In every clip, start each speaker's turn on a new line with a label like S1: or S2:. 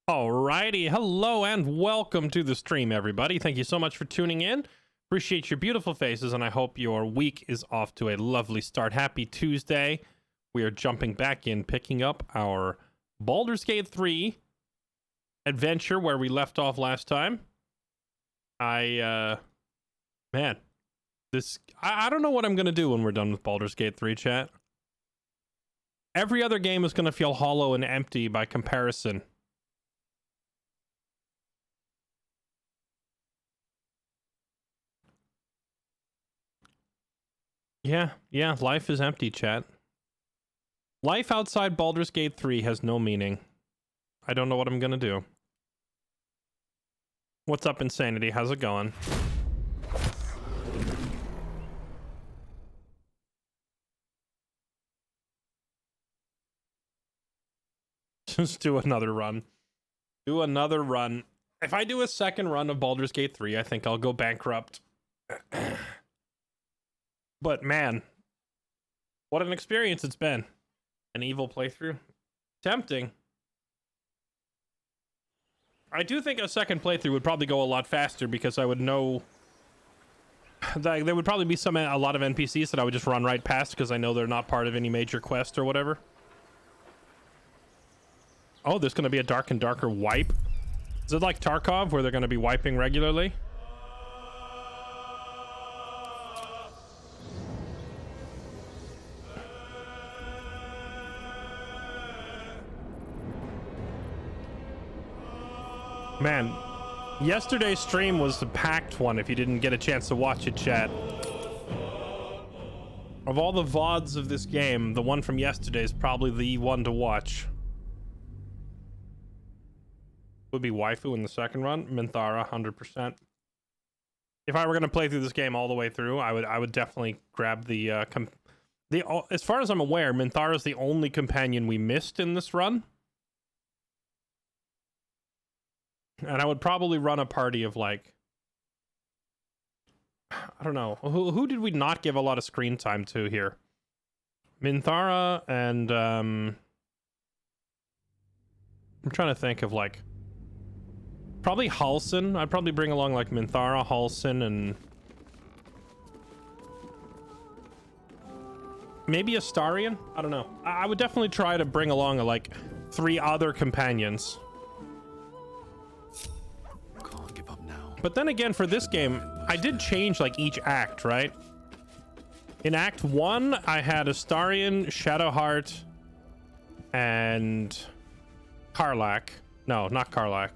S1: Alrighty, hello and welcome to the stream, everybody. Thank you so much for tuning in. Appreciate your beautiful faces, and I hope your week is off to a lovely start. Happy Tuesday. We are jumping back in, picking up our Baldur's Gate 3 adventure where we left off last time. Man, I don't know what I'm going to do when we're done with Baldur's Gate 3, chat. Every other game is going to feel hollow and empty by comparison. Yeah, life is empty, chat. Life outside Baldur's Gate 3 has no meaning. I don't know what I'm gonna do. What's up, Insanity? How's it going? Just do another run. Do another run. If I do a second run of Baldur's Gate 3, I think I'll go bankrupt. But man, what an experience it's been. An evil playthrough. Tempting. I do think a second playthrough would probably go a lot faster because I would know that there would probably be a lot of NPCs that I would just run right past because I know they're not part of any major quest or whatever. Oh, there's going to be a dark and darker wipe. Is it like Tarkov where they're going to be wiping regularly? Man, yesterday's stream was a packed one if you didn't get a chance to watch it, chat. Of all the VODs of this game, the one from yesterday is probably the one to watch. Would be waifu in the second run, Minthara, 100%. If I were going to play through this game all the way through, I would definitely grab the as far as I'm aware, Minthara is the only companion we missed in this run. And I would probably run a party of like, I don't know, who did we not give a lot of screen time to here? Minthara and I'm trying to think of like, probably Halsin. I'd probably bring along like Minthara, Halsin, and maybe Astarion. I don't know. I would definitely try to bring along like 3 other companions. But then again, for this game, I did change like each act, right? In Act 1, I had Astarion, Shadowheart, and Karlach. No, not Karlach.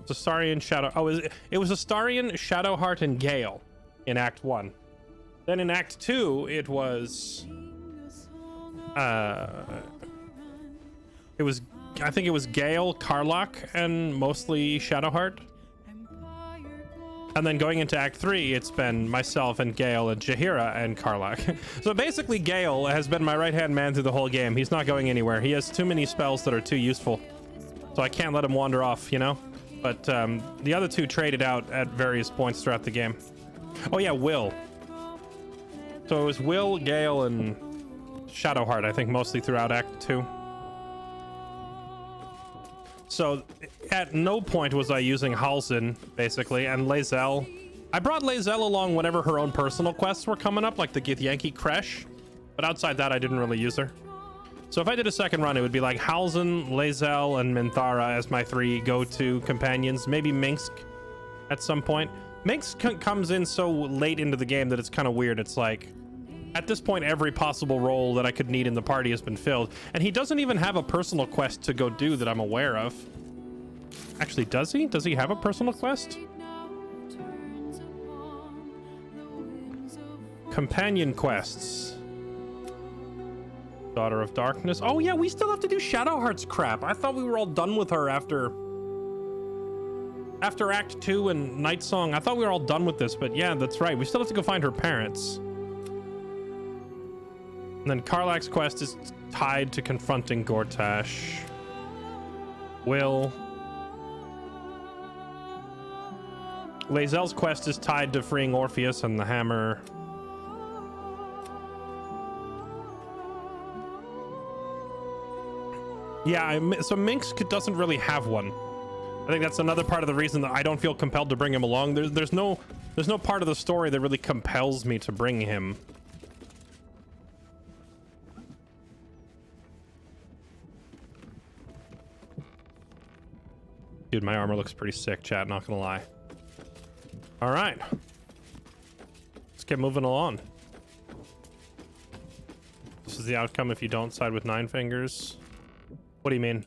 S1: It's Astarion, Shadow... Oh, it was Astarion, Shadowheart, and Gale in Act 1. Then in Act 2, it was... I think it was Gale, Karlach, and mostly Shadowheart. And then going into Act 3, it's been myself and Gale and Jaheira and Karlach. So basically, Gale has been my right-hand man through the whole game. He's not going anywhere. He has too many spells that are too useful. So I can't let him wander off, you know? But the other 2 traded out at various points throughout the game. Oh yeah, Will. So it was Will, Gale, and Shadowheart, I think, mostly throughout Act 2. So at no point was I using Halsin, basically, and Lae'zel. I brought Lae'zel along whenever her own personal quests were coming up, like the Githyanki Kresh. But outside that, I didn't really use her. So if I did a second run, it would be like Halsin, Lae'zel, and Minthara as my 3 go-to companions. Maybe Minsk at some point. Minsk comes in so late into the game that it's kind of weird. It's like, at this point, every possible role that I could need in the party has been filled. And he doesn't even have a personal quest to go do that I'm aware of. Actually, does he? Does he have a personal quest? Companion quests. Daughter of Darkness. Oh yeah, we still have to do Shadowheart's crap. I thought we were all done with her after Act 2 and Night Song. I thought we were all done with this, but yeah, that's right. We still have to go find her parents. And then Karlach's quest is tied to confronting Gortash. Will. Lae'zel's quest is tied to freeing Orpheus and the hammer. Yeah, so Minx doesn't really have one. I think that's another part of the reason that I don't feel compelled to bring him along. There's no part of the story that really compels me to bring him. Dude, my armor looks pretty sick, chat, not gonna lie. All right. Let's get moving along. This is the outcome if you don't side with Nine Fingers. What do you mean?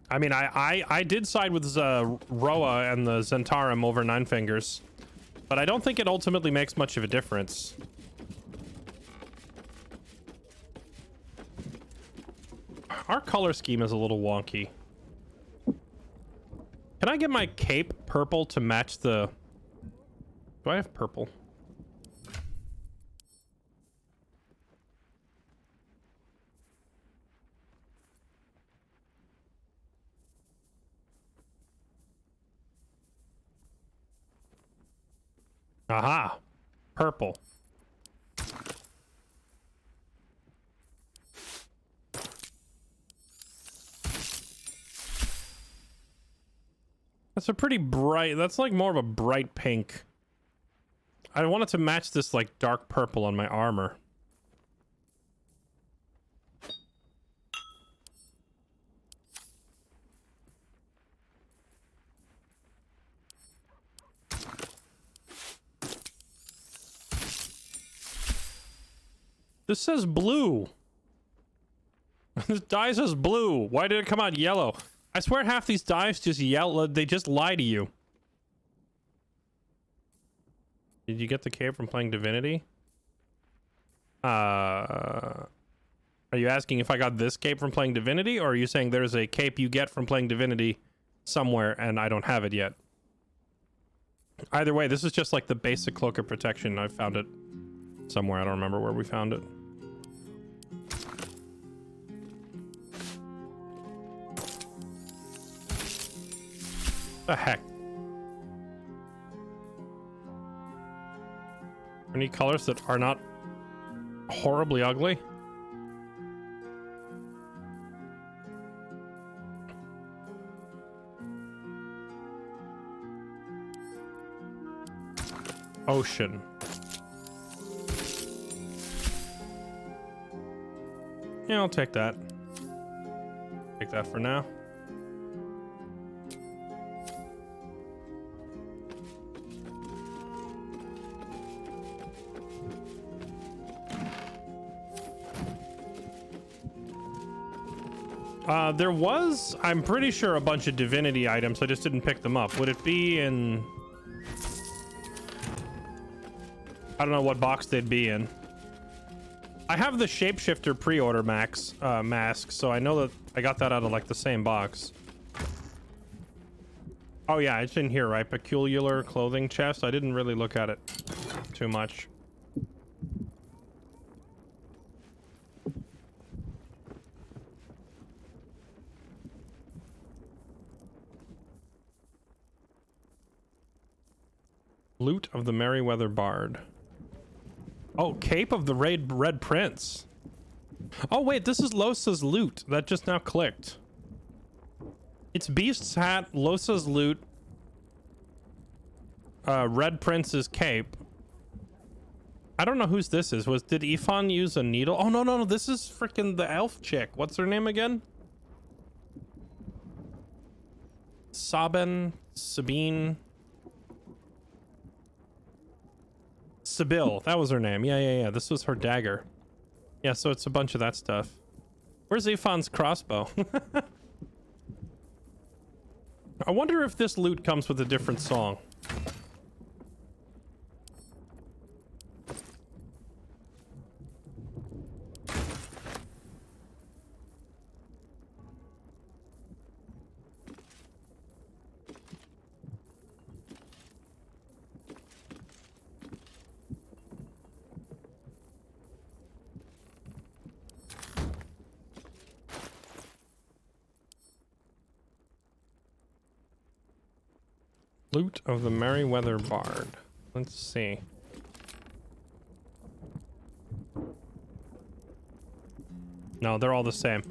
S1: I mean, I did side with Roa and the Zentarum over Nine Fingers, but I don't think it ultimately makes much of a difference. Our color scheme is a little wonky. Can I get my cape purple to match the... Do I have purple? Aha! Purple. That's a pretty bright... That's like more of a bright pink. I wanted to match this like dark purple on my armor. This says blue. This dye says blue. Why did it come out yellow? I swear half these dyes just yellow. They just lie to you. Did you get the cape from playing Divinity? Are you asking if I got this cape from playing Divinity, or are you saying there's a cape you get from playing Divinity somewhere and I don't have it yet? Either way, this is just like the basic cloak of protection. I found it somewhere. I don't remember where we found it. The heck? Any colors that are not horribly ugly? Ocean. Yeah, I'll take that. Take that for now. There was, I'm pretty sure, a bunch of Divinity items. I just didn't pick them up. Would it be in... I don't know what box they'd be in. I have the Shapeshifter pre-order mask, so I know that I got that out of like the same box. Oh yeah, it's in here, right? Peculiar clothing chest. I didn't really look at it too much. Loot of the Merryweather Bard. Oh, Cape of the Red Prince. Oh wait, this is Losa's loot. That just now clicked. It's Beast's hat, Losa's loot, Red Prince's cape. I don't know whose this is. Did Ifan use a needle? Oh no, this is freaking the elf chick. What's her name again? Sabine. Sibyl, that was her name. Yeah. This was her dagger. Yeah, so it's a bunch of that stuff. Where's Ifan's crossbow? I wonder if this loot comes with a different song. Loot of the Merryweather Bard. Let's see. No, they're all the same.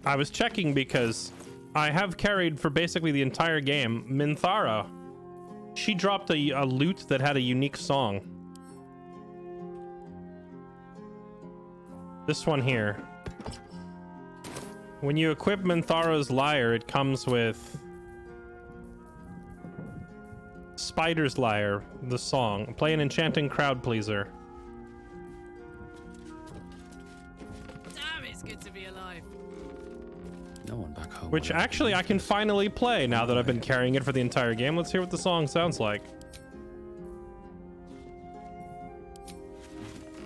S1: I was checking because I have carried for basically the entire game Minthara. She dropped a loot that had a unique song. This one here. When you equip Minthara's lyre, it comes with Spider's Lyre, the song. Play an enchanting crowd pleaser.
S2: Damn, it's good to be alive.
S3: No one back home.
S1: Which actually I can finally play now that I've been carrying it for the entire game. Let's hear what the song sounds like.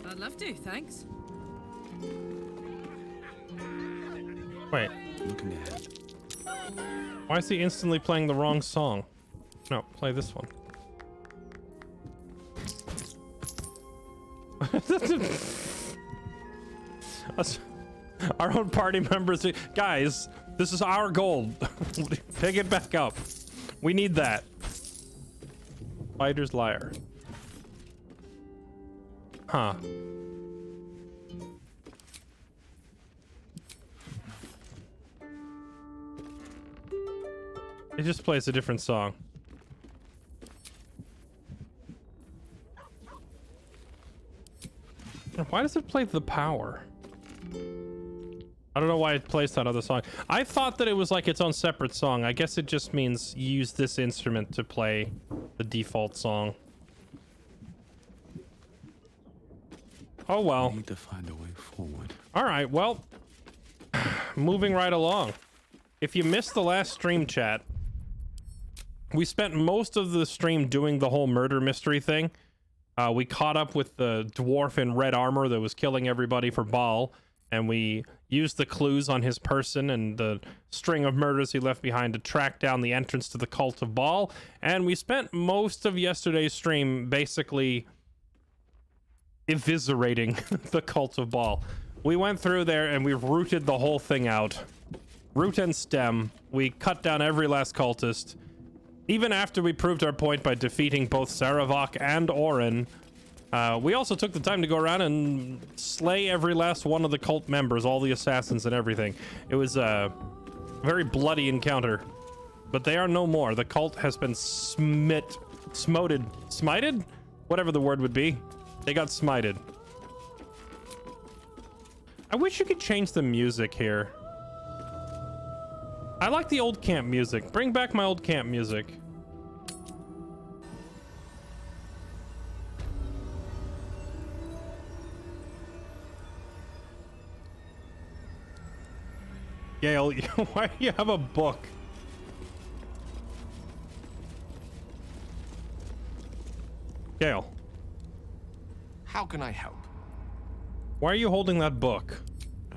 S2: I'd love to, thanks.
S1: Wait,
S3: Looking ahead.
S1: why is he instantly playing the wrong song? No, play this one. Us- Our own party members, guys, this is our gold. Pick it back up. We need that. Spider's Lyre. Huh. It just plays a different song. Why does it play The Power? I don't know why it plays that other song. I thought that it was like its own separate song. I guess it just means use this instrument to play the default song. Oh well.
S3: Need to find a way forward.
S1: All right, well, moving right along. If you missed the last stream chat, we spent most of the stream doing the whole murder mystery thing. We caught up with the dwarf in red armor that was killing everybody for Baal, and we used the clues on his person and the string of murders he left behind to track down the entrance to the cult of Baal. And we spent most of yesterday's stream basically eviscerating the cult of Baal. We went through there and we rooted the whole thing out. Root and stem. We cut down every last cultist. Even after we proved our point by defeating both Saravok and Orin, we also took the time to go around and slay every last one of the cult members, all the assassins and everything. It was a very bloody encounter, but they are no more. The cult has been smited? Whatever the word would be. They got smited. I wish you could change the music here. I like the old camp music. Bring back my old camp music. Gale, why do you have a book? Gale,
S4: How can I help?
S1: why are you holding that book?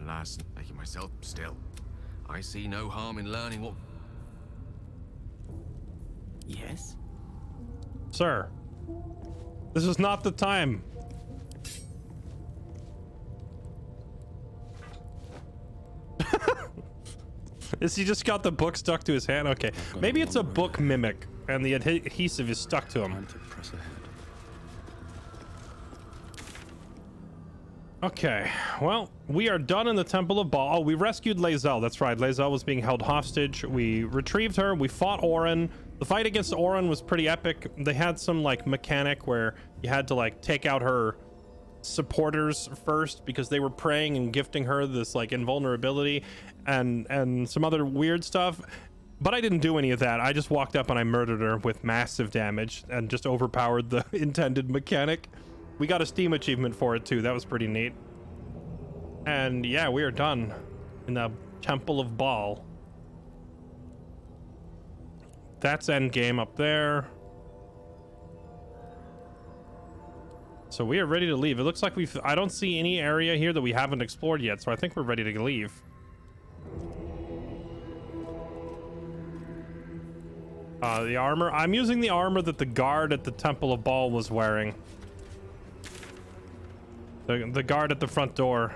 S4: Alas, making myself still. I see no harm in learning what...
S3: Yes?
S1: Sir, this is not the time. Is he just got the book stuck to his hand? Okay, maybe it's a book mimic and the adhesive is stuck to him.
S3: Time to press ahead.
S1: Okay, well, we are done in the Temple of Baal. Oh, we rescued Lae'zel. That's right, Lae'zel was being held hostage. We retrieved her. We fought Orin. The fight against Orin was pretty epic. They had some like mechanic where you had to like take out her supporters first because they were praying and gifting her this like invulnerability and some other weird stuff. But I didn't do any of that. I just walked up and I murdered her with massive damage and just overpowered the intended mechanic. We got a Steam achievement for it too. That was pretty neat. And yeah, we are done in the Temple of Baal. That's endgame up there. So we are ready to leave. It looks like I don't see any area here that we haven't explored yet, so I think we're ready to leave. The armor. I'm using the armor that the guard at the Temple of Baal was wearing. The guard at the front door.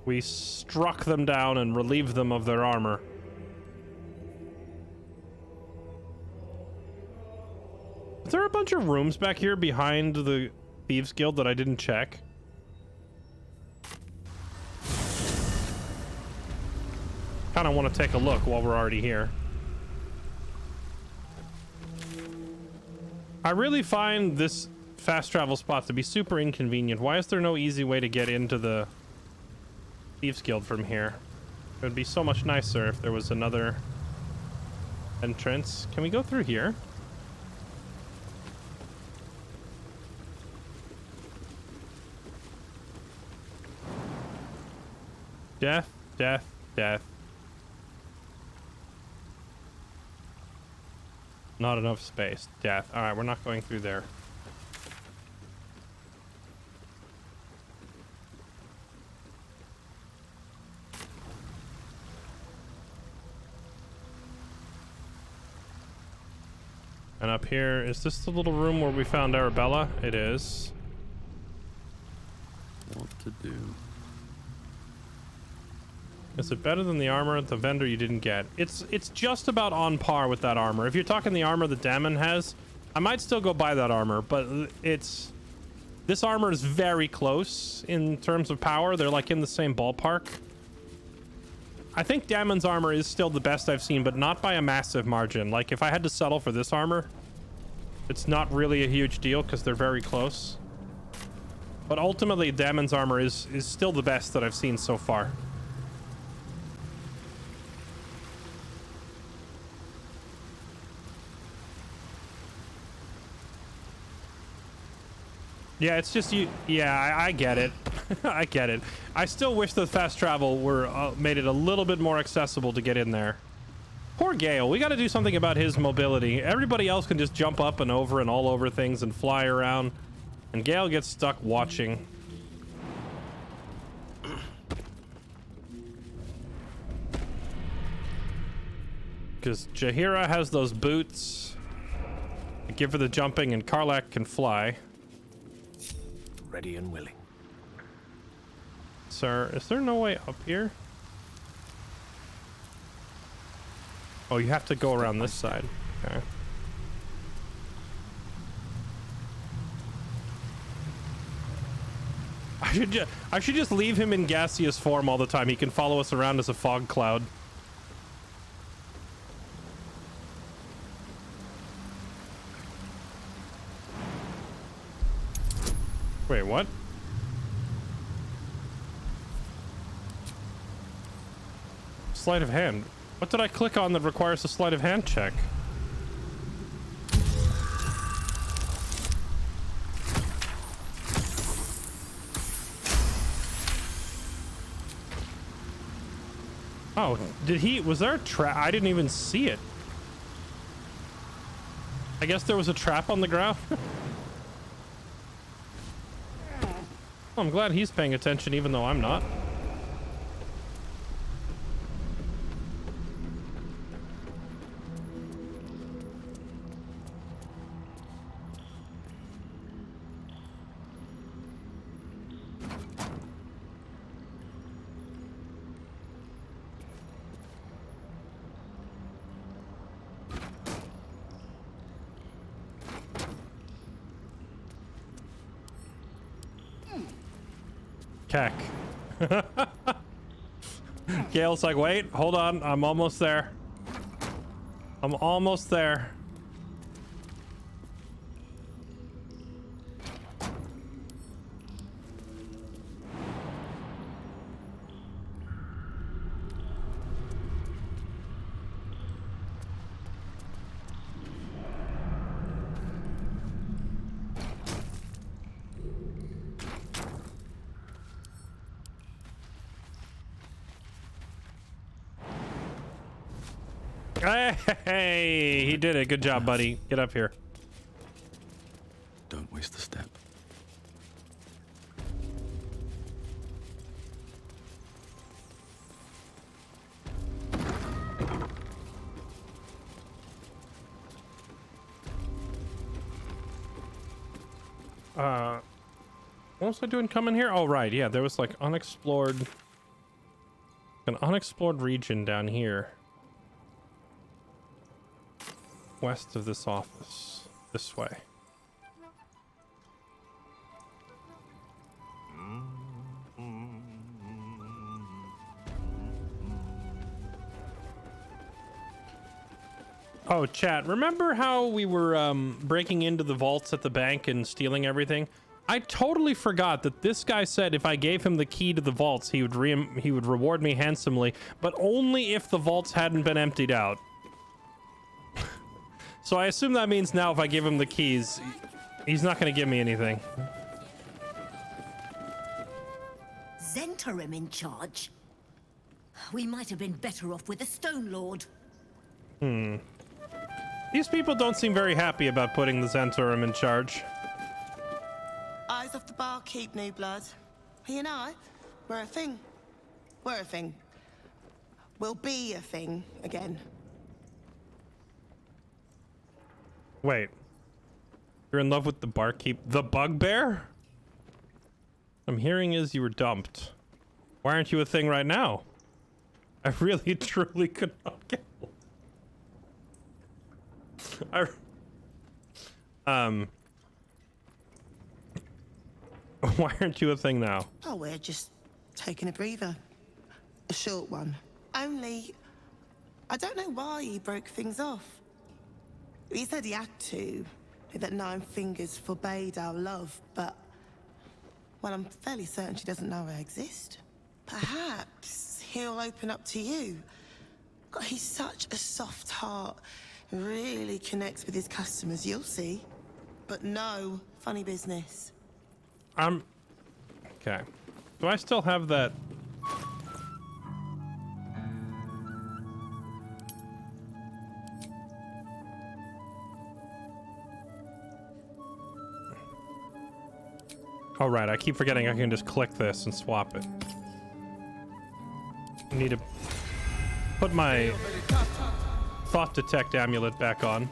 S1: We struck them down and relieved them of their armor. Is there a bunch of rooms back here behind the Thieves Guild that I didn't check? Kind of want to take a look while we're already here. I really find this fast travel spot to be super inconvenient. Why is there no easy way to get into the Thieves Guild from here? It would be so much nicer if there was another entrance. Can we go through here? Death, death, death. Not enough space. Death. All right, we're not going through there. And up here, is this the little room where we found Arabella? It is.
S3: What to do?
S1: Is it better than the armor at the vendor you didn't get? It's just about on par with that armor. If you're talking the armor that Damon has, I might still go buy that armor, but this armor is very close in terms of power. They're like in the same ballpark. I think Damon's armor is still the best I've seen, but not by a massive margin. Like if I had to settle for this armor, it's not really a huge deal because they're very close. But ultimately, Damon's armor is still the best that I've seen so far. Yeah, it's just you. Yeah, I get it. I get it. I still wish the fast travel were made it a little bit more accessible to get in there. Poor Gale. We got to do something about his mobility. Everybody else can just jump up and over and all over things and fly around, and Gale gets stuck watching. Because Jaheira has those boots that give her the jumping, and Karlach can fly.
S4: Ready and willing.
S1: Sir, is there no way up here? Oh, you have to go around this side. Okay. I should just leave him in gaseous form all the time. He can follow us around as a fog cloud. Wait, what? Sleight of hand. What did I click on that requires a sleight of hand check? Oh, was there a trap? I didn't even see it. I guess there was a trap on the ground. I'm glad he's paying attention even though I'm not. Keck. Gale's like, wait, hold on. I'm almost there. I'm almost there. Hey, he did it. Good job, buddy. Get up here.
S3: Don't waste the step.
S1: What was I doing coming here? Oh, right. Yeah, there was like an unexplored region down here. West of this office. This way. Oh, chat, remember how we were breaking into the vaults at the bank and stealing everything? I totally forgot that this guy said if I gave him the key to the vaults, he would reward me handsomely, but only if the vaults hadn't been emptied out. So I assume that means now if I give him the keys, he's not going to give me anything.
S5: Zentarim in charge? We might have been better off with a Stone Lord.
S1: These people don't seem very happy about putting the Zentarim in charge.
S6: Eyes off the barkeep, new blood. He and I, we're a thing. We're a thing. We'll be a thing again.
S1: Wait. You're in love with the barkeep? The bugbear? I'm hearing is you were dumped. Why aren't you a thing right now? I really, truly could not get one. Why aren't you a thing now?
S6: Oh, we're just taking a breather. A short one. Only, I don't know why he broke things off. He said he had to, that 9 Fingers forbade our love, but... Well, I'm fairly certain she doesn't know I exist. Perhaps he'll open up to you. God, he's such a soft heart. Really connects with his customers, you'll see. But no funny business.
S1: Okay. Do I still have that? Oh, right. I keep forgetting I can just click this and swap it. I need to put my thought detect amulet back on.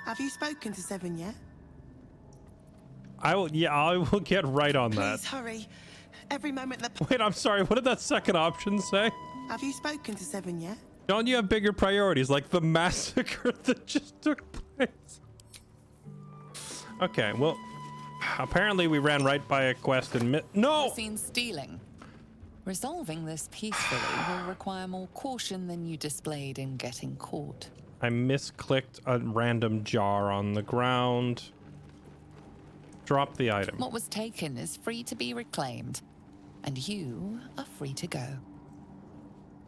S6: Have you spoken to Seven yet?
S1: I will get right on that.
S6: Please hurry. Every moment that...
S1: Wait, I'm sorry. What did that second option say?
S6: Have you spoken to Seven yet?
S1: Don't you have bigger priorities, like the massacre that just took place? Okay, well, apparently we ran right by a quest and no!
S7: Seen stealing. Resolving this peacefully will require more caution than you displayed in getting caught.
S1: I misclicked a random jar on the ground. Drop the item.
S7: What was taken is free to be reclaimed, and you are free to go.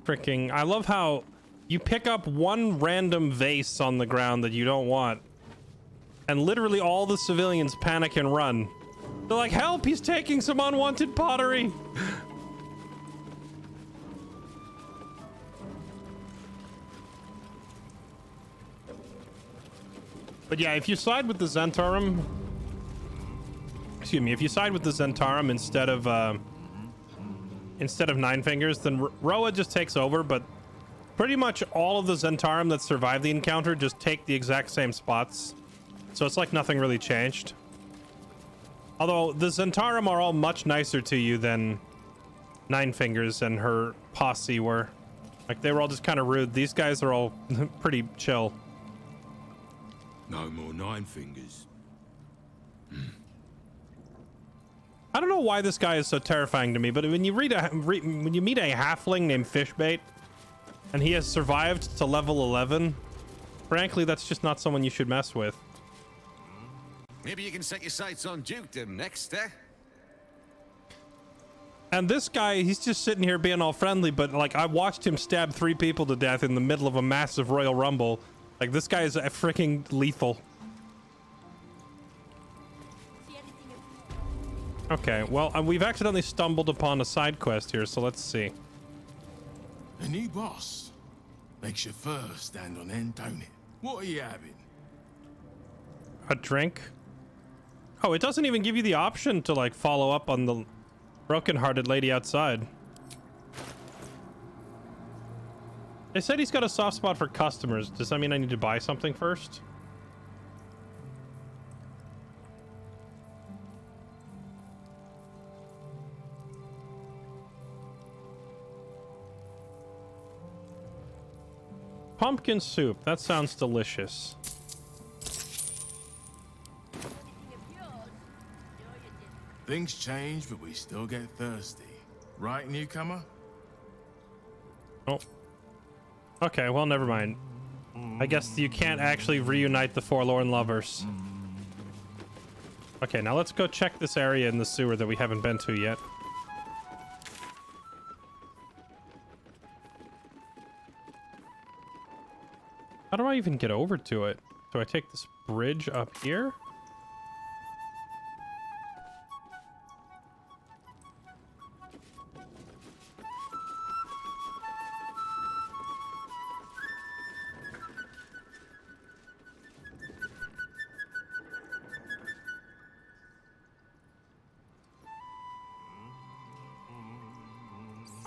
S1: Freaking, I love how you pick up one random vase on the ground that you don't want, and literally all the civilians panic and run. They're like, help, he's taking some unwanted pottery. But yeah, if you side with the Zentarim, excuse me, if you side with the Zentarim instead of 9 Fingers, then Roa just takes over, but pretty much all of the Zentarim that survive the encounter just take the exact same spots. So it's like nothing really changed. Although the Zentarim are all much nicer to you than 9 Fingers and her posse were. Like, they were all just kind of rude. These guys are all pretty chill.
S3: No more 9 Fingers.
S1: I don't know why this guy is so terrifying to me, but when you when you meet a halfling named Fishbait and he has survived to level 11, frankly, that's just not someone you should mess with.
S4: Maybe you can set your sights on Dukedom next, eh?
S1: And this guy, he's just sitting here being all friendly, but like I watched him stab 3 people to death in the middle of a massive Royal Rumble. Like, this guy is a freaking lethal. Okay, well, we've accidentally stumbled upon a side quest here, so let's see.
S8: A new boss makes your fur stand on end, don't it? What are you having?
S1: A drink? Oh, it doesn't even give you the option to, like, follow up on the broken-hearted lady outside. They said he's got a soft spot for customers. Does that mean I need to buy something first? Pumpkin soup. That sounds delicious.
S8: Things change, but we still get thirsty. Right, newcomer?
S1: Oh. Okay, well, never mind. I guess you can't actually reunite the forlorn lovers. Okay, now let's go check this area in the sewer that we haven't been to yet. How do I even get over to it? Do I take this bridge up here?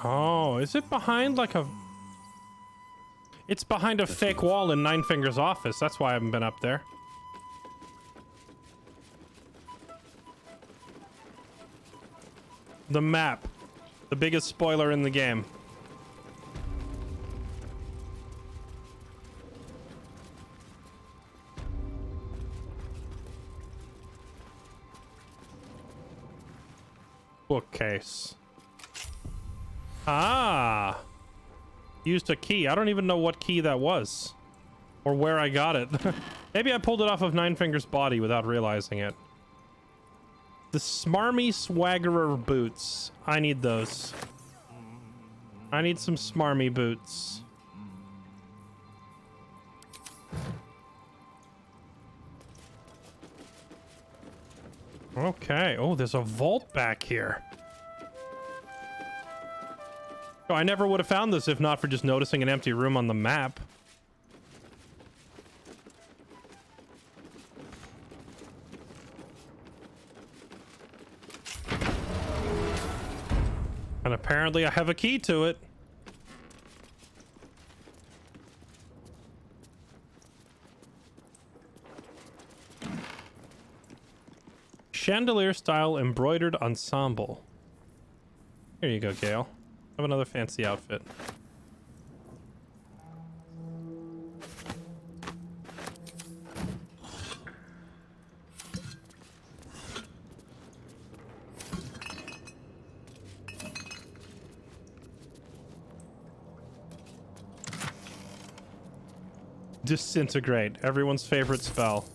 S1: Oh, is it behind like a... It's behind a fake wall in Nine Fingers' office. That's why I haven't been up there. The map. The biggest spoiler in the game. Bookcase. Ah! Used a key. I don't even know what key that was. Or where I got it. Maybe I pulled it off of Nine Fingers' body without realizing it. The smarmy swaggerer boots. I need those. I need some smarmy boots. Okay. Oh, there's a vault back here. Oh, I never would have found this if not for just noticing an empty room on the map. And apparently I have a key to it. Chandelier style embroidered ensemble. Here you go, Gale. Have another fancy outfit. Disintegrate, everyone's favorite spell.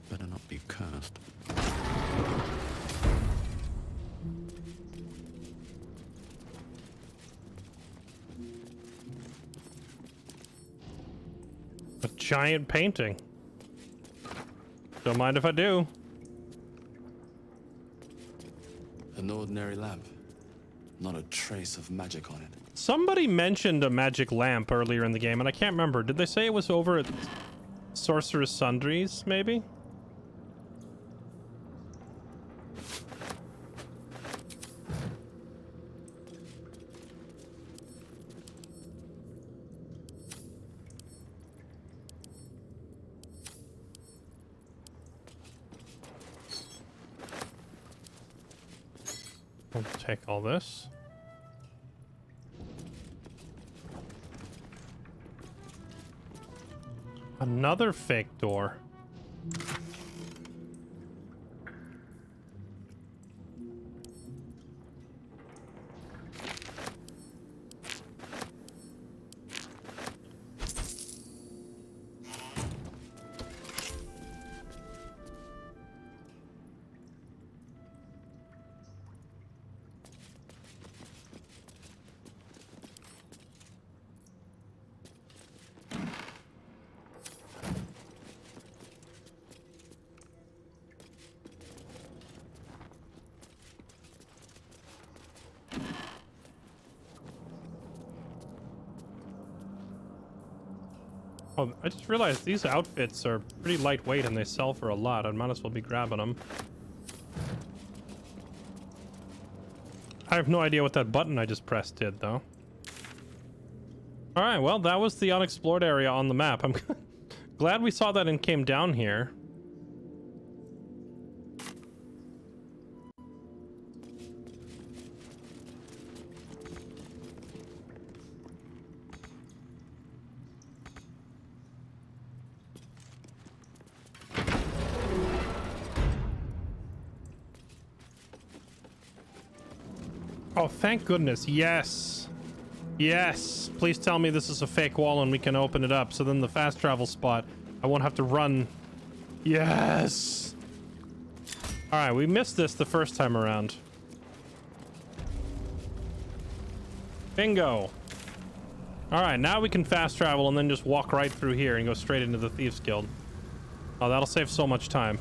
S4: Better not be cursed.
S1: A giant painting. Don't mind if I do.
S9: An ordinary lamp. Not a trace of magic on it.
S1: Somebody mentioned a magic lamp earlier in the game, and I can't remember. Did they say it was over at Sorcerer's Sundries, maybe? We'll take all this. Another fake door. Oh, I just realized these outfits are pretty lightweight and they sell for a lot. I might as well be grabbing them. have no idea what that button I just pressed did, though. All right, well, that was the unexplored area on the map. I'm glad we saw that and came down here. Oh, thank goodness. Yes. Yes. Please tell me this is a fake wall and we can open it up. So then the fast travel spot, I won't have to run. Yes. All right, we missed this the first time around. Bingo. All right, now we can fast travel and then just walk right through here and go straight into the Thieves Guild. Oh, that'll save so much time.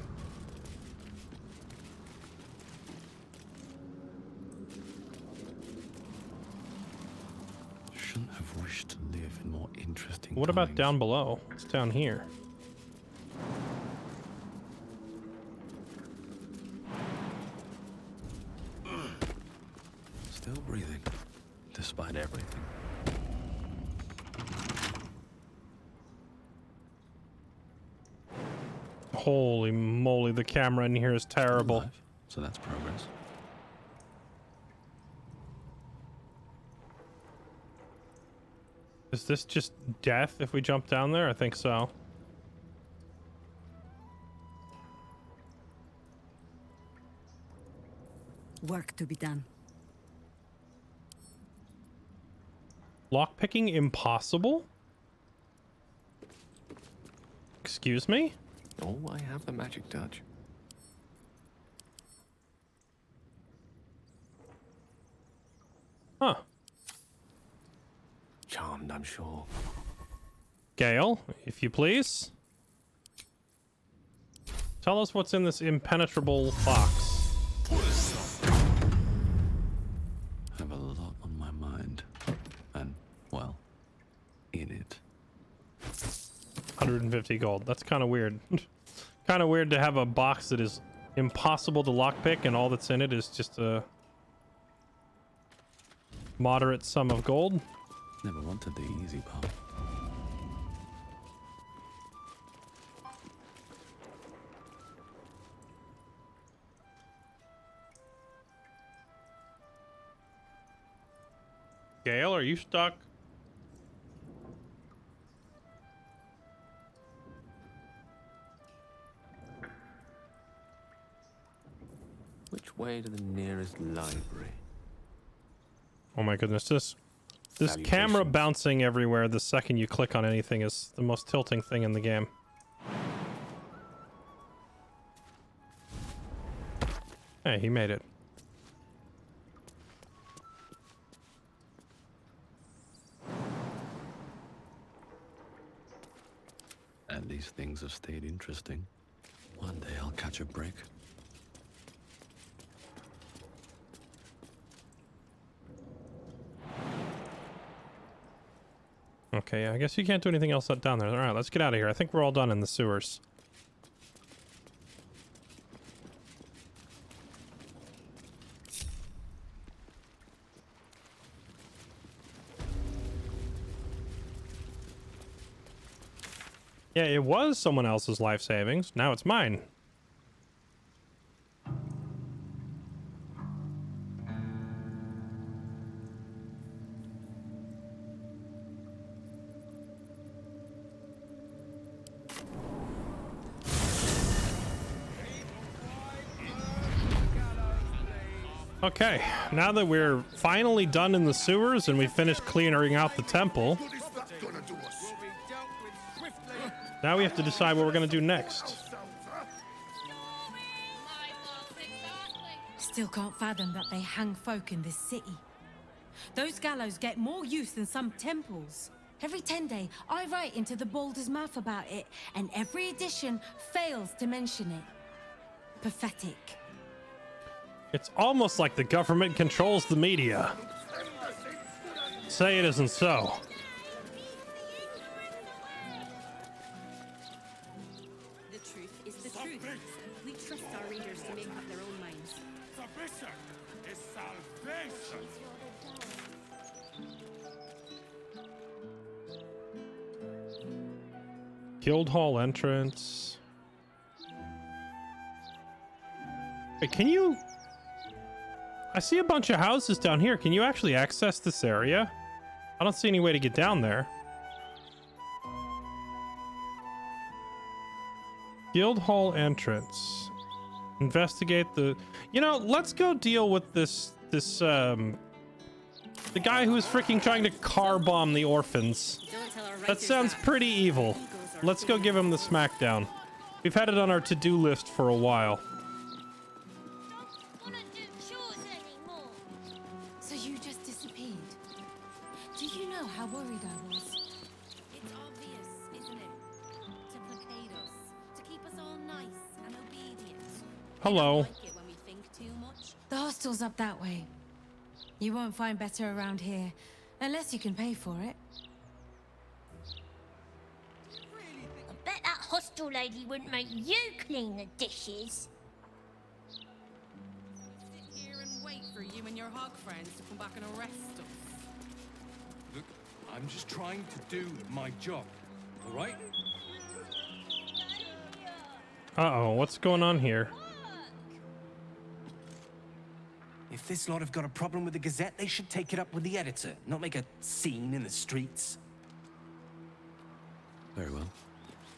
S1: What about down below? It's down here.
S9: Still breathing, despite everything.
S1: Holy moly, the camera in here is terrible.
S9: Alive, so that's progress.
S1: Is this just death if we jump down there? I think so.
S5: Work to be done.
S1: Lockpicking impossible? Excuse me?
S4: Oh, I have the magic touch.
S1: Huh.
S4: Charmed, I'm sure.
S1: Gale, if you please. Tell us what's in this impenetrable box.
S9: I have a lot on my mind. And, well, in it.
S1: 150 gold. That's kind of weird. Kind of weird to have a box that is impossible to lockpick and all that's in it is just a moderate sum of gold.
S9: Never wanted the easy part.
S1: Gale, are you stuck?
S4: Which way to the nearest library?
S1: Oh my goodness, this camera bouncing everywhere the second you click on anything is the most tilting thing in the game. Hey, he made it.
S9: At least things have stayed interesting. One day I'll catch a break.
S1: Okay, I guess you can't do anything else down there. All right, let's get out of here. I think we're all done in the sewers. Yeah, it was someone else's life savings. Now it's mine. Okay, now that we're finally done in the sewers and we finished clearing out the temple, now we have to decide what we're going to do next.
S10: Still can't fathom that they hang folk in this city. Those gallows get more use than some temples. Every 10 day, I write into the Baldur's mouth about it, and every edition fails to mention it. Pathetic.
S1: It's almost like the government controls the media. Say it isn't so.
S11: The truth is the truth. We trust our readers to make up their own minds.
S8: Submission is salvation.
S1: Guild hall entrance. Wait, can you... I see a bunch of houses down here. Can you actually access this area? I don't see any way to get down there. Guild hall entrance. Investigate the... You know, let's go deal with this... The guy who's freaking trying to car bomb the orphans. That sounds pretty evil. Let's go give him the smackdown. We've had it on our to-do list for a while.
S10: So you just disappeared. Do you know how worried I was?
S5: It's obvious, isn't it? To placate us, to keep us all nice and obedient.
S1: Hello.
S5: Like it when we think too much.
S10: The hostel's up that way. You won't find better around here, unless you can pay for it.
S12: I bet that hostel lady wouldn't make you clean the dishes.
S2: Sit here and wait for you and your hog friends to come back and arrest us.
S9: Look, I'm just trying to do my job, all right?
S1: Uh-oh, what's going on here?
S13: If this lot have got a problem with the Gazette, they should take it up with the editor, not make a scene in the streets.
S9: Very well.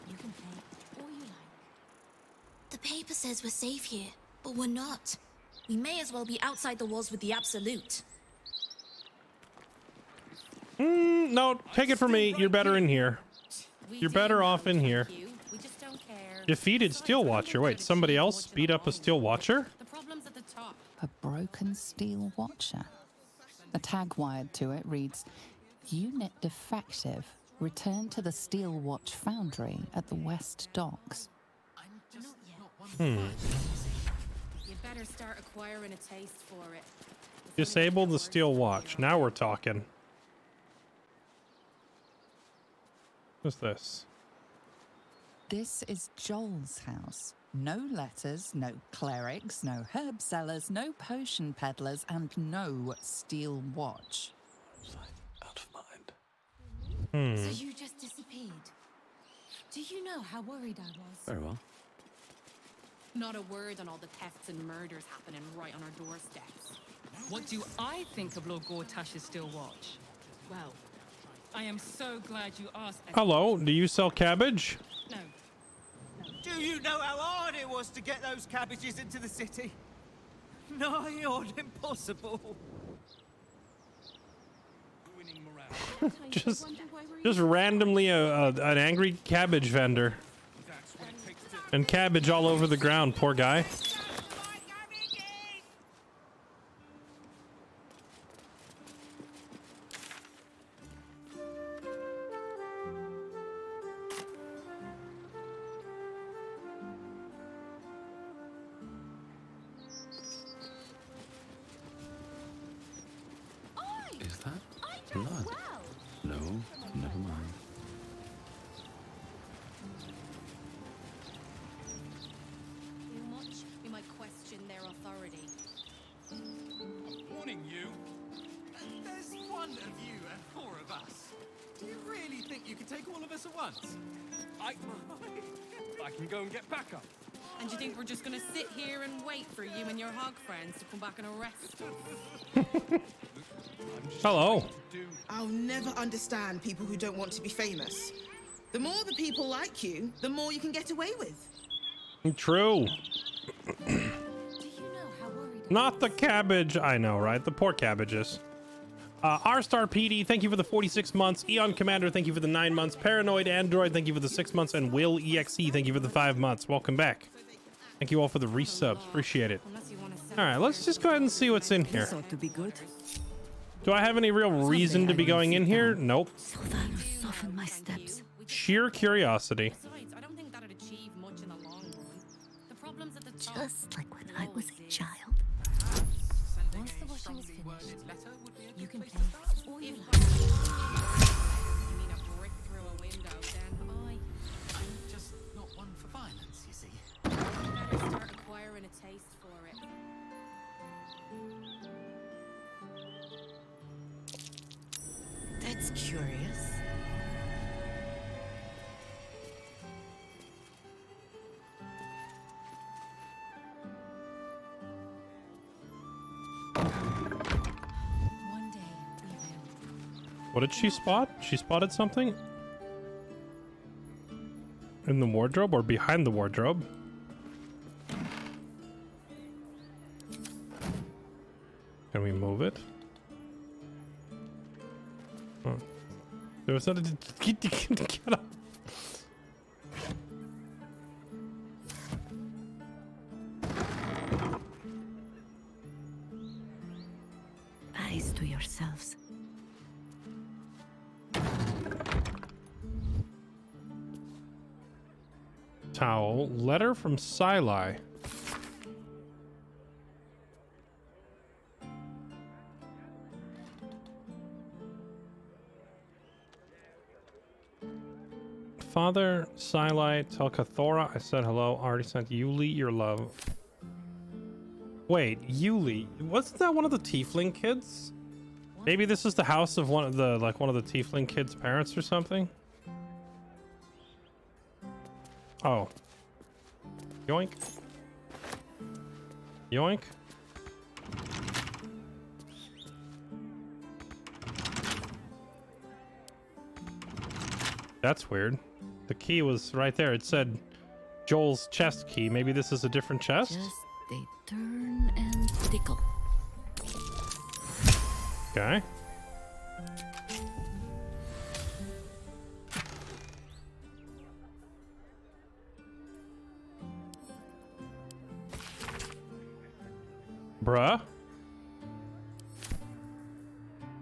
S12: You can play all you like. The paper says we're safe here, but we're not. We may as well be outside the walls with the Absolute.
S1: No, take it from me. You're better in here. You're better off in here.
S2: We just don't care.
S1: Defeated Steel Watcher. Wait, somebody else beat up a Steel Watcher?
S2: The problem's at the top.
S7: A broken steel watcher. A tag wired to it reads, Unit defective. Return to the Steel Watch Foundry at the West Docks.
S2: You better start acquiring a taste for it.
S1: Disable the Steel Watch. Now we're talking. What's this?
S7: This is Joel's house. No letters, no clerics, no herb sellers, no potion peddlers, and no steel watch.
S9: Out of mind.
S10: So you just disappeared. Do you know how worried I was?
S9: Very well.
S2: Not a word on all the thefts and murders happening right on our doorsteps. What do I think of Lord Gortash's Steel Watch? Well, I am so glad you asked.
S1: Hello, do you sell cabbage?
S2: No.
S14: Do you know how hard it was to get those cabbages into the city? Nigh on impossible.
S1: just randomly an angry cabbage vendor. And cabbage all over the ground, poor guy.
S9: Is that blood? No, never mind.
S2: Too much, we might question their authority.
S14: Warning you. There's one of you and four of us. Do you really think you can take all of us at once?
S9: I can go and get backup.
S2: And you think we're just gonna sit here and wait for you and your hog friends to come back and arrest us?
S1: Hello.
S6: I'll never understand people who don't want to be famous. The more the people like you, the more you can get away with.
S1: True. Not the cabbage. I know, right? The poor cabbages. R-Star PD, thank you for the 46 months. Eon Commander, thank you for the 9 months. Paranoid Android, thank you for the 6 months. And Will EXE, thank you for the 5 months. Welcome back. Thank you all for the resubs. Appreciate it. All right, let's just go ahead and see what's in here.
S5: To be good.
S1: Do I have any real reason to be going in here? Nope.
S5: Soften my steps.
S1: Sheer curiosity.
S2: Besides, I don't think that'd achieve much in the long run. The problem's at the top.
S5: Just like when I was a child.
S10: Once the washing is finished, you can play all you
S2: If
S10: like.
S2: you mean a brick through a window, then
S14: I'm just not one for violence, you see.
S2: I better start acquiring a taste for it.
S5: That's curious.
S1: What did she spot? She spotted something? In the wardrobe or behind the wardrobe? Can we move it? Oh. There was not a... Get up.
S15: Eyes to yourselves.
S1: Towel. Letter from Silai. Father, Silai, tell Cathora I said hello. Already sent Yuli your love. Wait, Yuli. Wasn't that one of the tiefling kids? Maybe this is the house of one of the, like, one of the tiefling kids' parents or something? Oh. Yoink. Yoink. That's weird. The key was right there. It said Joel's chest key. Maybe this is a different chest?
S15: Just they turn and tickle.
S1: Okay. Bruh.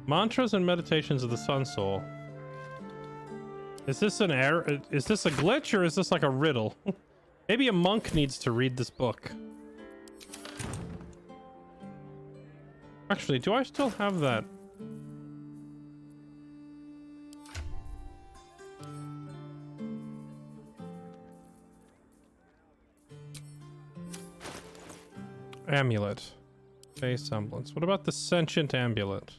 S1: Mantras and meditations of the Sun Soul. Is this an error? Is this a glitch or is this like a riddle? Maybe a monk needs to read this book. Actually, do I still have that? Amulet. Face semblance. What about the sentient amulet?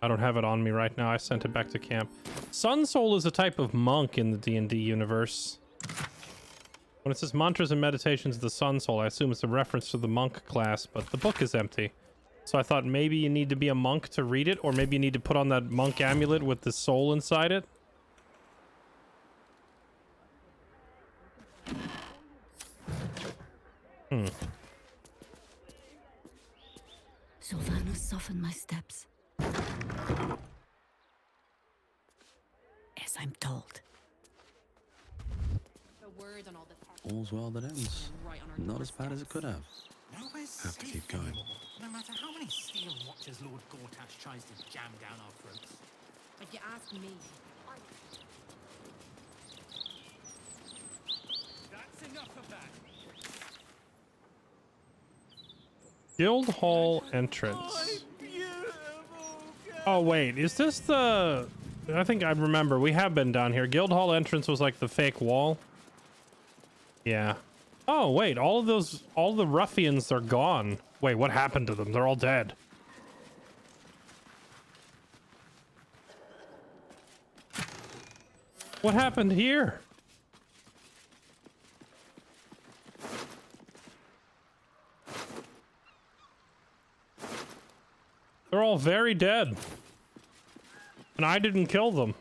S1: I don't have it on me right now. I sent it back to camp. Sun Soul is a type of monk in the D&D universe. When it says mantras and meditations of the Sun Soul, I assume it's a reference to the monk class, but the book is empty. So I thought maybe you need to be a monk to read it, or maybe you need to put on that monk amulet with the soul inside it.
S15: Sylvanus softened my steps. As I'm told.
S9: All's well that ends. Not as bad as it could have. Have to keep going.
S14: No matter how many steel watchers Lord Gortash tries to jam down our throats.
S2: If you ask me,
S14: That's enough of that.
S1: Guild Hall entrance. Oh wait, is this the... I think I remember. We have been down here. Guild Hall entrance was like the fake wall. Yeah. Oh wait, all the ruffians are gone. Wait, what happened to them? They're all dead. What happened here? They're all very dead. And I didn't kill them.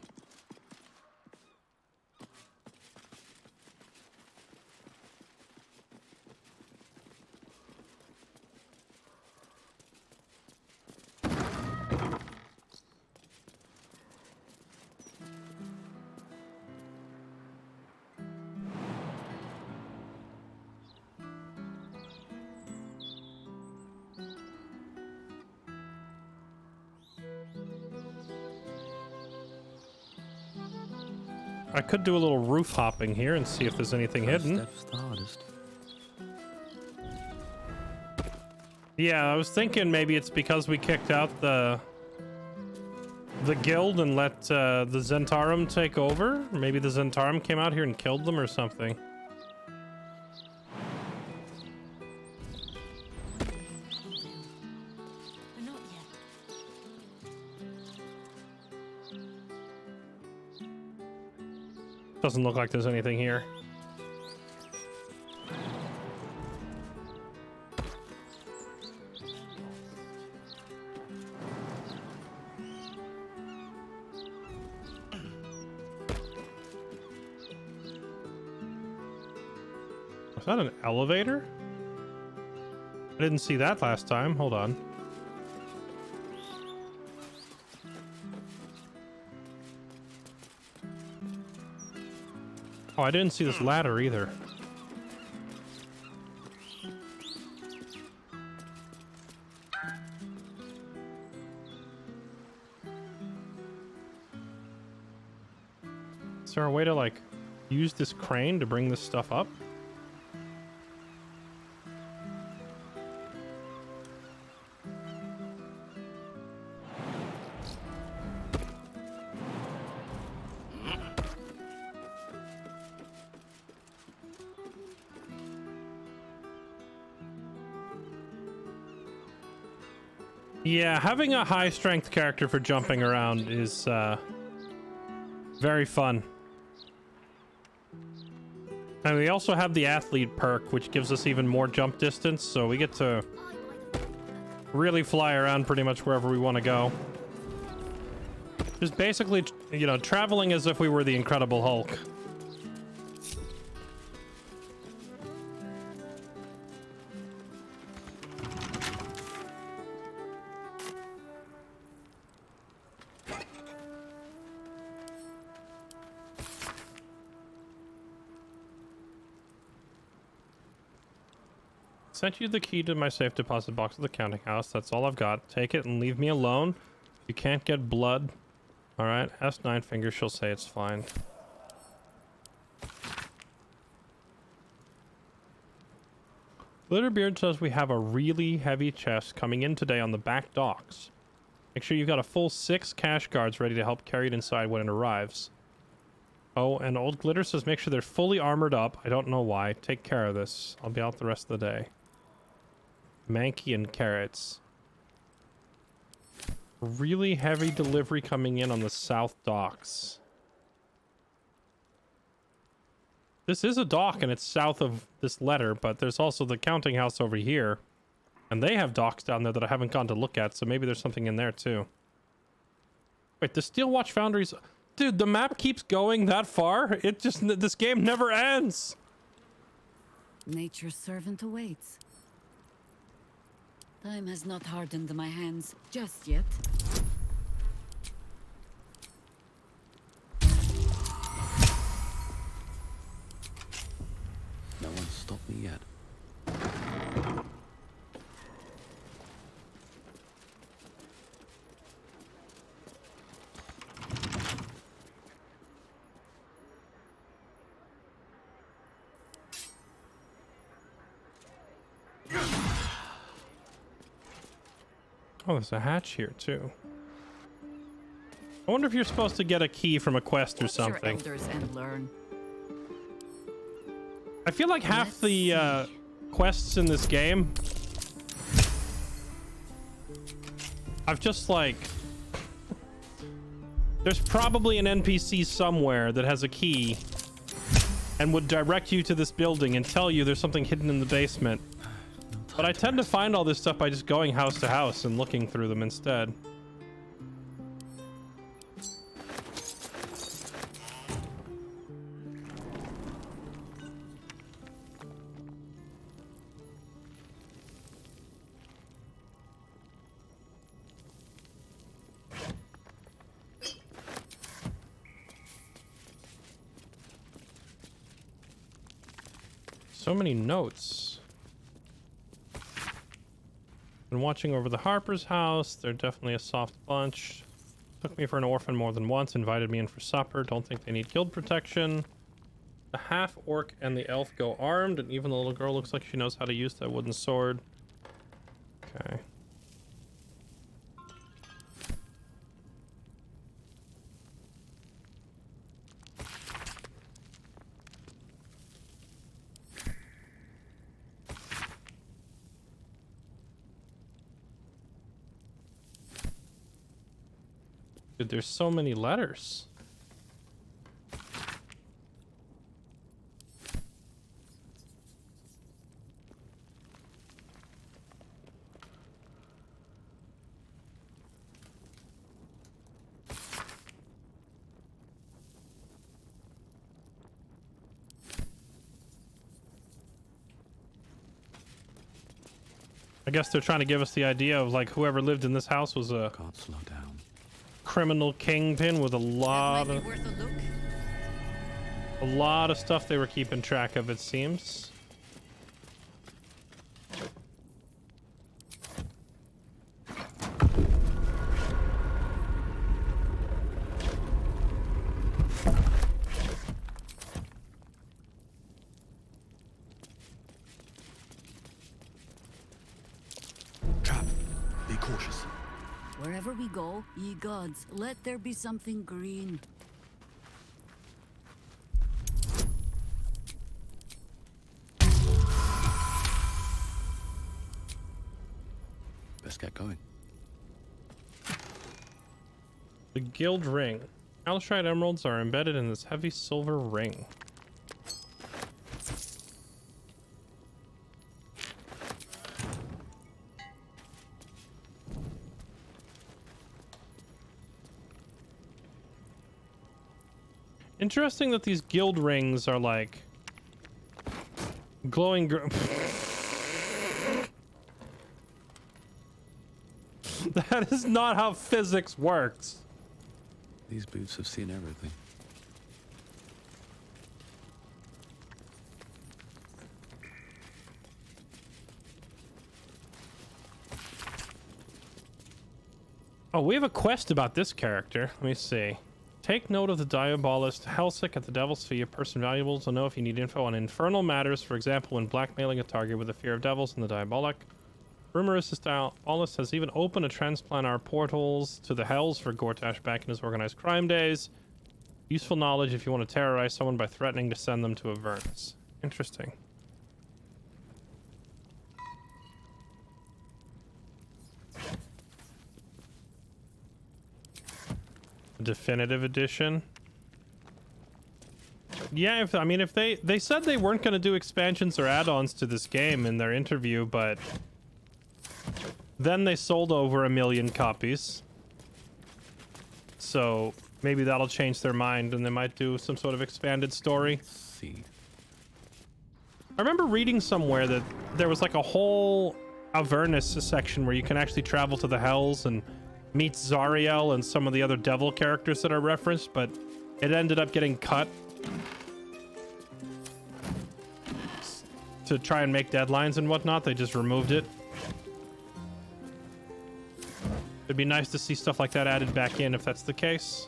S1: I could do a little roof hopping here and see if there's anything hidden.
S9: Steps the hardest.
S1: Yeah, I was thinking maybe it's because we kicked out the guild and let the Zentarum take over. Maybe the Zentarum came out here and killed them or something. Doesn't look like there's anything here. Is that an elevator? I didn't see that last time. Hold on. Oh, I didn't see this ladder either. Is there a way to, like, use this crane to bring this stuff up? Yeah, having a high strength character for jumping around is very fun. And we also have the athlete perk, which gives us even more jump distance, so we get to really fly around pretty much wherever we want to go. Just basically, you know, traveling as if we were the Incredible Hulk. Sent you the key to my safe deposit box at the counting house. That's all I've got. Take it and leave me alone. You can't get blood. Alright, ask Nine Fingers. She'll say it's fine. Glitterbeard says we have a really heavy chest coming in today on the back docks. Make sure you've got a full 6 cash guards ready to help carry it inside when it arrives. Oh, and Old Glitter says make sure they're fully armored up. I don't know why. Take care of this. I'll be out the rest of the day. Mankey and carrots. Really heavy delivery coming in on the south docks. This is a dock and it's south of this letter, but there's also the counting house over here. And they have docks down there that I haven't gone to look at, so maybe there's something in there too. Wait, the Steel Watch Foundries... Dude, the map keeps going that far? It just... This game never ends!
S15: Nature's servant awaits. Time has not hardened my hands just yet.
S9: No one stopped me yet.
S1: Oh, there's a hatch here too. I wonder if you're supposed to get a key from a quest or something.
S15: Your elders and learn.
S1: I feel like half the quests in this game, I've just like... There's probably an NPC somewhere that has a key and would direct you to this building and tell you there's something hidden in the basement. But I tend to find all this stuff by just going house to house and looking through them instead. So many notes. Been watching over the Harper's house. They're definitely a soft bunch. Took me for an orphan more than once. Invited me in for supper. Don't think they need guild protection. The half-orc and the elf go armed, and even the little girl looks like she knows how to use that wooden sword. Okay. Dude, there's so many letters. I guess they're trying to give us the idea of like whoever lived in this house was a
S9: Can't slow down.
S1: criminal kingpin with a lot of stuff they were keeping track of, it seems.
S13: Trap. Be cautious.
S15: Wherever we go, ye gods, let there be something green.
S9: Let's get going.
S1: The guild ring. Alistrite emeralds are embedded in this heavy silver ring. Interesting that these guild rings are like glowing That is not how physics works.
S9: These boots have seen everything.
S1: Oh, we have a quest about this character. Let me see. Take note of the Diabolist Helsik at the Devil's Fee, a person valuable to know if you need info on infernal matters, for example, when blackmailing a target with the fear of devils and the Diabolic. Rumor is this Diabolist has even opened a transplantar portals to the Hells for Gortash back in his organized crime days. Useful knowledge if you want to terrorize someone by threatening to send them to Avernus. Interesting. Definitive edition. Yeah, if they said they weren't going to do expansions or add-ons to this game in their interview, but then they sold over 1 million copies. So maybe that'll change their mind and they might do some sort of expanded story.
S9: Let's see.
S1: I remember reading somewhere that there was like a whole Avernus section where you can actually travel to the Hells and meet Zariel and some of the other devil characters that are referenced, but it ended up getting cut to try and make deadlines and whatnot. They just removed it. It'd be nice to see stuff like that added back in if that's the case.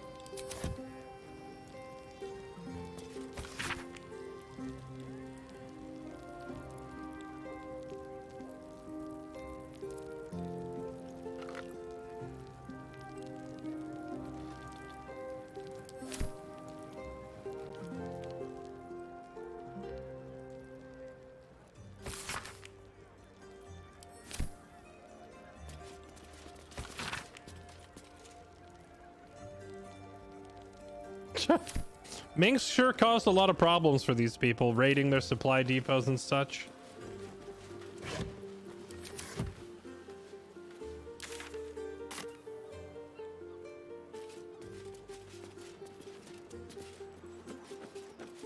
S1: Minx sure caused a lot of problems for these people, raiding their supply depots and such.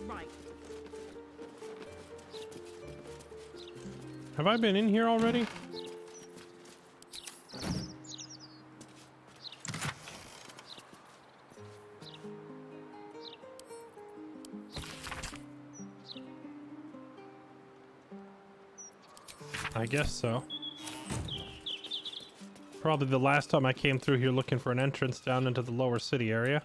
S10: Right.
S1: Have I been in here already? I guess so. Probably the last time I came through here looking for an entrance down into the lower city area.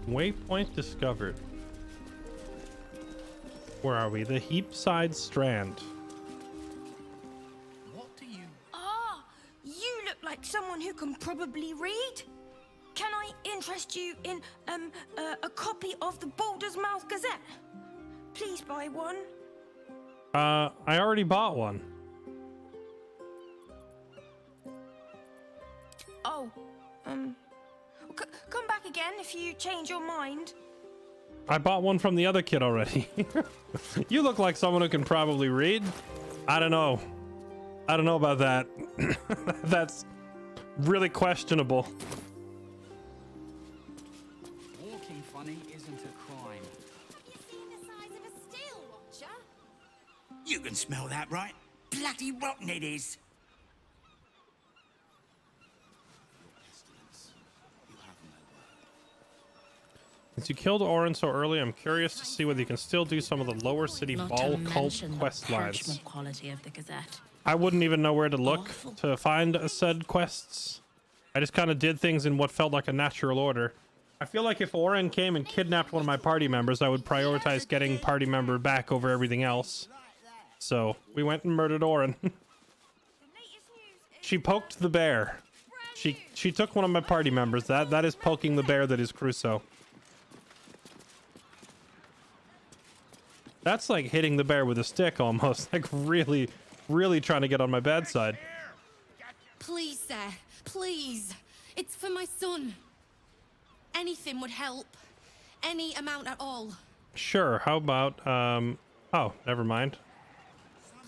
S1: Waypoint discovered. Where are we? The Heapside Strand.
S16: Ah, you look like someone who can probably read. Can I interest you in a copy of the Baldur's Mouth Gazette? Please buy one.
S1: I already bought one.
S16: Oh, come back again if you change your mind.
S1: I bought one from the other kid already. You look like someone who can probably read. I don't know. I don't know about that. That's really questionable.
S14: You can smell that, right? Bloody rotten it is.
S1: Since you killed Orin so early, I'm curious to see whether you can still do some of the lower city ball cult quest lines.
S12: Quality of the Gazette.
S1: I wouldn't even know where to look to find said quests. I just kind of did things in what felt like a natural order. I feel like if Orin came and kidnapped one of my party members, I would prioritize getting party member back over everything else. So we went and murdered Orin. She poked the bear. She took one of my party members. That is poking the bear that is Crusoe. That's like hitting the bear with a stick almost. Like really, really trying to get on my bad side.
S5: Please, sir. Please. It's for my son. Anything would help. Any amount at all.
S1: Sure. How about, oh, never mind.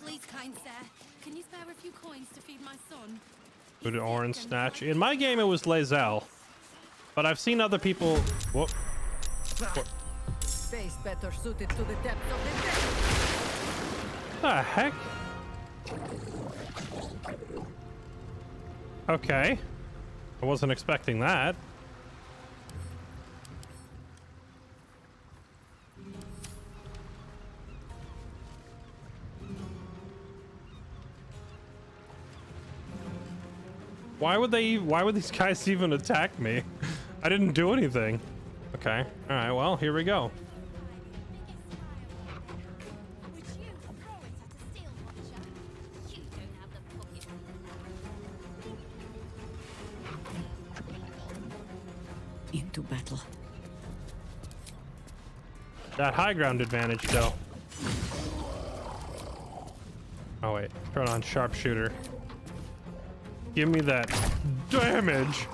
S5: Please, kind sir. Can you spare a few coins to feed my son?
S1: Good orange snatch. In my game, it was Lae'zel. But I've seen other people... Whoop.
S15: Space better suited to the depths of the
S1: The heck? Okay. I wasn't expecting that. Why would these guys even attack me? I didn't do anything. Okay. All right, well, here we go.
S15: Into battle.
S1: That high ground advantage, though. Oh, wait. Turn on sharpshooter. Give me that damage.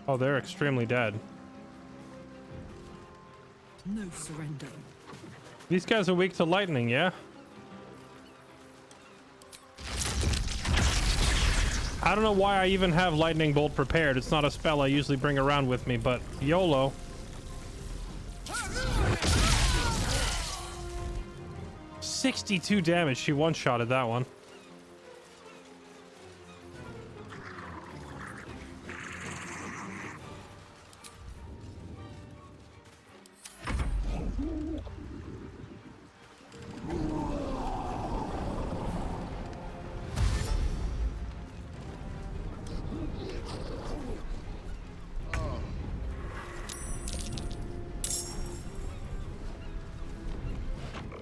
S1: Oh, they're extremely dead.
S15: No surrender.
S1: These guys are weak to lightning, yeah? I don't know why I even have lightning bolt prepared. It's not a spell I usually bring around with me, but YOLO. $62 damage. She one-shotted that one.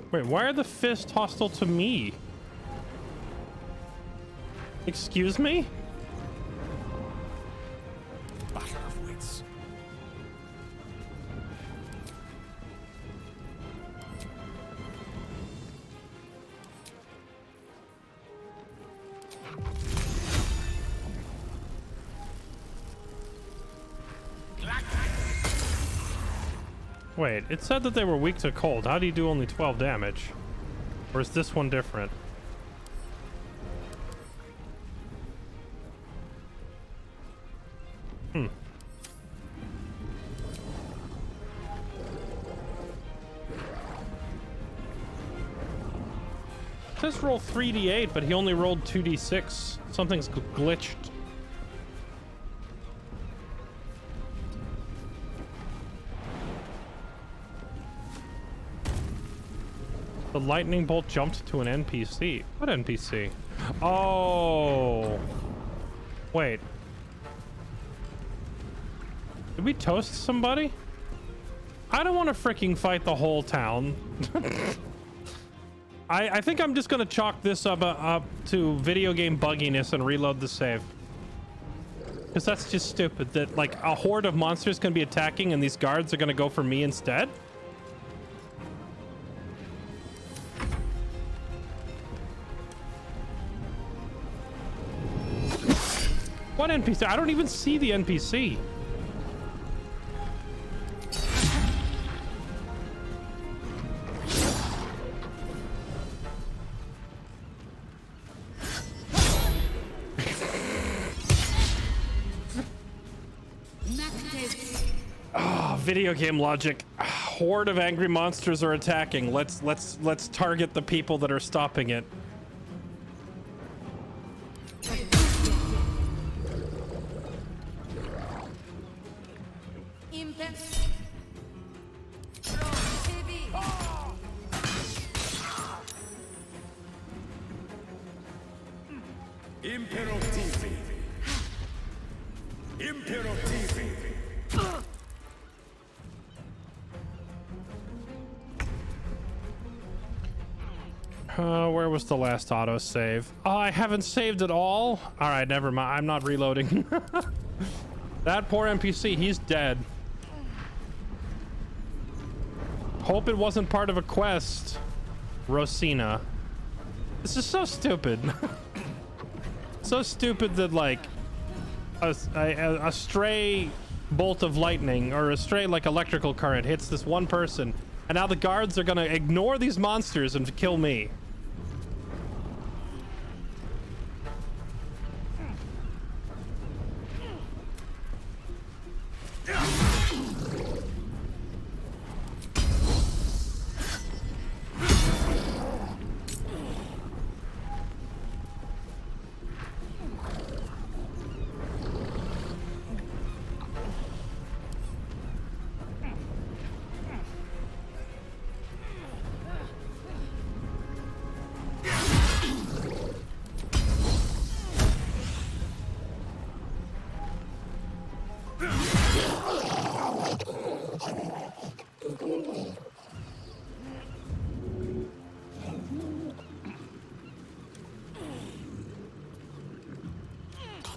S1: Wait, why are the fists hostile to me? Excuse me?
S8: Battle of wits.
S1: Wait, it said that they were weak to cold. How do you do only 12 damage? Or is this one different? It says roll 3d8, but he only rolled 2d6. Something's glitched. The lightning bolt jumped to an NPC. What NPC? Oh. Wait. Did we toast somebody? I don't want to freaking fight the whole town. I think I'm just gonna chalk this up to video game bugginess and reload the save. Because that's just stupid that like a horde of monsters can be attacking and these guards are gonna go for me instead. What NPC? I don't even see the NPC. Video game logic. Horde of angry monsters are attacking. Let's target the people that are stopping it. Where was the last autosave? Oh, I haven't saved at all? All right, never mind. I'm not reloading. That poor NPC, he's dead. Hope it wasn't part of a quest. Rosina. This is so stupid. So stupid that like a stray bolt of lightning or a stray like electrical current hits this one person, and now the guards are gonna ignore these monsters and kill me.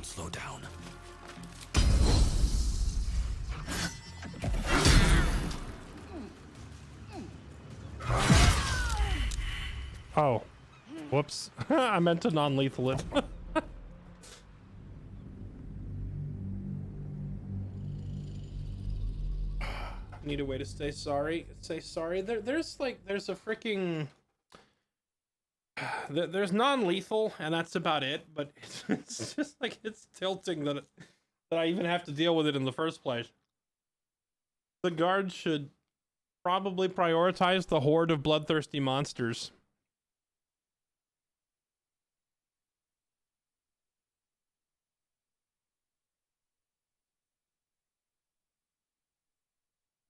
S9: Slow down.
S1: Oh, whoops. I meant to non-lethal it. Need a way to say sorry. Say sorry. There's a freaking... There's non-lethal, and that's about it. But it's just like it's tilting that I even have to deal with it in the first place. The guards should probably prioritize the horde of bloodthirsty monsters.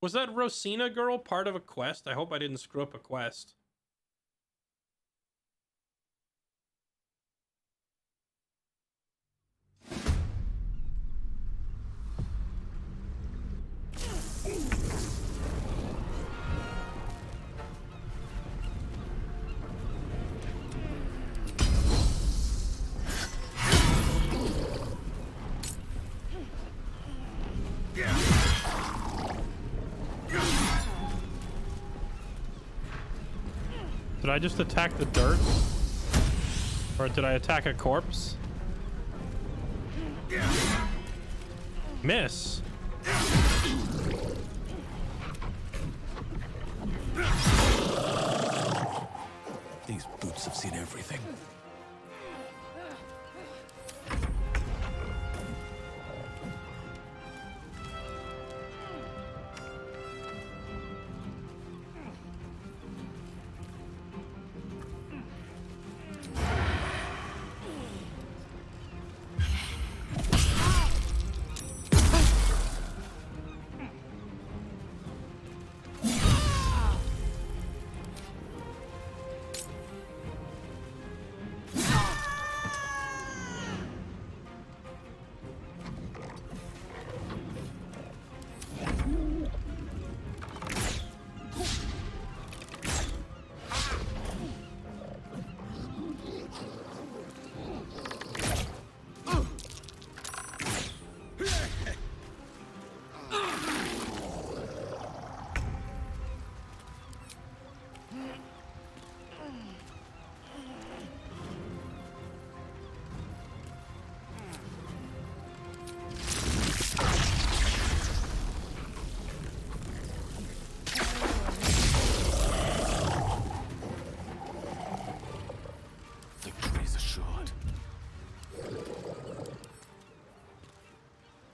S1: Was that Rosina girl part of a quest? I hope I didn't screw up a quest. Did I just attack the dirt? Or did I attack a corpse? Miss.
S9: These boots have seen everything.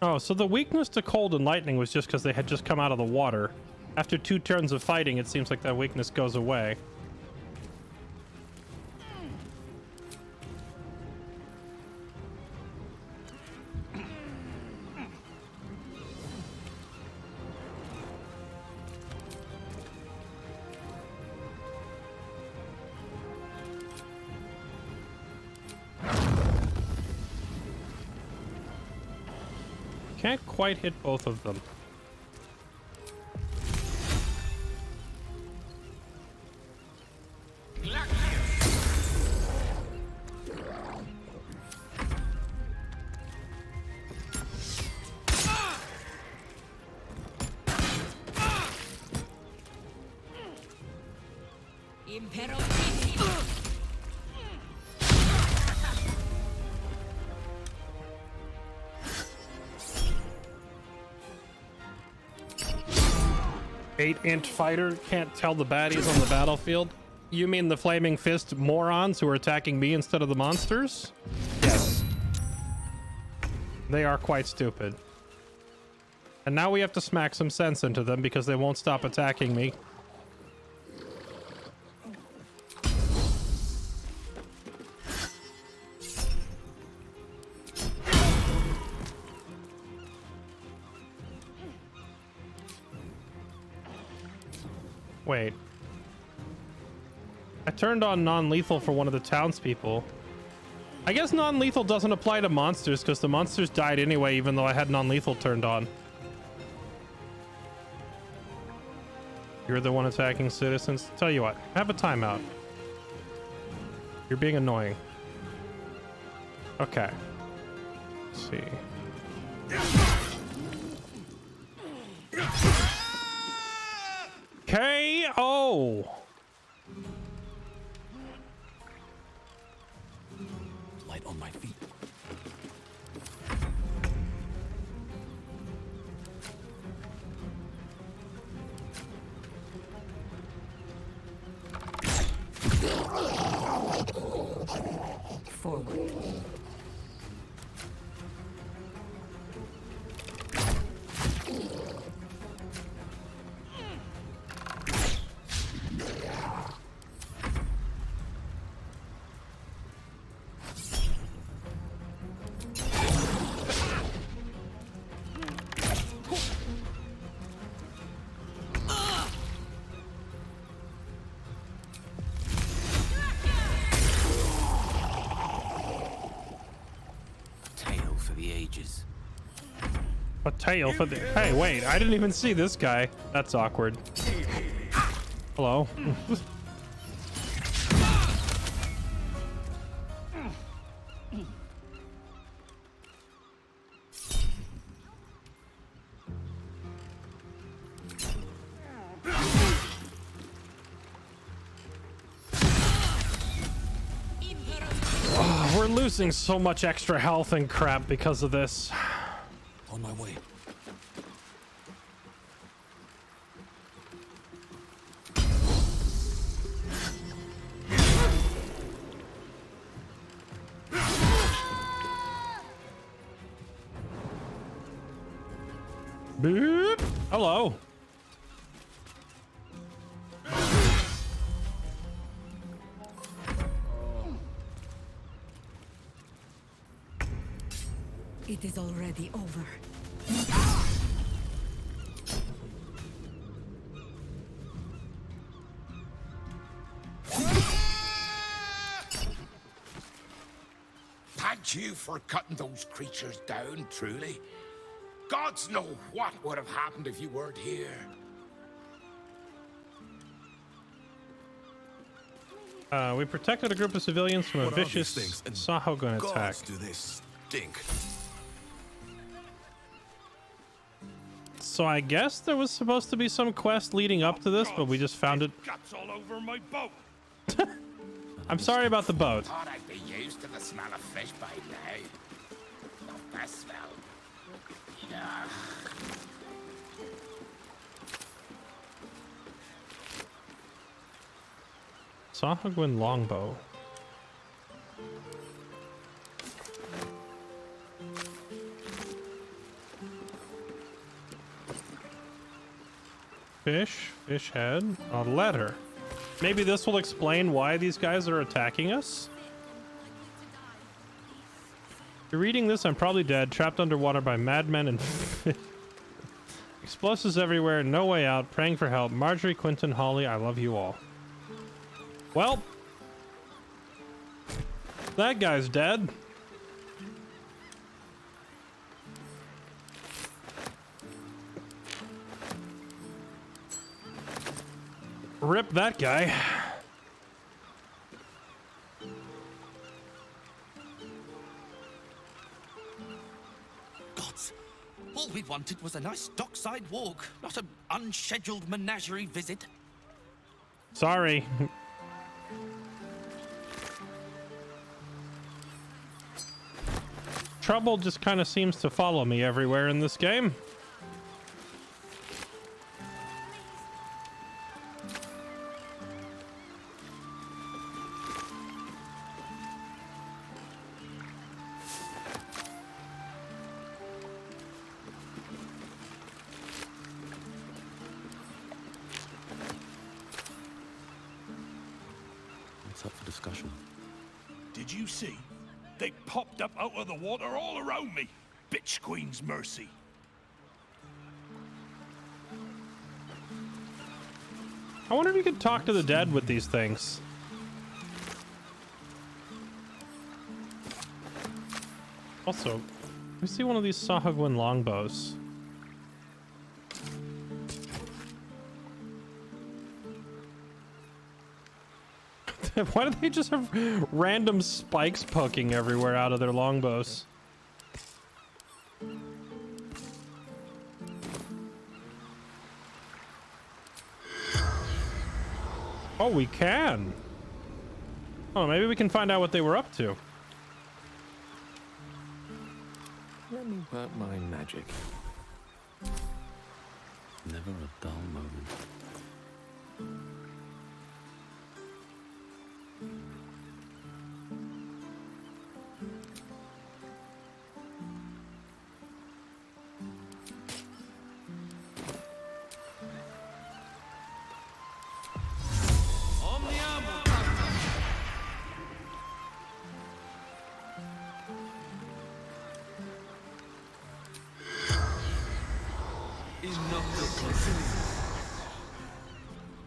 S1: Oh, so the weakness to cold and lightning was just because they had just come out of the water. After 2 turns of fighting, it seems like that weakness goes away. Can't quite hit both of them. Eight-inch fighter can't tell the baddies on the battlefield. You mean the flaming fist morons who are attacking me instead of the monsters? Yes. They are quite stupid. And now we have to smack some sense into them because they won't stop attacking me. Wait. I turned on non-lethal for one of the townspeople. I guess non-lethal doesn't apply to monsters because the monsters died anyway, even though I had non-lethal turned on. You're the one attacking citizens. Tell you what, have a timeout. You're being annoying. Okay. Let's see. KO!
S9: Light on my feet.
S15: Forward.
S1: A tail for the... Hey, wait, I didn't even see this guy. That's awkward. Hello. Oh, we're losing so much extra health and crap because of this.
S9: On my way.
S1: Boop. Hello.
S15: It is already over.
S3: Thank you for cutting those creatures down, truly. Gods know what would have happened if you weren't here.
S1: We protected a group of civilians from a vicious Sahogun attack.
S3: Do this stink.
S1: So I guess there was supposed to be some quest leading up to this, but we just found it.
S3: Guts all over my boat.
S1: I'm sorry about the boat.
S3: Thought I'd be used to the smell of fish by now. Not that smell. Yeah.
S1: Sahuagin longbow. Fish head, a letter. Maybe this will explain why these guys are attacking us. If you're reading this, I'm probably dead, trapped underwater by madmen and explosives everywhere, no way out, praying for help. Marjorie, Quentin, Holly, I love you all. Well, that guy's dead. Rip that guy.
S17: Gods, all we wanted was a nice dockside walk, not an unscheduled menagerie visit.
S1: Sorry. Trouble just kind of seems to follow me everywhere in this game.
S9: What's up for discussion?
S18: Did you see? They popped up out of the water all around me. Bitch Queen's mercy.
S1: I wonder if you could talk to the dead with these things. Also, let me see one of these Sahagwin longbows. Why do they just have random spikes poking everywhere out of their longbows? Oh, we can. Oh, maybe we can find out what they were up to.
S4: Let me work my magic.
S9: Never a dull moment.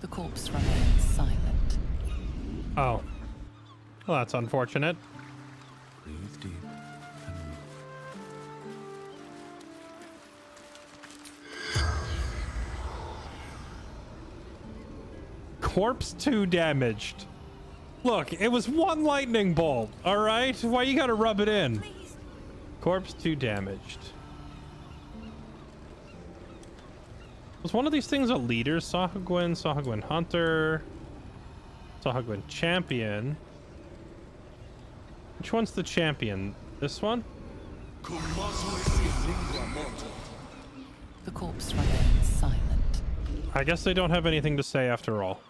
S7: The corpse remains silent.
S1: Oh. Well, that's unfortunate.
S9: Breathe deep and
S1: Corpse 2 damaged. Look, it was one lightning bolt, all right? Why you gotta rub it in? Corpse 2 damaged. Was one of these things a leader? Sahagwin, Sahagwin Hunter, Sahagwin Champion. Which one's the champion? This one?
S7: The corpse remains silent.
S1: I guess they don't have anything to say after all.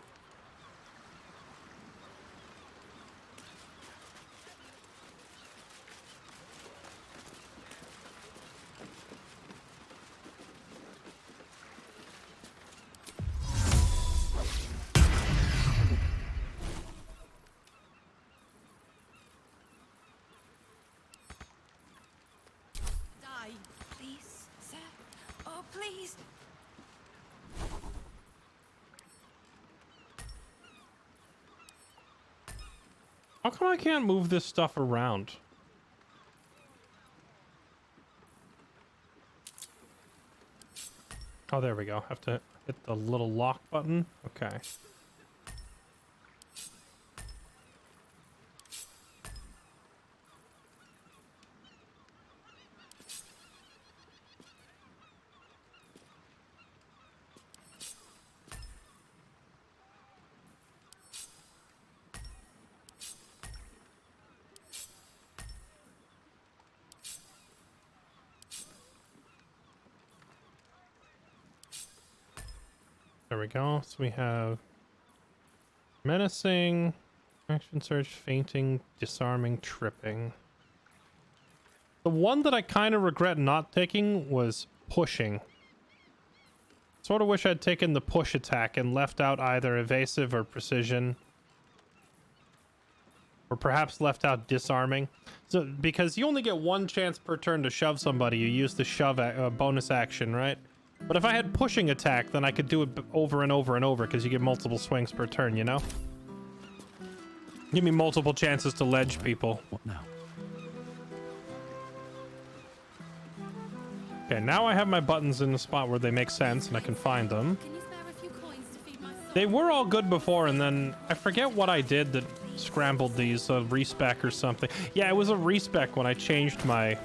S16: Please, sir. Oh, please.
S1: How come I can't move this stuff around? Oh, there we go. Have to hit the little lock button. Okay. There we go. So we have menacing, action search, fainting, disarming, tripping. The one that I kind of regret not taking was pushing. Sort of wish I'd taken the push attack and left out either evasive or precision. Or perhaps left out disarming. So, because you only get one chance per turn to shove somebody, you use the shove bonus action, right? But if I had pushing attack, then I could do it over and over and over because you get multiple swings per turn, you know? Give me multiple chances to ledge people.
S9: What now?
S1: Okay, now I have my buttons in the spot where they make sense and I can find them. They were all good before, and then I forget what I did that scrambled these, a respec or something. Yeah, it was a respec when I changed my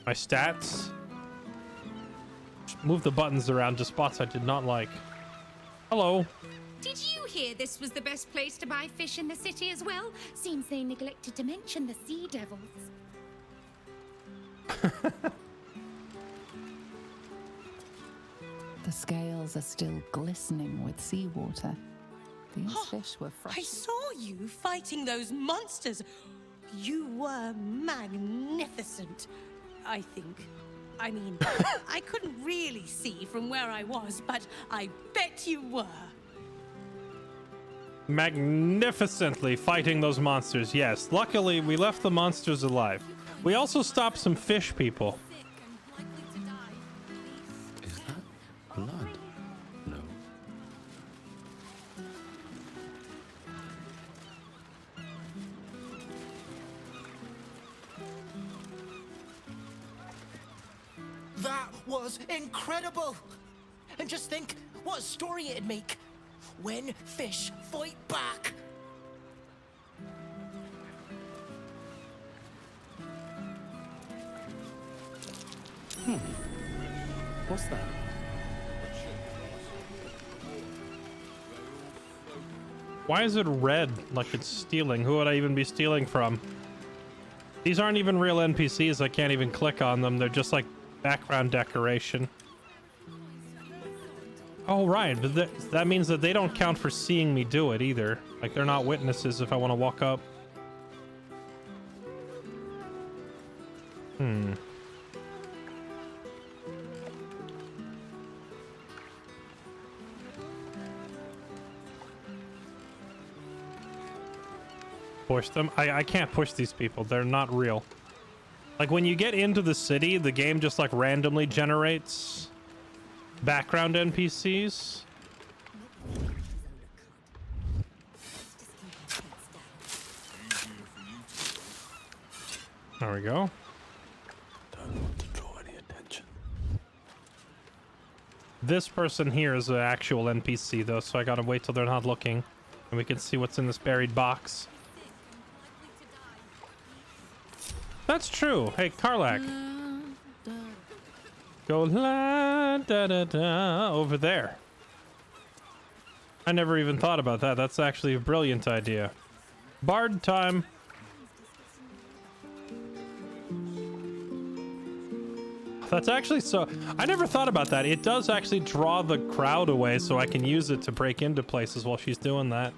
S1: stats. Just moved the buttons around to spots I did not like. Hello.
S19: Did you hear this was the best place to buy fish in the city as well? Seems they neglected to mention the sea devils.
S7: The scales are still glistening with seawater. These fish were fresh.
S10: I saw you fighting those monsters. You were magnificent, I think. I mean, I couldn't really see from where I was, but I bet you were.
S1: Magnificently fighting those monsters, yes. Luckily, we left the monsters alive. We also stopped some fish people.
S9: Is that blood? No.
S14: That was incredible! And just think what a story it'd make when fish fight back.
S9: What's that?
S1: Why is it red like it's stealing? Who would I even be stealing from? These aren't even real NPCs. I can't even click on them. They're just like background decoration. Oh, right. But that means that they don't count for seeing me do it either. Like, they're not witnesses if I want to walk up. Push them. I can't push these people. They're not real. Like, when you get into the city, the game just like randomly generates background NPCs. There we go.
S9: Don't want to draw any attention.
S1: This person here is an actual NPC though, so I gotta wait till they're not looking and we can see what's in this buried box. That's true. Hey, Karlak. Go la da da da over there. I never even thought about that. That's actually a brilliant idea. Bard time. That's actually so... I never thought about that. It does actually draw the crowd away so I can use it to break into places while she's doing that.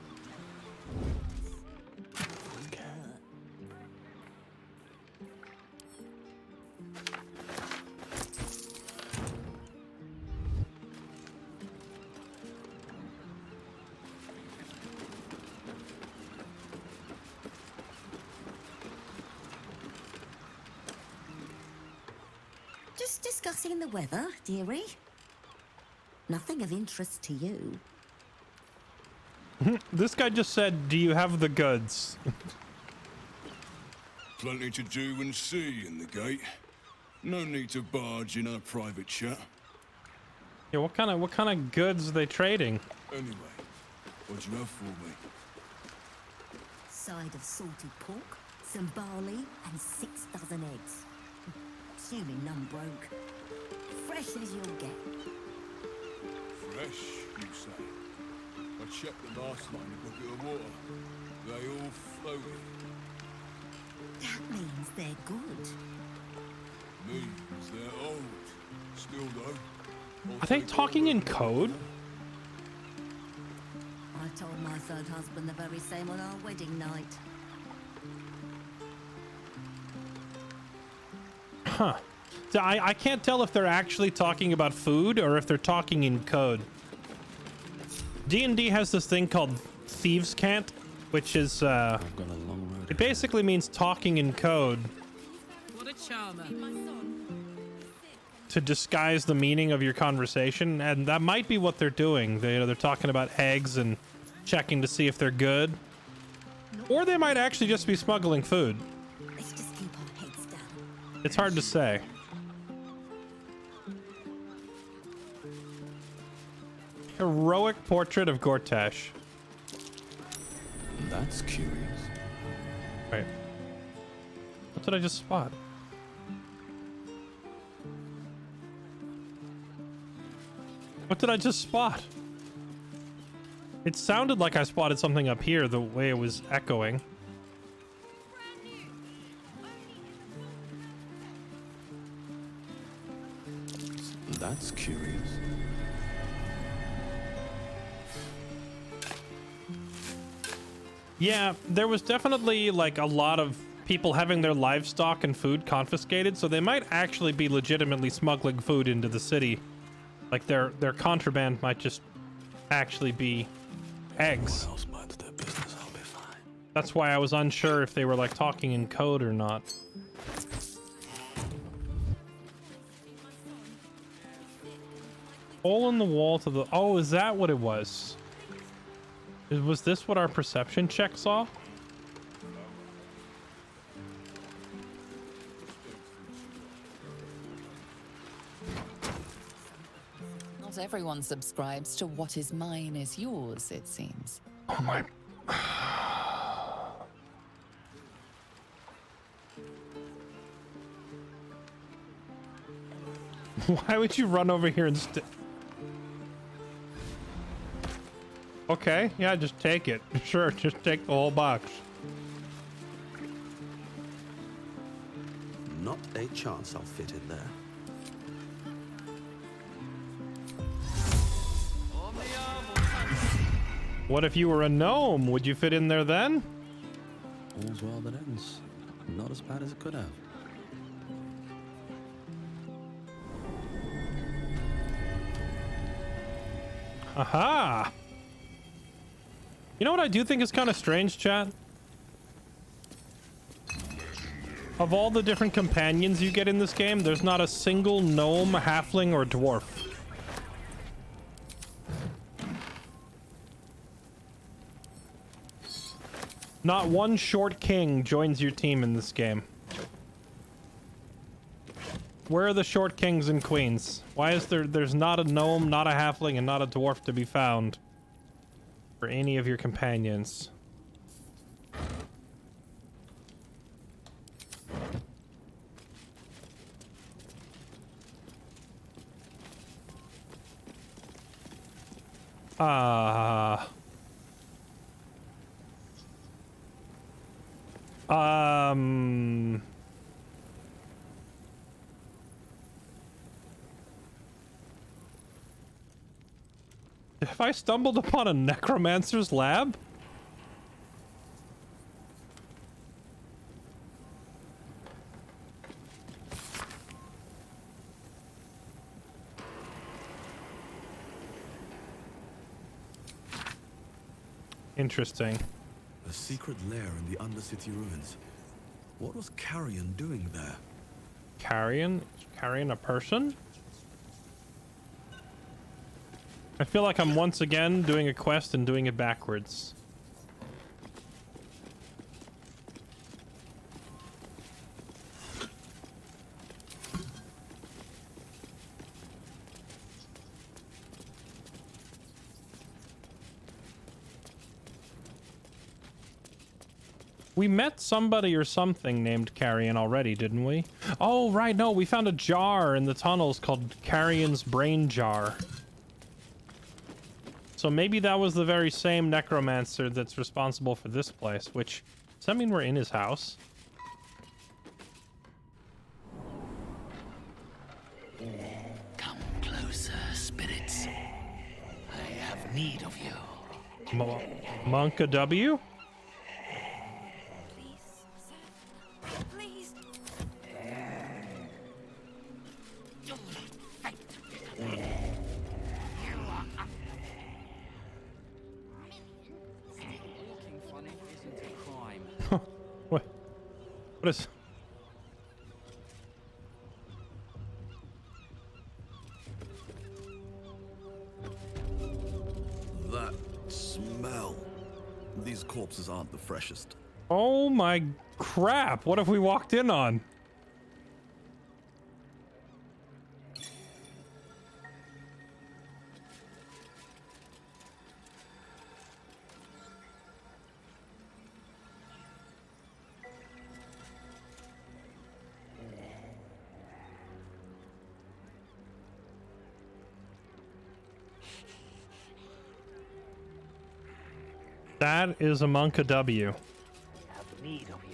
S15: Just discussing the weather, dearie. Nothing of interest to you.
S1: This guy just said, do you have the goods?
S8: Plenty to do and see in the gate. No need to barge in our private chat.
S1: Yeah, what kind of goods are they trading?
S8: Anyway, what do you have for me?
S15: Side of salted pork, some barley, and 6 dozen eggs. Assuming none broke. Fresh as you'll get.
S8: Fresh, you say? I checked the last night in a bucket of water. They all floated.
S15: That means they're good.
S8: Means they're old. Still though.
S1: Are they talking in code?
S15: I told my third husband the very same on our wedding night.
S1: Huh. I can't tell if they're actually talking about food or if they're talking in code. D&D has this thing called Thieves' Cant, which is it basically means talking in code
S2: What a charmer.
S1: to disguise the meaning of your conversation, and that might be what they're doing. They're talking about eggs and checking to see if they're good, or they might actually just be smuggling food.
S15: Let's just keep our heads down.
S1: It's hard to say. Heroic portrait of Gortash.
S9: That's curious.
S1: Wait. What did I just spot? What did I just spot? It sounded like I spotted something up here the way it was echoing.
S9: That's curious.
S1: Yeah, there was definitely like a lot of people having their livestock and food confiscated, so they might actually be legitimately smuggling food into the city. Like their contraband might just actually be eggs. That's why I was unsure if they were like talking in code or not. Hole in the wall to the... Oh, is that what it was? Was this what our perception check saw?
S7: Not everyone subscribes to what is mine is yours, it seems.
S1: Oh my... Why would you run over here and Okay, yeah, just take it. Sure, just take the whole box.
S9: Not a chance I'll fit in there.
S1: What if you were a gnome? Would you fit in there then?
S9: All's well that ends. Not as bad as it could have.
S1: Aha! You know what I do think is kind of strange, chat? Of all the different companions you get in this game, there's not a single gnome, halfling, or dwarf. Not one short king joins your team in this game. Where are the short kings and queens? Why is there's not a gnome, not a halfling, and not a dwarf to be found for any of your companions? Have I stumbled upon a necromancer's lab? Interesting.
S9: A secret lair in the Undercity ruins. What was Carrion doing there?
S1: Carrion? Is Carrion a person? I feel like I'm once again doing a quest and doing it backwards. We met somebody or something named Carrion already, didn't we? Oh, right, no, we found a jar in the tunnels called Carrion's Brain Jar. So maybe that was the very same necromancer that's responsible for this place, which, does that mean we're in his house?
S17: Come closer, spirits. I have need of you.
S1: Monka W?
S16: Please.
S1: What is...
S9: That smell. These corpses aren't the freshest.
S1: Oh my crap. What have we walked in on? That is a Monka W.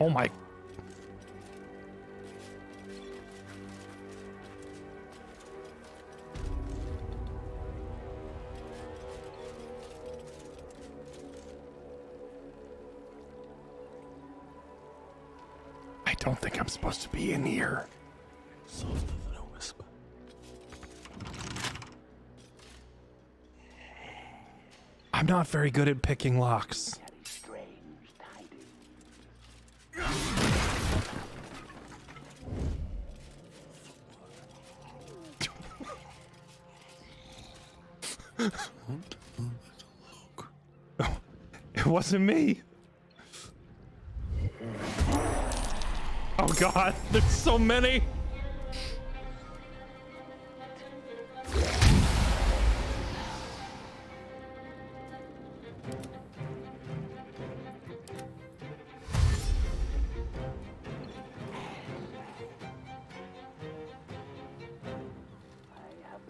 S1: Oh my. I don't think I'm supposed to be in here.
S9: Softer than a whisper.
S1: I'm not very good at picking locks. It wasn't me. Oh god, there's so many.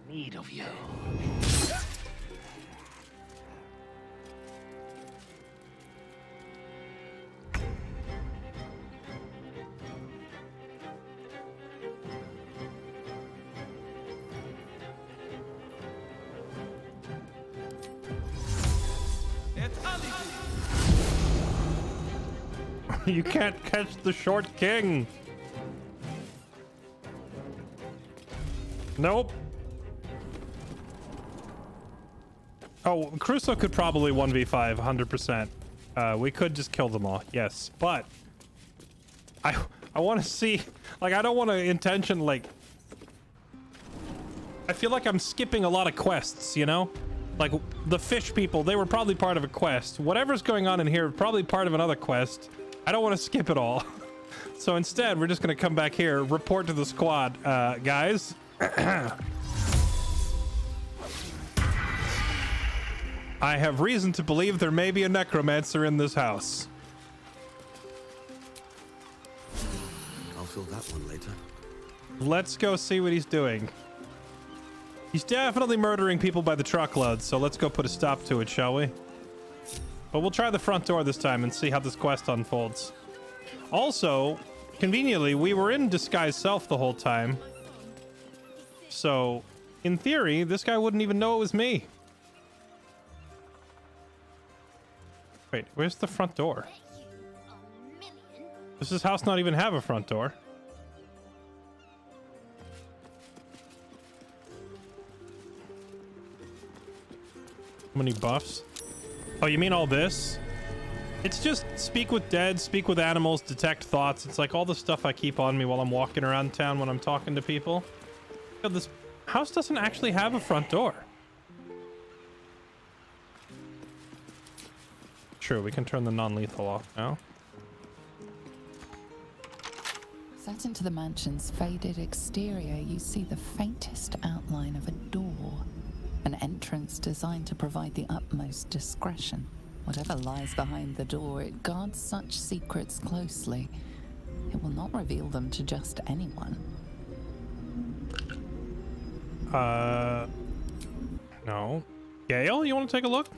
S20: Need of you.
S1: You can't catch the short king. Nope. Oh, Crusoe could probably 1v5 100%. We could just kill them all, yes. But I want to see, like, I don't want to intention, like, I feel like I'm skipping a lot of quests, you know? Like, the fish people, they were probably part of a quest. Whatever's going on in here, probably part of another quest. I don't want to skip it all. So instead, we're just going to come back here, report to the squad. Guys. I have reason to believe there may be a necromancer in this house.
S9: I'll fill that one later.
S1: Let's go see what he's doing. He's definitely murdering people by the truckload, so let's go put a stop to it, shall we? But we'll try the front door this time and see how this quest unfolds. Also, conveniently, we were in Disguise Self the whole time. So, in theory, this guy wouldn't even know it was me. Wait, where's the front door? Does this house not even have a front door? How many buffs? Oh, you mean all this? It's just speak with dead, speak with animals, detect thoughts. It's like all the stuff I keep on me while I'm walking around town when I'm talking to people. God, this house doesn't actually have a front door. True, we can turn the non-lethal off now.
S7: Set into the mansion's faded exterior, you see the faintest outline of a door. An entrance designed to provide the utmost discretion. Whatever lies behind the door, it guards such secrets closely. It will not reveal them to just anyone.
S1: No. Gale, you want to take a look?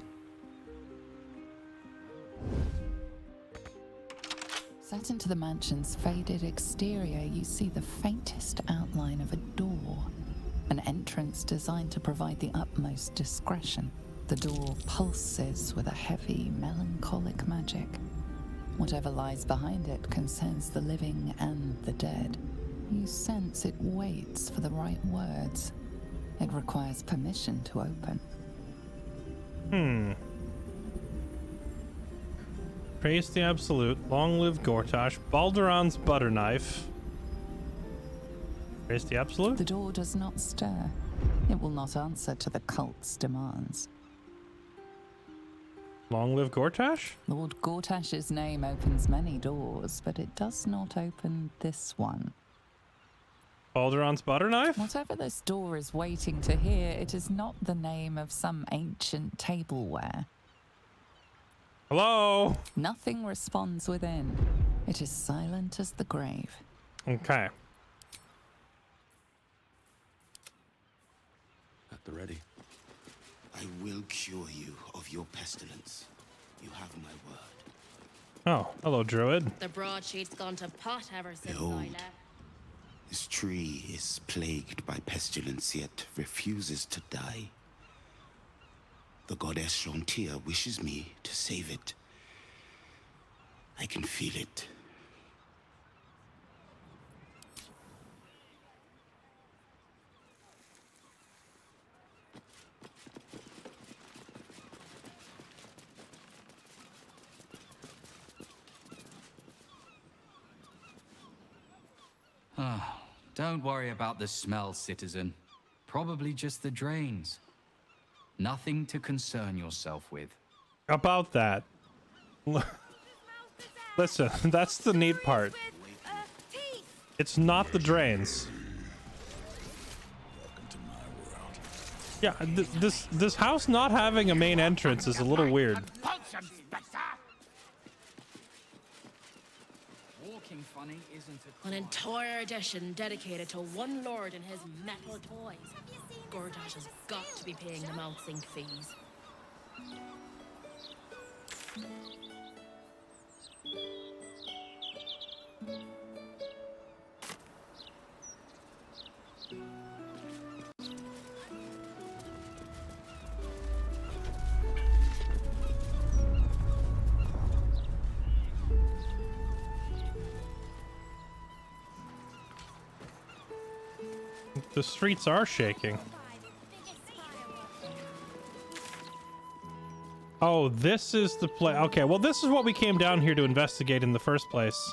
S7: Set into the mansion's faded exterior, you see the faintest outline of a door. An entrance designed to provide the utmost discretion. The door pulses with a heavy, melancholic magic. Whatever lies behind it concerns the living and the dead. You sense it waits for the right words. It requires permission to open.
S1: Praise the Absolute. Long live Gortash. Balduran's butter knife. Praise the Absolute.
S7: The door does not stir. It will not answer to the cult's demands.
S1: Long live Gortash?
S7: Lord Gortash's name opens many doors, but it does not open this one.
S1: Balduran's butter knife?
S7: Whatever this door is waiting to hear, it is not the name of some ancient tableware.
S1: Hello?
S7: Nothing responds within. It is silent as the grave.
S1: Okay.
S9: At the ready.
S20: I will cure you of your pestilence. You have my word.
S1: Oh, hello, Druid.
S11: The broadsheet's gone to pot ever since I
S20: Behold,
S11: left.
S20: this tree is plagued by pestilence, yet refuses to die. The goddess Shontia wishes me to save it. I can feel it.
S21: Don't worry about the smell, citizen. Probably just the drains. Nothing to concern yourself with.
S1: About that. Listen, that's the neat part. It's not the drains. Yeah, this house not having a main entrance is a little weird.
S21: Walking funny isn't
S11: An entire edition dedicated to one lord and his metal toys. Gortash has got to be paying them out sync fees.
S1: The streets are shaking. Oh, this is the place. Okay, well, this is what we came down here to investigate in the first place.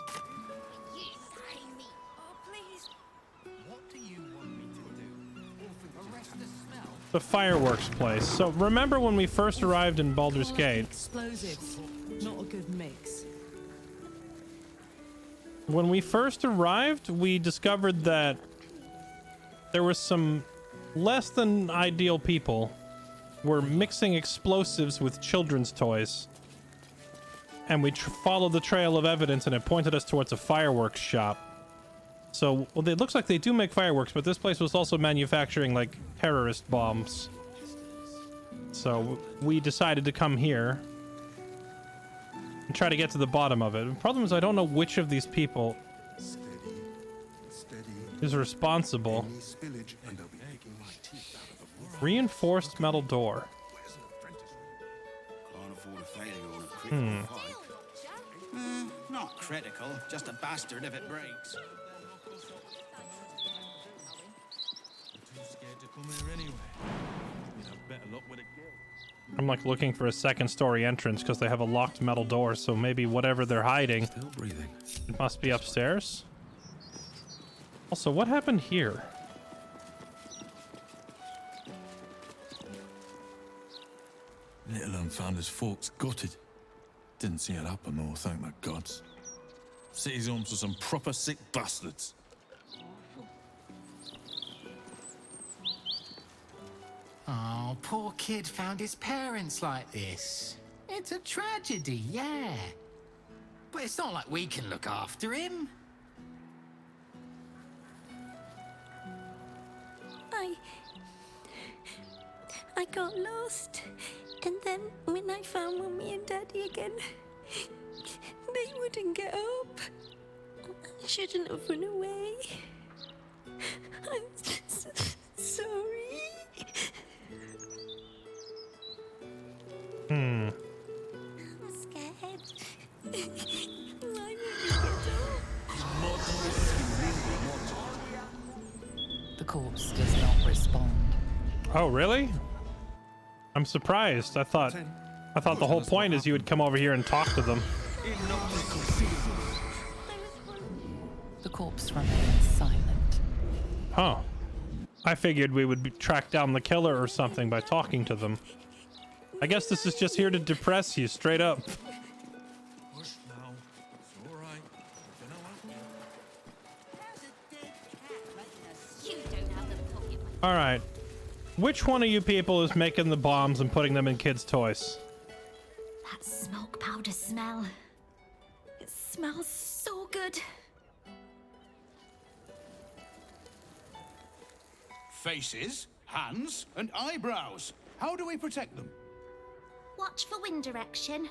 S1: The fireworks place. So remember when we first arrived in Baldur's Gate?
S10: Explosives. Not a good mix.
S1: When we first arrived, we discovered that there were some less than ideal people were mixing explosives with children's toys. And we followed the trail of evidence and it pointed us towards a fireworks shop. So, well, it looks like they do make fireworks, but this place was also manufacturing, like, terrorist bombs. So, we decided to come here and try to get to the bottom of it. The problem is I don't know which of these people is responsible. Reinforced metal door.
S17: Not critical, just a bastard if it breaks.
S8: Too scared to come here anyway. You'd have better luck with a girl.
S1: I'm like looking for a second story entrance because they have a locked metal door, so maybe whatever they're hiding,
S9: Still breathing.
S1: it must be upstairs. Also, what happened here?
S8: Little un found his folks gutted. Didn't see it happen though, thank the gods. City's home to some proper sick bastards.
S22: Oh, poor kid found his parents like this. It's a tragedy, yeah. But it's not like we can look after him.
S16: I got lost. And then when I found Mummy and Daddy again, they wouldn't get up. I shouldn't have run away. I'm sorry.
S1: Hmm.
S16: I'm scared. Why won't you get up?
S7: The corpse does not respond.
S1: Oh, really? I'm surprised. I thought the whole point is you would come over here and talk to them.
S7: The corpse remains silent.
S1: Oh. I figured we would track down the killer or something by talking to them. I guess this is just here to depress you, straight up. Alright. Which one of you people is making the bombs and putting them in kids' toys?
S12: That smoke powder smell. It smells so good.
S18: Faces, hands, and eyebrows. How do we protect them?
S12: Watch for wind direction.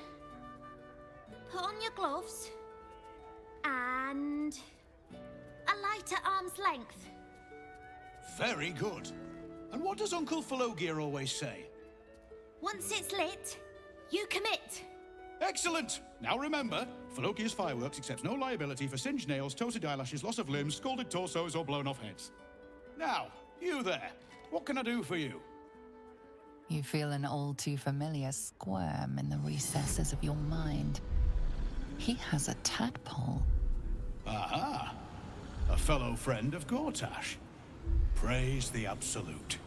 S12: Put on your gloves. And a light at arm's length.
S18: Very good. And what does Uncle Falogir always say?
S12: Once it's lit, you commit.
S18: Excellent! Now remember, Falogir's Fireworks accepts no liability for singed nails, toasted eyelashes, loss of limbs, scalded torsos, or blown off heads. Now, you there. What can I do for you?
S7: You feel an all too familiar squirm in the recesses of your mind. He has a tadpole.
S18: Aha! A fellow friend of Gortash. Praise the Absolute.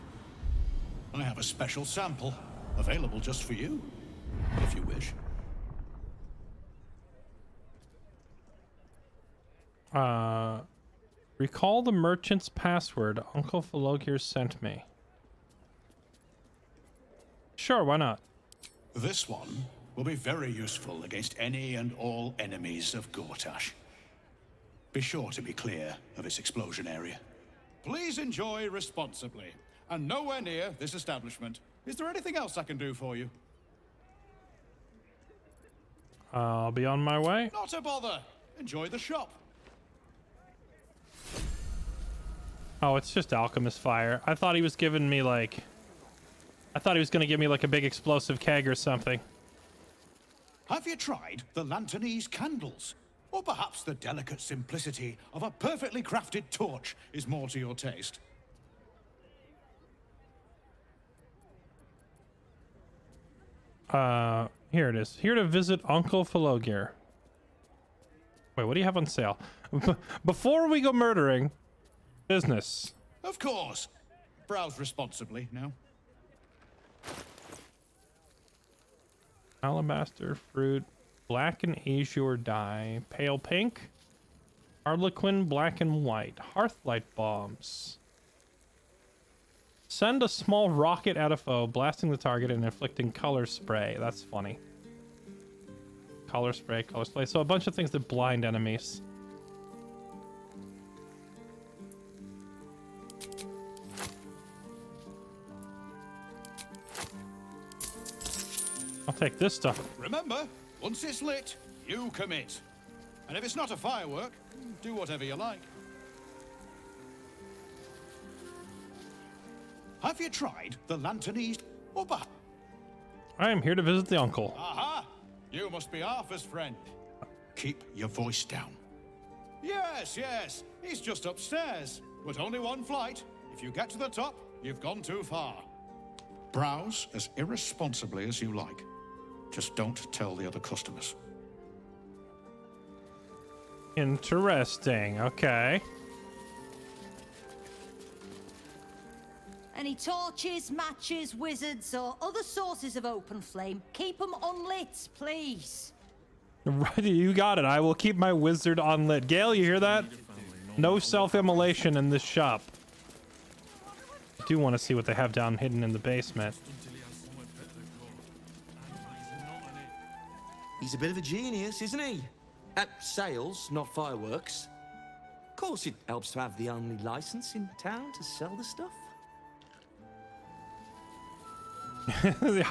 S18: I have a special sample, available just for you, if you wish.
S1: Recall the merchant's password Uncle Falogir sent me. Sure, why not?
S18: This one will be very useful against any and all enemies of Gortash. Be sure to be clear of its explosion area. Please enjoy responsibly, and nowhere near this establishment. Is there anything else I can do for you?
S1: I'll be on my way.
S18: Not a bother. Enjoy the shop.
S1: Oh, it's just alchemist fire. I thought he was giving me like... I thought he was gonna give me like a big explosive keg or something.
S18: Have you tried the Lanternese candles? Or perhaps the delicate simplicity of a perfectly crafted torch is more to your taste.
S1: Here it is. Here to visit Uncle Falogir. Wait, what do you have on sale? Before we go murdering, business.
S18: Of course. Browse responsibly now.
S1: Alabaster fruit, black and azure dye, pale pink, harlequin black and white, hearthlight bombs. Send a small rocket at a foe, blasting the target and inflicting color spray. That's funny. Color spray, color spray. So a bunch of things that blind enemies. I'll take this stuff.
S18: Remember, once it's lit, you commit. And if it's not a firework, do whatever you like. Have you tried the Lanternese or
S1: I am here to visit the uncle.
S18: Aha! You must be Arthur's friend. Keep your voice down. Yes, yes, he's just upstairs, but only one flight. If you get to the top, you've gone too far. Browse as irresponsibly as you like. Just don't tell the other customers.
S1: Interesting. Okay.
S15: Any torches, matches, wizards, or other sources of open flame, keep them unlit, please.
S1: Right, you got it. I will keep my wizard unlit. Gale, you hear that? No self-immolation in this shop. I do want to see what they have down hidden in the basement.
S6: He's a bit of a genius, isn't he? At sales, not fireworks. Of course, it helps to have the only license in town to sell the stuff.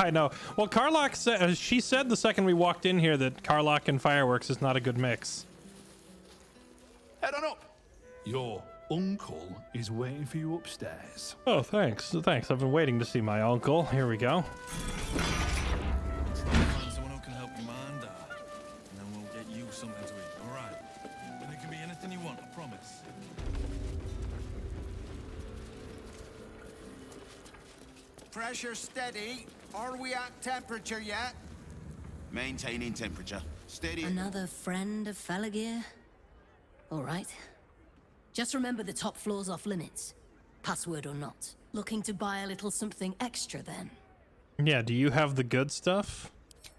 S1: I know. Well, Karlach said, she said the second we walked in here that Karlach and fireworks is not a good mix.
S18: Head on up. Your uncle is waiting for you upstairs.
S1: Oh, thanks. Thanks. I've been waiting to see my uncle. Here we go.
S8: Someone who can help your mind out, and then we'll get you something to eat. All right. And it can be anything you want, I promise.
S13: Pressure steady. Are we at temperature yet?
S20: Maintaining temperature. Steady.
S15: Another friend of Felagir? All right. Just remember the top floor's off limits. Password or not. Looking to buy a little something extra then?
S1: Yeah, do you have the good stuff?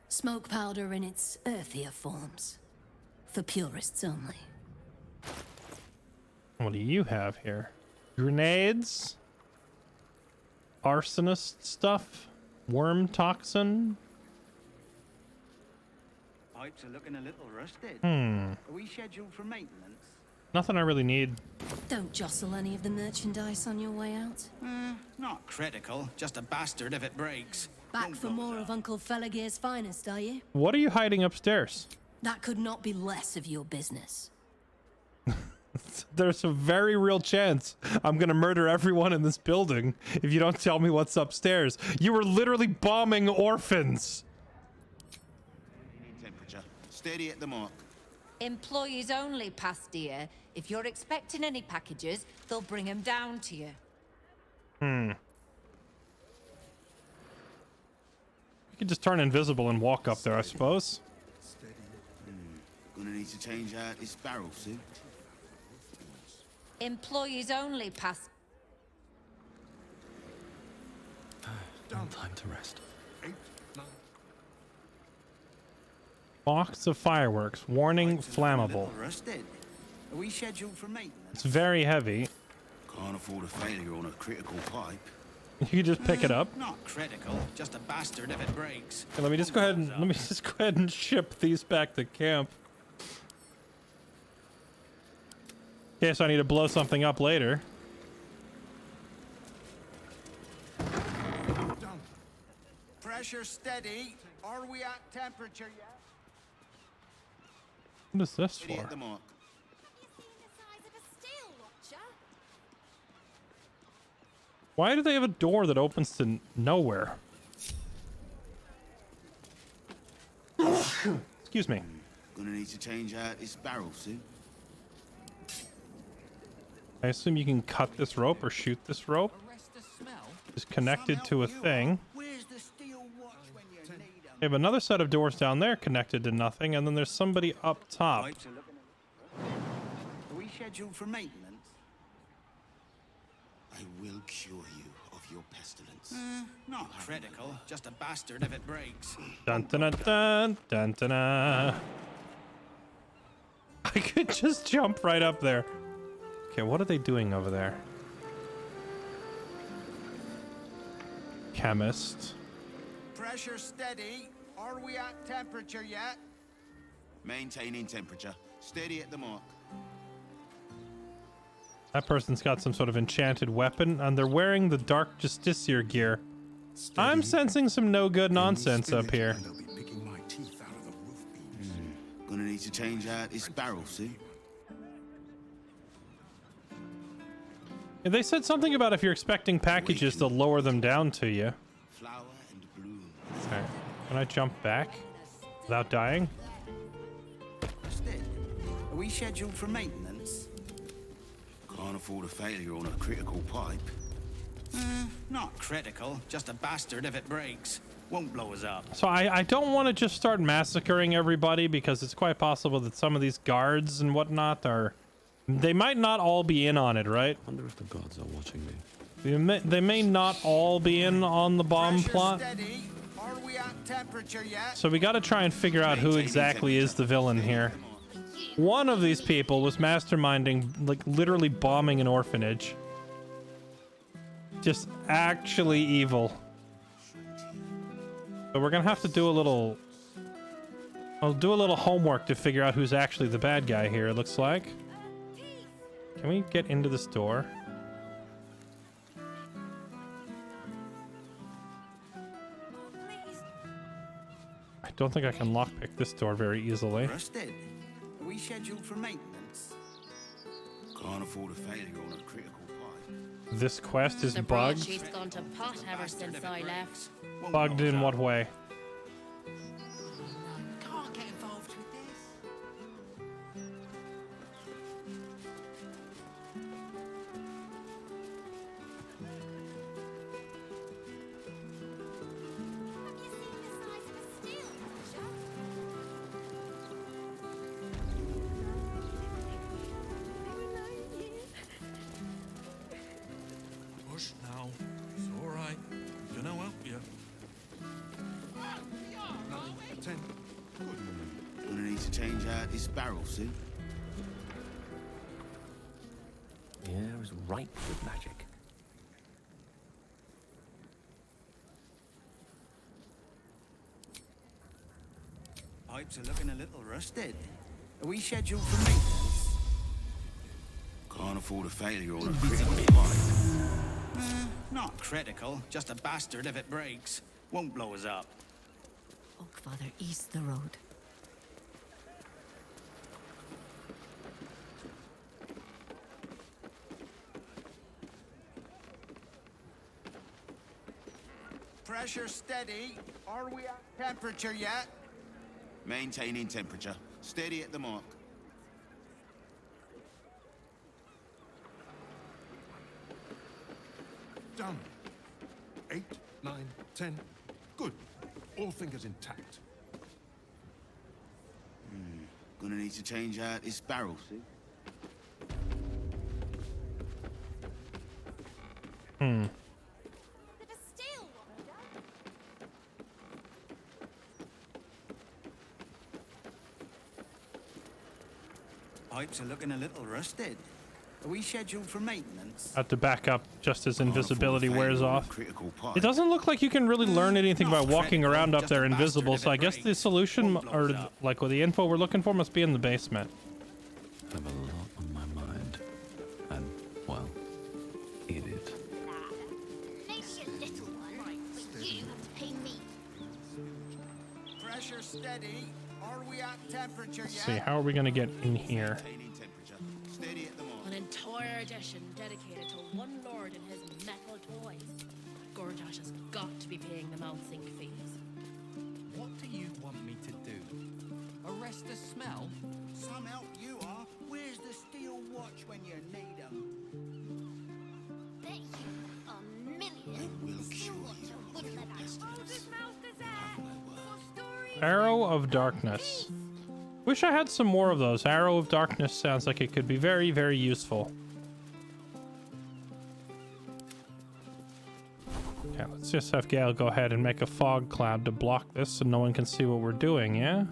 S15: Smoke powder in its earthier forms. For purists only.
S1: What do you have here? Grenades? Arsonist stuff? Worm toxin?
S5: Pipes are looking a little rusted.
S1: Hmm.
S5: Are we scheduled for maintenance?
S1: Nothing I really need.
S15: Don't jostle any of the merchandise on your way out.
S17: Not critical, just a bastard if it breaks.
S15: Back for more of Uncle Felagir's finest, are you?
S1: What are you hiding upstairs?
S15: That could not be less of your business.
S1: There's a very real chance I'm gonna murder everyone in this building if you don't tell me what's upstairs. You were literally bombing orphans.
S20: Temperature. Steady at the mark.
S13: Employees only, Pastia. If you're expecting any packages, they'll bring them down to you.
S1: You could just turn invisible and walk up there, I suppose.
S20: Gonna need to change out this barrel suit.
S13: Employees only,
S9: Time to rest.
S1: Box of fireworks. Warning, flammable.
S5: Rusted. Are we scheduled for maintenance?
S1: It's very heavy.
S20: Can't afford a failure on a critical pipe.
S1: You can just pick it up.
S17: Not critical, just a bastard if it breaks.
S1: Okay, let me just go ahead and ship these back to camp. In case I need to blow something up later.
S5: Pressure steady. Are we at temperature yet?
S1: What is this
S20: Steady
S1: for?
S20: at the mark.
S1: Why do they have a door that opens to nowhere? Excuse me.
S20: Gonna need to change out this barrel suit.
S1: I assume you can cut this rope or shoot this rope. It's connected to a thing.
S5: Where's the steel watch when you need 'em?
S1: We have another set of doors down there connected to nothing, and then there's somebody up top.
S5: Pipes are looking Are we scheduled for maintenance?
S20: I will cure you of your pestilence.
S17: Not critical, just a bastard if it breaks.
S1: Dun dun dun dun dun dun. Dun. I could just jump right up there. Okay, what are they doing over there? Chemist.
S5: Pressure steady. Are we at temperature yet?
S20: Maintaining temperature. Steady at the mark.
S1: That person's got some sort of enchanted weapon, and they're wearing the Dark Justiciar gear. I'm sensing some no good nonsense up here.
S20: Gonna need to change out this barrel suit.
S1: Yeah, they said something about if you're expecting packages, they'll lower them down to you.
S20: Flower and bloom.
S1: Okay. Can I jump back without dying?
S5: Are we scheduled for maintenance?
S20: Can't afford a failure on a critical pipe.
S17: Not critical, just a bastard if it breaks. Won't blow us up.
S1: So I don't want to just start massacring everybody, because it's quite possible that some of these guards and whatnot are... They might not all be in on it, right?
S9: I wonder if the gods are watching me.
S1: They may not all be in on the bomb plot.
S5: Steady. Are we at temperature yet?
S1: So we got to try and figure out who exactly is the villain here. One of these people was masterminding, like, literally bombing an orphanage. Just actually evil. So we're gonna have to do a little... I'll do a little homework to figure out who's actually the bad guy here, it looks like. Can we get into this door? I don't think I can lockpick this door very easily.
S5: Rusted. Are we scheduled for maintenance?
S20: Can't afford a failure on a critical pipe.
S1: This quest is
S11: The
S1: bugged.
S11: broadsheet's gone to pot ever since I left.
S1: Bugged in what way?
S14: Can't get involved with this.
S18: 10.
S20: Gonna need to change out this barrel soon.
S3: The air is ripe with magic.
S5: Pipes are looking a little rusted. Are we scheduled for maintenance?
S20: Can't afford a failure or a critical pipe.
S5: Not critical, just a bastard if it breaks. Won't blow us up.
S15: Oakfather east the road.
S5: Pressure steady. Are we at temperature yet?
S20: Maintaining temperature. Steady at the mark.
S18: Done. 8, 9, 10. Good. All fingers intact.
S20: Gonna need to change out this barrel soon.
S5: Pipes are looking a little rusted. Are we scheduled for maintenance?
S1: Have to back up just as invisibility wears off. It doesn't look like you can really learn anything about walking around up there invisible, so I guess the solution, or like with the info we're looking for, must be in the basement.
S9: I have a lot on my mind. And, well, eat it.
S12: Maybe a little one, but you have to pay me.
S5: Pressure steady. Are we at temperature
S1: Let's
S5: yet?
S1: see, how are we gonna get in here?
S11: An entire edition dedicated to one lord and his metal toys. Gortash has got to be paying the mount-sink fees.
S21: What do you want me to do? Arrest the smell?
S5: Some help you are. Where's the steel watch when you need them?
S12: Bet you a million still want to win the
S1: Arrow of Darkness. Wish I had some more of those. Arrow of Darkness sounds like it could be very, very useful. Okay, let's just have Gale go ahead and make a fog cloud to block this so no one can see what we're doing, yeah?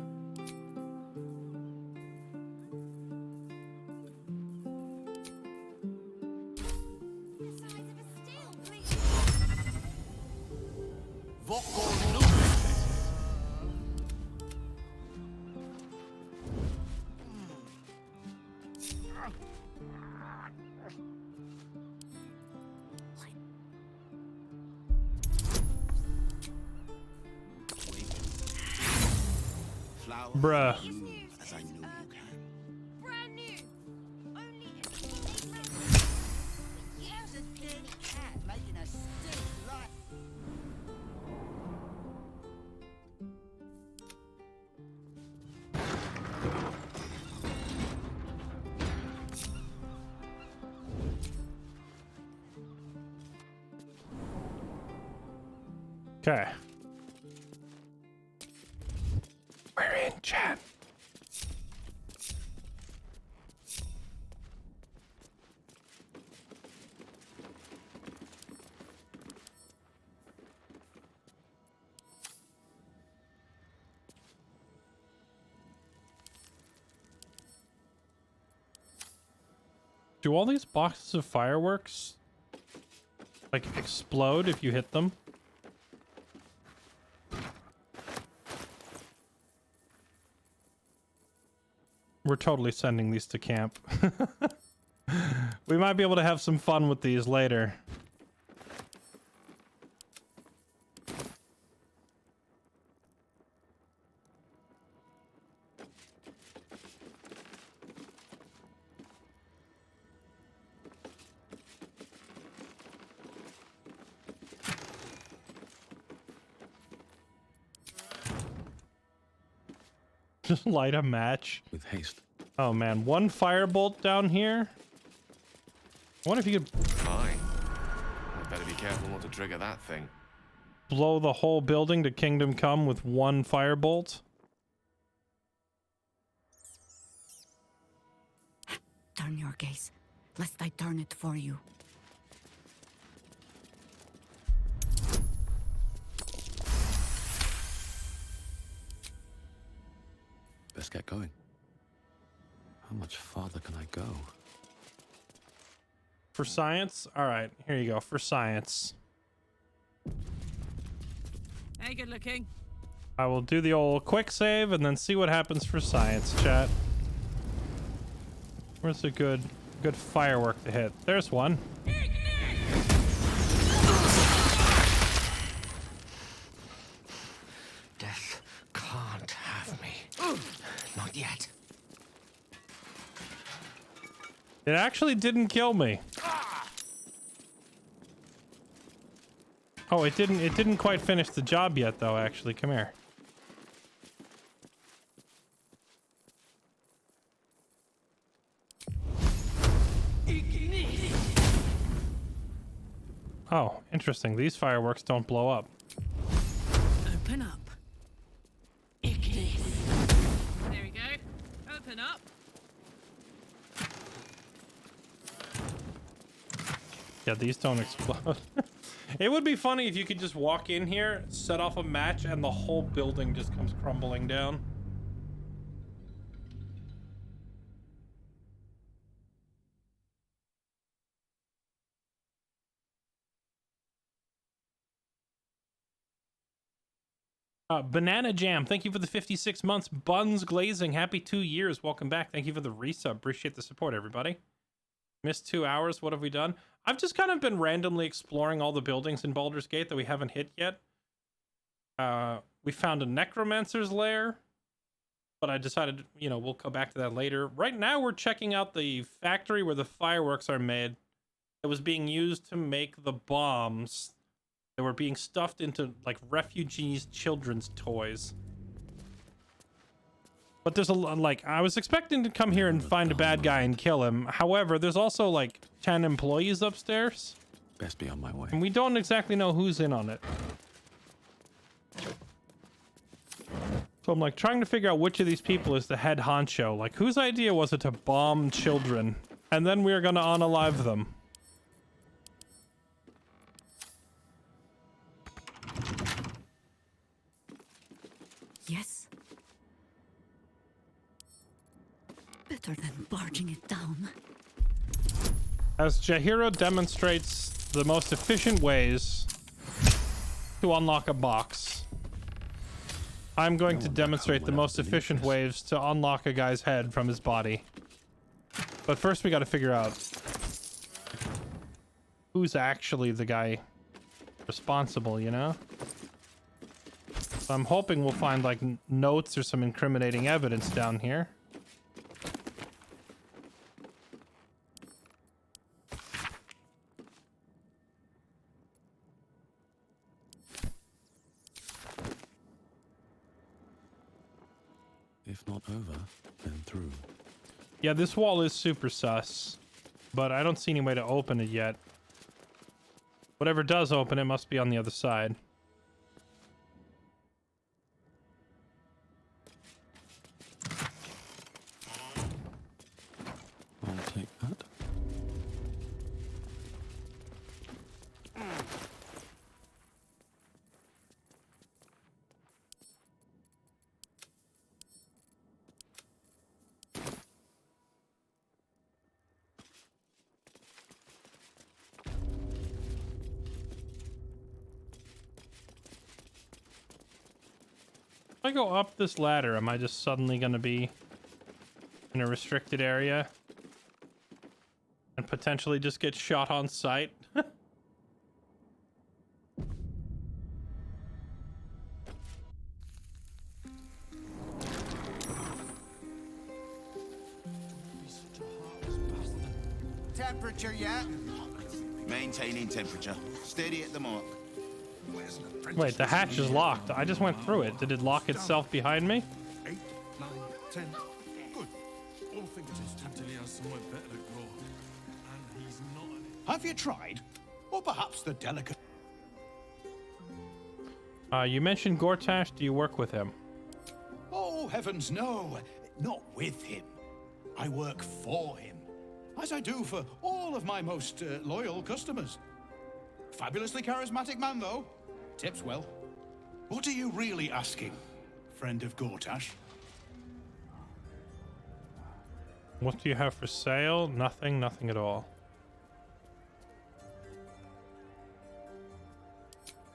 S1: Bruh.
S20: As I know you can.
S16: Brand new. Only
S5: Here's a dirty cat making a stink like.
S1: Okay. We're in, chat. Do all these boxes of fireworks like explode if you hit them? We're totally sending these to camp. We might be able to have some fun with these later. Just light a match.
S9: With haste.
S1: Oh man, one firebolt down here. I wonder if you could
S4: Fine. I better be careful not to trigger that thing.
S1: blow the whole building to Kingdom Come with one firebolt.
S15: Turn your gaze, lest I turn it for you.
S9: Let's get going. How much farther can I go?
S1: For science? All right, here you go. For science.
S2: Hey, good looking.
S1: I will do the old quick save and then see what happens for science, chat. Where's a good firework to hit? There's one.
S6: Death can't have me. Not yet.
S1: It actually didn't kill me. Oh, it didn't quite finish the job yet though, actually. Come here. Oh, interesting. These fireworks don't blow up.
S2: Open up. There we go. Open up.
S1: Yeah, these don't explode. It would be funny if you could just walk in here, set off a match, and the whole building just comes crumbling down. Banana Jam, thank you for the 56 months. Buns Glazing, happy 2 years. Welcome back. Thank you for the resub. Appreciate the support, everybody. Missed 2 hours. What have we done? I've just kind of been randomly exploring all the buildings in Baldur's Gate that we haven't hit yet. We found a necromancer's lair, but I decided, you know, we'll come back to that later. Right now, we're checking out the factory where the fireworks are made that was being used to make the bombs that were being stuffed into, like, refugees' children's toys. But there's like, I was expecting to come here and find a bad guy and kill him. However, there's also like 10 employees upstairs.
S9: Best be on my way.
S1: And we don't exactly know who's in on it. So I'm like trying to figure out which of these people is the head honcho. Like, whose idea was it to bomb children? And then we are going to unalive them.
S19: Yes. Better than barging it down.
S1: As Jahiro demonstrates the most efficient ways to unlock a box, I'm going to demonstrate the most efficient ways to unlock a guy's head from his body. But first we got to figure out who's actually the guy responsible, you know? So I'm hoping we'll find like notes or some incriminating evidence down here.
S9: If not over, then through.
S1: Yeah, this wall is super sus, but I don't see any way to open it yet. Whatever does open it must be on the other side.
S9: I'll take that.
S1: If I go up this ladder, am I just suddenly going to be in a restricted area and potentially just get shot on sight?
S5: Temperature yet?
S20: Maintaining temperature. Steady at the mark.
S1: Wait, the hatch is locked. I just went through it. Did it lock itself behind me?
S8: 8, 9, 10. Good. All fingertips until he has somewhere better to go. And he's not.
S18: Have you tried? Or perhaps the delicate...
S1: You mentioned Gortash. Do you work with him?
S18: Oh, heavens, no. Not with him. I work for him. As I do for all of my most loyal customers. Fabulously charismatic man, though. Tips well. What are you really asking, friend of Gortash?
S1: What do you have for sale? Nothing, nothing at all.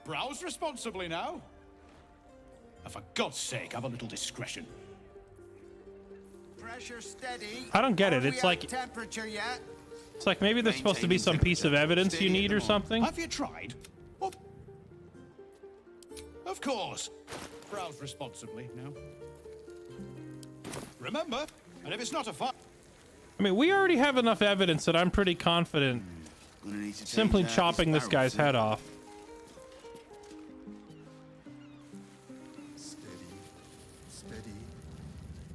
S18: Browse responsibly now. And for God's sake, have a little discretion.
S5: Pressure steady.
S1: I don't get it.
S5: Are
S1: It's
S5: we
S1: like
S5: at temperature yet?
S1: it's like maybe there's supposed to be some piece of evidence you need or something.
S18: Have you tried? Oh. Of course. Browse responsibly now. Remember, and if it's not a fight.
S1: I mean, we already have enough evidence that I'm pretty confident simply chopping this guy's head off.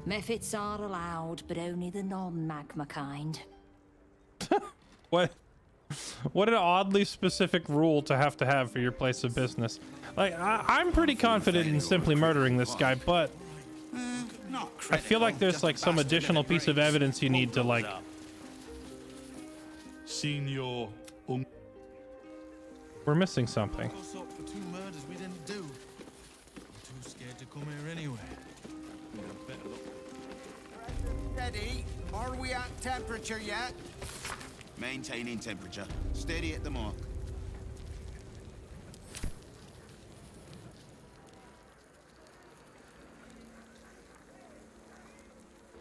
S13: Methods are allowed, but only the non-magma kind.
S1: What an oddly specific rule to have for your place of business. Like, I'm pretty confident in simply murdering this guy, but I feel like there's like some additional piece of evidence you need to like.
S8: Senior.
S1: We're missing something.
S8: For 2 murders we didn't do. I'm too scared to come here anyway.
S5: Steady. Are we at temperature yet?
S20: Maintaining temperature. Steady at the mark.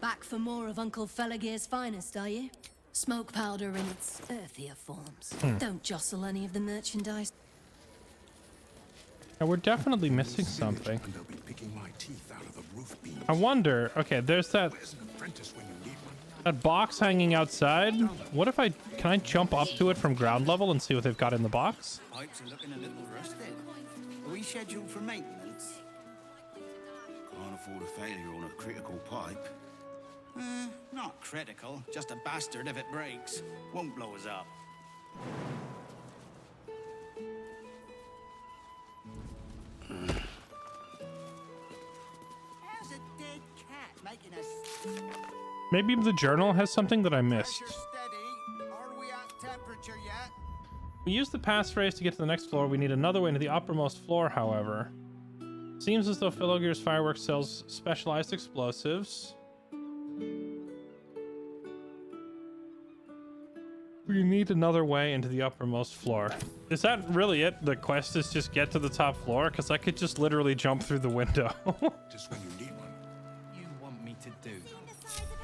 S15: Back for more of Uncle Felagir's finest, are you? Smoke powder in its earthier forms. Don't jostle any of the merchandise.
S1: Yeah, we're definitely missing something. I wonder. Okay, there's that box hanging outside. What if can I jump up to it from ground level and see what they've got in the box?
S5: Pipes are looking a little rusted. Are we scheduled for maintenance?
S20: Can't afford a failure on a critical pipe.
S5: Not critical. Just a bastard if it breaks. Won't blow us up. How's a dead cat making us?
S1: Maybe the journal has something that I missed.
S5: Pressure steady. Are we at temperature yet?
S1: We use the passphrase to get to the next floor. We need another way to the uppermost floor, however. Seems as though Felagir's fireworks sells specialized explosives. We need another way into the uppermost floor. Is that really it? The quest is just get to the top floor? Because I could just literally jump through the window.
S5: Just when you need one.
S17: You want me to do?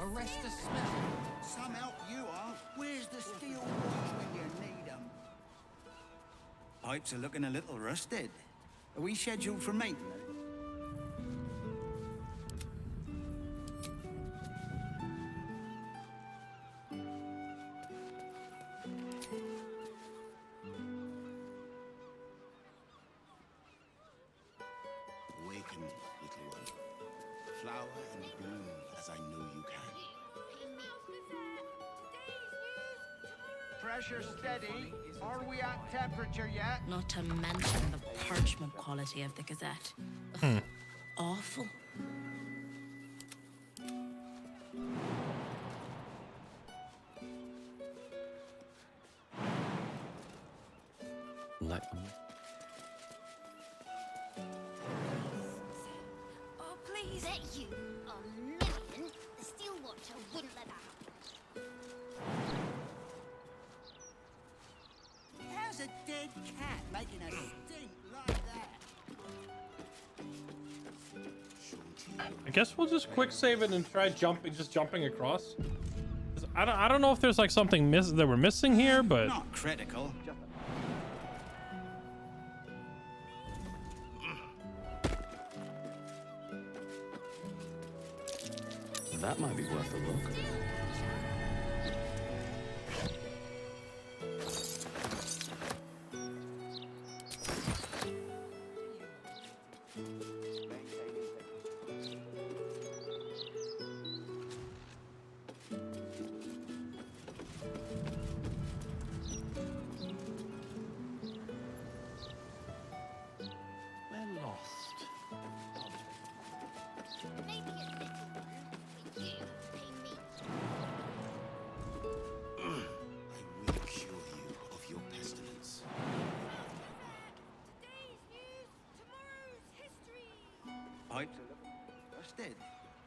S17: Arrest the smell.
S5: Some help you are. Where's the steel ones when you need them? Pipes are looking a little rusted. Are we scheduled for maintenance?
S20: Awaken, little one. Flower and bloom as I know you can.
S5: Pressure steady. Are we at temperature yet?
S11: Not to mention the parchment quality of the Gazette. Ugh, awful.
S9: Let them.
S16: Oh, please.
S12: Bet you $1,000,000 the Steel Watcher wouldn't let that happen.
S5: How's a dead cat making a stink like that?
S1: I guess we'll just quick save it and try jumping across. I don't know if there's like something that we're missing here, but
S5: Not critical.
S9: That might be worth a look.
S17: We're lost.
S12: Maybe a little one. We do have to pay me.
S20: I will cure you of your pestilence.
S5: Pipes are looking rusted.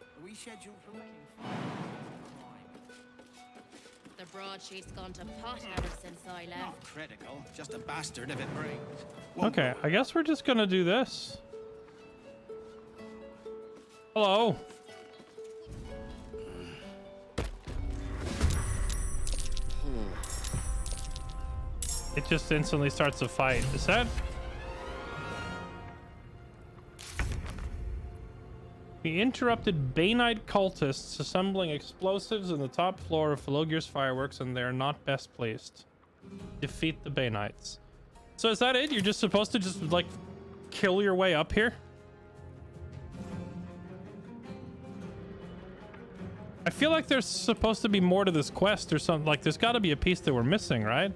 S5: Are we scheduled for maintenance?
S11: The broadsheet's gone to pot ever since I left.
S5: Not critical, just a bastard if it breaks.
S1: Okay, I guess we're just gonna do this. Hello. It just instantly starts a fight. Is that? We interrupted Bainite cultists assembling explosives in the top floor of Felogir's fireworks, and they are not best placed. Defeat the Bainites. So is that it? You're just supposed to just like kill your way up here? I feel like there's supposed to be more to this quest or something. Like there's got to be a piece that we're missing, right?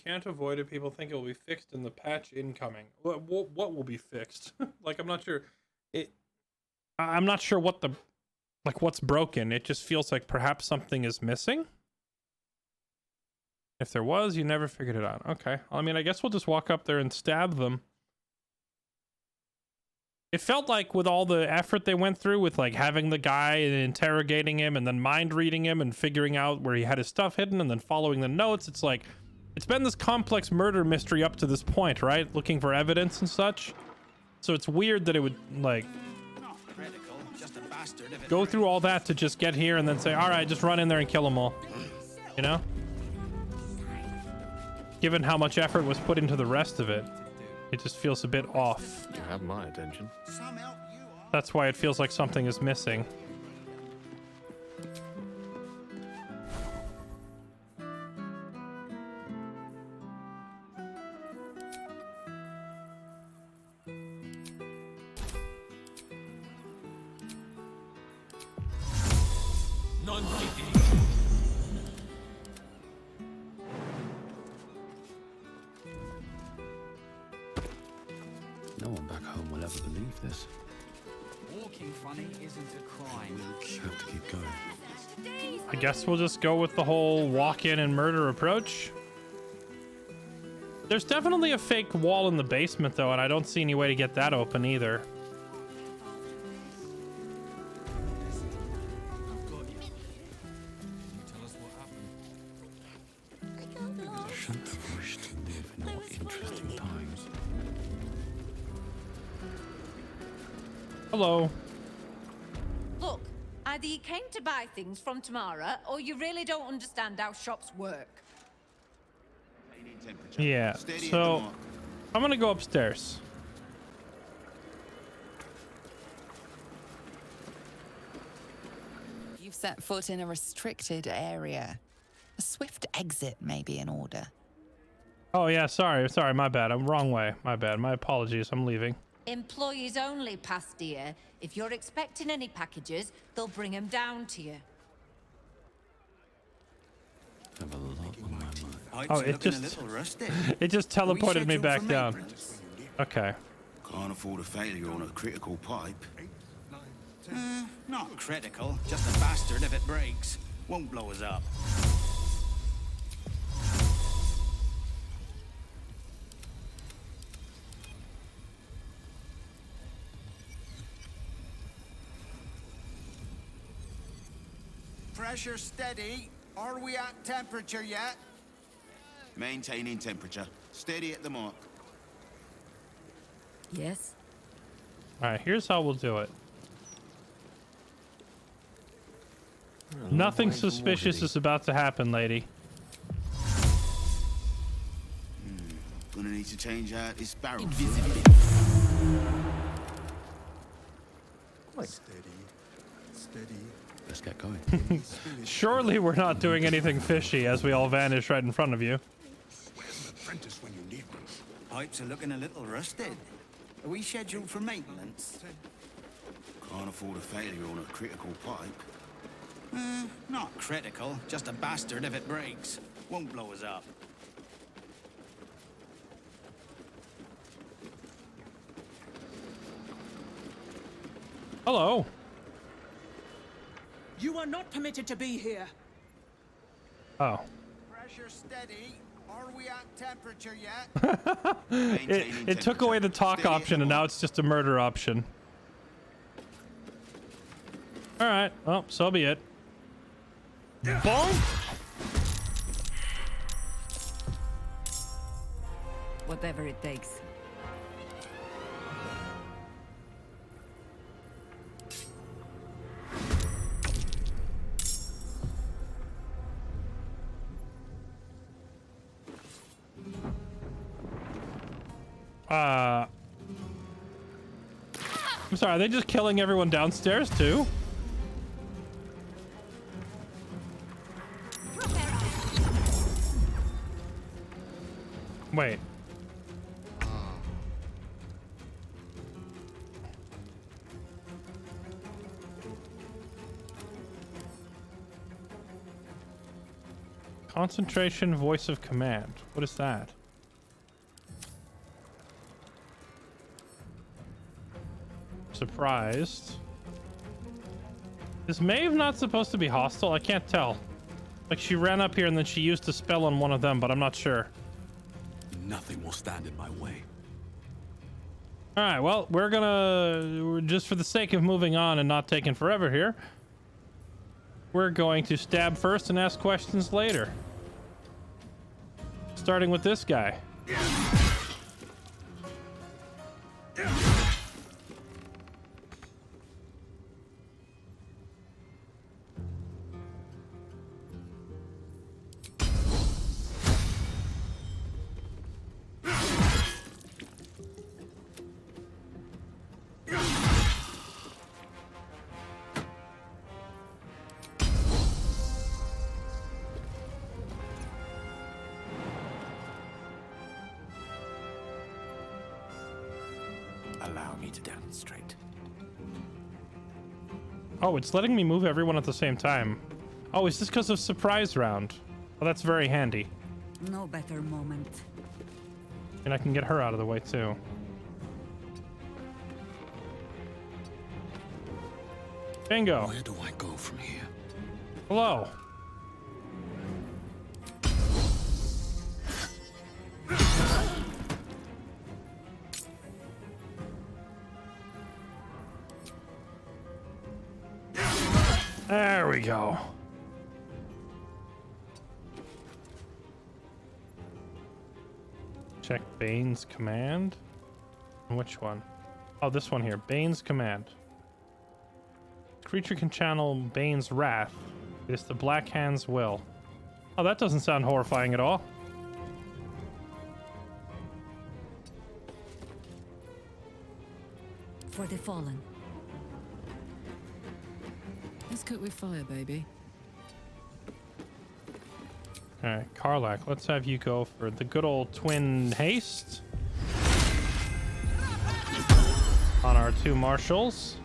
S1: Can't avoid it. People think it will be fixed in the patch incoming. What will be fixed? Like I'm not sure. I'm not sure what the what's broken. It just feels like perhaps something is missing. If there was, you never figured it out. Okay. I mean, I guess we'll just walk up there and stab them. It felt like with all the effort they went through with like having the guy and interrogating him and then mind reading him and figuring out where he had his stuff hidden and then following the notes, it's like it's been this complex murder mystery up to this point, right? Looking for evidence and such. So it's weird that it would, like, go through all that to just get here and then say, all right, just run in there and kill them all. You know? Given how much effort was put into the rest of it, it just feels a bit off.
S4: You have my attention.
S1: That's why it feels like something is missing.
S9: No one back home will ever believe this.
S21: Walking funny isn't a crime.
S9: Have to keep going.
S1: I guess we'll just go with the whole walk-in and murder approach. There's definitely a fake wall in the basement, though, and I don't see any way to get that open either.
S9: Shouldn't have wished to live in more interesting times.
S1: Hello.
S13: Look, either you came to buy things from Tamara, or you really don't understand how shops work.
S1: Yeah, so I'm gonna go upstairs.
S7: You've set foot in a restricted area. A swift exit may be in order.
S1: Oh yeah, sorry, my bad. I'm wrong way. My bad. My apologies. I'm leaving.
S13: Employees only, Pastia. If you're expecting any packages, they'll bring them down to you.
S9: I have a lot on my mind.
S1: Oh, it just teleported me back down. Okay.
S20: Can't afford a failure on a critical pipe.
S5: Not critical, just a bastard if it breaks. Won't blow us up. Pressure steady. Are we at temperature yet?
S20: Maintaining temperature. Steady at the mark.
S15: Yes.
S1: All right, here's how we'll do it. Nothing suspicious is about to happen, lady.
S20: Gonna need to change out this barrel.
S9: Steady. Let's get going.
S1: Surely we're not doing anything fishy as we all vanish right in front of you.
S5: Apprentice when you need one. Pipes are looking a little rusted. Are we scheduled for maintenance?
S20: Can't afford a failure on a critical pipe.
S5: Not critical, just a bastard if it breaks. Won't blow us up.
S1: Hello.
S14: You are not permitted to be here.
S1: Oh.
S5: Pressure steady. Are we at temperature yet?
S1: It took away the talk option, and now it's just a murder option. All right. Well, so be it. Bonk.
S13: Whatever it takes.
S1: I'm sorry, are they just killing everyone downstairs too? Wait. Concentration, voice of command. What is that? Surprised. Is Maeve not supposed to be hostile? I can't tell. Like, she ran up here and then she used a spell on one of them, but I'm not sure.
S9: Nothing will stand in my way.
S1: All right, well, we're just for the sake of moving on and not taking forever here, we're going to stab first and ask questions later. Starting with this guy.
S3: Allow me to demonstrate.
S1: Oh, it's letting me move everyone at the same time. Oh, is this because of surprise round? Oh, that's very handy.
S19: No better moment.
S1: And I can get her out of the way too. Bingo.
S9: Where do I go from here?
S1: Hello. There we go. Check Bane's command. Which one? Oh, this one here. Bane's command. Creature can channel Bane's wrath. It is the Black Hand's will. Oh, that doesn't sound horrifying at all.
S19: For the fallen.
S2: Let's cook with fire, baby.
S1: Alright, Karlach, let's have you go for the good old twin haste. On our two marshals.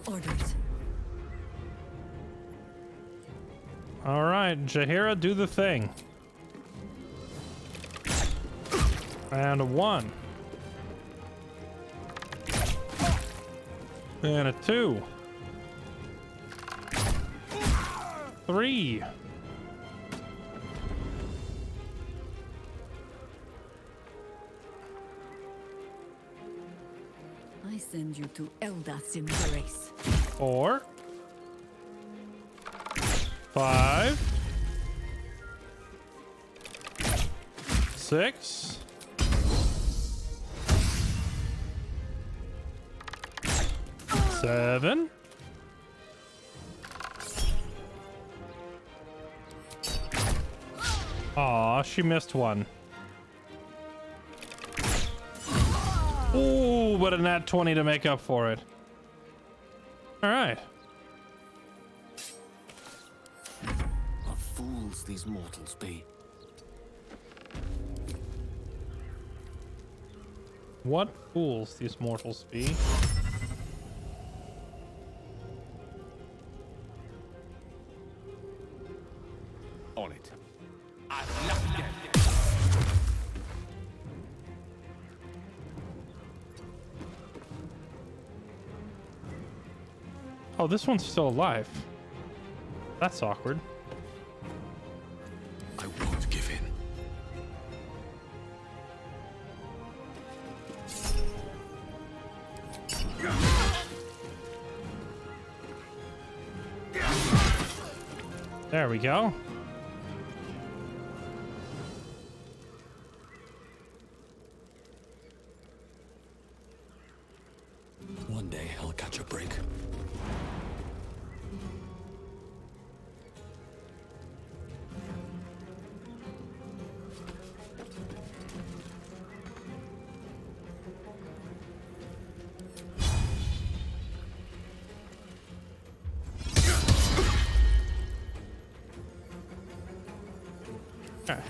S19: Orders.
S1: Alright, Jaheira, do the thing. And a 1. And a 2. 3.
S19: I send you to Eldath's embrace.
S1: 4. 5. 6. 7. 'Aw, she missed one. Ooh, but a nat 20 to make up for it. All right.
S3: What fools these mortals be.
S1: What fools these mortals be.
S3: On it. I've nothing to
S1: Oh, this one's still alive. That's awkward.
S8: I won't give in.
S1: There we go.
S8: One day I'll catch a break.
S1: Okay.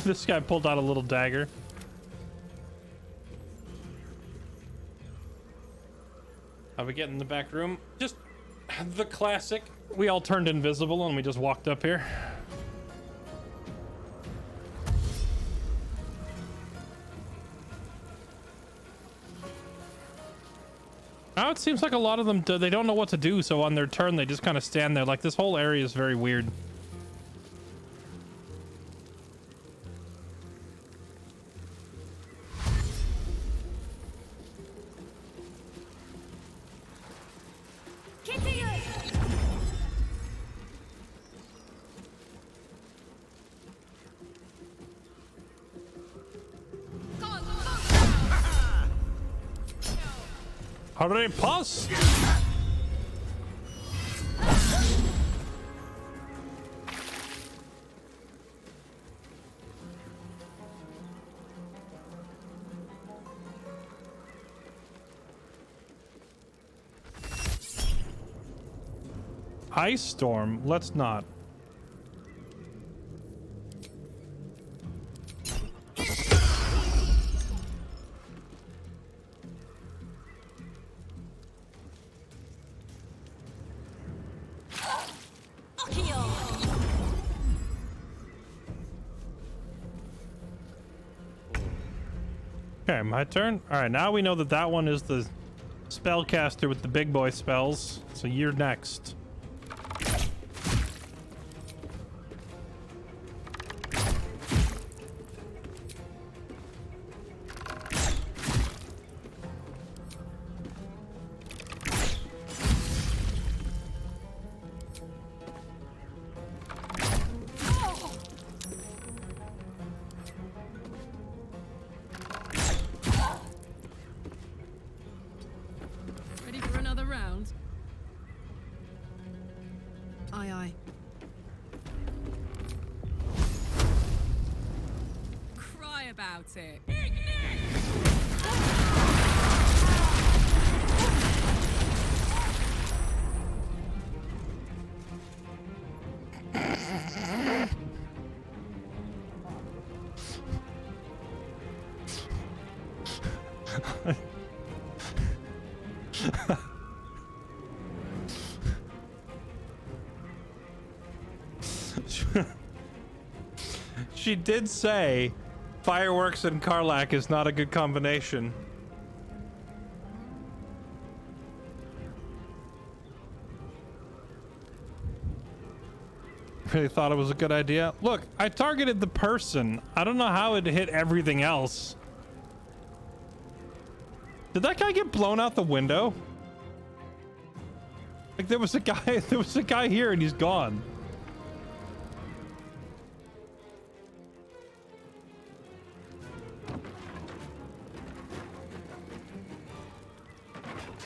S1: This guy pulled out a little dagger. How we get in the back room? Just the classic. We all turned invisible and we just walked up here. Now it seems like a lot of them, they don't know what to do, so on their turn they just kind of stand there. Like, this whole area is very weird. Hurry, pass! Ice storm? Let's not. Okay, my turn. All right, now we know that that one is the spellcaster with the big boy spells. So you're next.
S2: Ready for another round? Aye, aye. Cry about it.
S1: She did say fireworks and Karlach is not a good combination. Really thought it was a good idea. Look, I targeted the person. I don't know how it hit everything else. Did that guy get blown out the window? Like, there was a guy here and he's gone.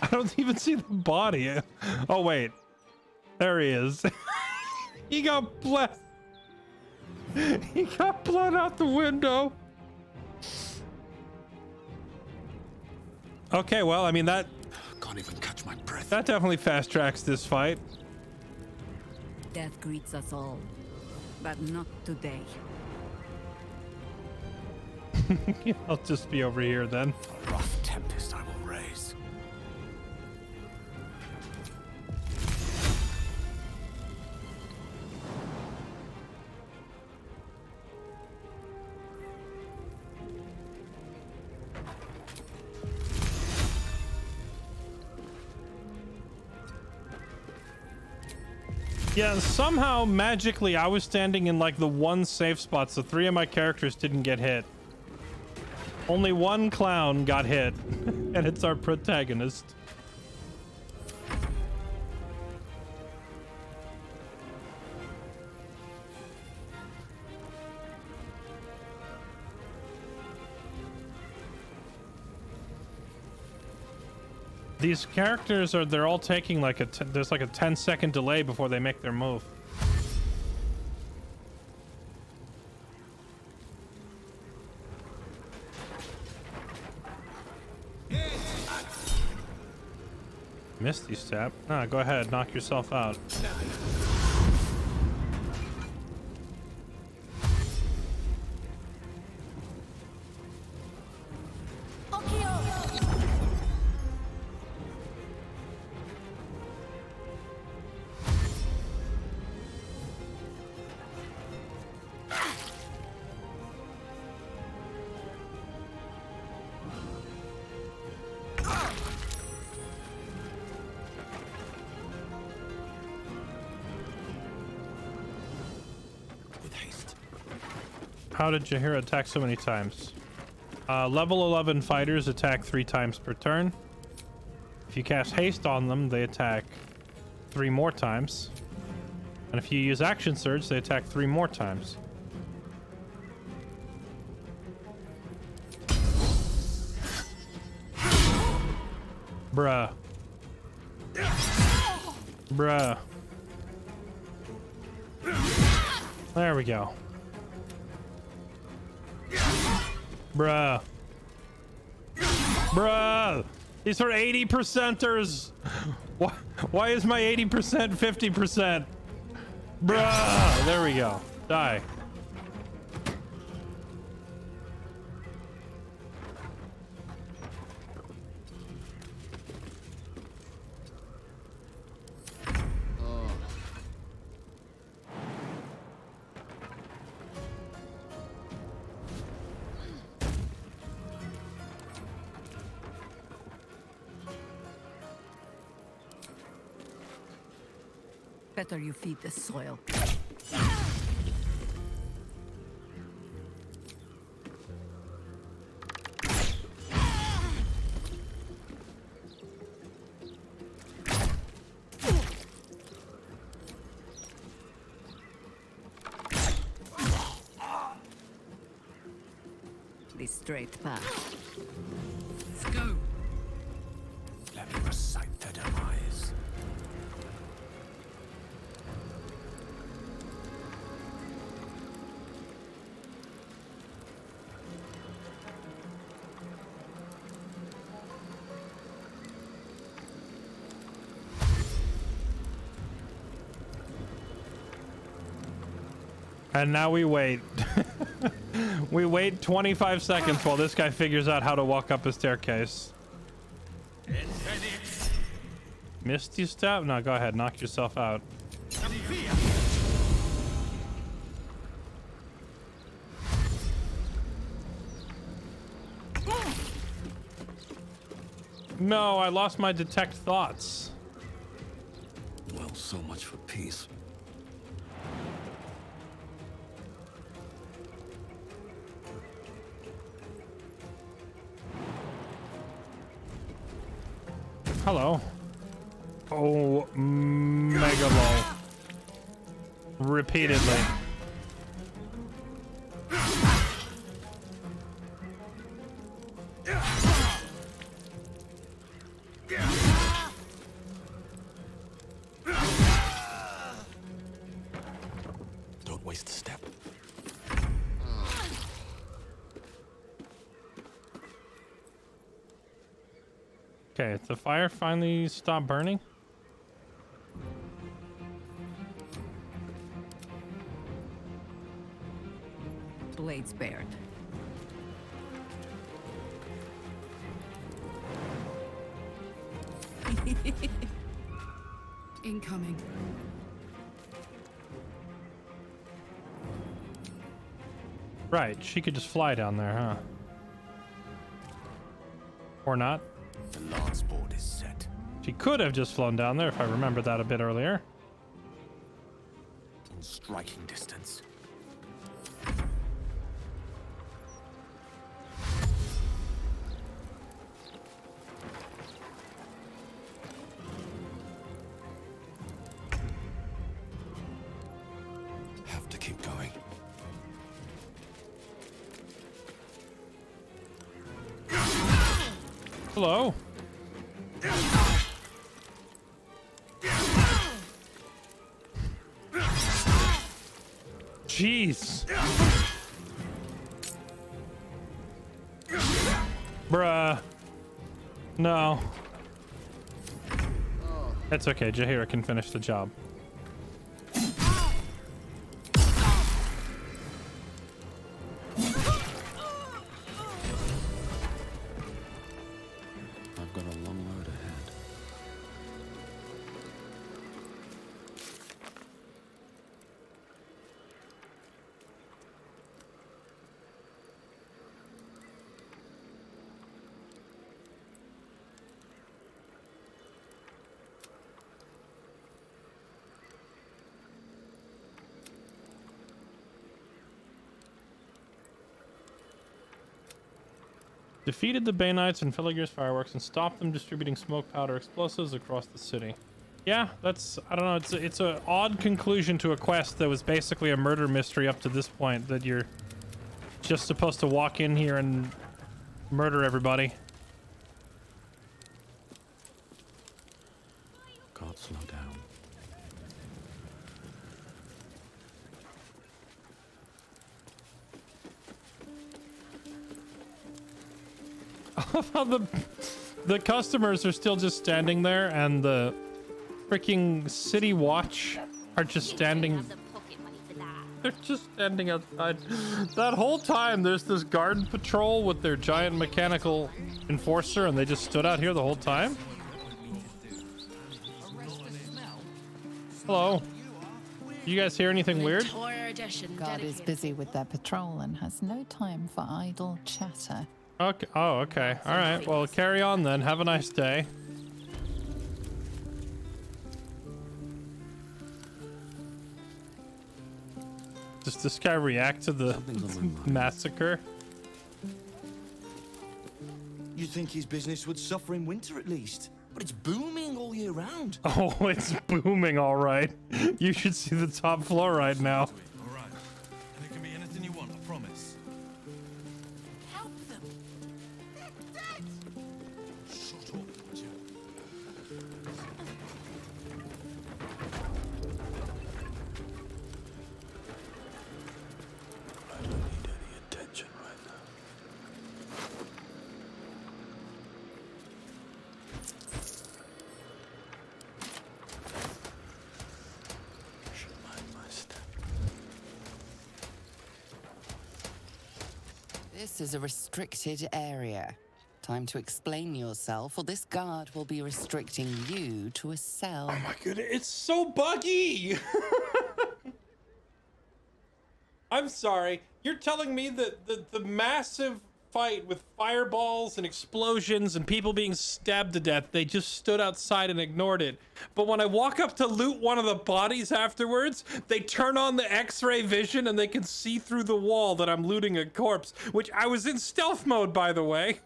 S1: I don't even see the body. Oh, wait. There he is. He got blessed. He got blown out the window. Okay, well, I mean, that...
S8: Can't even catch my breath.
S1: That definitely fast tracks this fight.
S19: Death greets us all, but not today.
S1: I'll just be over here then.
S3: A rough tempest I will
S1: Yeah, somehow magically I was standing in like the one safe spot, so 3 of my characters didn't get hit. Only one clown got hit, and it's our protagonist. These characters they're all taking like there's like a 10-second delay before they make their move. Misty step. Nah, go ahead, knock yourself out. How did Jaheira attack so many times? Level 11 fighters attack 3 times per turn. If you cast haste on them, they attack 3 more times. And if you use action surge, they attack 3 more times. Bruh. Bruh. There we go. Bruh. Bruh. These are 80%ers. Why is my 80% 50%? Bruh. There we go. Die.
S19: Better you feed the soil. The straight path.
S2: Let's go.
S3: Let me recite their demise.
S1: And now we wait. We wait 25 seconds while this guy figures out how to walk up a staircase. Misty step? No, go ahead. Knock yourself out. No, I lost my detect thoughts.
S9: Well, so much for peace.
S1: Hello. Oh, mega low. Repeatedly.
S9: Don't waste a step.
S1: Okay, the fire finally stopped burning.
S19: Blades bared.
S2: Incoming.
S1: Right, she could just fly down there, huh? Or not.
S3: The lance board is set.
S1: She could have just flown down there if I remembered that a bit earlier.
S3: striking distance.
S4: Have to keep going.
S1: Hello. Jeez. Bruh. No. It's okay. Jaheira can finish the job.
S9: I've got a long road ahead.
S1: Defeated the Bay Knights and Felagir's fireworks and stopped them distributing smoke powder explosives across the city. Yeah, that's, I don't know, it's an odd conclusion to a quest that was basically a murder mystery up to this point, that you're just supposed to walk in here and murder everybody.
S9: Can't slow down.
S1: How the customers are still just standing there, and the freaking city watch are just standing. They're just standing outside. That whole time there's this guard patrol with their giant mechanical enforcer, and they just stood out here the whole time. Hello. You guys hear anything weird?
S7: Guard is busy with their patrol and has no time for idle chatter.
S1: Okay. Oh, okay. All right. Well, carry on then. Have a nice day. Does this guy react to the massacre?
S6: You'd think his business would suffer in winter at least, but it's booming all year round.
S1: Oh, it's booming, all right. You should see the top floor right now.
S8: All right. And it can be anything you want, I promise.
S14: Help them. They're dead.
S8: Shut up, would you? I don't need any attention right now. Should mind my step.
S7: This is a restricted area. Time to explain yourself, or this guard will be restricting you to a cell.
S1: Oh my goodness, it's so buggy! I'm sorry, you're telling me that the massive fight with fireballs and explosions and people being stabbed to death, they just stood outside and ignored it. But when I walk up to loot one of the bodies afterwards, they turn on the X-ray vision and they can see through the wall that I'm looting a corpse, which I was in stealth mode, by the way.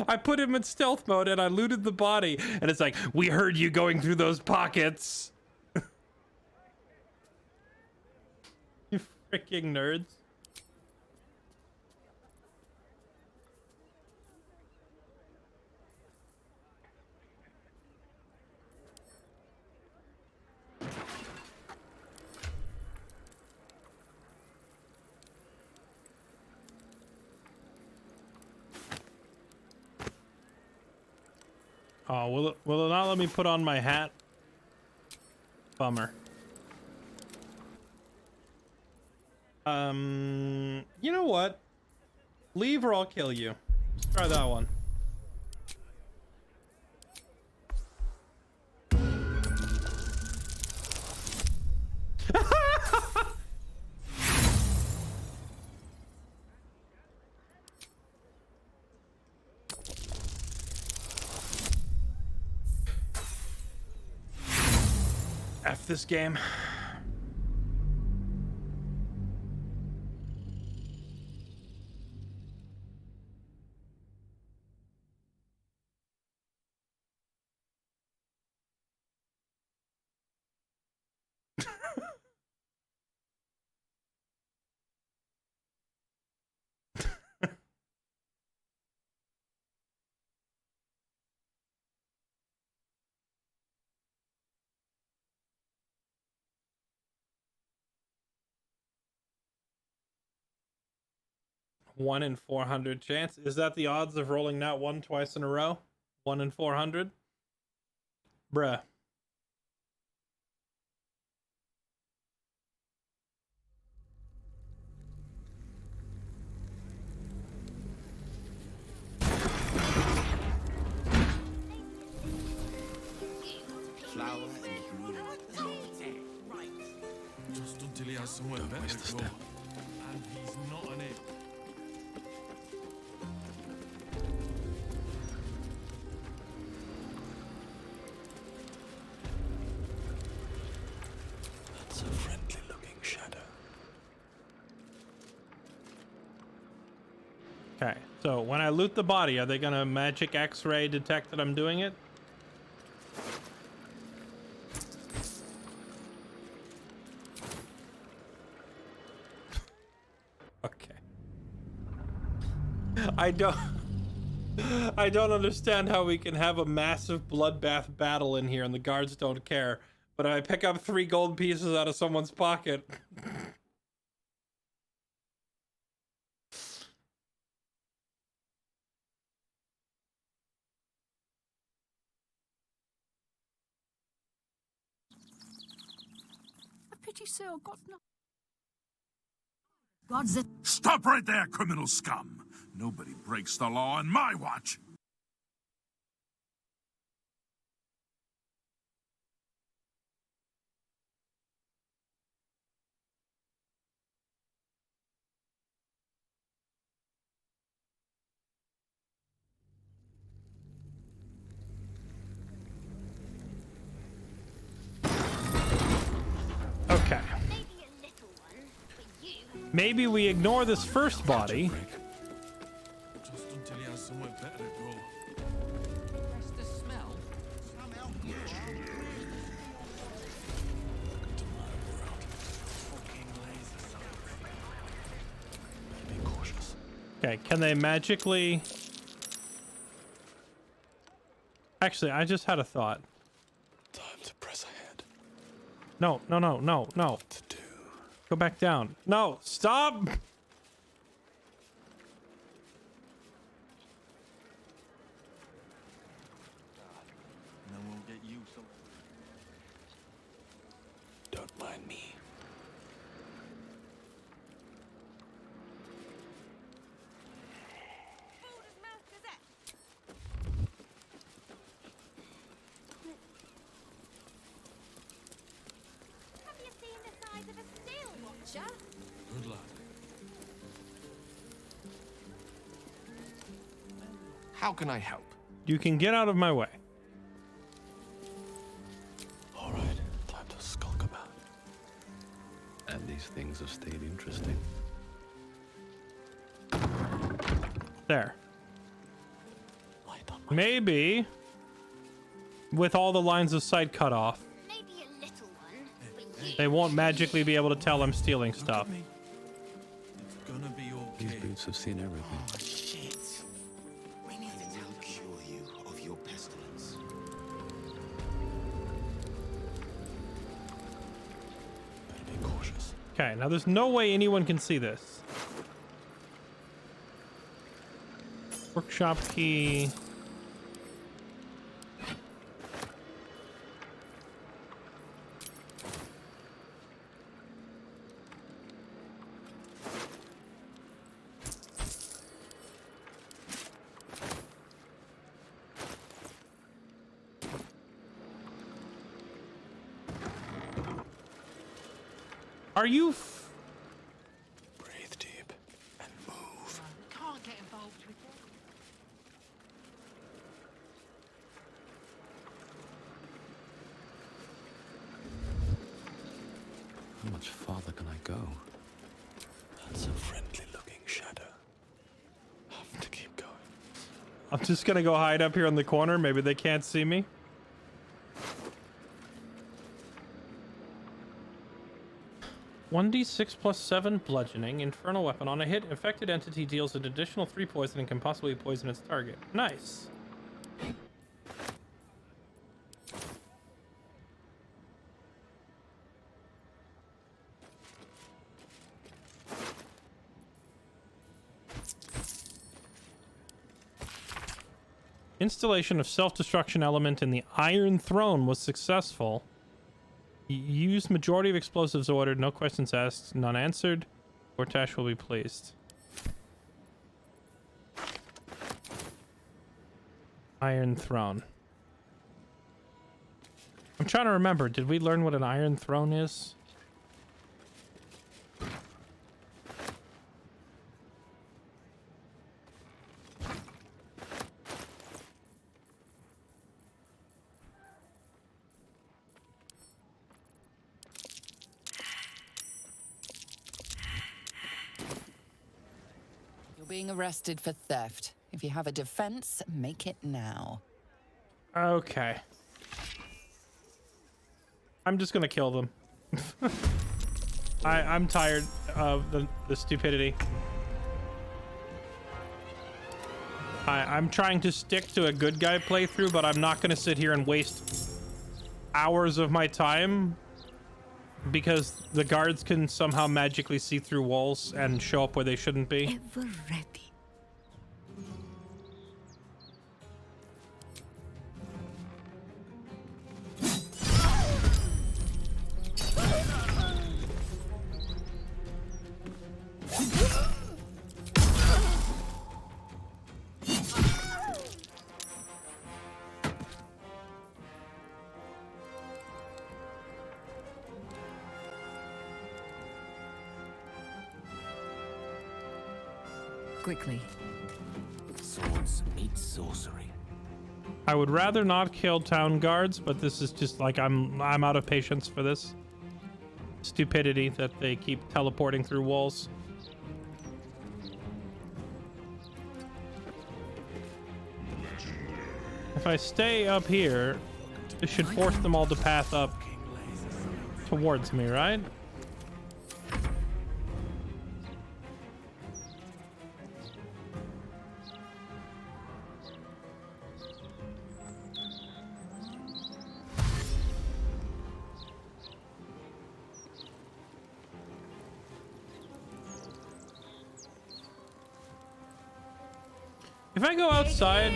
S1: I put him in stealth mode and I looted the body, and it's like, we heard you going through those pockets. You freaking nerds. Oh, will it not let me put on my hat? Bummer. You know what? Leave or I'll kill you. Let's try that one. F this game. 1 in 400 chance. Is that the odds of rolling that one twice in a row? 1 in 400? Bruh.
S20: Flower and green.
S8: Just until he has somewhere better to go. And he's not on it. That's a friendly looking shadow.
S1: Okay, so when I loot the body, are they gonna magic X-ray detect that I'm doing it? Okay. I don't understand how we can have a massive bloodbath battle in here and the guards don't care. But I pick up 3 gold pieces out of someone's pocket.
S19: A pity Sir got no.
S10: Stop right there, criminal scum! Nobody breaks the law on my watch!
S1: Okay. Maybe we ignore this first body.
S8: Just until he has somewhere better to go.
S21: Where's the smell?
S8: Be cautious.
S1: Okay, can they magically... Actually, I just had a thought.
S8: Time to press ahead.
S1: No. Go back down. No, stop!
S8: And then we'll get you some. Don't mind me.
S12: Have you seen the size of a steel watcher?
S8: Good lad.
S4: How can I help?
S1: You can get out of my way.
S8: All right, time to skulk about.
S9: And these things have stayed interesting.
S1: There. Maybe with all the lines of sight cut off, they won't magically be able to tell I'm stealing stuff.
S8: It's gonna be okay.
S9: These boots have seen everything.
S20: Oh, shit. We need to now cure you of your pestilence.
S8: Better be cautious.
S1: Okay, now there's no way anyone can see this. Workshop key. Are you
S8: Breathe deep and move.
S11: Can't get involved with it.
S9: How much farther can I go?
S8: That's a friendly looking shadow. Have to keep going.
S1: I'm just gonna go hide up here in the corner. Maybe they can't see me. (1d6+7) bludgeoning. Infernal weapon. On a hit, affected entity deals an additional 3 poison and can possibly poison its target. Nice. Installation of self-destruction element in the Iron Throne was successful. Used majority of explosives ordered. No questions asked. None answered. Portash will be pleased. Iron Throne. I'm trying to remember. Did we learn what an Iron Throne is?
S7: You're being arrested for theft. If you have a defense, make it now.
S1: Okay. I'm just gonna kill them. I'm tired of the stupidity. I'm trying to stick to a good guy playthrough, but I'm not gonna sit here and waste hours of my time because the guards can somehow magically see through walls and show up where they shouldn't be.
S19: Ever ready. Quickly.
S3: Swords meet sorcery.
S1: I would rather not kill town guards, but this is just like I'm out of patience for this stupidity that they keep teleporting through walls. If I stay up here, this should force them all to path up towards me, right? If I go outside...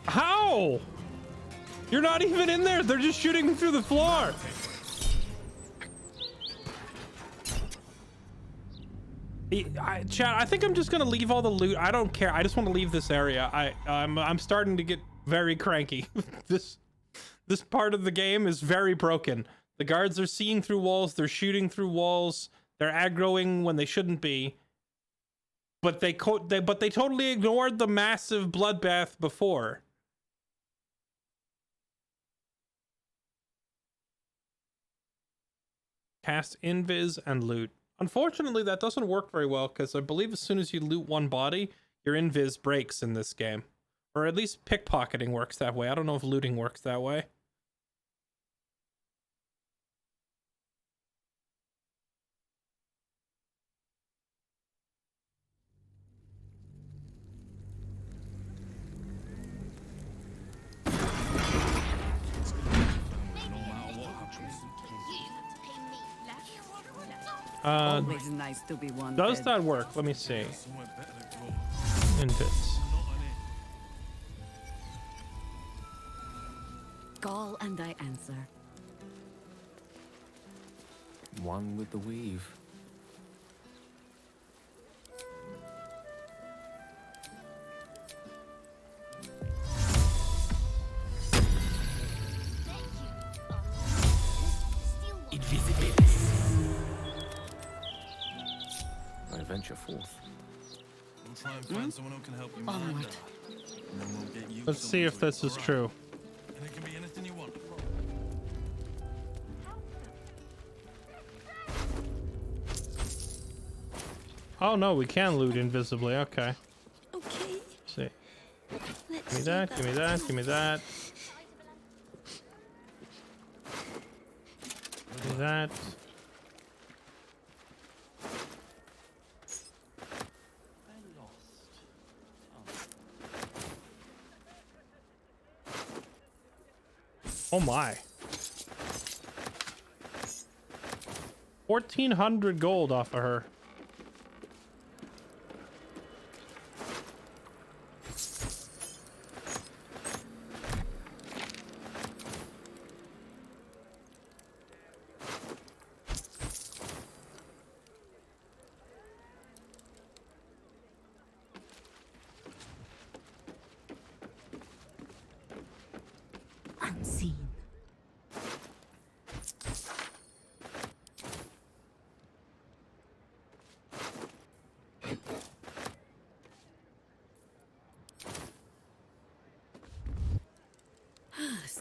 S1: How? You're not even in there. They're just shooting through the floor. Chat, I think I'm just gonna leave all the loot. I don't care. I just want to leave this area. I'm starting to get very cranky. This part of the game is very broken. The guards are seeing through walls. They're shooting through walls. They're aggroing when they shouldn't be. But they totally ignored the massive bloodbath before. Cast invis and loot. Unfortunately, that doesn't work very well because I believe as soon as you loot one body, your invis breaks in this game. Or at least pickpocketing works that way. I don't know if looting works that way.
S19: Always nice to be one.
S1: Does that work? Let me see. Invis.
S19: Call and I answer.
S3: One with the weave. I venture forth.
S8: We'll try and find someone who can help you.
S19: Onward.
S8: And then we'll get you
S1: Let's see if this is true.
S8: And it can be anything you want.
S1: Oh no, we can loot invisibly. Okay.
S16: Okay.
S1: Let's see. Give me that, give me that, give me that. Give me that. Oh my. 1,400 gold off of her.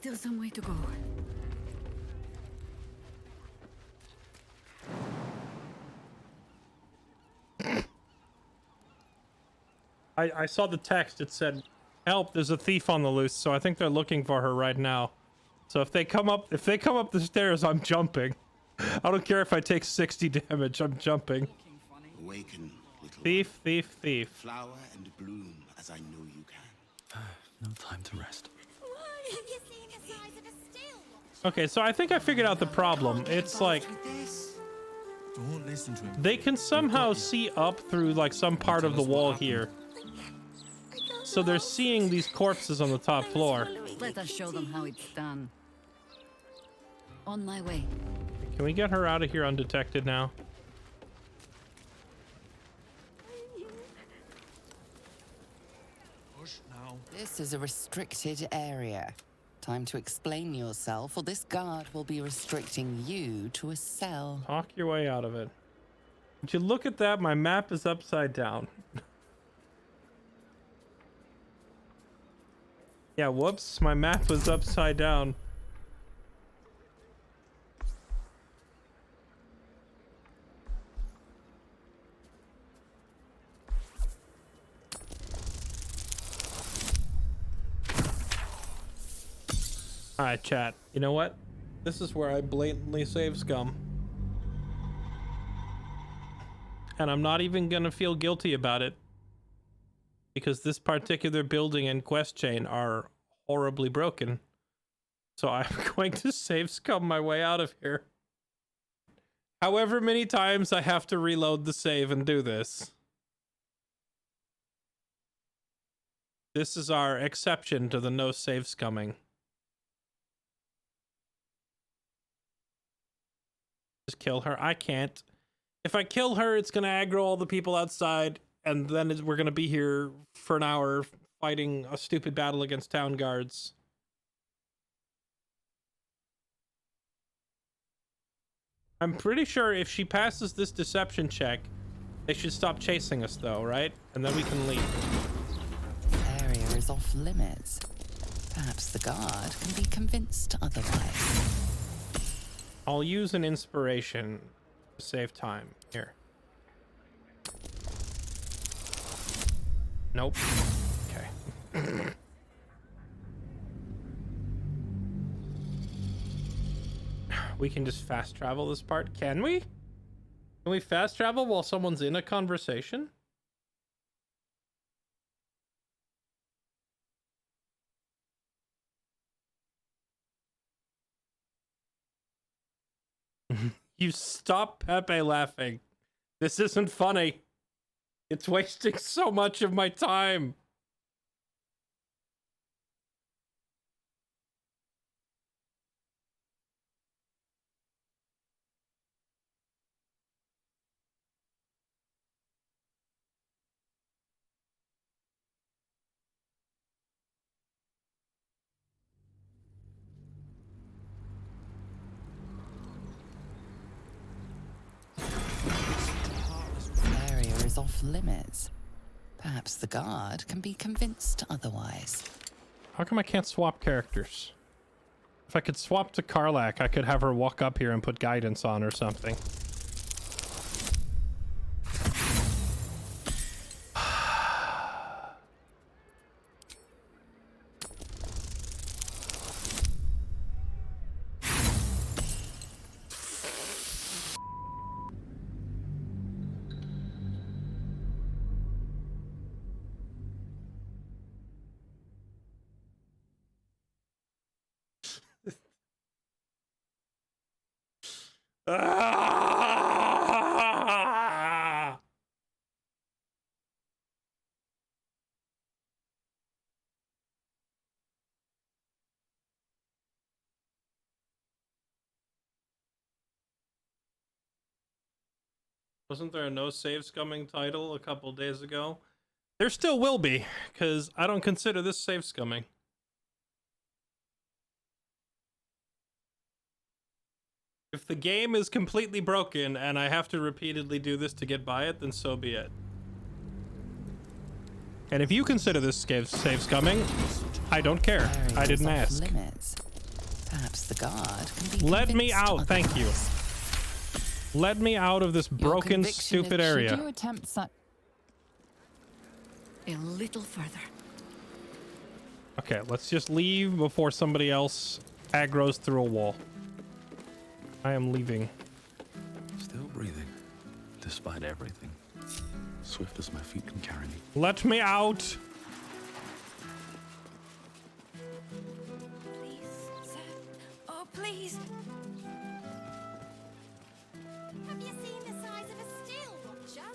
S19: Still some way to go.
S1: I saw the text. It said, "Help! There's a thief on the loose." So I think they're looking for her right now. So if they come up the stairs, I'm jumping. I don't care if I take 60 damage. I'm jumping.
S20: Awaken, little
S1: Thief, thief, thief.
S20: flower and bloom as I know you can.
S9: No time to rest.
S12: Have you seen the size of a steel watch?
S1: Okay, so I think I figured out the problem. It's like
S8: Don't listen to him.
S1: they can somehow see up through like some part of the wall here. So they're seeing these corpses on the top floor.
S19: Let us show them how it's done. On my way.
S1: Can we get her out of here undetected now?
S7: This is a restricted area. Time to explain yourself, or this guard will be restricting you to a cell.
S1: Talk your way out of it. Would you look at that? My map is upside down. Yeah, whoops. My map was upside down. Alright, chat. You know what? This is where I blatantly save scum. And I'm not even gonna feel guilty about it. Because this particular building and quest chain are horribly broken. So I'm going to save scum my way out of here. However many times I have to reload the save and do this. This is our exception to the no save scumming. Just kill her. I can't. If I kill her, it's gonna aggro all the people outside, and then we're gonna be here for an hour fighting a stupid battle against town guards. I'm pretty sure if she passes this deception check, they should stop chasing us though, right? And then we can leave.
S7: This area is off limits. Perhaps the guard can be convinced otherwise.
S1: I'll use an inspiration to save time. Here. Nope. Okay. We can just fast travel this part. Can we? Can we fast travel while someone's in a conversation? You stop Pepe laughing. This isn't funny. It's wasting so much of my time.
S7: Off limits. Perhaps the guard can be convinced otherwise.
S1: How come I can't swap characters? If I could swap to Karlach, I could have her walk up here and put guidance on or something. Wasn't there a no save scumming title a couple days ago? There still will be, because I don't consider this save scumming. If the game is completely broken and I have to repeatedly do this to get by it, then so be it. And if you consider this save scumming, I don't care. I didn't ask.
S7: Limits. Perhaps the guard can be
S1: Let me
S7: convinced
S1: out, thank you. Let me out of this
S7: Your
S1: broken,
S7: conviction
S1: stupid
S7: that should
S1: area.
S7: you attempt such
S19: A little further.
S1: Okay, let's just leave before somebody else aggroes through a wall. I am leaving.
S9: Still breathing, despite everything. Swift as my feet can carry me.
S1: Let me out!
S16: Oh, please.
S12: Have you seen the size of a steel watcher?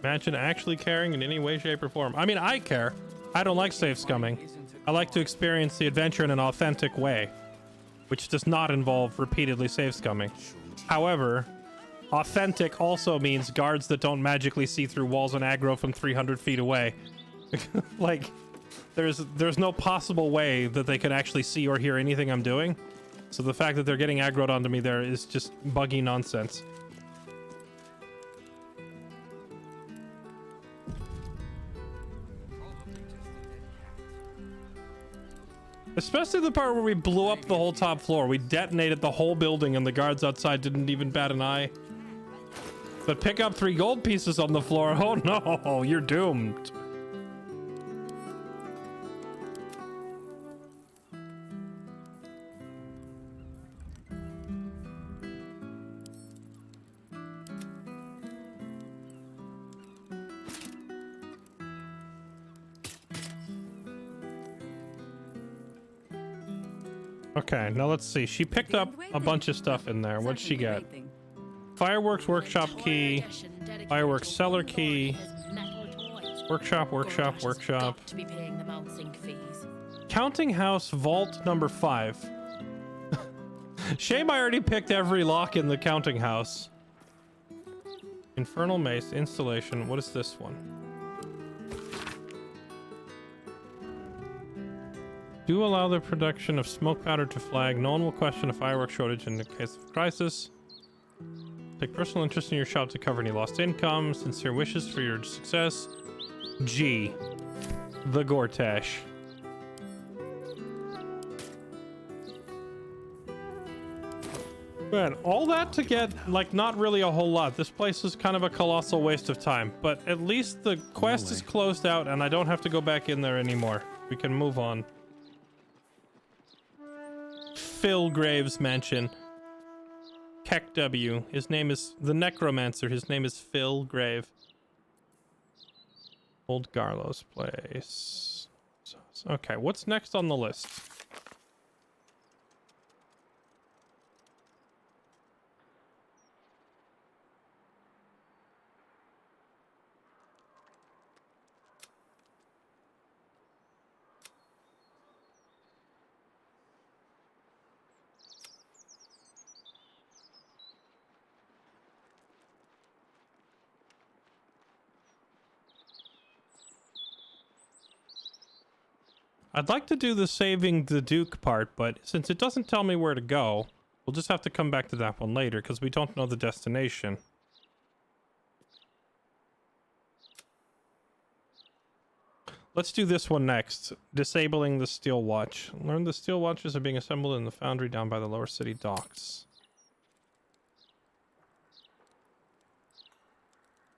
S1: Imagine actually caring in any way, shape, or form. I mean, I care. I don't like safe scumming. I like to experience the adventure in an authentic way, which does not involve repeatedly safe scumming. However, authentic also means guards that don't magically see through walls and aggro from 300 feet away. Like, there's no possible way that they can actually see or hear anything I'm doing. So the fact that they're getting aggroed onto me there is just buggy nonsense. Especially the part where we blew up the whole top floor. We detonated the whole building and the guards outside didn't even bat an eye. But pick up 3 gold pieces on the floor. Oh no, you're doomed. Okay, now let's see. She picked up a bunch of stuff in there. What'd she get? Fireworks workshop key, fireworks cellar key, workshop.
S11: To be paying the bouncing fees.
S1: Counting house vault number 5. Shame I already picked every lock in the counting house. Infernal mace installation. What is this one? Do allow the production of smoke powder to flag. No one will question a fireworks shortage in the case of crisis. Take personal interest in your shop to cover any lost income. Sincere wishes for your success. G. The Gortash. Man, all that to get, like, not really a whole lot. This place is kind of a colossal waste of time. But at least the quest is closed out and I don't have to go back in there anymore. We can move on. Phil Graves Mansion. Keck W. His name is the Necromancer. His name is Phil Grave. Old Garlo's place. Okay, what's next on the list? I'd like to do the saving the Duke part, but since it doesn't tell me where to go, we'll just have to come back to that one later because we don't know the destination. Let's do this one next. Disabling the steel watch. Learn the steel watches are being assembled in the foundry down by the lower city docks.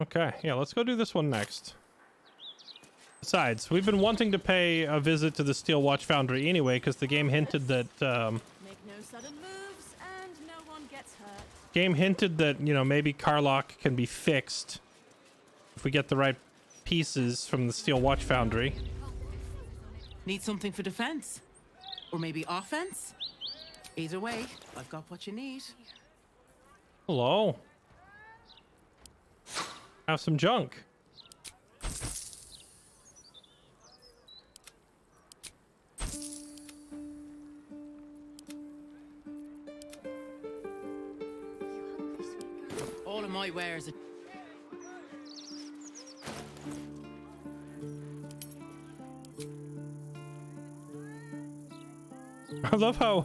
S1: Okay, yeah, let's go do this one next. Besides, we've been wanting to pay a visit to the Steel Watch Foundry anyway, because the game hinted that,
S11: Make no sudden moves, and no one gets hurt.
S1: game hinted that, you know, maybe Carlock can be fixed if we get the right pieces from the Steel Watch Foundry.
S18: Need something for defense? Or maybe offense? Either way, I've got what you need.
S1: Hello. Have some junk.
S18: All of my wares are...
S1: I love how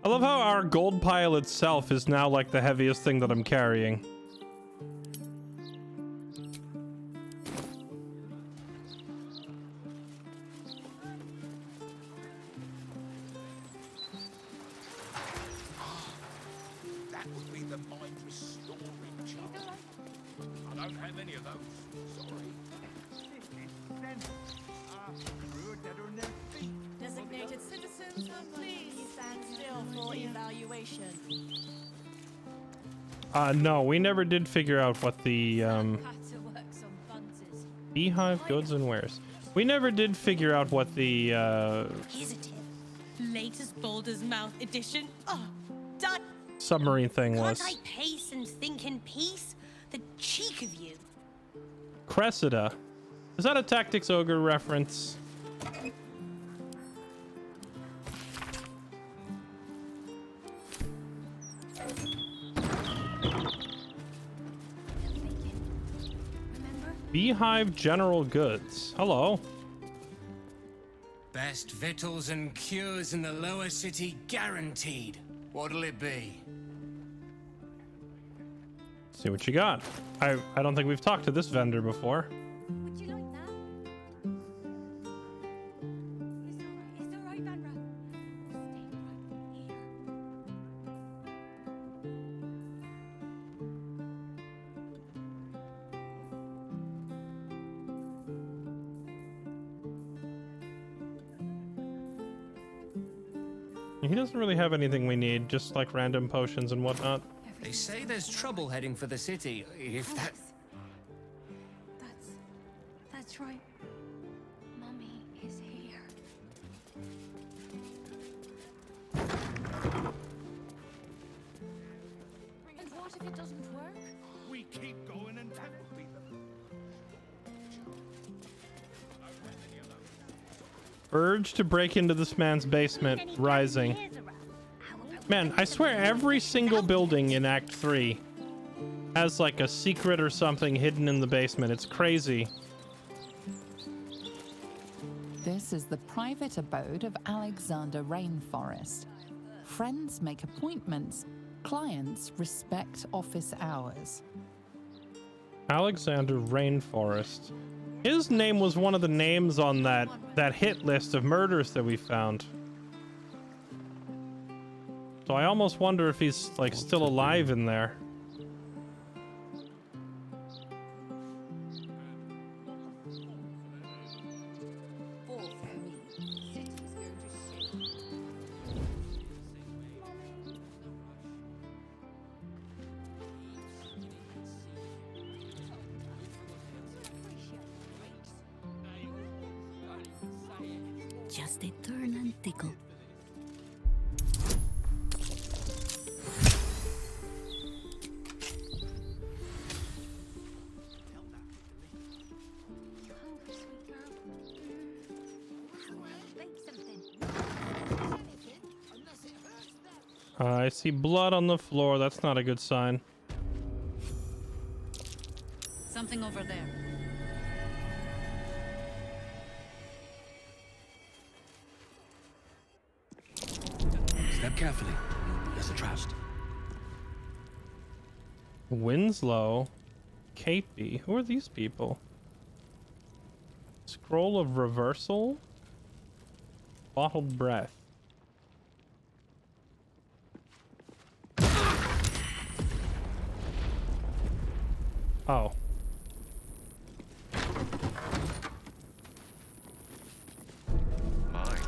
S1: our gold pile itself is now like the heaviest thing that I'm carrying.
S3: Don't have any of those.
S11: Designated citizens, please stand still for evaluation.
S1: No, we never did figure out what the
S11: Had to work some bunches.
S1: beehive goods and wares. We never did figure out what the
S16: Here's a tip. Latest Baldur's Mouth edition. Oh, done.
S1: submarine thing
S16: Can't
S1: was.
S16: I pace and think in peace? The cheek of you.
S1: Cressida. Is that a Tactics Ogre reference? Beehive General Goods. Hello.
S17: Best victuals and cures in the lower city guaranteed. What'll it be?
S1: See what you got. I don't think we've talked to this vendor before.
S11: Would you like that? It's all right, Vanra. Stay right here.
S1: He doesn't really have anything we need, just like random potions and whatnot.
S17: They say there's trouble heading for the city. If that...
S16: That's right. Mummy is here.
S11: And what if it doesn't work?
S3: We keep going and that will be the...
S1: Urge to break into this man's basement, rising. Man, I swear every single building in Act 3 has like a secret or something hidden in the basement. It's crazy.
S7: This is the private abode of Alexander Rainforest. Friends make appointments. Clients respect office hours.
S1: Alexander Rainforest. His name was one of the names on that hit list of murders that we found. So I almost wonder if he's like still alive in there.
S15: Just a turn and tickle.
S1: I see blood on the floor. That's not a good sign.
S19: Something over there.
S9: Step carefully. There's a trust.
S1: Winslow. Capey. Who are these people? Scroll of Reversal. Bottled Breath. Oh.
S4: Mine.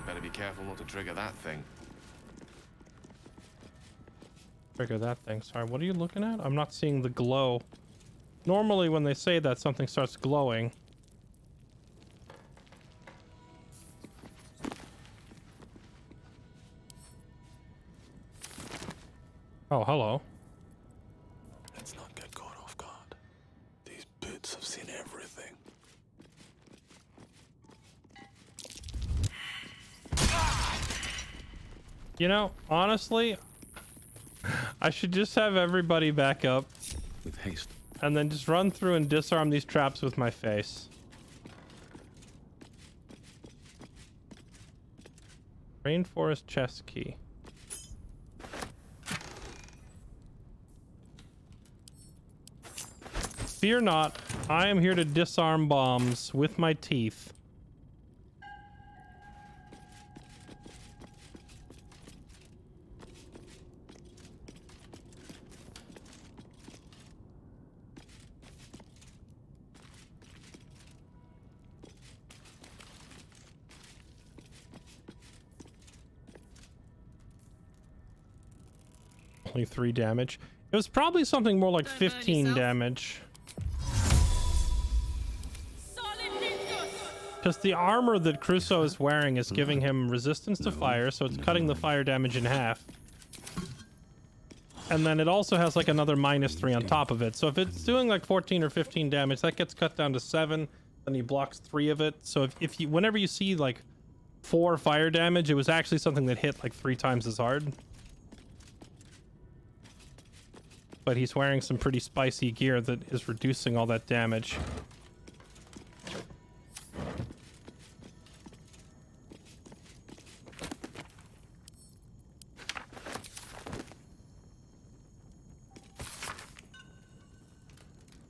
S4: Better be careful not to trigger that thing.
S1: Trigger that thing. Sorry, what are you looking at? I'm not seeing the glow. Normally when they say that, something starts glowing. Oh, hello.
S8: Let's not get caught off guard. These boots have seen everything.
S1: You know, honestly, I should just have everybody back up.
S9: With haste.
S1: And then just run through and disarm these traps with my face. Rainforest chest key. Fear not, I am here to disarm bombs with my teeth. Only 3 damage. It was probably something more like 15 damage. Because the armor that Crusoe is wearing is giving him resistance to fire, so it's cutting the fire damage in half. And then it also has like another -3 on top of it. So if it's doing like 14 or 15 damage, that gets cut down to 7. Then he blocks 3 of it. So if you, whenever you see like 4 fire damage, it was actually something that hit like 3 times as hard. But he's wearing some pretty spicy gear that is reducing all that damage.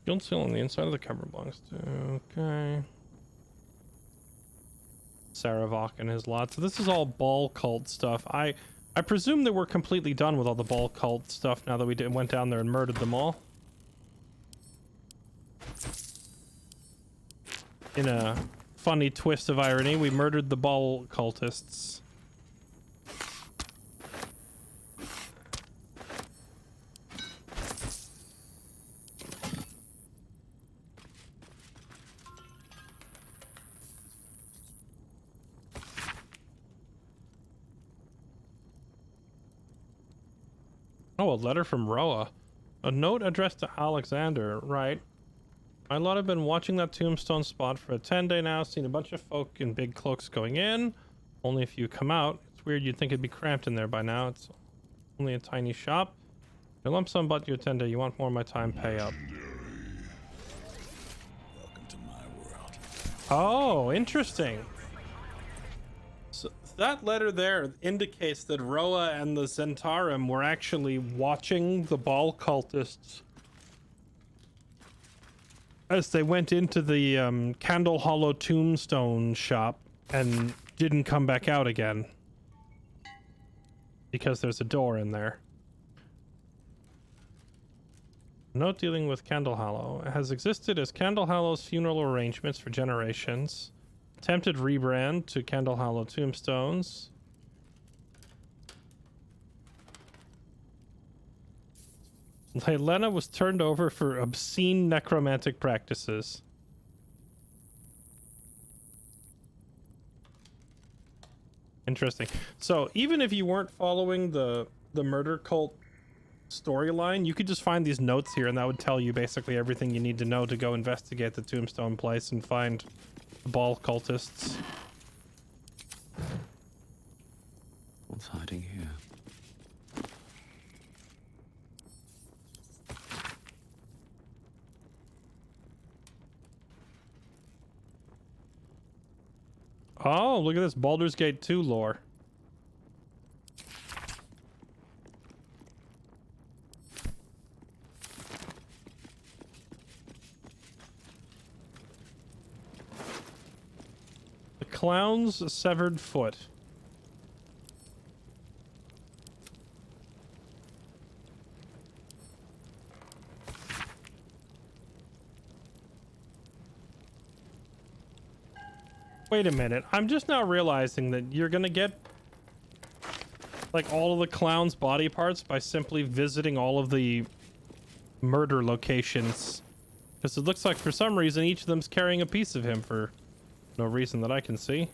S1: Guild seal on the inside of the cover belongs to... Okay. Saravok and his lot. So this is all ball cult stuff. I presume that we're completely done with all the ball cult stuff now that we went down there and murdered them all. In a funny twist of irony, we murdered the ball cultists. Oh, a letter from Roa. A note addressed to Alexander. Right. My lot have been watching that tombstone spot for a 10-day now. Seen a bunch of folk in big cloaks going in. Only a few come out. It's weird, you'd think it'd be cramped in there by now. It's only a tiny shop. Your lump sum but your 10-day. You want more of my time, pay up.
S8: Welcome to my world.
S1: Oh, interesting. So that letter there indicates that Roa and the Zentarim were actually watching the ball cultists as they went into the Candle Hollow tombstone shop and didn't come back out again because there's a door in there. Note dealing with Candle Hollow. It has existed as Candle Hollow's funeral arrangements for generations. Attempted rebrand to Candle Hollow tombstones. Helena was turned over for obscene necromantic practices. Interesting. So even if you weren't following the murder cult storyline, you could just find these notes here and that would tell you basically everything you need to know to go investigate the tombstone place and find the ball cultists.
S9: What's hiding here?
S1: Oh, look at this Baldur's Gate 2 lore. The clown's severed foot. Wait a minute, I'm just now realizing that you're gonna get like all of the clown's body parts by simply visiting all of the murder locations. Because it looks like for some reason each of them's carrying a piece of him for no reason that I can see.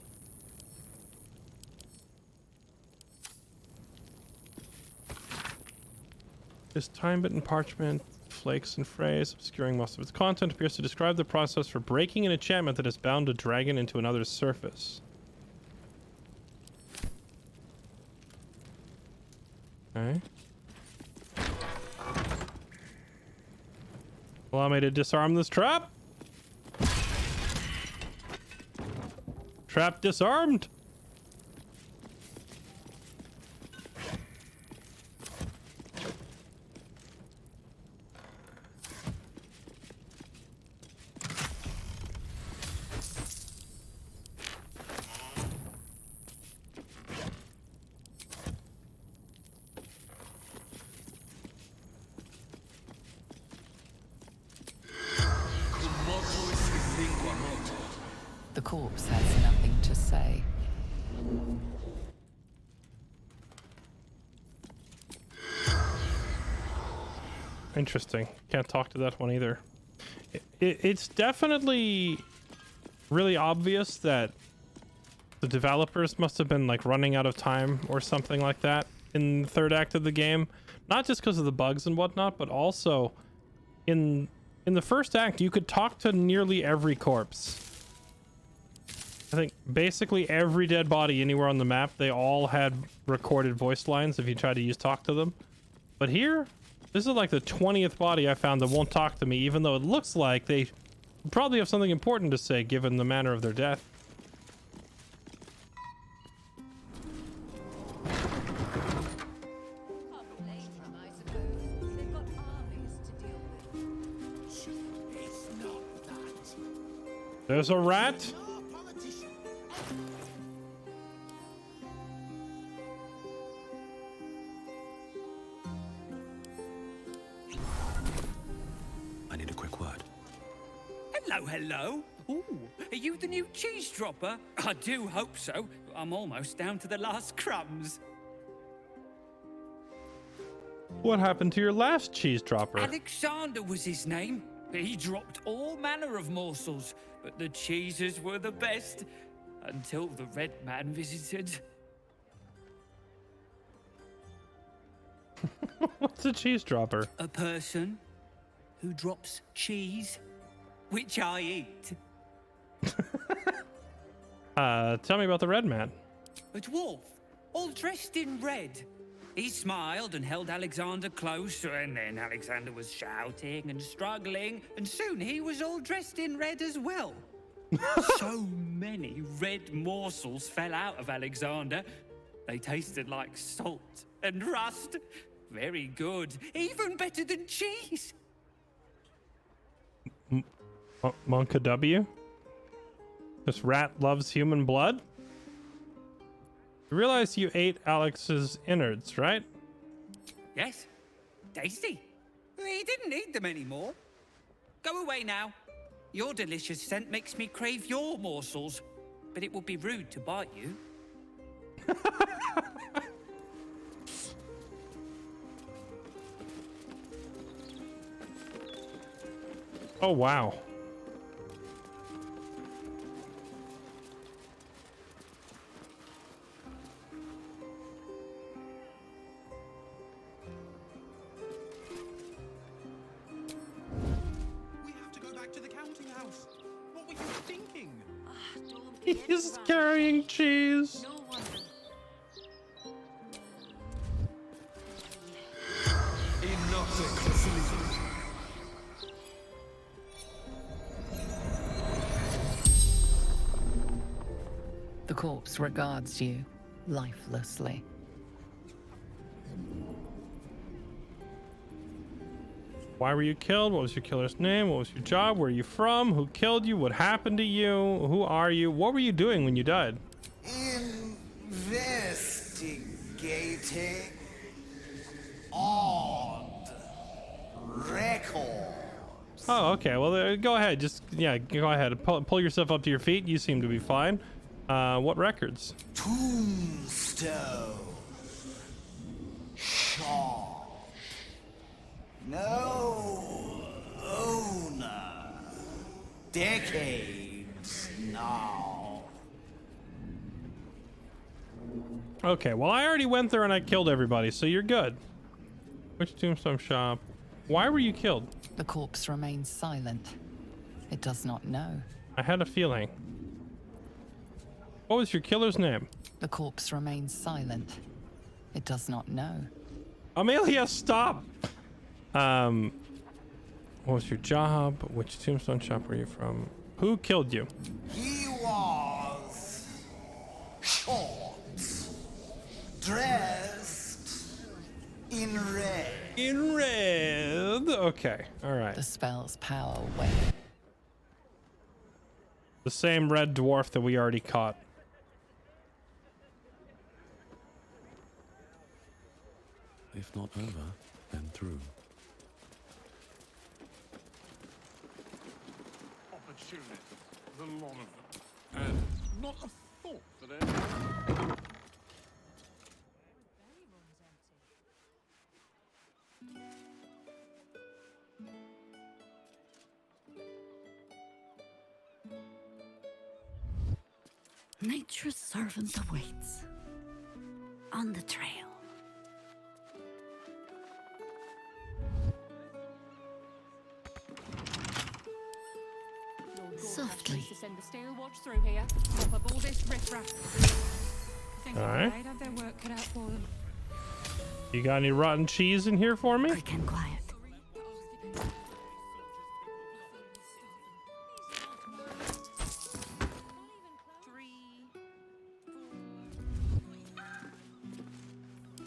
S1: This time-bitten parchment, flakes and frays, obscuring most of its content, appears to describe the process for breaking an enchantment that has bound a dragon into another's surface. Okay. Allow me to disarm this trap. Trap disarmed.
S7: The corpse has nothing to say.
S1: interesting. Can't talk to that one either. It's definitely really obvious that the developers must have been like running out of time or something like that in the third act of the game. Not just because of the bugs and whatnot, but also in the first act, you could talk to nearly every corpse. I think basically every dead body anywhere on the map, they all had recorded voice lines if you tried to use talk to them. But here, this is like the 20th body I found that won't talk to me, even though it looks like they probably have something important to say given the manner of their death. There's a rat.
S9: I need a quick word.
S5: Hello, hello. Ooh, are you the new cheese dropper? I do hope so. I'm almost down to the last crumbs.
S1: What happened to your last cheese dropper?
S5: Alexander was his name. He dropped all manner of morsels, but the cheeses were the best until the Red Man visited.
S1: What's a cheese dropper?
S5: A person who drops cheese, which I eat.
S1: Tell me about the Red Man.
S5: A dwarf, all dressed in red. He smiled and held Alexander close, and then Alexander was shouting and struggling, and soon he was all dressed in red as well. So many red morsels fell out of Alexander. They tasted like salt and rust. Very good, even better than cheese.
S1: Monka W? This rat loves human blood? You realize you ate Alex's innards, right?
S5: Yes, tasty. He didn't eat them anymore. Go away now. Your delicious scent makes me crave your morsels, but it would be rude to bite you.
S1: Oh, wow. He's carrying cheese.
S7: The corpse regards you lifelessly.
S1: Why were you killed? What was your killer's name? What was your job? Where are you from? Who killed you? What happened to you? Who are you? What were you doing when you died?
S22: Investigating odd record.
S1: Oh, okay. Well, go ahead. Just, yeah, go ahead. Pull yourself up to your feet. You seem to be fine. What records?
S22: Tombstone. Shaw. No owner. Decades now.
S1: Okay, well, I already went there and I killed everybody, so you're good. Which tombstone shop? Why were you killed?
S7: The corpse remains silent. It does not know.
S1: I had a feeling. What was your killer's name?
S7: The corpse remains silent. It does not know.
S1: Amelia, stop! What was your job? Which tombstone shop were you from? Who killed you?
S22: He was short, dressed in red.
S1: In red. Okay, all right.
S7: The spell's power wane.
S1: The same red dwarf that we already caught.
S9: If not over, then through.
S10: Opportunity, the lot of them. And not a thought for them.
S19: Nature's servant awaits. On the trail. Softly.
S2: To send the steel watch through here. Mop up all this riffraff. Think
S1: Alright.
S2: they'd have their work cut out for them.
S1: You got any rotten cheese in here for me?
S19: Quick and quiet.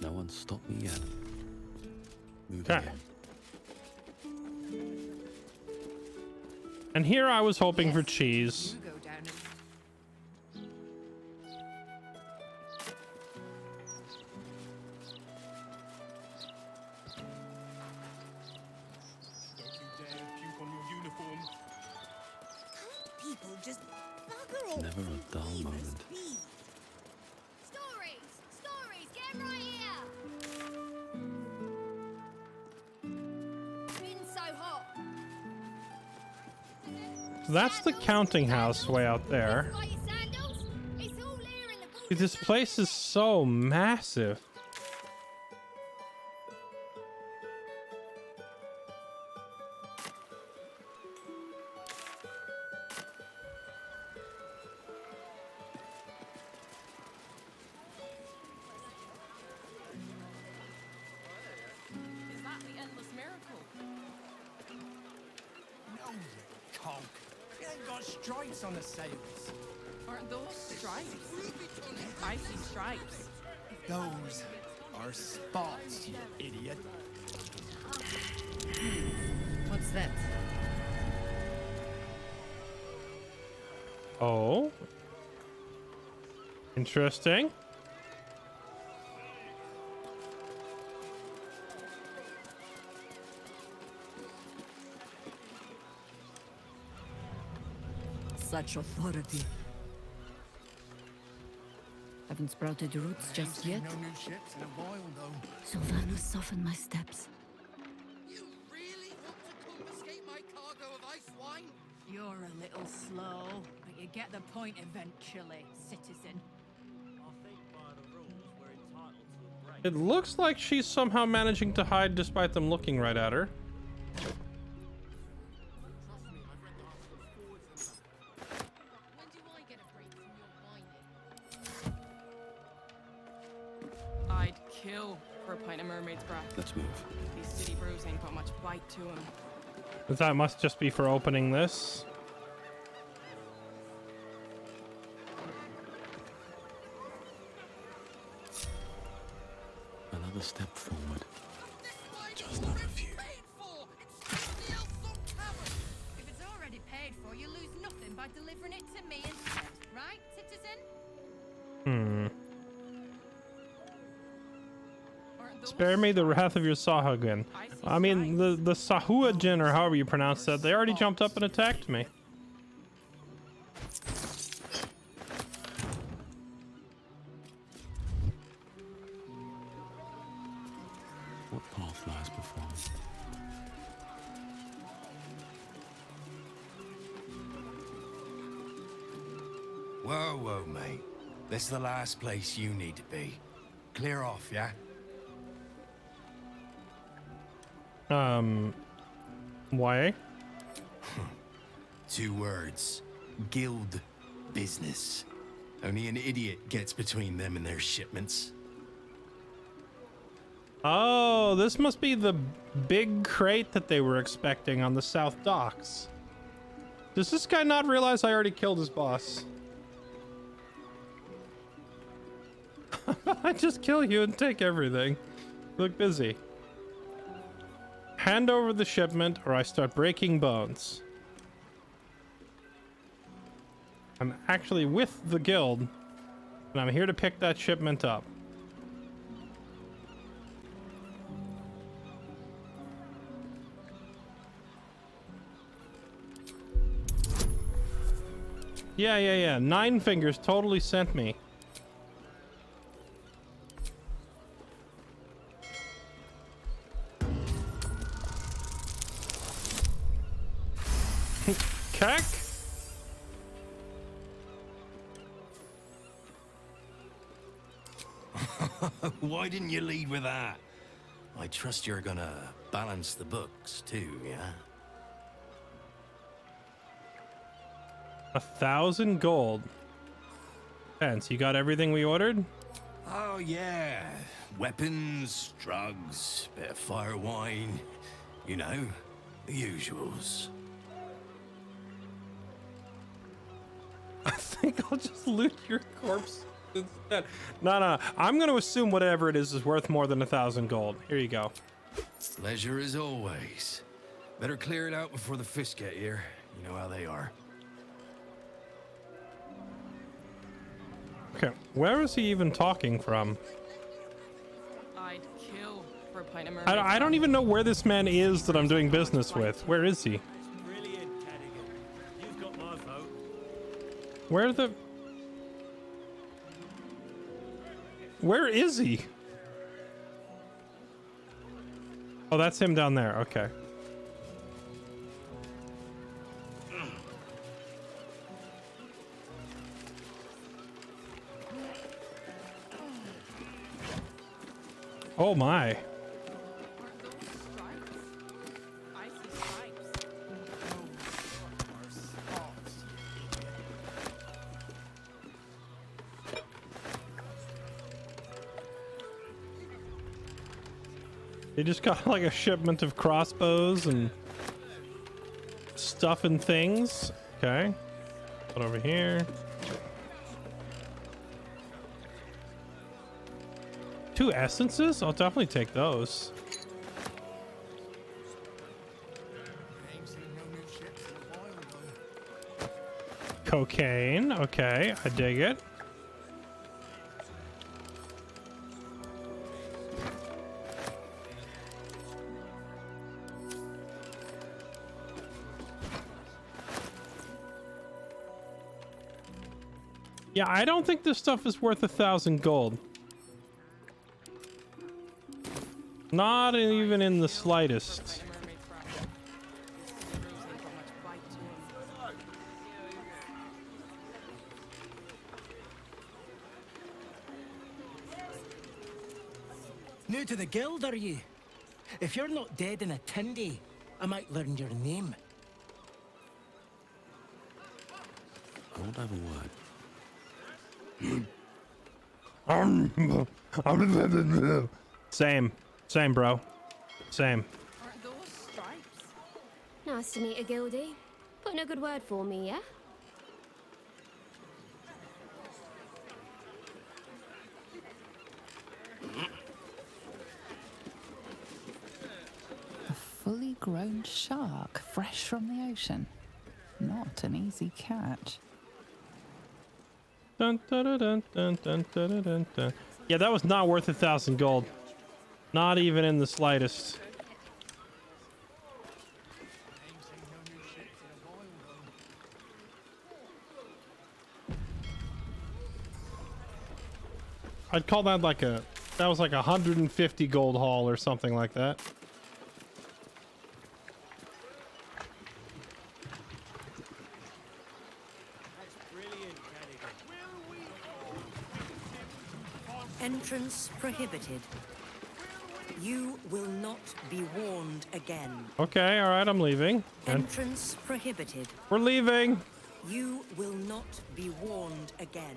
S9: No one's stopped me yet. Moving
S1: Okay.
S9: on.
S1: And here I was hoping for cheese.
S2: You go down and
S12: People just bugger off.
S9: Never a dull moment.
S12: Stories! Stories! Get right here! Been so hot.
S1: So that's the counting house way out there.
S12: Got your sandals? It's all here in the
S1: Dude, this place is so massive.
S14: Is that the endless miracle?
S13: No, you conk. It ain't got stripes on the sails.
S14: Aren't those stripes? I see stripes.
S13: Those are spots, you idiot.
S15: What's that?
S1: Oh. Interesting.
S19: Such authority. Haven't sprouted roots just yet.
S13: No new ships in a while, though.
S19: Sylvanus softened my steps.
S14: You really want to confiscate my cargo of ice wine?
S2: you're a little slow, but you get the point eventually, citizen.
S1: It looks like she's somehow managing to hide despite them looking right at her.
S14: I'd kill for a pint of mermaid's breath.
S9: Let's move.
S14: These city brews ain't got much bite to them.
S1: That must just be for opening this.
S9: Another step forward. Just have a view.
S2: If it's already paid for, you lose nothing by delivering it to me instead, right, citizen?
S1: Spare me the wrath of your Sahagin. I mean, the Sahuagin, or however you pronounce that, they already jumped up and attacked me.
S9: What path lies before us?
S23: Whoa, whoa, mate. This is the last place you need to be. Clear off, yeah?
S1: Why?
S23: 2 words. Guild business. Only an idiot gets between them and their shipments.
S1: Oh, this must be the big crate that they were expecting on the South Docks. Does this guy not realize I already killed his boss? I just kill you and take everything. Look busy. Hand over the shipment or I start breaking bones. I'm actually with the guild and I'm here to pick that shipment up. Yeah. 9 Fingers totally sent me. Cack?
S23: Why didn't you lead with that? I trust you're gonna balance the books too, yeah?
S1: 1,000 gold. Pence, you got everything we ordered?
S23: Oh yeah. Weapons, drugs, bit of fire wine. You know, the usuals.
S1: I think I'll just loot your corpse instead. No. I'm going to assume whatever it is worth more than 1,000 gold. Here you go.
S23: Pleasure as always. Better clear it out before the fish get here. You know how they are.
S1: Okay, where is he even talking from?
S6: I'd kill for a pint of mermaid.
S1: I don't even know where this man is that I'm doing business with. Where is he?
S20: Brilliant, Cadigan. You've got my vote.
S1: Where is he? Oh, that's him down there. Okay. Oh my. They just got like a shipment of crossbows and stuff and things. Okay. Put over here. 2 essences? I'll definitely take those. Cocaine. Okay, I dig it. Yeah, I don't think this stuff is worth 1,000 gold. Not even in the slightest.
S14: New to the guild, are you? If you're not dead in a tindy, I might learn your name.
S9: I won't have a word.
S1: Same, bro. Same.
S6: Aren't those stripes?
S21: Nice to meet a guildie. Put in a good word for me, yeah?
S7: A fully grown shark, fresh from the ocean. Not an easy catch.
S1: Dun, dun, dun, dun, dun, dun, dun, dun, dun. Yeah, that was not worth 1,000 gold. Not even in the slightest. I'd call that like that was like 150 gold haul or something like that.
S24: Entrance prohibited. You will not be warned again.
S1: Okay, all right, I'm leaving.
S24: Entrance prohibited.
S1: We're leaving.
S24: You will not be warned again.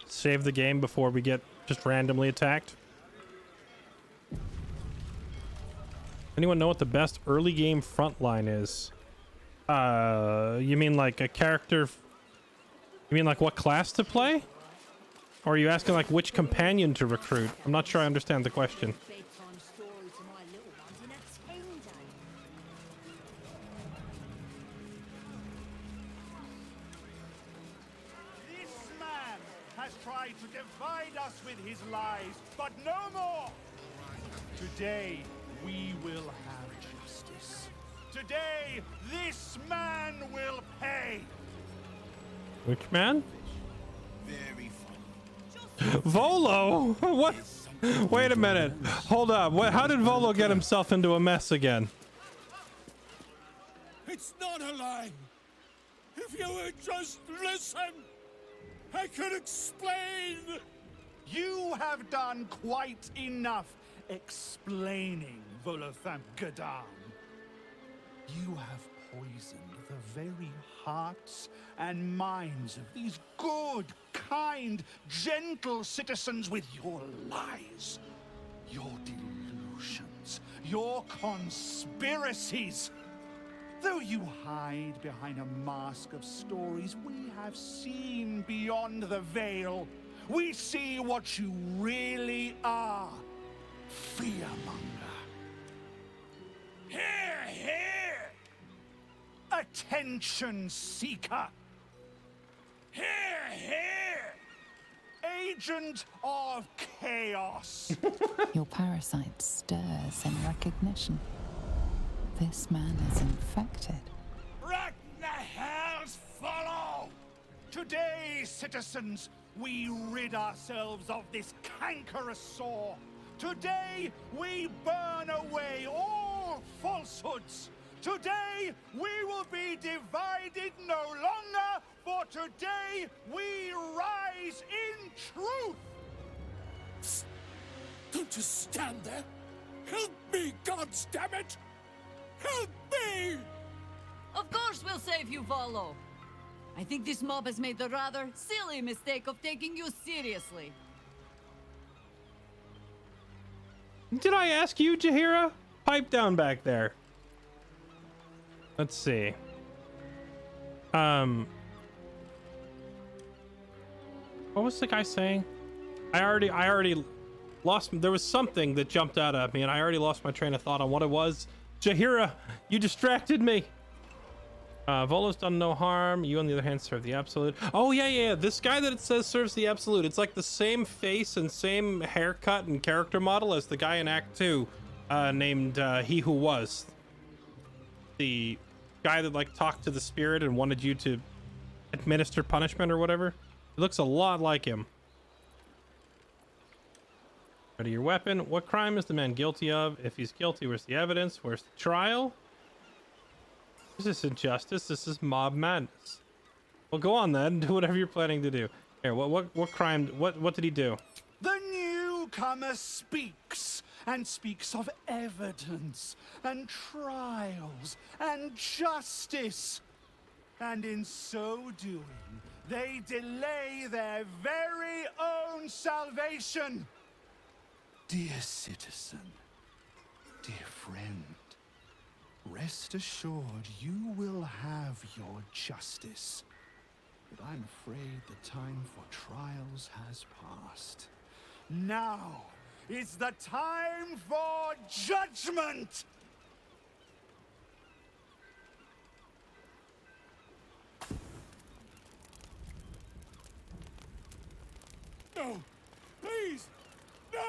S1: Save the game before we get just randomly attacked. Anyone know what the best early game frontline is? You mean like a character? You mean like what class to play? Or are you asking like which companion to recruit? I'm not sure I understand the question.
S13: This man has tried to divide us with his lies, but no more! Today, we will have justice. Today, this man will pay!
S1: Which man?
S13: Very
S1: Volo? What? Wait a minute. Hold up. How did Volo get himself into a mess again?
S13: It's not a lie! If you would just listen! I can explain! You have done quite enough explaining, Volothamp Gadam. You have poisoned the very hearts and minds of these good, kind, gentle citizens with your lies, your delusions, your conspiracies. Though you hide behind a mask of stories, we have seen beyond the veil. We see what you really are. Fearmonger. Here, here! Attention seeker. Here, here! Agent of chaos.
S7: Your parasite stirs in recognition. This man is infected.
S13: Let the hells follow! Today, citizens, we rid ourselves of this cankerous sore. Today, we burn away all falsehoods. Today, we will be divided no longer, for today, we rise in truth!
S10: Don't just stand there. Help me, goddammit! Help me!
S19: Of course we'll save you, Volo. I think this mob has made the rather silly mistake of taking you seriously.
S1: Did I ask you, Jaheira? Pipe down back there. Let's see. What was the guy saying? I already lost. There was something that jumped out at me, and I already lost my train of thought on what it was. Jaheira, you distracted me. Volo's done no harm. You, on the other hand, serve the absolute. Oh, yeah. This guy that it says serves the absolute. It's like the same face and same haircut and character model as the guy in Act 2 named He Who Was. The guy that, like, talked to the spirit and wanted you to administer punishment or whatever. It looks a lot like him. Ready your weapon. What crime is the man guilty of? If he's guilty, where's the evidence? Where's the trial? This is injustice. This is mob madness. Well, go on then. Do whatever you're planning to do. Here, what crime? What did he do?
S13: The newcomer speaks, and speaks of evidence, and trials, and justice. And in so doing, they delay their very own salvation. Dear citizen, dear friend, rest assured you will have your justice. But I'm afraid the time for trials has passed. Now is the time for judgment!
S10: No! Please! No!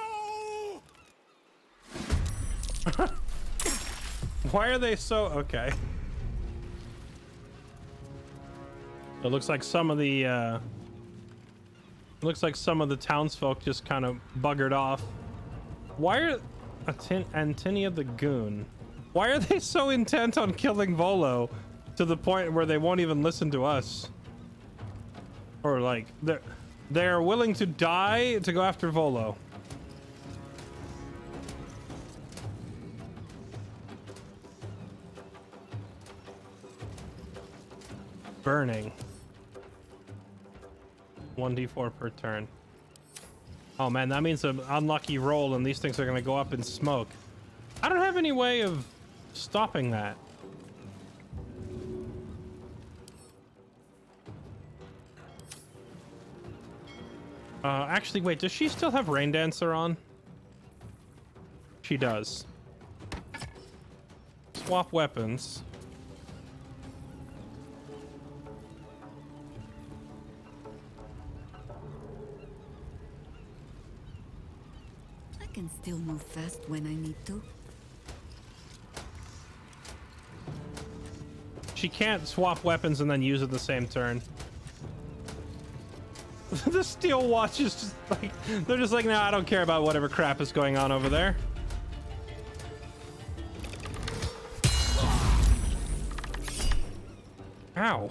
S1: Why are they so okay? It looks like some of the townsfolk just kind of buggered off. Why are Antinia the Goon? Why are they so intent on killing Volo to the point where they won't even listen to us? Or like they're willing to die to go after Volo. Burning. 1d4 per turn. Oh man, that means an unlucky roll and these things are gonna go up in smoke. I don't have any way of stopping that. Actually, wait, does she still have Rain Dancer on? She does. Swap weapons.
S19: I can still move fast when I need to.
S1: She can't swap weapons and then use it the same turn. The steel watch is just like, they're just like, nah, I don't care about whatever crap is going on over there. Ow.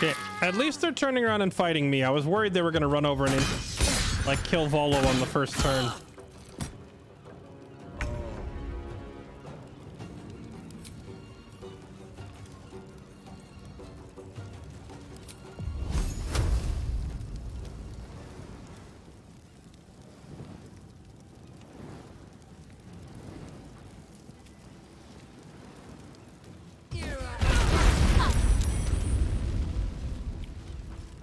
S1: Okay, at least they're turning around and fighting me. I was worried they were going to run over and like kill Volo on the first turn.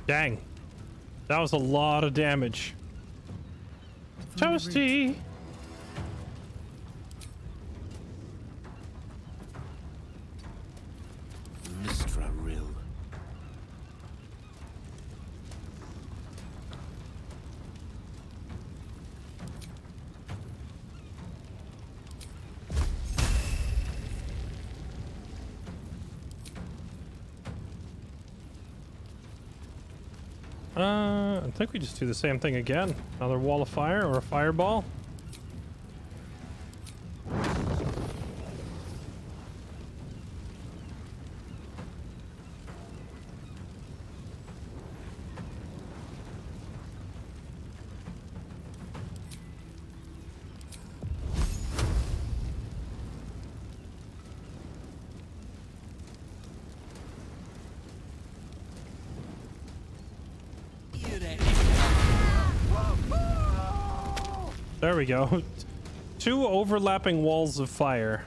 S1: Dang. That was a lot of damage. Toasty!
S23: Mistra Rill.
S1: I think we just do the same thing again. Another wall of fire or a fireball. There we go. 2 overlapping walls of fire.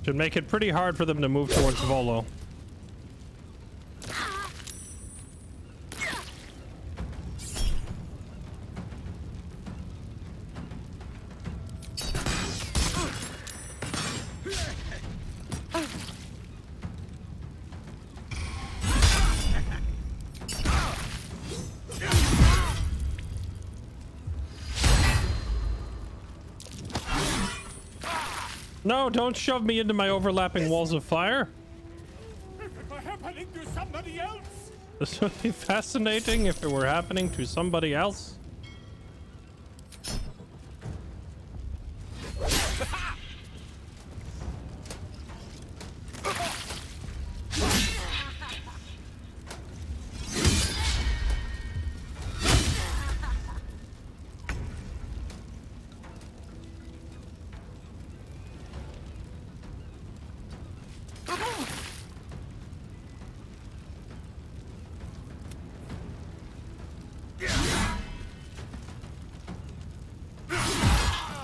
S1: Should make it pretty hard for them to move towards Volo. No, don't shove me into my overlapping walls of fire.
S13: If it were happening to somebody else.
S1: This would be fascinating if it were happening to somebody else.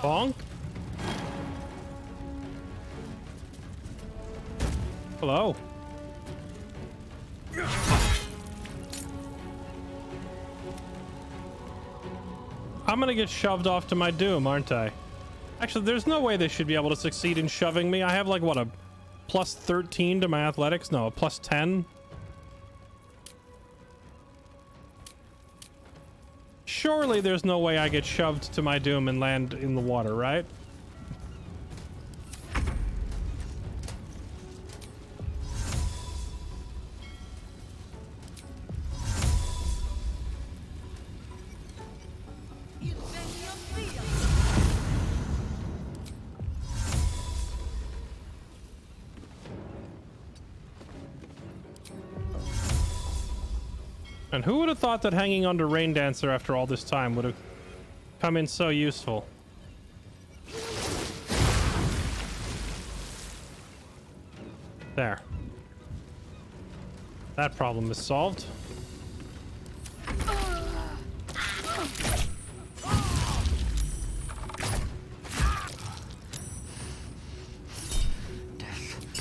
S1: Bonk. Hello. I'm gonna get shoved off to my doom, aren't I? Actually, there's no way they should be able to succeed in shoving me. I have like, what, a plus 13 to my athletics? No, a plus 10. Surely there's no way I get shoved to my doom and land in the water, right? And who would have thought that hanging onto Rain Dancer after all this time would have come in so useful? There. That problem is solved.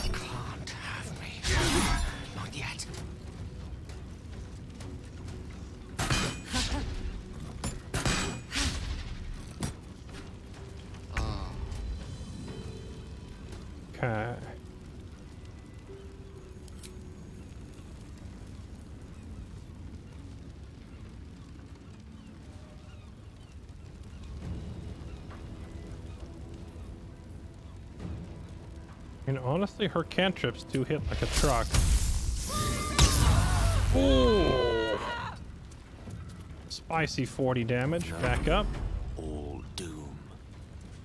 S23: Can't have me. Not yet.
S1: Okay. I mean, honestly, her cantrips do hit like a truck. Ooh. Spicy 40 damage. Back up.
S23: All doom.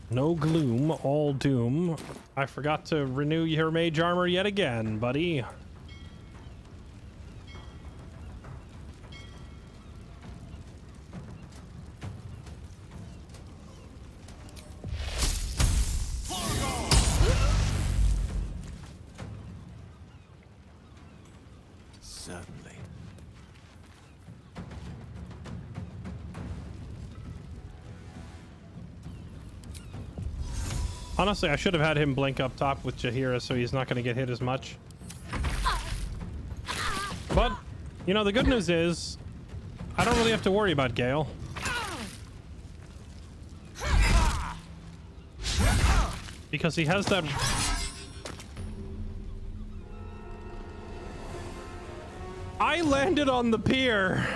S1: No gloom, all doom. I forgot to renew your mage armor yet again, buddy.
S3: certainly.
S1: Honestly, I should have had him blink up top with Jaheira so he's not going to get hit as much. But, you know, the good news is I don't really have to worry about Gale. Because he has that... I landed on the pier!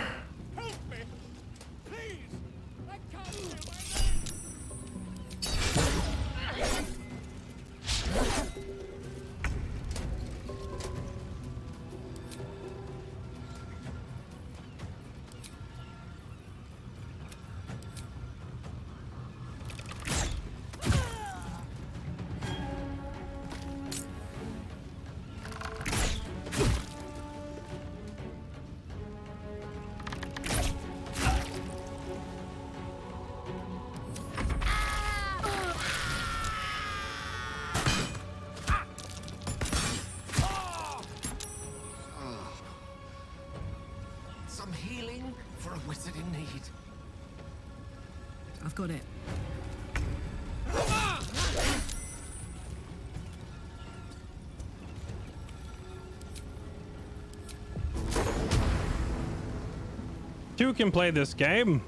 S22: Some healing for a wizard in need.
S15: I've got it.
S1: Two can play this game.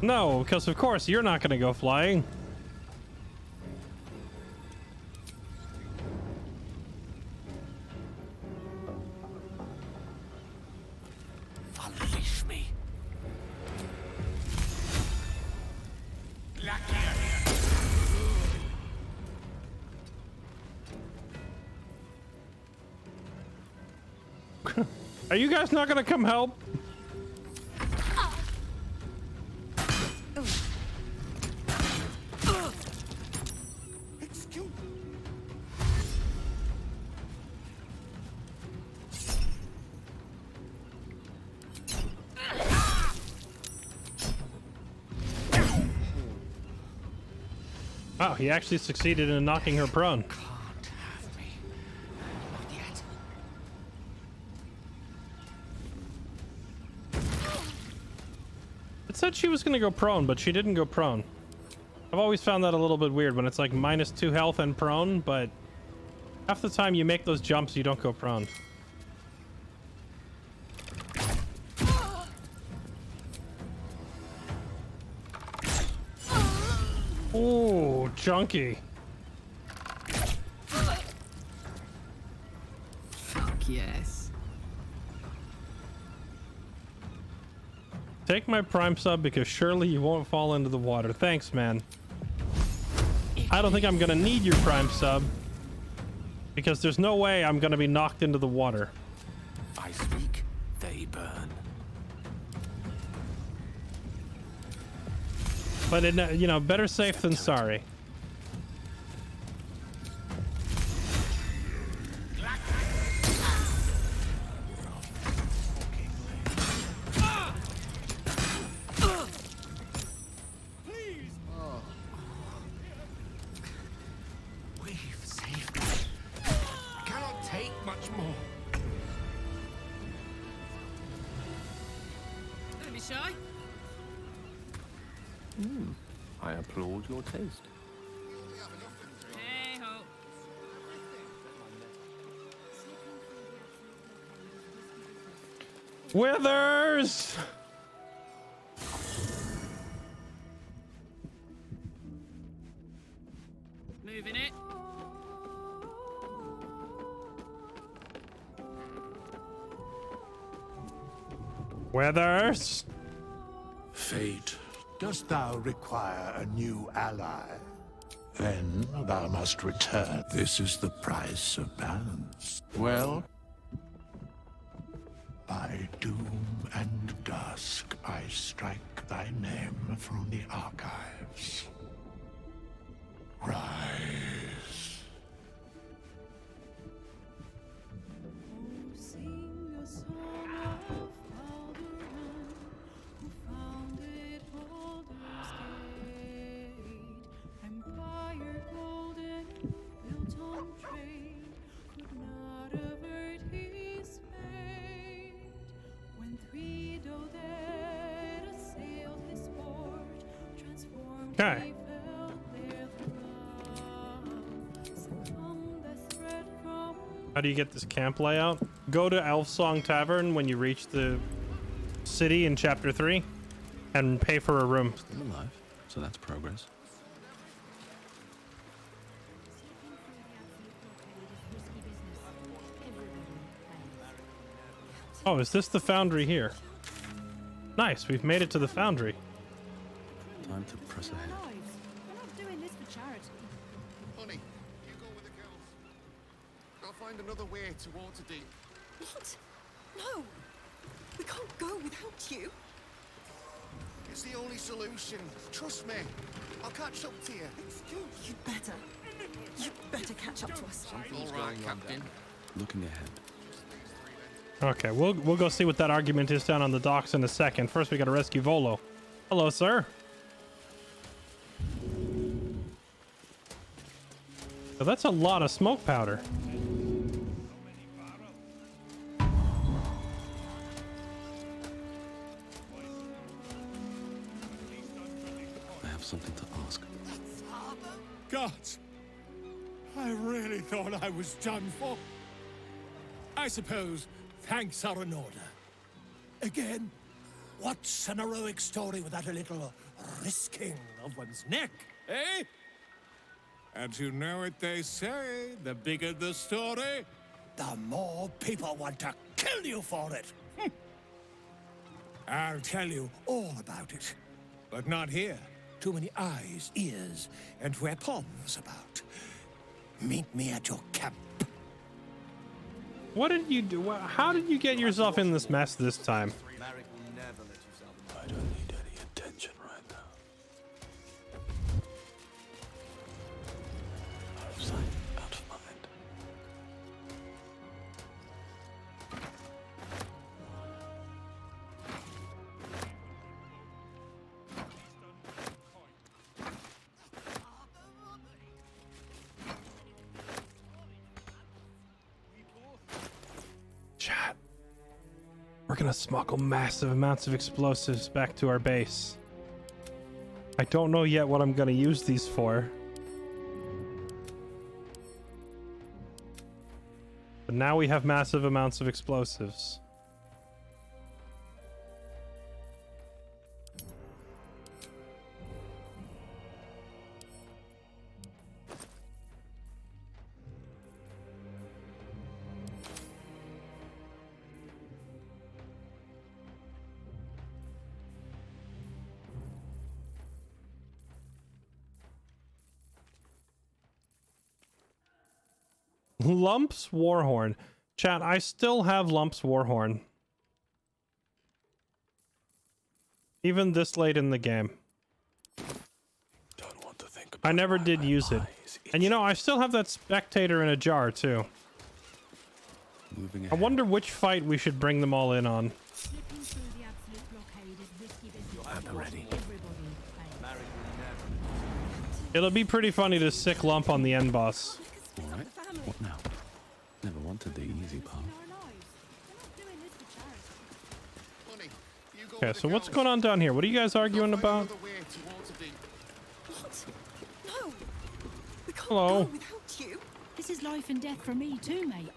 S1: No, because of course you're not going to go flying.
S22: Unleash me.
S1: Are you guys not going to come help?
S22: Excuse
S1: Oh, he actually succeeded in knocking her prone. It said she was gonna go prone, but she didn't go prone. I've always found that a little bit weird when it's like -2 health and prone, but half the time you make those jumps, you don't go prone. Ooh, chunky.
S15: Fuck yes.
S1: Take my prime sub because surely you won't fall into the water. Thanks, man. I don't think I'm gonna need your prime sub because there's no way I'm gonna be knocked into the water.
S3: I speak, they burn.
S1: But it, you know, better safe than sorry.
S22: We've saved. Cannot take much more.
S6: Don't be shy.
S3: I applaud your taste.
S6: Hey ho.
S1: Withers!
S6: Moving it.
S1: Withers!
S10: Fate, dost thou require a new ally? Then thou must return. This is the price of balance. Well, by doom and dusk, I strike thy name from the archives. Rise.
S11: Sing a song of Baldur, who founded Baldur's Gate. Empire golden, built on trade, could not have
S1: Okay. How do you get this camp layout? Go to Elf Song Tavern when you reach the city in chapter 3 and pay for a room.
S9: Still alive, so that's progress.
S1: Oh, is this the foundry here? Nice, we've made it to the foundry.
S9: Time to press ahead.
S11: We're not doing this for charity.
S22: Honey, you go with the girls. I'll find another way to Waterdeep.
S4: What? No! We can't go without you.
S22: It's the only solution. Trust me. I'll catch up to you.
S4: You'd better. You'd better catch up to us.
S22: Something's all right, Captain.
S9: Looking ahead.
S1: Okay, we'll go see what that argument is down on the docks in a second. First, we gotta rescue Volo. Hello, sir. So that's a lot of smoke powder.
S9: I have something to ask.
S13: Gods! I really thought I was done for. I suppose thanks are in order. Again, what's an heroic story without a little risking of one's neck, eh? And you know what they say, the bigger the story, the more people want to kill you for it. I'll tell you all about it, but not here. Too many eyes, ears, and weapons about. Meet me at your camp.
S1: What did you do? How did you get yourself in this mess this time?
S8: I don't need any attention right now. Out of sight, out of mind.
S1: Chat. We're gonna smuggle massive amounts of explosives back to our base. I don't know yet what I'm gonna use these for. But now we have massive amounts of explosives. Lump's Warhorn. Chat, I still have Lump's Warhorn. Even this late in the game.
S8: Don't want to think
S1: I never did use it. And you know, I still have that spectator in a jar too.
S9: Moving
S1: I
S9: ahead.
S1: wonder which fight we should bring them all in on.
S23: At the ready.
S1: It'll be pretty funny to sick Lump on the end boss.
S9: Alright, what now? Never wanted the easy part.
S1: Okay, so what's going on down here? What are you guys arguing about?
S4: What? No! We can't
S1: Hello.
S4: go without you.
S11: This is life and death for me too, mate.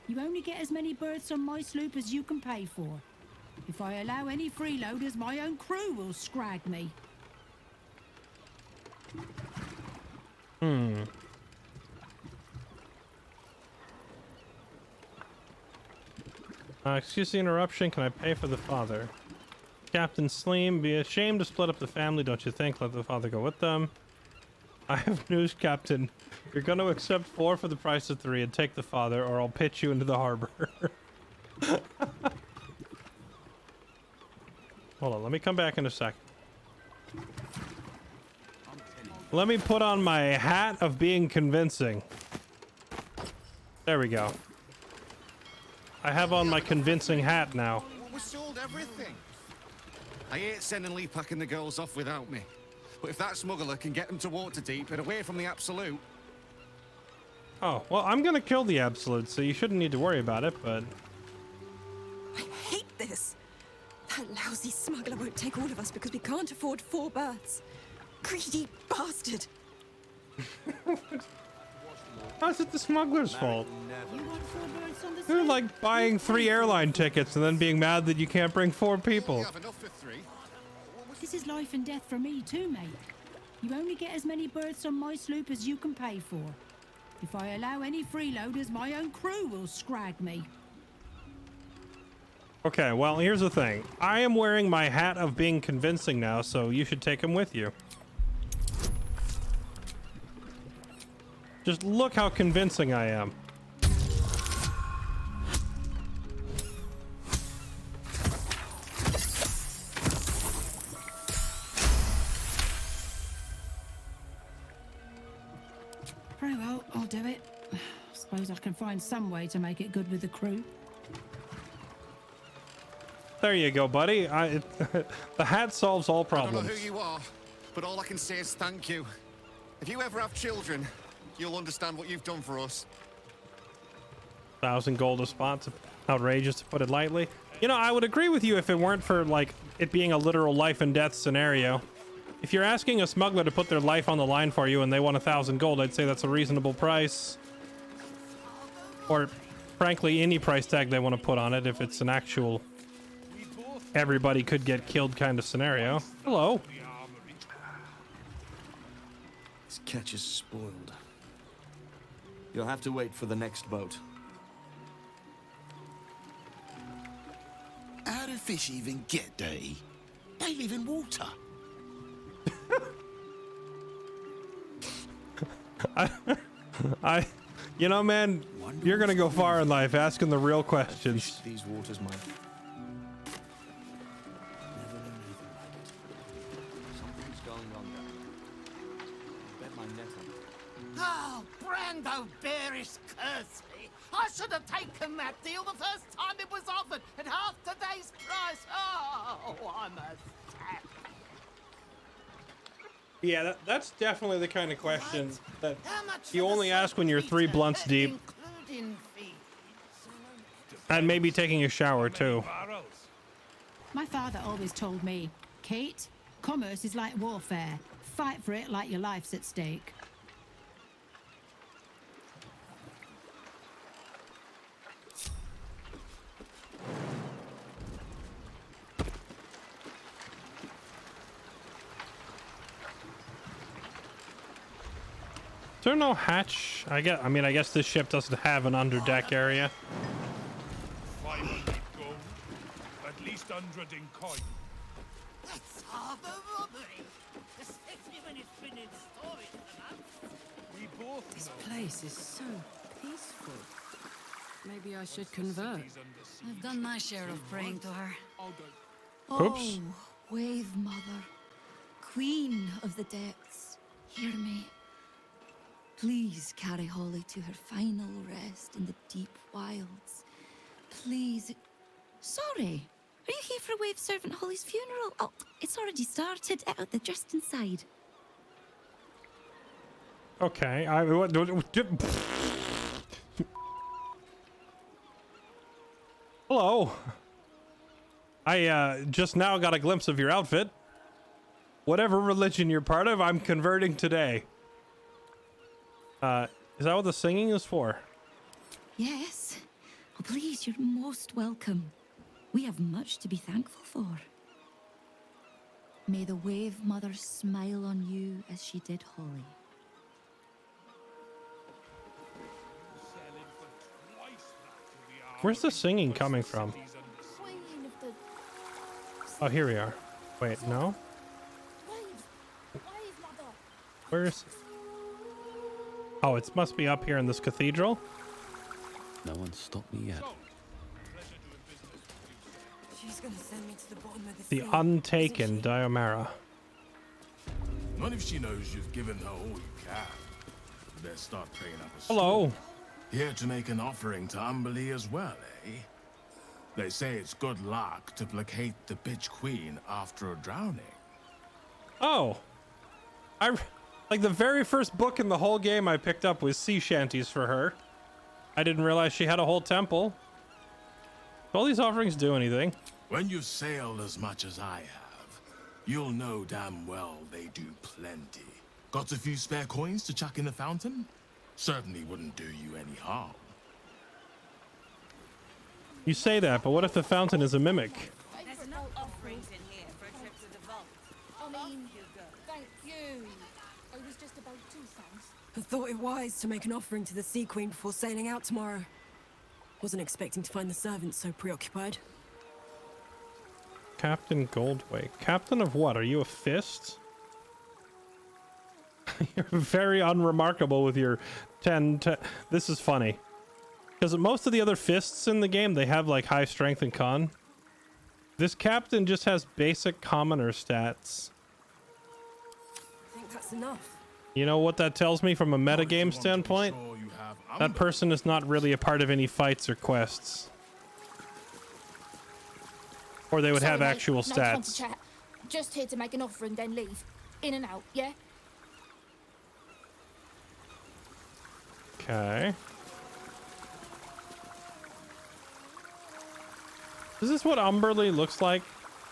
S11: You only get as many berths on my sloop as you can pay for. If I allow any freeloaders, my own crew will scrag me.
S1: Excuse the interruption. Can I pay for the father? Captain Sleem, be ashamed to split up the family, don't you think? Let the father go with them. I have news, Captain. You're going to accept 4 for the price of 3 and take the father, or I'll pitch you into the harbor. Hold on, let me come back in a sec. Let me put on my hat of being convincing. There we go. I have on my convincing hat now.
S22: We sold everything. I hate sending Lee packing the girls off without me. But if that smuggler can get them to Waterdeep and away from the Absolute...
S1: Oh, well, I'm gonna kill the Absolute, so you shouldn't need to worry about it, but...
S4: I hate this. That lousy smuggler won't take all of us because we can't afford 4 berths. Greedy bastard!
S1: How's it the smuggler's fault?
S11: You want 4 birds on the
S1: They're
S11: same?
S1: like buying 3 airline tickets and then being mad that you can't bring 4 people.
S11: This is life and death for me too, mate. You only get as many berths on my sloop as you can pay for. If I allow any freeloaders, my own crew will scrag me.
S1: Okay, well, here's the thing. I am wearing my hat of being convincing now, so you should take him with you. Just look how convincing I am.
S11: Very well, I'll do it. Suppose I can find some way to make it good with the crew.
S1: There you go, buddy. The hat solves all
S22: I don't
S1: problems.
S22: know who you are, but all I can say is thank you. If you ever have children, you'll understand what you've done for us.
S1: 1,000 gold a spot. Outrageous, to put it lightly. You know, I would agree with you if it weren't for, like, it being a literal life and death scenario. If you're asking a smuggler to put their life on the line for you and they want 1,000 gold, I'd say that's a reasonable price. Or, frankly, any price tag they want to put on it if it's an actual everybody could get killed kind of scenario. Hello.
S5: This catch is spoiled. You'll have to wait for the next boat.
S10: How do fish even get there? They live in water.
S1: You know, man, you're gonna go far in life asking the real questions.
S5: These waters might.
S23: Something's going on there. Bet my net on it.
S14: Oh, Brando Bearish curse me! I should have taken that deal the first time it was offered at half today's price. Oh, I'm a sap.
S1: Yeah, that's definitely the kind of question that you only ask when you're 3 blunts deep. And maybe taking a shower, too.
S11: My father always told me, Kate, commerce is like warfare. Fight for it like your life's at stake.
S1: Is there no hatch? I guess this ship doesn't have an underdeck area.
S13: 500 gold, at least 100 in coin.
S14: That's harbor robbery, especially when it's been in storage for months.
S13: We both
S6: This
S13: know.
S6: place is so peaceful. Maybe I should convert. I've done my share of praying to her.
S1: Oops.
S12: Oh, Wave Mother, Queen of the Depths, hear me. Please carry Holly to her final rest in the deep wilds. Please. Sorry, are you here for Wave Servant Holly's funeral? Oh, it's already started. They're just inside.
S1: Okay, Hello. I just now got a glimpse of your outfit. Whatever religion you're part of, I'm converting today. Is that what the singing is for?
S12: Yes. Oh, please, you're most welcome. We have much to be thankful for. May the Wave Mother smile on you as she did Holly.
S1: Where's the singing coming from? Oh, here we are. Wait, no? Where's... Oh, it must be up here in this cathedral.
S9: No one stopped me yet.
S4: She's gonna send me to the bottom of the
S1: The
S4: sea.
S1: Untaken Diomara.
S8: Not if she knows you've given her all you can. You better start praying up a
S1: Hello.
S8: Here to make an offering to Umberly as well, eh? They say it's good luck to placate the bitch queen after a drowning.
S1: Oh. Like the very first book in the whole game I picked up was sea shanties for her. I didn't realize she had a whole temple. Do all these offerings do anything?
S8: When you've sailed as much as I have, You'll know damn well they do plenty. Got a few spare coins to chuck in the fountain? Certainly wouldn't do you any harm.
S1: You say that, but what if the fountain is a mimic?
S24: There's enough offerings in here for a trip to the vault.
S2: I mean, thank you. I was just about to, thanks.
S16: I thought it wise to make an offering to the Sea Queen before sailing out tomorrow. Wasn't expecting to find the servants so preoccupied.
S1: Captain Goldway. Captain of what? Are you a fist? You're very unremarkable with your 10. This is funny. Because most of the other fists in the game, they have like high strength and con. This captain just has basic commoner stats.
S16: I think that's enough.
S1: You know what that tells me from a metagame standpoint? That person is not really a part of any fights or quests. Or they would have
S2: Sorry,
S1: actual
S2: mate, no time to
S1: stats.
S2: chat. Just here to make an offer and then leave. In and out, yeah?
S1: Okay. Is this what Umberly looks like?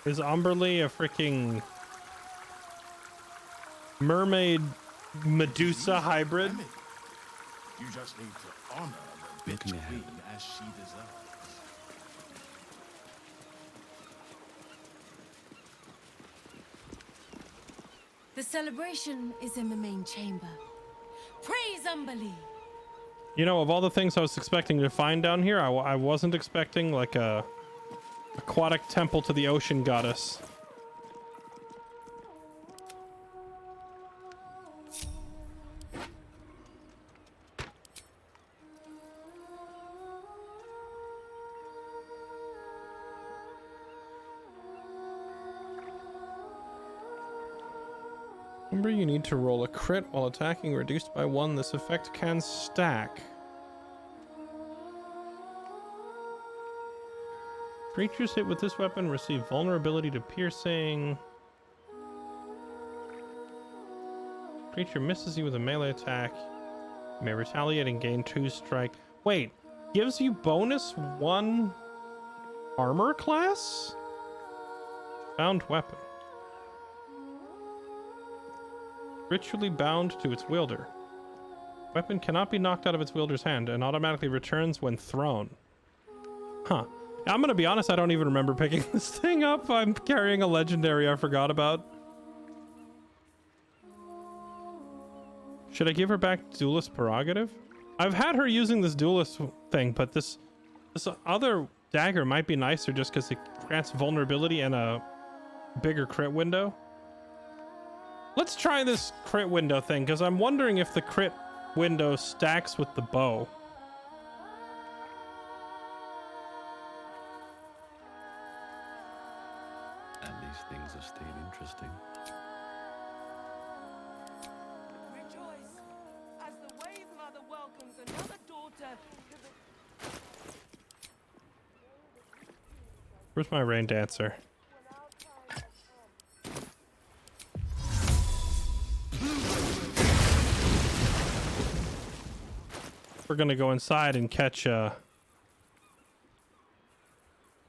S1: Is Umberly a freaking mermaid Medusa hybrid?
S8: You just need to honor the bitch queen as she deserves.
S15: The celebration is in the main chamber. Praise Umberly!
S1: You know, of all the things I was expecting to find down here, I wasn't expecting like a aquatic temple to the ocean goddess. Remember, you need to roll a crit while attacking, reduced by 1. This effect can stack. Creatures hit with this weapon receive vulnerability to piercing. Creature misses you with a melee attack. You may retaliate and gain 2 strike. Wait, gives you bonus 1 armor class? Bound weapon. Ritually bound to its wielder. Weapon cannot be knocked out of its wielder's hand and automatically returns when thrown. Huh. I'm gonna be honest, I don't even remember picking this thing up. I'm carrying a legendary I forgot about. Should I give her back duelist prerogative? I've had her using this duelist thing, but this other dagger might be nicer just because it grants vulnerability and a bigger crit window. Let's try this crit window thing, because I'm wondering if the crit window stacks with the bow.
S9: And these things have stayed interesting.
S14: Rejoice, as the Wave Mother welcomes another daughter to the...
S1: Where's my rain dancer? We're gonna go inside and catch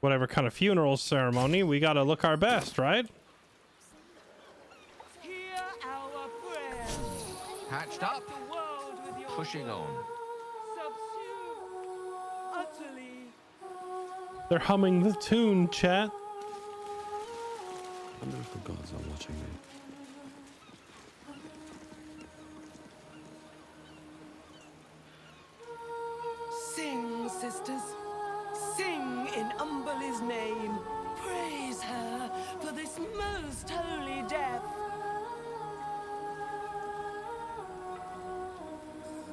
S1: whatever kind of funeral ceremony. We gotta look our best, right?
S14: Hear our prayer.
S3: Hatched up, pushing on.
S14: Subsume utterly.
S1: They're humming the tune, chat.
S9: I wonder if the gods are watching me.
S14: Sing, sisters. Sing in Umberly's name. Praise her for this most holy death.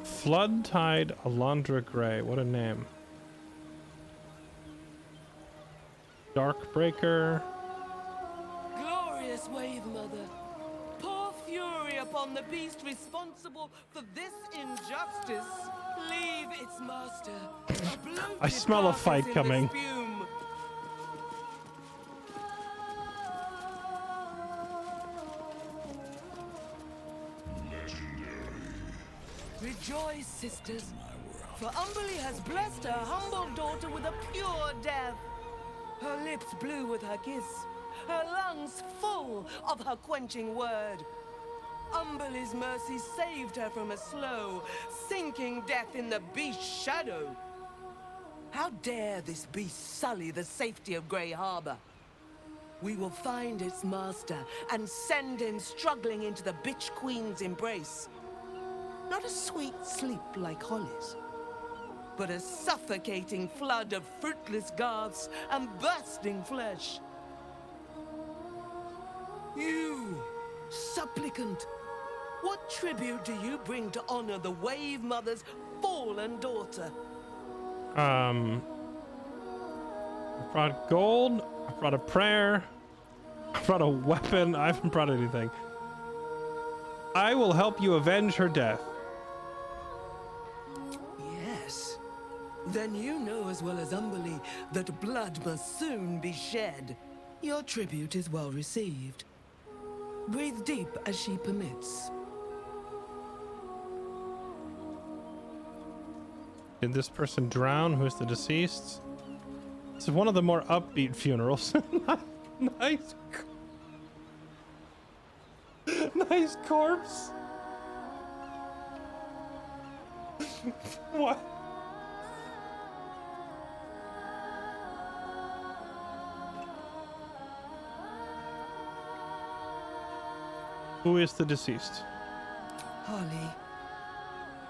S1: Flood Tide Alondra Grey. What a name. Darkbreaker.
S14: Glorious Wave Mother. Pour fury upon the beast responsible for this injustice. Leave its master.
S1: I smell a fight coming.
S14: Rejoice, sisters, for Umberly has blessed her humble daughter with a pure death. Her lips blue with her kiss,
S17: her lungs full of her quenching word. Umberle's mercy saved her from a slow, sinking death in the beast's shadow. How dare this beast sully the safety of Grey Harbor? We will find its master and send him struggling into the bitch queen's embrace. Not a sweet sleep like Holly's, but a suffocating flood of fruitless garths and bursting flesh. You, supplicant, what tribute do you bring to honor the Wave Mother's fallen daughter?
S1: I brought gold, I brought a prayer, I brought a weapon. I haven't brought anything. I will help you avenge her death.
S17: Yes. Then you know as well as Umberlee that blood must soon be shed. Your tribute is well received. Breathe deep as she permits.
S1: Did this person drown? Who's the deceased? This is one of the more upbeat funerals. Nice. Nice corpse. What? Who is the deceased?
S17: Holly,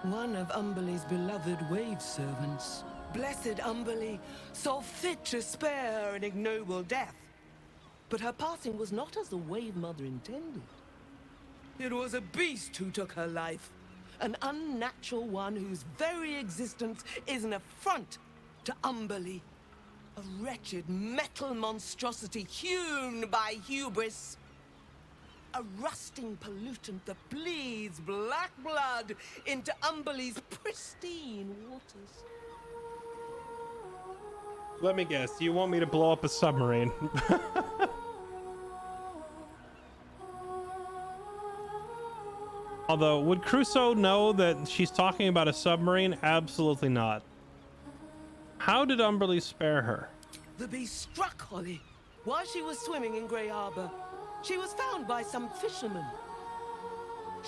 S17: one of Umberlee's beloved wave servants. Blessed Umberlee saw fit to spare her an ignoble death. But her passing was not as the Wave Mother intended. It was a beast who took her life. An unnatural one whose very existence is an affront to Umberlee. A wretched metal monstrosity hewn by hubris. A rusting pollutant that bleeds black blood into Umberlee's pristine waters.
S1: Let me guess. You want me to blow up a submarine? Although, would Crusoe know that she's talking about a submarine? Absolutely not. How did Umberlee spare her?
S17: The beast struck Holly while she was swimming in Grey Harbor. She was found by some fishermen.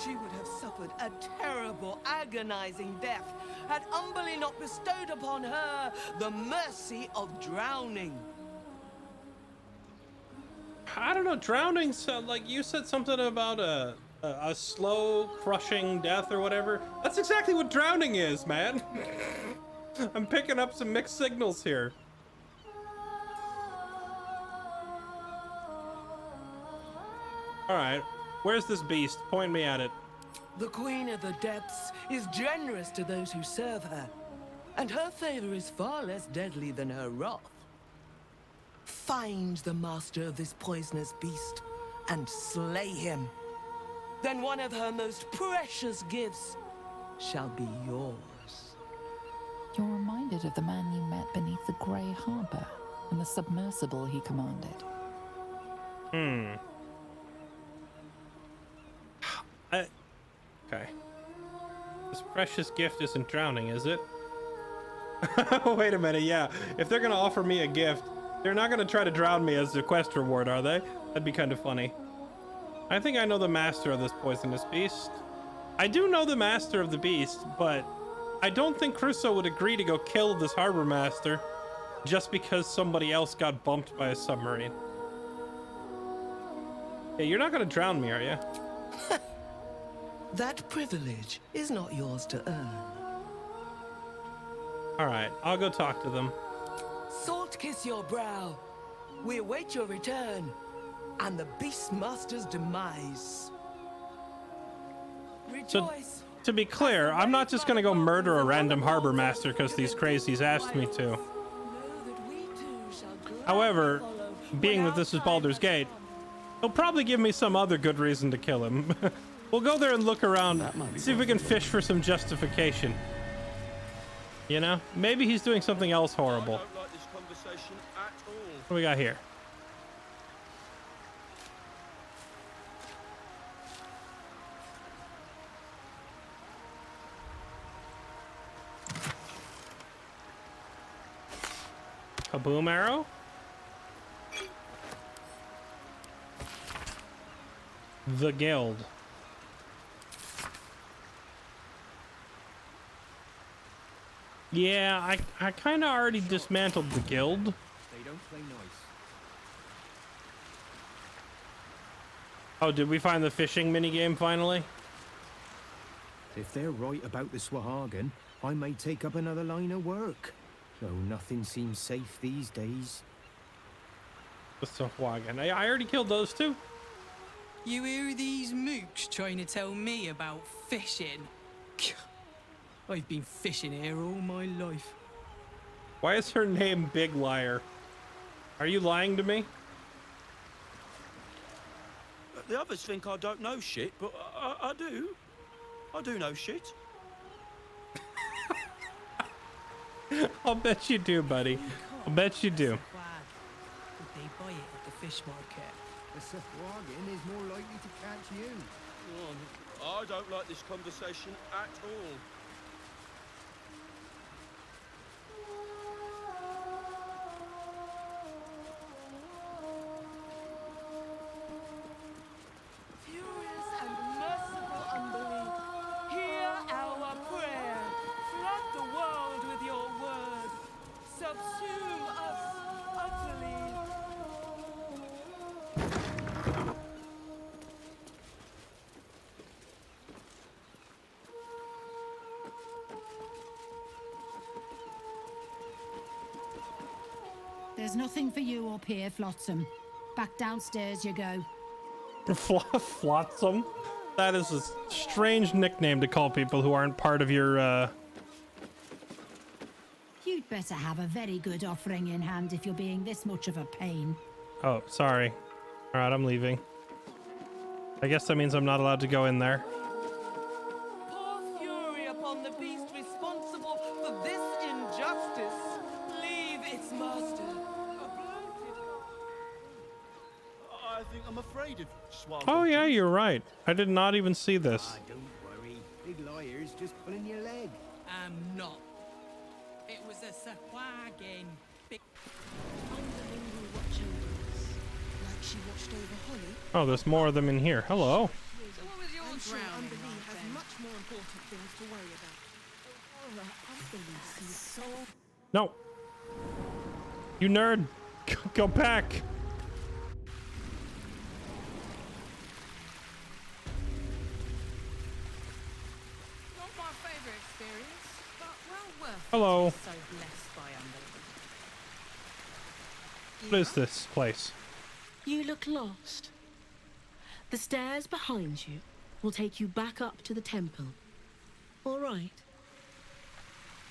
S17: She would have suffered a terrible, agonizing death had Umberlee not bestowed upon her the mercy of drowning.
S1: I don't know. Drowning, so, like you said something about a slow, crushing death or whatever. That's exactly what drowning is, man. I'm picking up some mixed signals here. All right, where's this beast? Point me at it.
S17: The Queen of the Depths is generous to those who serve her, and her favor is far less deadly than her wrath. Find the master of this poisonous beast and slay him. Then one of her most precious gifts shall be yours.
S7: You're reminded of the man you met beneath the Grey Harbor and the submersible he commanded.
S1: Okay. This precious gift isn't drowning, is it? Wait a minute, yeah. If they're gonna offer me a gift, they're not gonna try to drown me as a quest reward, are they? That'd be kind of funny. I think I know the master of this poisonous beast. I do know the master of the beast, but I don't think Crusoe would agree to go kill this harbor master just because somebody else got bumped by a submarine. Hey, you're not gonna drown me, are you?
S17: That privilege is not yours to earn.
S1: All right, I'll go talk to them.
S17: Salt kiss your brow. We await your return and the Beastmaster's demise.
S1: So, to be clear, I'm not just gonna go murder a random harbor master because these crazies asked me to. However, being that this is Baldur's Gate, he'll probably give me some other good reason to kill him. We'll go there and look around, see if we can fish for some justification. You know? Maybe he's doing something else horrible. What do we got here? A boom arrow? The guild. Yeah, I kind of already dismantled the guild.
S3: They don't play nice.
S1: Oh, did we find the fishing minigame finally?
S3: If they're right about the Swahagan, I may take up another line of work. Though nothing seems safe these days.
S1: The Swahagan. I already killed those two.
S18: You hear these mooks trying to tell me about fishing? I've been fishing here all my life.
S1: Why is her name Big Liar? Are you lying to me?
S19: The others think I don't know shit, but I do. I do know shit.
S1: I'll bet you do, buddy. I'll bet you do.
S18: Would they buy it at the fish market?
S3: The Swahagan is more likely to catch you.
S19: I don't like this conversation at all.
S14: Furious and merciful Umberlee, hear our prayer. Flood the world with your word. Subsume us utterly.
S11: There's nothing for you up here, Flotsam. Back downstairs you go.
S1: Flotsam? That is a strange nickname to call people who aren't part of your,
S11: You'd better have a very good offering in hand if you're being this much of a pain.
S1: Oh, sorry. All right, I'm leaving. I guess that means I'm not allowed to go in there.
S14: Pour fury upon the beast responsible for this injustice. Leave its master.
S19: I think I'm afraid of Swahagan.
S1: Oh, yeah, you're right. I did not even see this.
S3: Don't worry. Big Liar's just pulling your leg.
S18: I'm not. It was a Swahagan. Big...
S4: Underling will watch over us, like she watched over Holly.
S1: Oh, there's more of them in here. Hello.
S4: So what was your I'm sure Underling has much more important things to worry about. Underling sees so...
S1: No. You nerd. Go back.
S6: Not my favorite experience, but well worth
S1: Hello.
S6: it to be so blessed by Underling.
S1: What is this place?
S20: You look lost. The stairs behind you will take you back up to the temple. All right.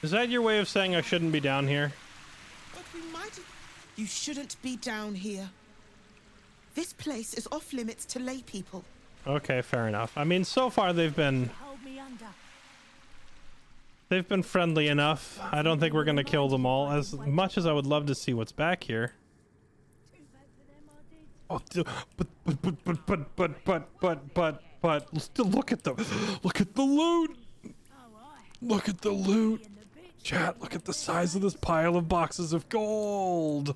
S1: Is that your way of saying I shouldn't be down here?
S17: But we might... You shouldn't be down here. This place is off limits to lay people.
S1: Okay, fair enough. I mean, so far they've been friendly enough. I don't think we're gonna kill them all. As much as I would love to see what's back here. Oh, but still look at the loot. Look at the loot. Chat, look at the size of this pile of boxes of gold.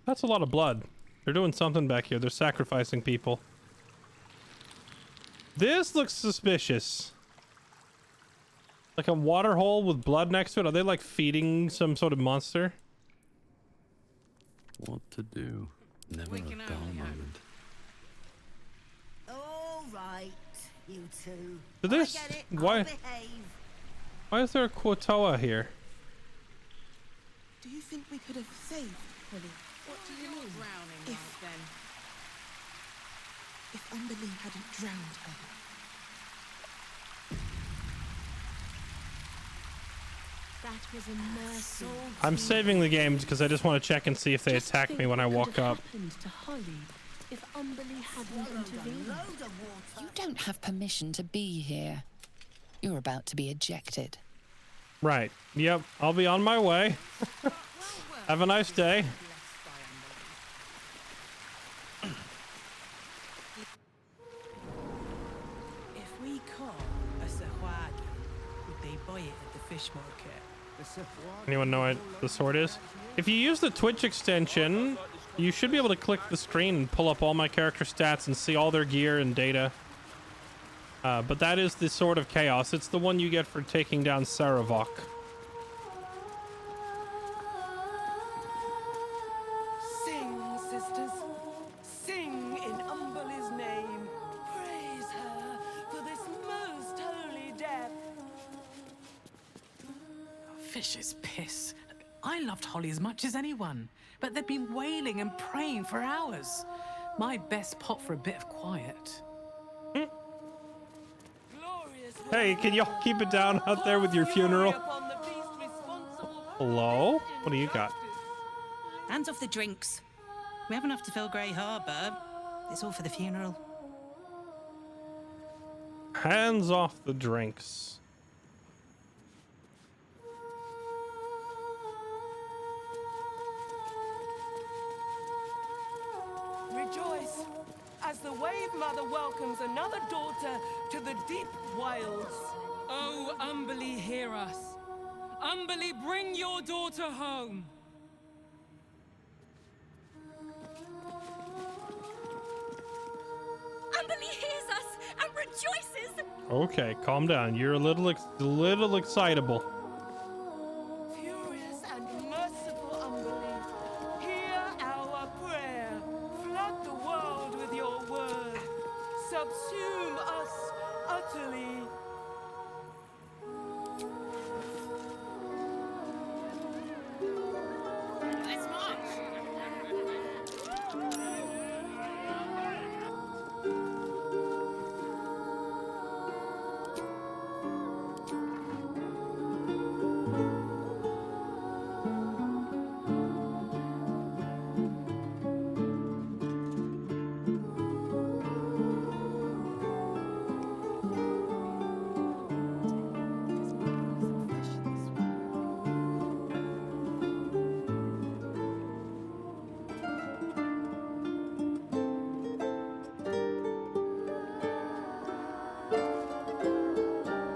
S1: That's a lot of blood. They're doing something back here. They're sacrificing people. This looks suspicious. Like a water hole with blood next to it. Are they like feeding some sort of monster?
S9: What to do? Never a dull moment.
S14: All right, you two.
S1: Did this?
S14: I get it.
S1: Why?
S14: I'll behave.
S1: Why is there a Quotoa here?
S17: Do you think we could have saved Holly?
S6: What do you mean? Drowning like then?
S17: If Underling hadn't drowned her.
S20: That was a mercy.
S1: I'm saving the game because I just want to check and see if they attack me when I walk up.
S20: To Holly if Umberlee hadn't intervened.
S7: You don't have permission to be here. You're about to be ejected.
S1: Right. Yep. I'll be on my way. Have a nice day.
S18: If we caught a Swahagan, would they buy it at the fish market?
S1: Anyone know what the sword is? If you use the Twitch extension, you should be able to click the screen and pull up all my character stats and see all their gear and data. But that is the Sword of Chaos. It's the one you get for taking down Saravok.
S17: Sing, sisters. Sing in Umberlee's name. Praise her for this most holy death.
S5: Fish is piss. I loved Holly as much as anyone, but they'd been wailing and praying for hours. My best pot for a bit of quiet.
S1: Hey, can y'all keep it down out there with your funeral? Hello? What do you got?
S18: Hands off the drinks. We have enough to fill Grey Harbour. It's all for the funeral.
S1: Hands off the drinks.
S17: Rejoice as the Wave Mother welcomes another daughter to the deep wilds.
S10: Oh, Umberlee, hear us. Umberlee, bring your daughter home.
S12: Umberlee hears us and rejoices.
S1: Okay, calm down. You're a little excitable.
S17: Furious and merciful Umberlee, hear our prayer. Flood the world with your word. Subsume us utterly.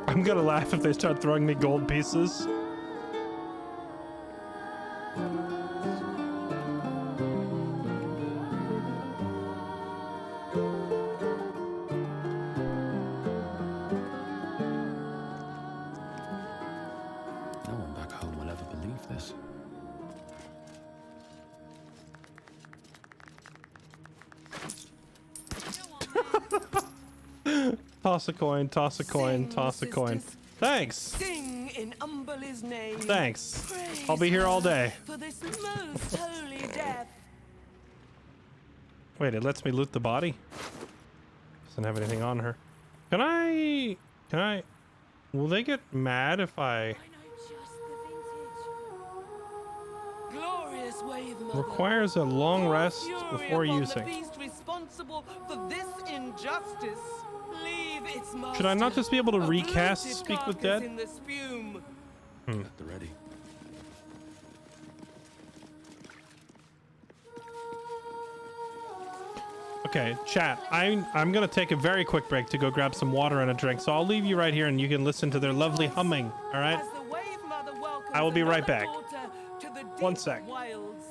S1: I'm gonna laugh if they start throwing me gold pieces.
S9: No one back home will ever believe this.
S1: Toss a coin, toss a coin, toss a coin. Thanks.
S17: Sing in Umberlee's name.
S1: Thanks.
S17: Praise
S1: I'll be here all day.
S17: for this most holy death.
S1: Wait, it lets me loot the body? Doesn't have anything on her. Can I... Will they get mad if I...
S17: Glorious Wave Mother.
S1: Requires a long rest before
S17: Fury upon
S1: using.
S17: the beast responsible for this injustice. Leave its master.
S1: Should I not just be able to
S17: a
S1: recast
S17: bloated
S1: Speak with
S17: carcass
S1: Dead?
S17: in the spume.
S9: At the ready.
S1: Okay, chat. I'm gonna take a very quick break to go grab some water and a drink, so I'll leave you right here and you can listen to their lovely humming. All right?
S17: As the Wave Mother welcomes
S1: I will be right
S17: another
S1: back.
S17: daughter to the deep
S1: 1 sec.
S17: wilds.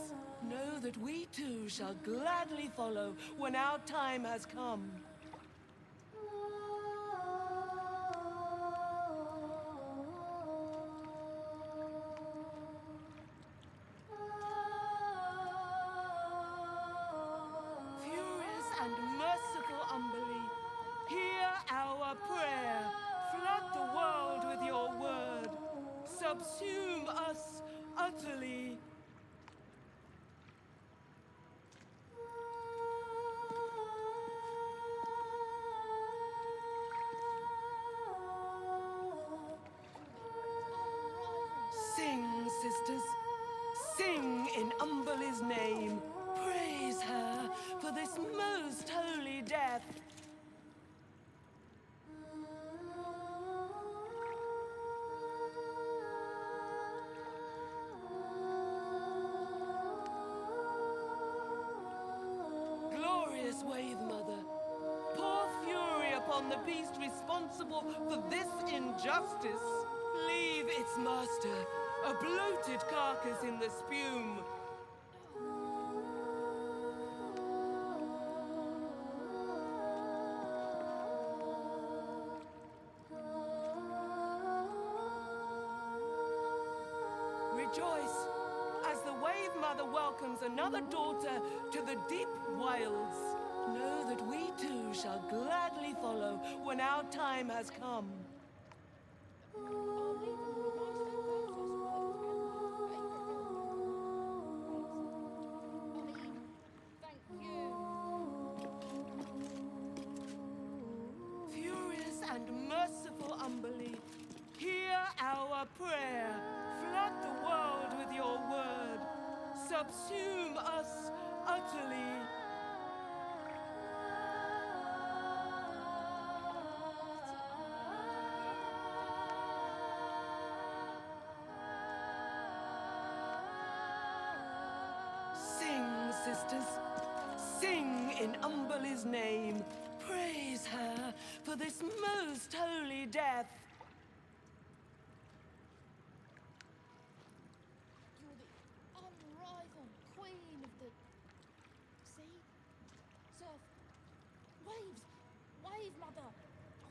S17: Know that we too shall gladly follow when our time has come. Furious and merciful Umberlee, hear our prayer. Flood the world with your word. Subsume us utterly. Sing, sisters. Sing in Umberlee's name. Praise her for this most holy death. Glorious Wave Mother, pour fury upon the beast responsible for this injustice. Leave its master a bloated carcass in the spume. Rejoice, as the Wave Mother welcomes another daughter to the deep wilds. Know that we too shall gladly follow when our time has come. Furious and merciful Umberlee, hear our prayer. Flood the world with your word. Subsume us utterly. Sing, sisters. Sing in Umberlee's name. Praise her for this most holy death.
S2: You're the unrivaled queen of the sea, surf, waves, Wave Mother.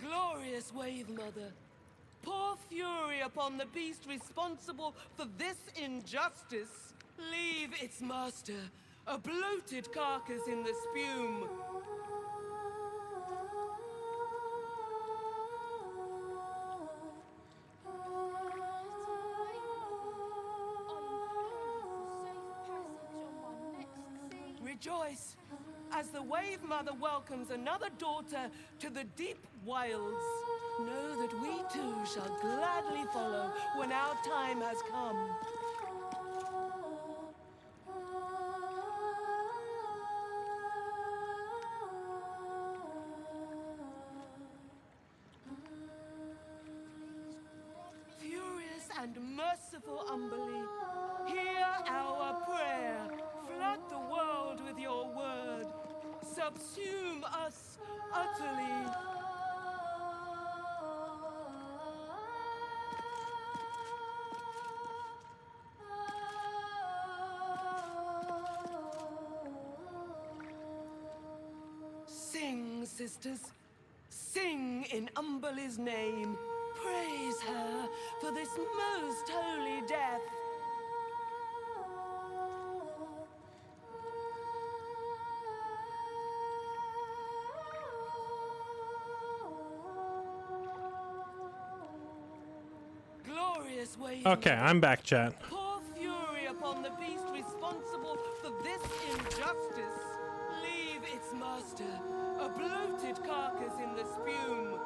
S17: Glorious Wave Mother, pour fury upon the beast responsible for this injustice. Leave its master, a bloated carcass in the spume. Rejoice, as the Wave Mother welcomes another daughter to the deep wilds. Know that we too shall gladly follow when our time has come. Furious and merciful Umberlee, hear our prayer. Flood the world with your word. Subsume us utterly. Sing, sisters. Sing in Umberlee's name. Praise her for this most holy death. Glorious Wave
S1: Okay,
S17: Mother,
S1: I'm back, chat.
S17: pour fury upon the beast responsible for this injustice. Leave its master, a bloated carcass in the spume.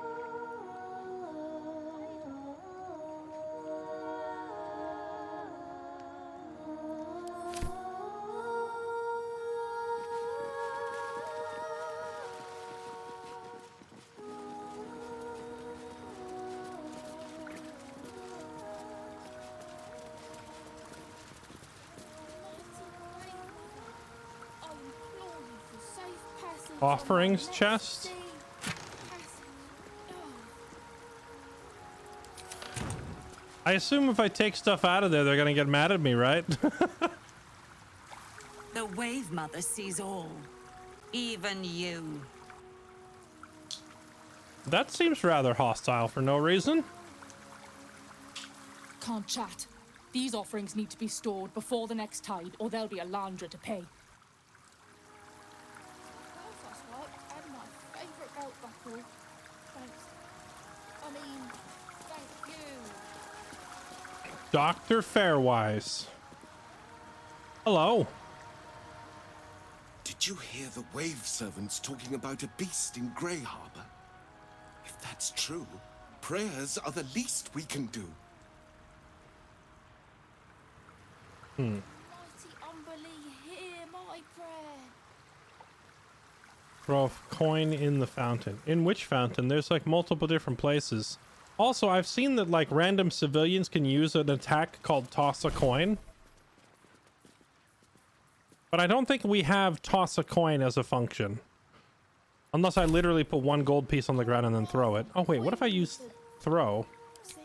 S2: I implore you for safe passage.
S1: Offerings chest? I assume if I take stuff out of there, they're gonna get mad at me, right?
S24: The Wave Mother sees all. Even you.
S1: That seems rather hostile for no reason.
S10: Can't chat. These offerings need to be stored before the next tide, or there'll be a Landra to pay.
S2: That's right, and my favourite belt buckle. Thanks. I mean, thank you.
S1: Dr. Fairwise. Hello.
S13: Did you hear the Wave servants talking about a beast in Grey Harbor? If that's true, prayers are the least we can do.
S2: Mighty Umberlee, hear my prayer.
S1: Throw a coin in the fountain. In which fountain? There's like multiple different places. Also, I've seen that like random civilians can use an attack called toss a coin. But I don't think we have toss a coin as a function. Unless I literally put one gold piece on the ground and then throw it. Oh wait, what if I use throw?
S2: See?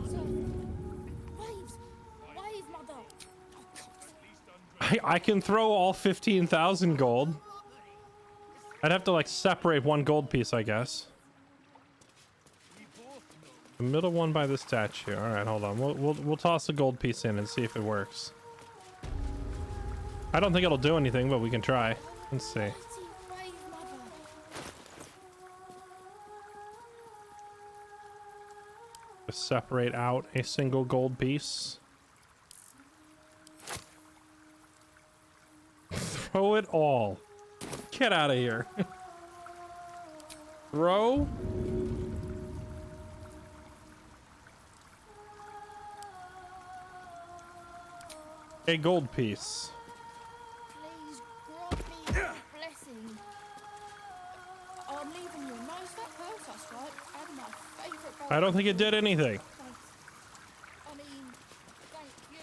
S2: So, waves,
S1: I can throw all 15,000 gold. I'd have to like separate one gold piece, I guess. The middle one by the statue. All right, hold on. We'll toss a gold piece in and see if it works. I don't think it'll do anything, but we can try. Let's see. Just separate out a single gold piece. Throw it all. Get out of here. Throw. A gold piece.
S2: Please grant me a blessing. I'm leaving you a nice fat purse, I swear, and my favourite gold.
S1: I don't think it did anything.
S2: Thanks. I mean, thank you.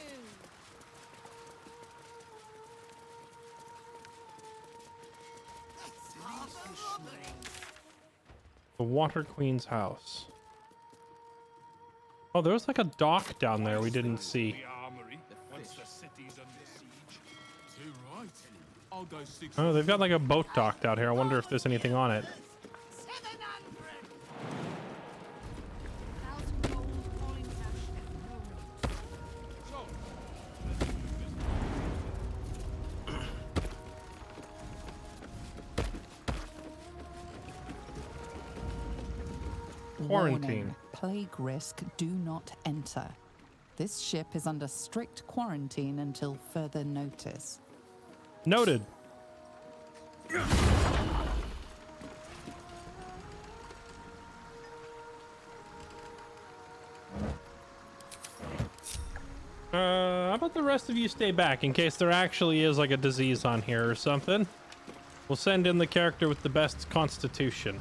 S1: The Water Queen's house. Oh, there was like a dock down there we didn't see. Oh, they've got like a boat dock down here. I wonder if there's anything on it. Quarantine.
S7: Warning. Plague risk, do not enter. This ship is under strict quarantine until further notice.
S1: Noted. How about the rest of you stay back in case there actually is like a disease on here or something? We'll send in the character with the best constitution.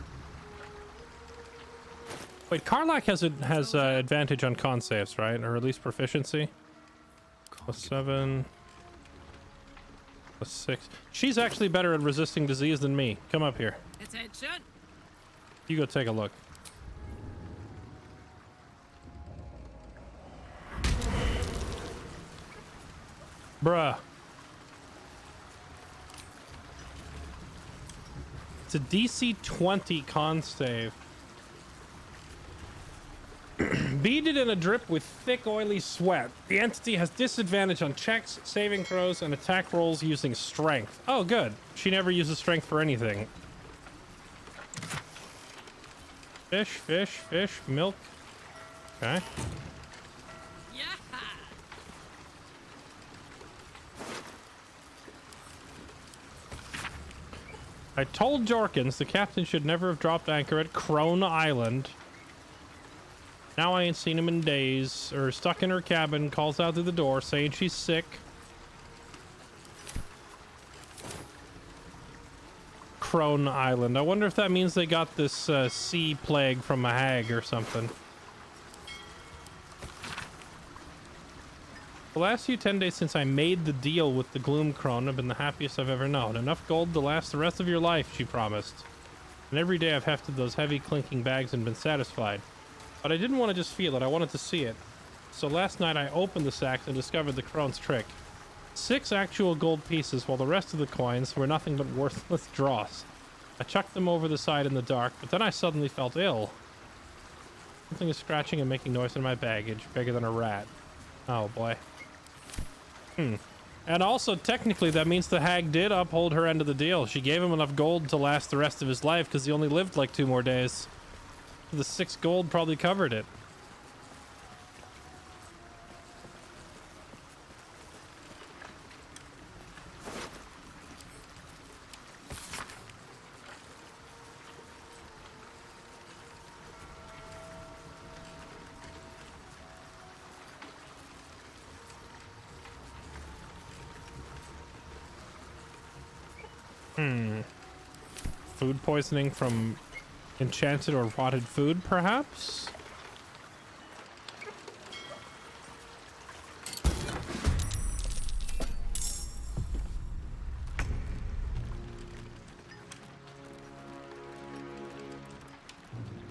S1: Wait, Karlach has advantage on con saves, right? Or at least proficiency. +7. +6. She's actually better at resisting disease than me. Come up here.
S10: Attention.
S1: You go take a look. Bruh. It's a DC 20 con save. Beaded in a drip with thick, oily sweat. The entity has disadvantage on checks, saving throws, and attack rolls using strength. Oh, good. She never uses strength for anything. Fish, fish, fish, milk. Okay. I told Jorkins the captain should never have dropped anchor at Crone Island. Now I ain't seen him in days. Or stuck in her cabin, calls out through the door saying she's sick. Crone Island. I wonder if that means they got this sea plague from a hag or something. The last 10 days since I made the deal with the Gloom Crone have been the happiest I've ever known. Enough gold to last the rest of your life, she promised. And every day I've hefted those heavy clinking bags and been satisfied. But I didn't want to just feel it, I wanted to see it. So last night I opened the sacks and discovered the Crone's trick. 6 actual gold pieces, while the rest of the coins were nothing but worthless dross. I chucked them over the side in the dark, but then I suddenly felt ill. Something is scratching and making noise in my baggage, bigger than a rat. Oh boy. And also, technically, that means the hag did uphold her end of the deal. She gave him enough gold to last the rest of his life, because he only lived like 2 more days. The 6 gold probably covered it. Food poisoning from enchanted or rotted food, perhaps?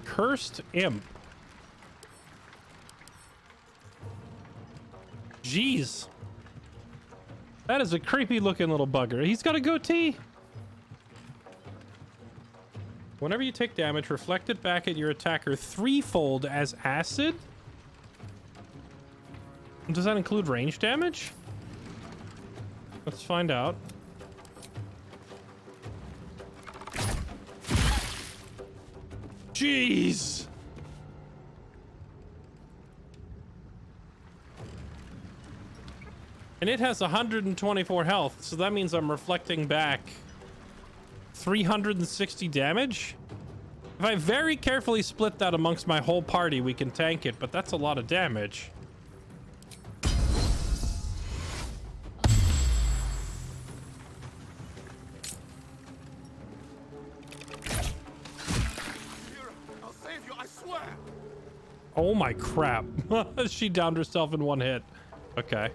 S1: Cursed imp. Jeez. That is a creepy looking little bugger. He's got a goatee. Whenever you take damage, reflect it back at your attacker threefold as acid. Does that include range damage? Let's find out. Jeez. And it has 124 health, so that means I'm reflecting back 360 damage. If I very carefully split that amongst my whole party, we can tank it, but that's a lot of damage.
S13: I'll save you, I swear.
S1: Oh my crap. She downed herself in one hit. Okay.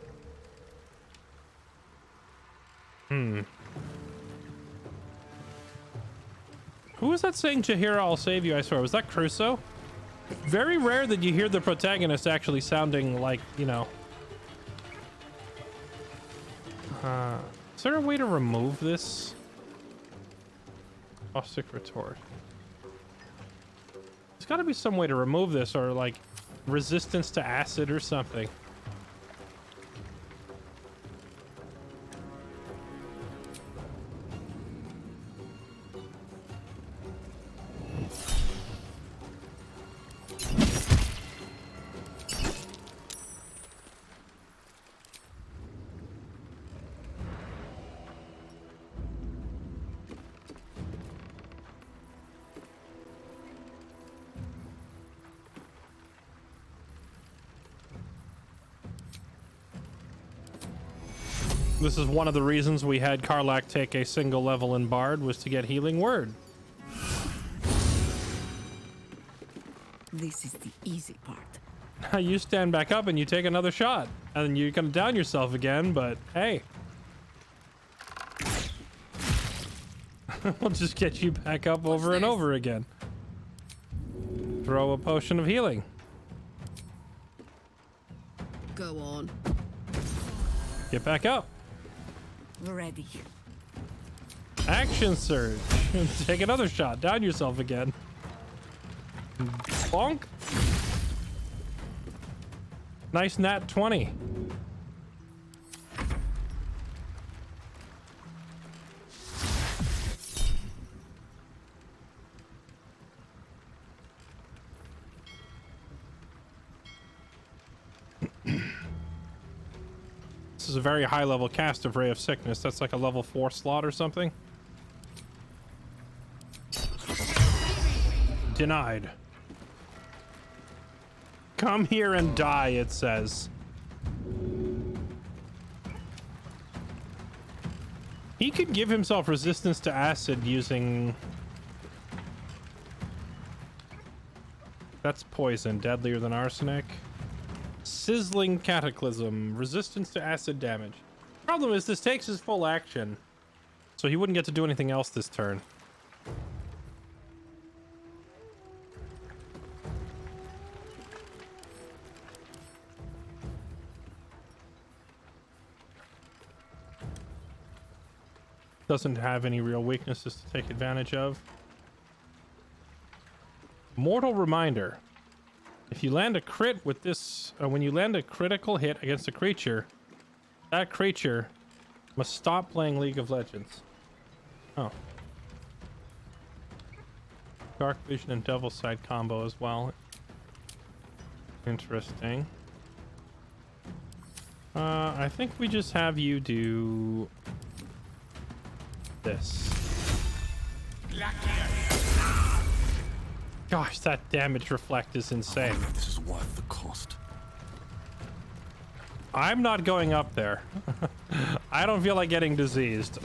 S1: Who was that saying, Jahira, I'll save you, I swear? Was that Crusoe? Very rare that you hear the protagonist actually sounding like, you know. Is there a way to remove this? Caustic retort. There's got to be some way to remove this, or like resistance to acid or something. This is one of the reasons we had Karlach take a single level in Bard, was to get Healing Word.
S12: This is the easy part.
S1: You stand back up and you take another shot. And you're gonna down yourself again, but hey. We'll just get you back up over and over again. Throw a potion of healing.
S12: Go on.
S1: Get back up.
S12: Ready.
S1: Action surge. Take another shot. Down yourself again. Bonk. Nice nat 20. This is a very high level cast of Ray of Sickness. That's like a level 4 slot or something. Denied. Come here and die, it says. He could give himself resistance to acid using... That's poison, deadlier than arsenic. Sizzling Cataclysm, resistance to acid damage. Problem is, this takes his full action, so he wouldn't get to do anything else this turn. Doesn't have any real weaknesses to take advantage of. Mortal Reminder. If you land a crit with this, when you land a critical hit against a creature, that creature must stop playing League of Legends. Oh. Dark Vision and Devil's Side combo as well. Interesting. I think we just have you do this. Gosh, that damage reflect is insane.
S8: This is worth the cost.
S1: I'm not going up there. I don't feel like getting diseased.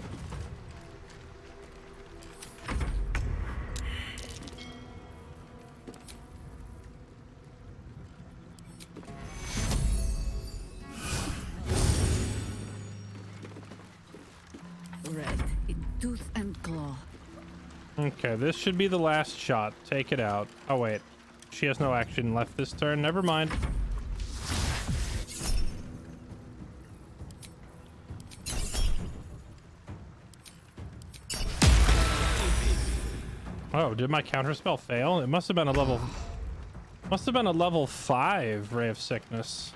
S12: Red in tooth and claw.
S1: Okay, this should be the last shot. Take it out. Oh, wait. She has no action left this turn. Never mind. Oh, did my counterspell fail? It must have been a level 5 Ray of Sickness.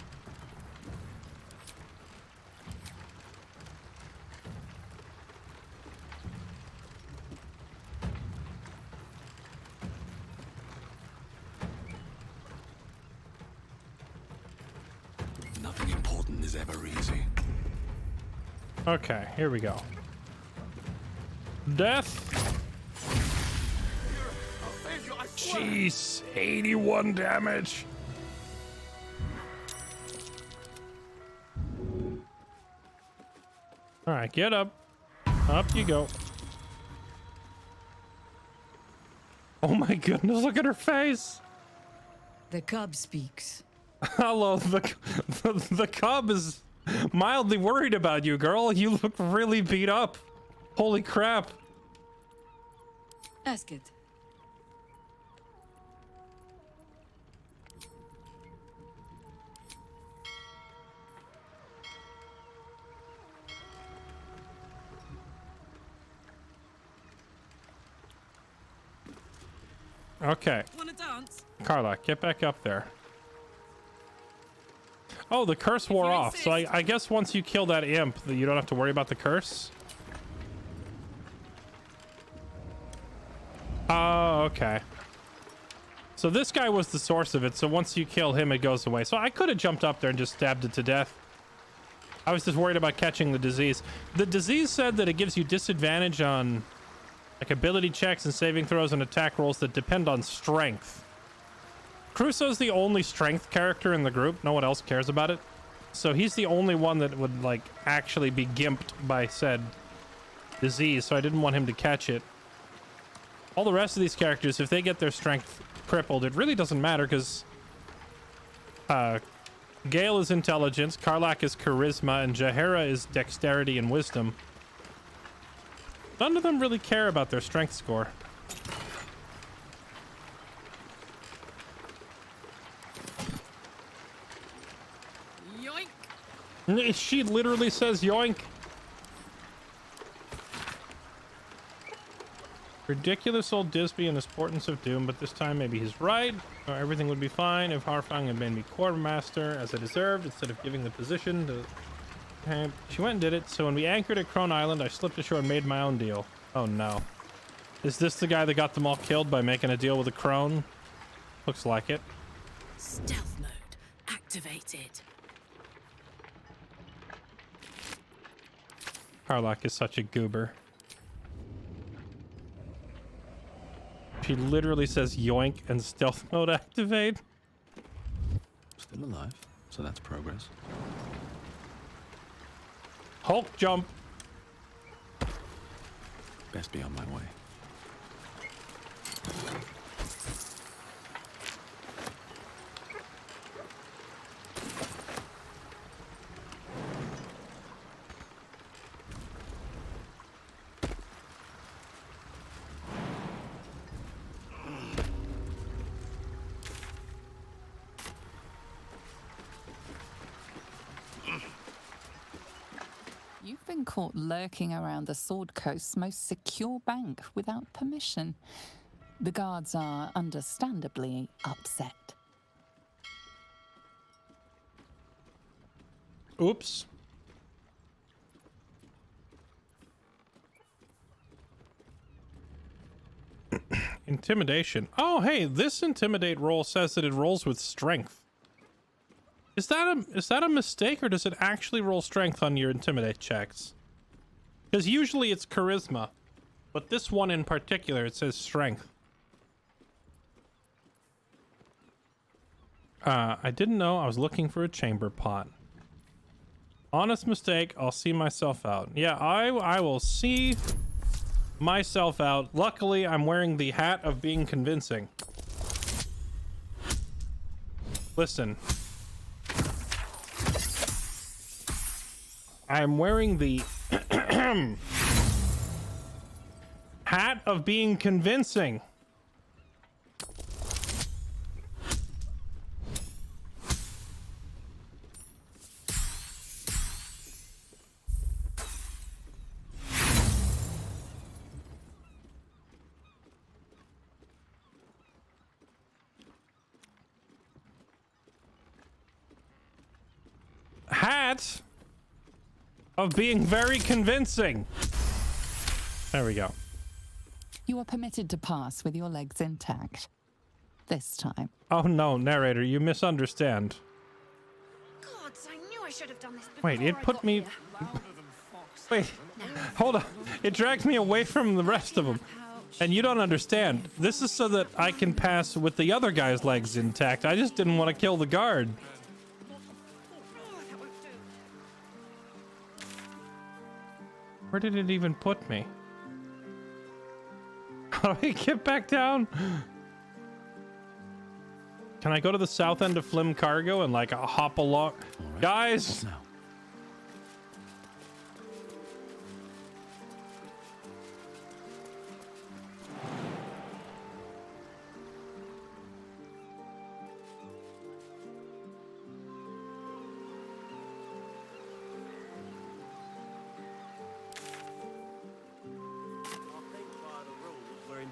S9: Nothing important is ever easy.
S1: Okay, here we go. Death. Jeez, 81 damage. All right, get up. Up you go. Oh my goodness, look at her face.
S6: The cub speaks.
S1: Hello, the cub is mildly worried about you, girl. You look really beat up. Holy crap.
S6: Ask it.
S1: Okay.
S10: Wanna dance?
S1: Carla, get back up there. Oh, the curse wore off. So I guess once you kill that imp, you don't have to worry about the curse. Oh, okay. So this guy was the source of it. So once you kill him, it goes away. So I could have jumped up there and just stabbed it to death. I was just worried about catching the disease. The disease said that it gives you disadvantage on like ability checks and saving throws and attack rolls that depend on strength. Crusoe's the only strength character in the group. No one else cares about it. So he's the only one that would like actually be gimped by said disease. So I didn't want him to catch it. All the rest of these characters, if they get their strength crippled, it really doesn't matter because Gale is intelligence, Karlak is charisma, and Jaheira is dexterity and wisdom. None of them really care about their strength score. Yoink! She literally says yoink. Ridiculous old Disby and his portents of doom, but this time maybe he's right. Or everything would be fine if Harfang had made me quartermaster as I deserved instead of giving the position to... She went and did it, so when we anchored at Crone Island, I slipped ashore and made my own deal. Oh no. Is this the guy that got them all killed by making a deal with a crone? Looks like it.
S15: Stealth mode activated.
S1: Karlak is such a goober. She literally says yoink and stealth mode activate.
S9: Still alive, so that's progress.
S1: Hulk jump.
S9: Best be on my way.
S7: You've been caught lurking around the Sword Coast's most secure bank without permission. The guards are understandably upset.
S1: Oops. Intimidation. Oh, hey, this intimidate roll says that it rolls with strength. Is that a mistake, or does it actually roll strength on your intimidate checks? Because usually it's charisma, but this one in particular, it says strength. I didn't know I was looking for a chamber pot. Honest mistake, I'll see myself out. Yeah, I will see myself out. Luckily, I'm wearing the hat of being convincing. Listen. I'm wearing the hat of being convincing. hat of being very convincing. There we go.
S7: You are permitted to pass with your legs intact. This time.
S1: Oh no, narrator, you misunderstand.
S2: Gods, I knew I should have done this before.
S1: Wait, it
S2: I
S1: put
S2: got
S1: me...
S2: here.
S1: Wait, hold on. It dragged me away from the rest of them. And you don't understand. This is so that I can pass with the other guy's legs intact. I just didn't want to kill the guard. Where did it even put me? How do I get back down? Can I go to the south end of Flim Cargo and like hop along? Right. Guys!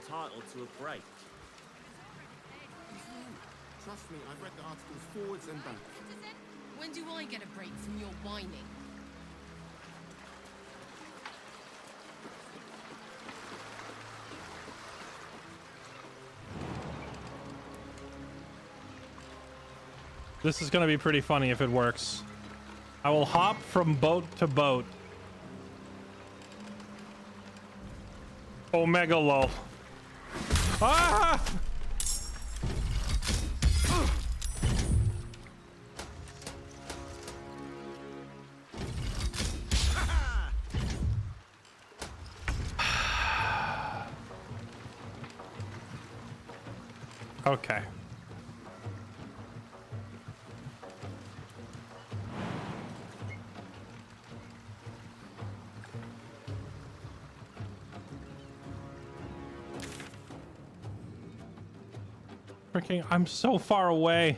S16: Entitled to a break.
S21: Trust me, I've read the articles forwards and back.
S6: When do I get a break from your whining?
S1: This is gonna be pretty funny if it works. I will hop from boat to boat. Omega lol. Ah! Okay. Freaking, I'm so far away.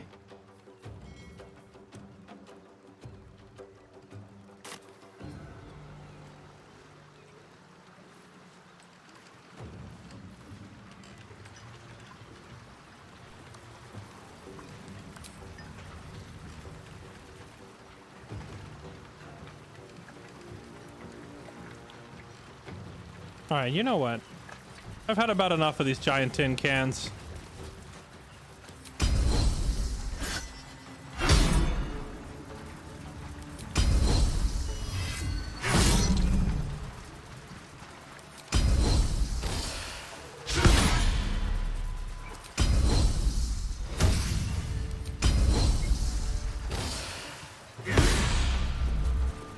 S1: All right, you know what? I've had about enough of these giant tin cans.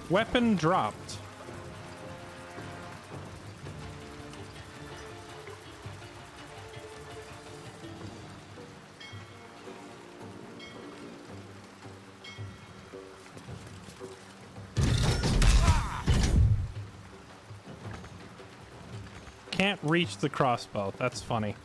S1: Weapon dropped. Can't reach the crossbow. That's funny.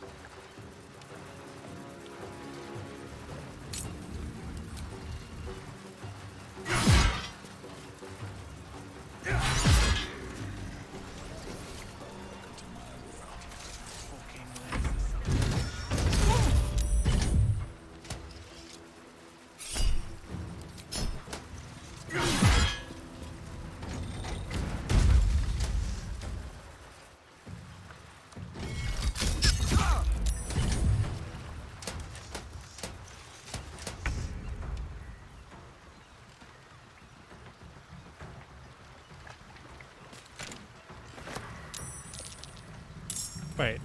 S1: Wait,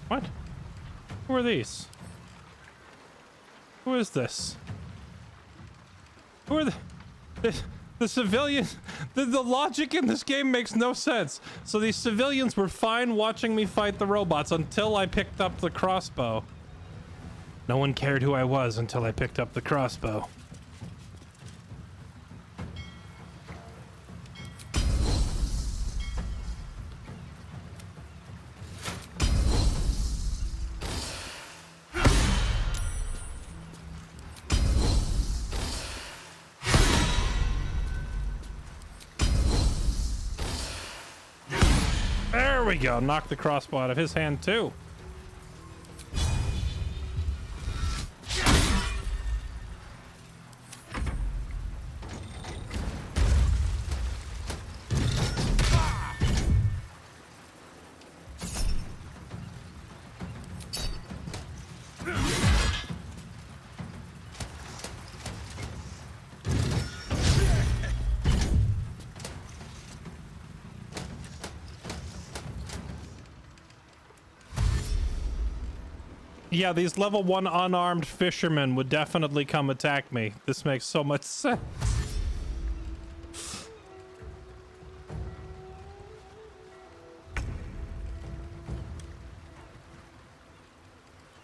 S1: what? Who are these? Who is this? Who are the civilians? The logic in this game makes no sense. So these civilians were fine watching me fight the robots until I picked up the crossbow. No one cared who I was until I picked up the crossbow. There we go. Knock the crossbow out of his hand too. Yeah, these level 1 unarmed fishermen would definitely come attack me. This makes so much sense.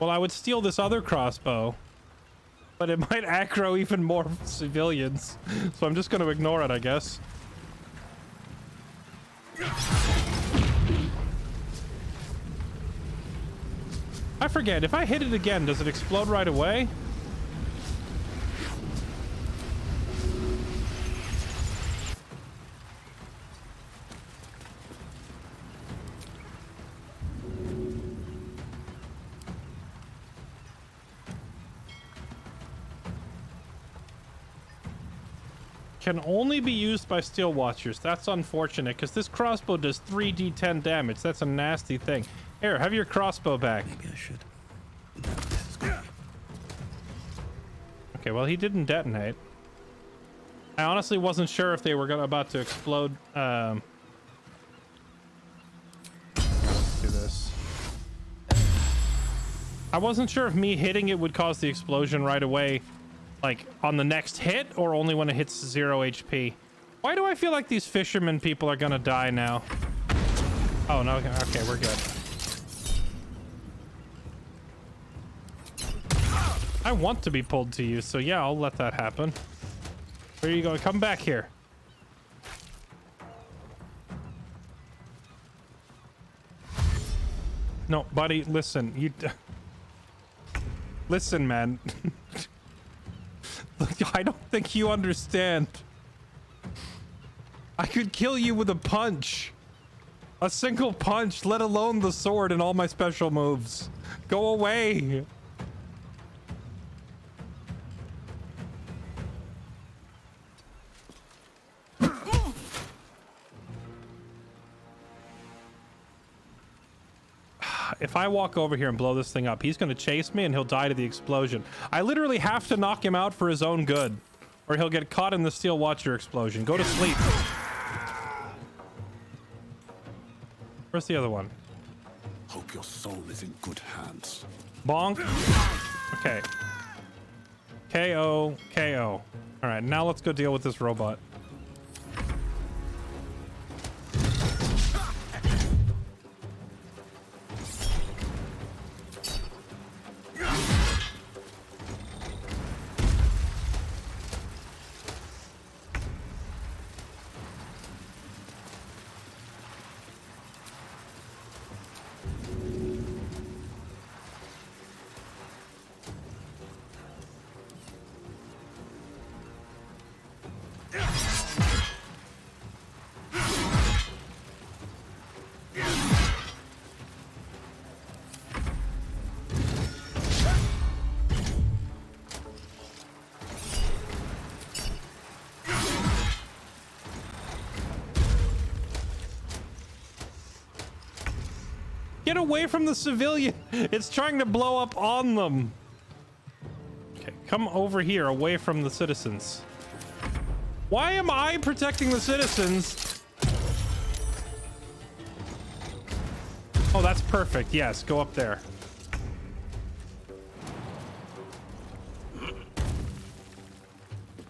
S1: Well, I would steal this other crossbow, but it might aggro even more civilians. So I'm just going to ignore it, I guess. I forget, if I hit it again, does it explode right away? Can only be used by steel watchers. That's unfortunate, because this crossbow does 3d10 damage. That's a nasty thing. Here, have your crossbow back.
S9: Maybe I should.
S1: Okay, well, he didn't detonate. I honestly wasn't sure if they were about to explode. Let's do this. I wasn't sure if me hitting it would cause the explosion right away, like on the next hit, or only when it hits 0 HP. Why do I feel like these fishermen people are gonna die now? Oh, no. Okay, we're good. I want to be pulled to you, so yeah, I'll let that happen. Where are you going? Come back here. No, buddy, listen. Listen, man. Look, I don't think you understand. I could kill you with a punch. A single punch, let alone the sword and all my special moves. Go away. If I walk over here and blow this thing up, he's going to chase me and he'll die to the explosion. I literally have to knock him out for his own good, or he'll get caught in the steel watcher explosion. Go to sleep. Where's the other one?
S13: Hope your soul is in good hands.
S1: Bonk. Okay. KO. KO. All right, now let's go deal with this robot. Get away from the civilian. It's trying to blow up on them. Okay, come over here, away from the citizens. Why am I protecting the citizens? Oh, that's perfect. Yes, go up there.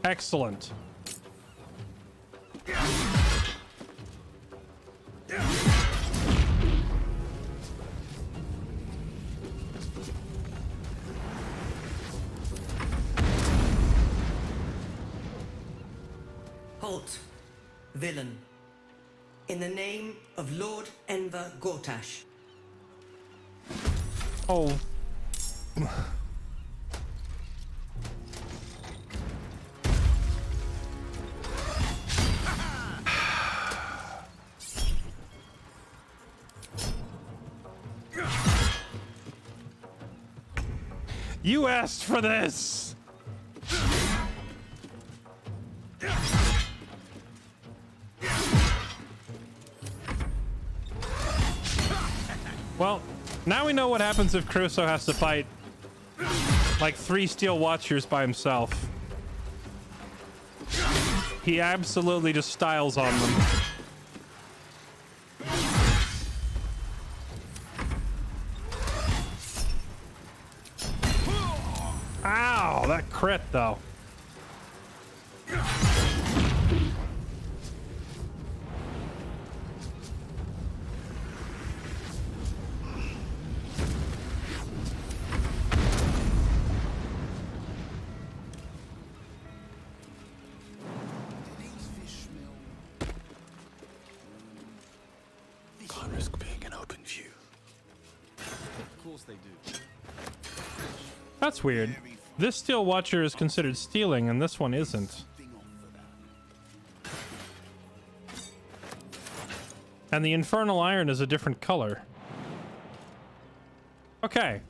S1: Excellent.
S11: Halt, villain. In the name of Lord Enver Gortash.
S1: Oh. You asked for this. Well, now we know what happens if Crusoe has to fight like 3 steel watchers by himself. He absolutely just styles on them. Oh, that crit though.
S9: Can't risk being in open view.
S21: Of course they do.
S1: That's weird. This steel watcher is considered stealing, and this one isn't. And the infernal iron is a different color. Okay.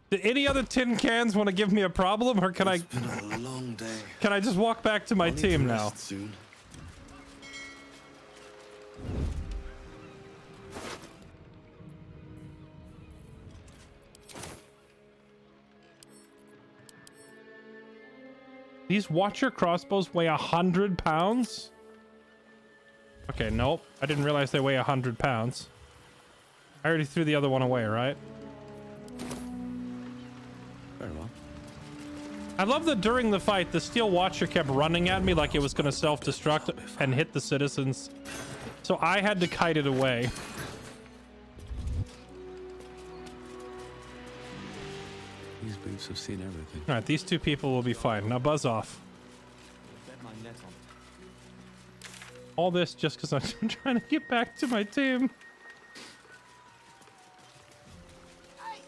S1: Do any other tin cans want to give me a problem, or can
S9: It's been a long day.
S1: Can I just walk back to my
S9: I'll need
S1: team
S9: to
S1: now?
S9: rest soon.
S1: These Watcher crossbows weigh 100 pounds? Okay, nope. I didn't realize they weigh 100 pounds. I already threw the other one away, right?
S9: Very well.
S1: I love that during the fight, the Steel Watcher kept running at me like it was going to self-destruct and hit the citizens. So I had to kite it away.
S9: These boots have seen everything.
S1: Alright, these two people will be fine. Now buzz off. All this just because I'm trying to get back to my team.
S14: Hey,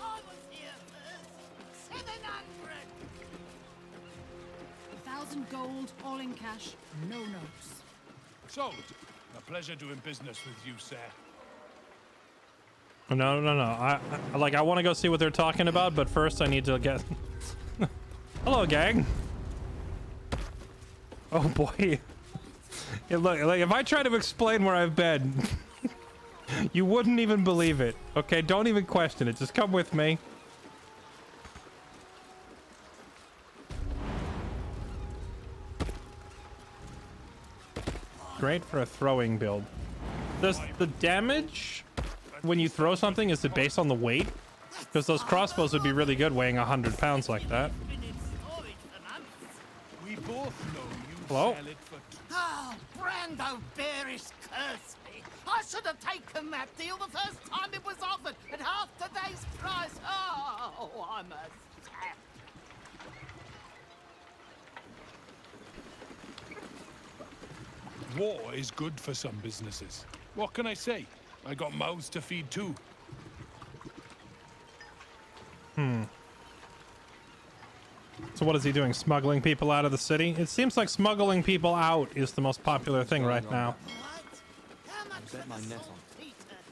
S14: I was here first. 700.
S6: 1,000 gold, all in cash, no notes.
S16: Sold. A pleasure doing business with you, sir.
S1: No. I want to go see what they're talking about, but first I need to get... Hello, gang. Oh, boy. Yeah, look, like, if I try to explain where I've been, you wouldn't even believe it. Okay, don't even question it. Just come with me. Great for a throwing build. Does the damage when you throw something, is it based on the weight? Because those crossbows would be really good weighing 100 pounds like that.
S16: We both know you
S1: Hello?
S16: sell it for...
S14: Oh, Brando bearish curse me. I should have taken that deal the first time it was offered at half today's price. Oh, I'm a sap.
S16: War is good for some businesses. What can I say? I got mouths to feed too.
S1: So what is he doing? Smuggling people out of the city? It seems like smuggling people out is the most popular thing right now.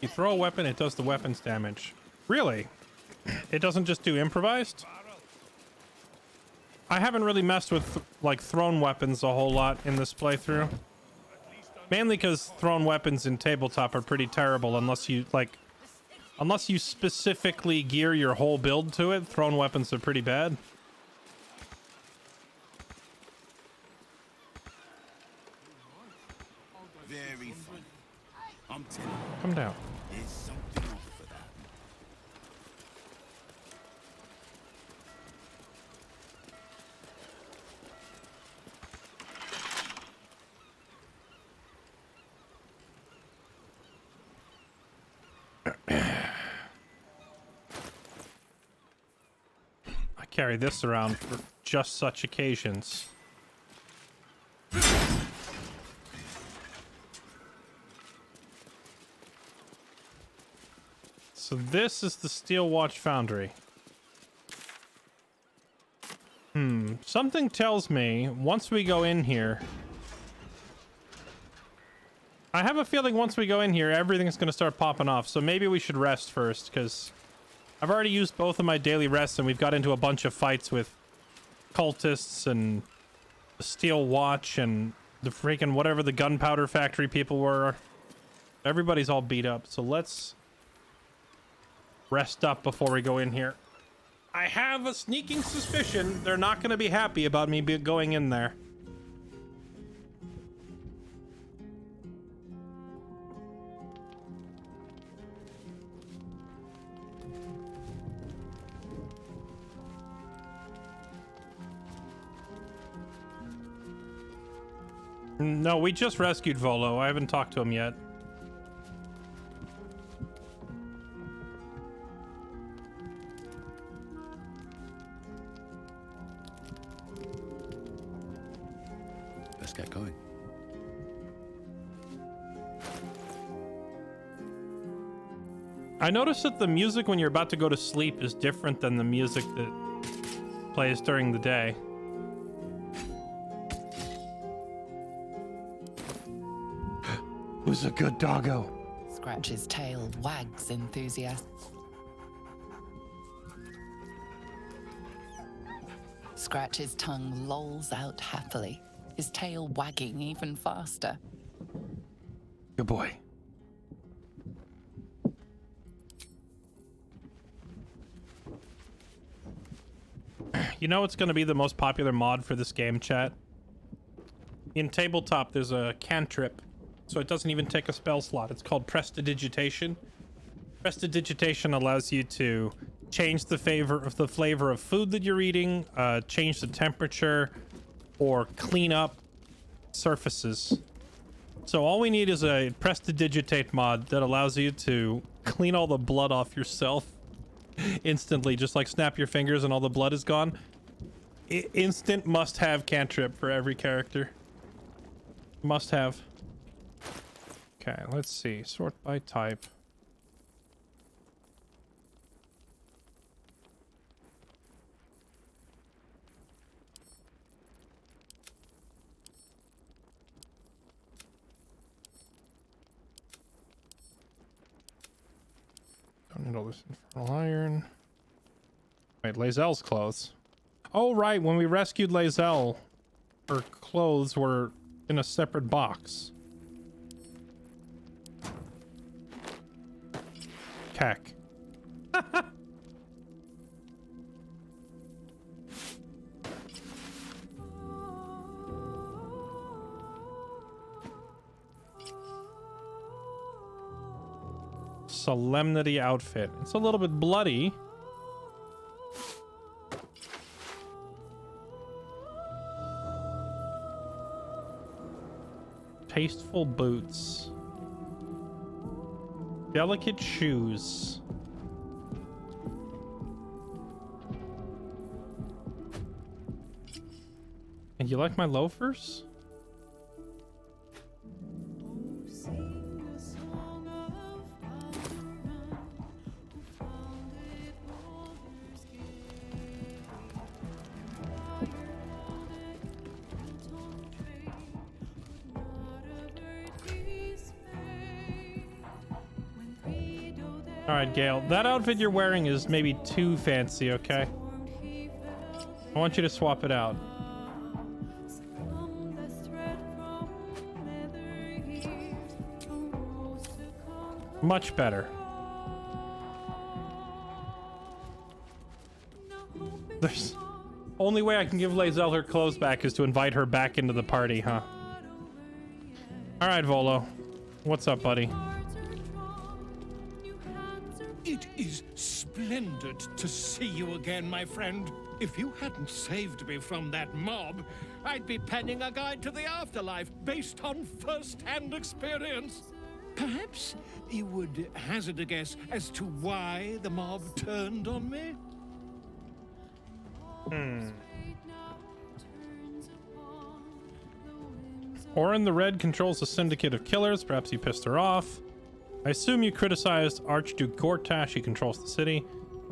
S1: You throw a weapon, it does the weapon's damage. Really? It doesn't just do improvised? I haven't really messed with like thrown weapons a whole lot in this playthrough. Mainly because thrown weapons in tabletop are pretty terrible unless you specifically gear your whole build to it. Thrown weapons are pretty bad.
S21: Very funny. I'm telling you.
S1: Come down.
S21: There's something off for that.
S1: I carry this around for just such occasions. So this is the Steel Watch Foundry. Something tells me once we go in here... I have a feeling once we go in here, everything's going to start popping off. So maybe we should rest first, because I've already used both of my daily rests, and we've got into a bunch of fights with cultists and the Steel Watch and the freaking whatever the gunpowder factory people were. Everybody's all beat up, so let's rest up before we go in here. I have a sneaking suspicion they're not going to be happy about me going in there. No, we just rescued Volo. I haven't talked to him yet.
S9: Let's get going.
S1: I noticed that the music when you're about to go to sleep is different than the music that plays during the day. Who's a good doggo?
S7: Scratch's tail wags enthusiastic. Scratch's tongue lolls out happily, his tail wagging even faster.
S1: Good boy. You know what's going to be the most popular mod for this game, chat? In tabletop, there's a cantrip, so it doesn't even take a spell slot. It's called Prestidigitation. Prestidigitation allows you to change the flavor of food that you're eating, change the temperature, or clean up surfaces. So all we need is a Prestidigitate mod that allows you to clean all the blood off yourself instantly, just like snap your fingers and all the blood is gone. Instant must-have cantrip for every character. Must have. Okay, let's see. Sort by type. Don't need all this infernal iron. Wait, Lae'zel's clothes. Oh, right. When we rescued Lae'zel, her clothes were in a separate box. Cack. Solemnity outfit. It's a little bit bloody. Tasteful boots. Delicate shoes. And you like my loafers? All right, Gale, that outfit you're wearing is maybe too fancy, okay? I want you to swap it out. Much better. There's only way I can give Lae'zel her clothes back is to invite her back into the party, huh? All right, Volo. What's up, buddy?
S3: It is splendid to see you again, my friend. If you hadn't saved me from that mob, I'd be penning a guide to the afterlife based on first-hand experience. Perhaps you would hazard a guess as to why the mob turned on me?
S1: Orin the Red controls a syndicate of killers. Perhaps you pissed her off. I assume you criticized Archduke Gortash. He controls the city.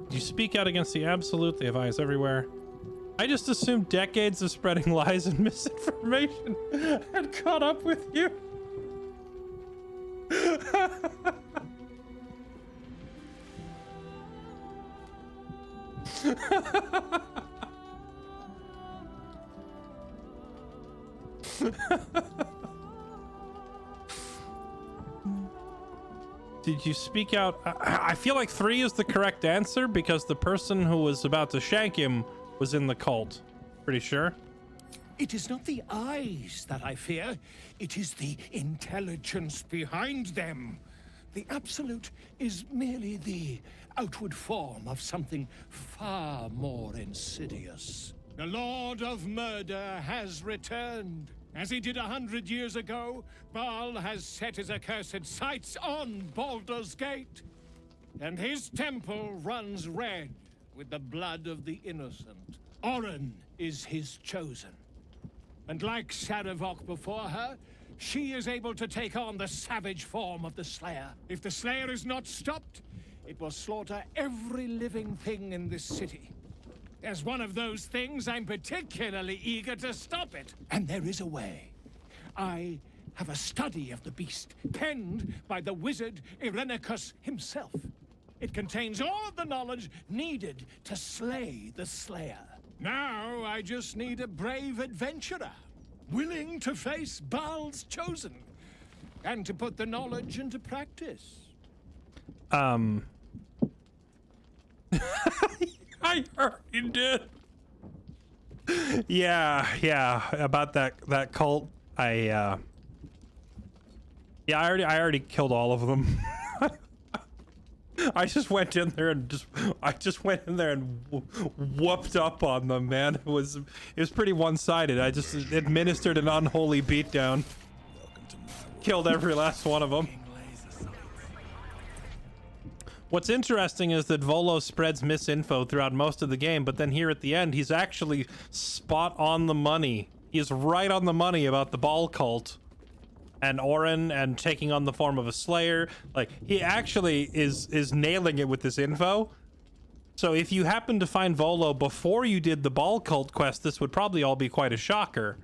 S1: Did you speak out against the Absolute? They have eyes everywhere. I just assumed decades of spreading lies and misinformation had caught up with you. Did you speak out? I feel like 3 is the correct answer because the person who was about to shank him was in the cult. Pretty sure.
S3: It is not the eyes that I fear. It is the intelligence behind them. The Absolute is merely the outward form of something far more insidious. The Lord of Murder has returned, As he did 100 years ago, Baal has set his accursed sights on Baldur's Gate. And his temple runs red with the blood of the innocent. Oren is his chosen. And like Sarevok before her, she is able to take on the savage form of the Slayer. If the Slayer is not stopped, it will slaughter every living thing in this city. As one of those things, I'm particularly eager to stop it. And there is a way. I have a study of the beast, penned by the wizard Irenicus himself. It contains all of the knowledge needed to slay the Slayer. Now, I just need a brave adventurer, willing to face Baal's chosen, and to put the knowledge into practice.
S1: I already did. Yeah, about that cult. I already killed all of them. I just went in there and whooped up on them, man. It was pretty one-sided. I just administered an unholy beatdown. Killed every last one of them. What's interesting is that Volo spreads misinfo throughout most of the game, but then here at the end, he's actually spot on the money. He's right on the money about the Baal cult and Oren and taking on the form of a Slayer. Like, he actually is nailing it with this info. So if you happen to find Volo before you did the Baal cult quest, this would probably all be quite a shocker.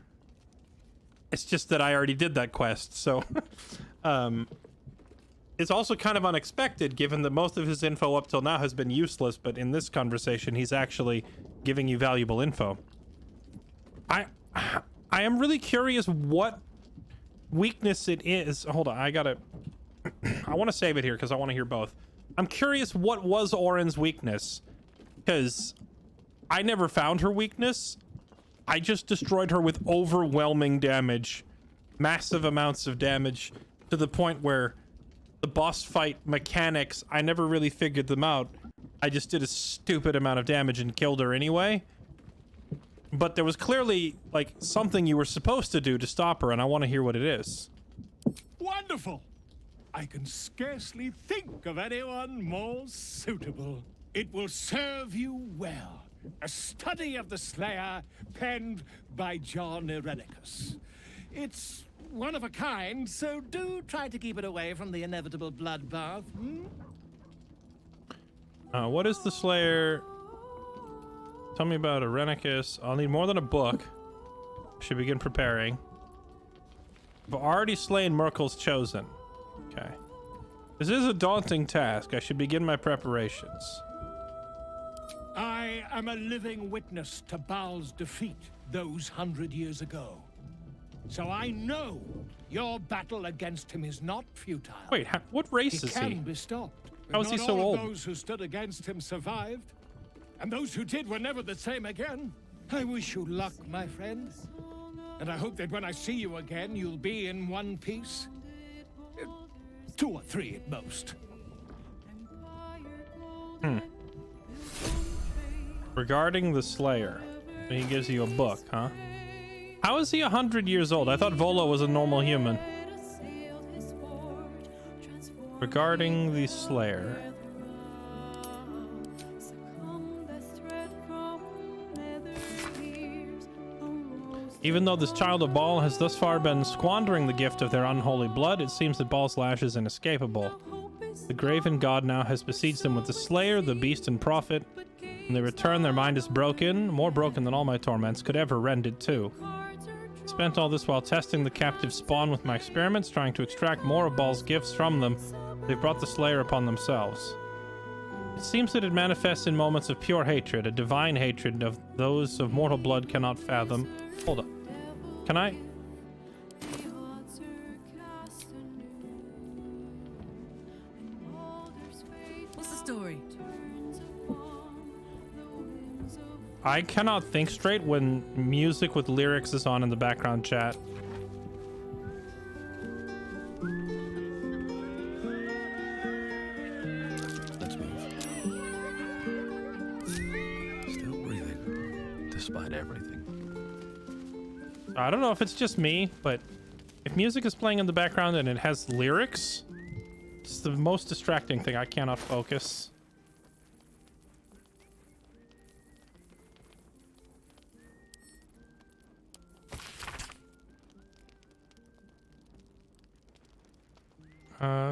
S1: It's just that I already did that quest, so it's also kind of unexpected given that most of his info up till now has been useless, but in this conversation he's actually giving you valuable info. I am really curious what weakness it is. Hold on, I want to save it here because I want to hear both. I'm curious what was Oren's weakness, because I never found her weakness. I just destroyed her with overwhelming damage, massive amounts of damage, to the point where the boss fight mechanics, I never really figured them out. I just did a stupid amount of damage and killed her anyway. But there was clearly like something you were supposed to do to stop her, and I want to hear what it is.
S3: Wonderful! I can scarcely think of anyone more suitable. It will serve you well. A study of the Slayer, penned by John Irenicus. It's one of a kind, so do try to keep it away from the inevitable bloodbath.
S1: What is the Slayer? Tell me about Irenicus. I'll need more than a book. Should begin preparing. I've already slain Merkel's chosen. Okay. This is a daunting task. I should begin my preparations.
S3: I am a living witness to Baal's defeat those 100 years ago. So I know your battle against him is not futile.
S1: Wait, what race is he?
S3: He can be stopped.
S1: How is he so old?
S3: Those who stood against him survived, and those who did were never the same again. I wish you luck, my friend. And I hope that when I see you again, you'll be in one piece. 2 or 3 at most.
S1: Regarding the Slayer, he gives you a book, huh? How is he 100 years old? I thought Volo was a normal human. Regarding the Slayer. Even though this child of Baal has thus far been squandering the gift of their unholy blood, it seems that Baal's lash is inescapable. The graven god now has besieged them with the Slayer, the beast, and prophet. When they return, their mind is broken, more broken than all my torments could ever rend it to. Spent all this while testing the captive spawn with my experiments, trying to extract more of Baal's gifts from them. They've brought the Slayer upon themselves. It seems that it manifests in moments of pure hatred, a divine hatred of those of mortal blood cannot fathom. Hold up. Can I?
S6: What's the story?
S1: I cannot think straight when music with lyrics is on in the background chat.
S9: Let's move. Still breathing, despite everything.
S1: I don't know if it's just me, but if music is playing in the background and it has lyrics, it's the most distracting thing. I cannot focus.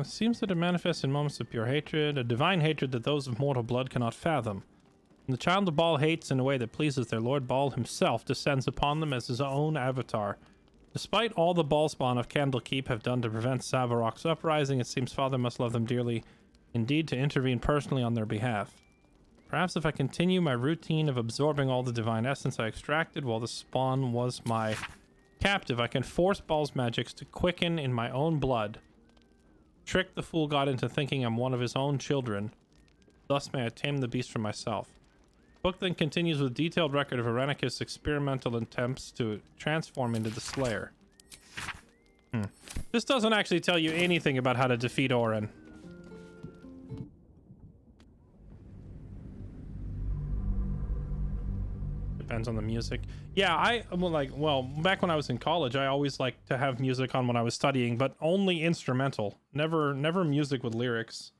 S1: Seems that it manifests in moments of pure hatred, a divine hatred that those of mortal blood cannot fathom. When the child of Baal hates in a way that pleases their lord, Baal himself descends upon them as his own avatar. Despite all the Baalspawn of Candlekeep have done to prevent Savarok's uprising, it seems Father must love them dearly, indeed to intervene personally on their behalf. Perhaps if I continue my routine of absorbing all the divine essence I extracted while the spawn was my captive, I can force Baal's magics to quicken in my own blood. Trick the fool god into thinking I'm one of his own children. Thus may I tame the beast for myself. Book then continues with a detailed record of Irenicus' experimental attempts to transform into the Slayer. This doesn't actually tell you anything about how to defeat Orin. Depends on the music. Yeah, well, back when I was in college, I always liked to have music on when I was studying, but only instrumental. Never music with lyrics.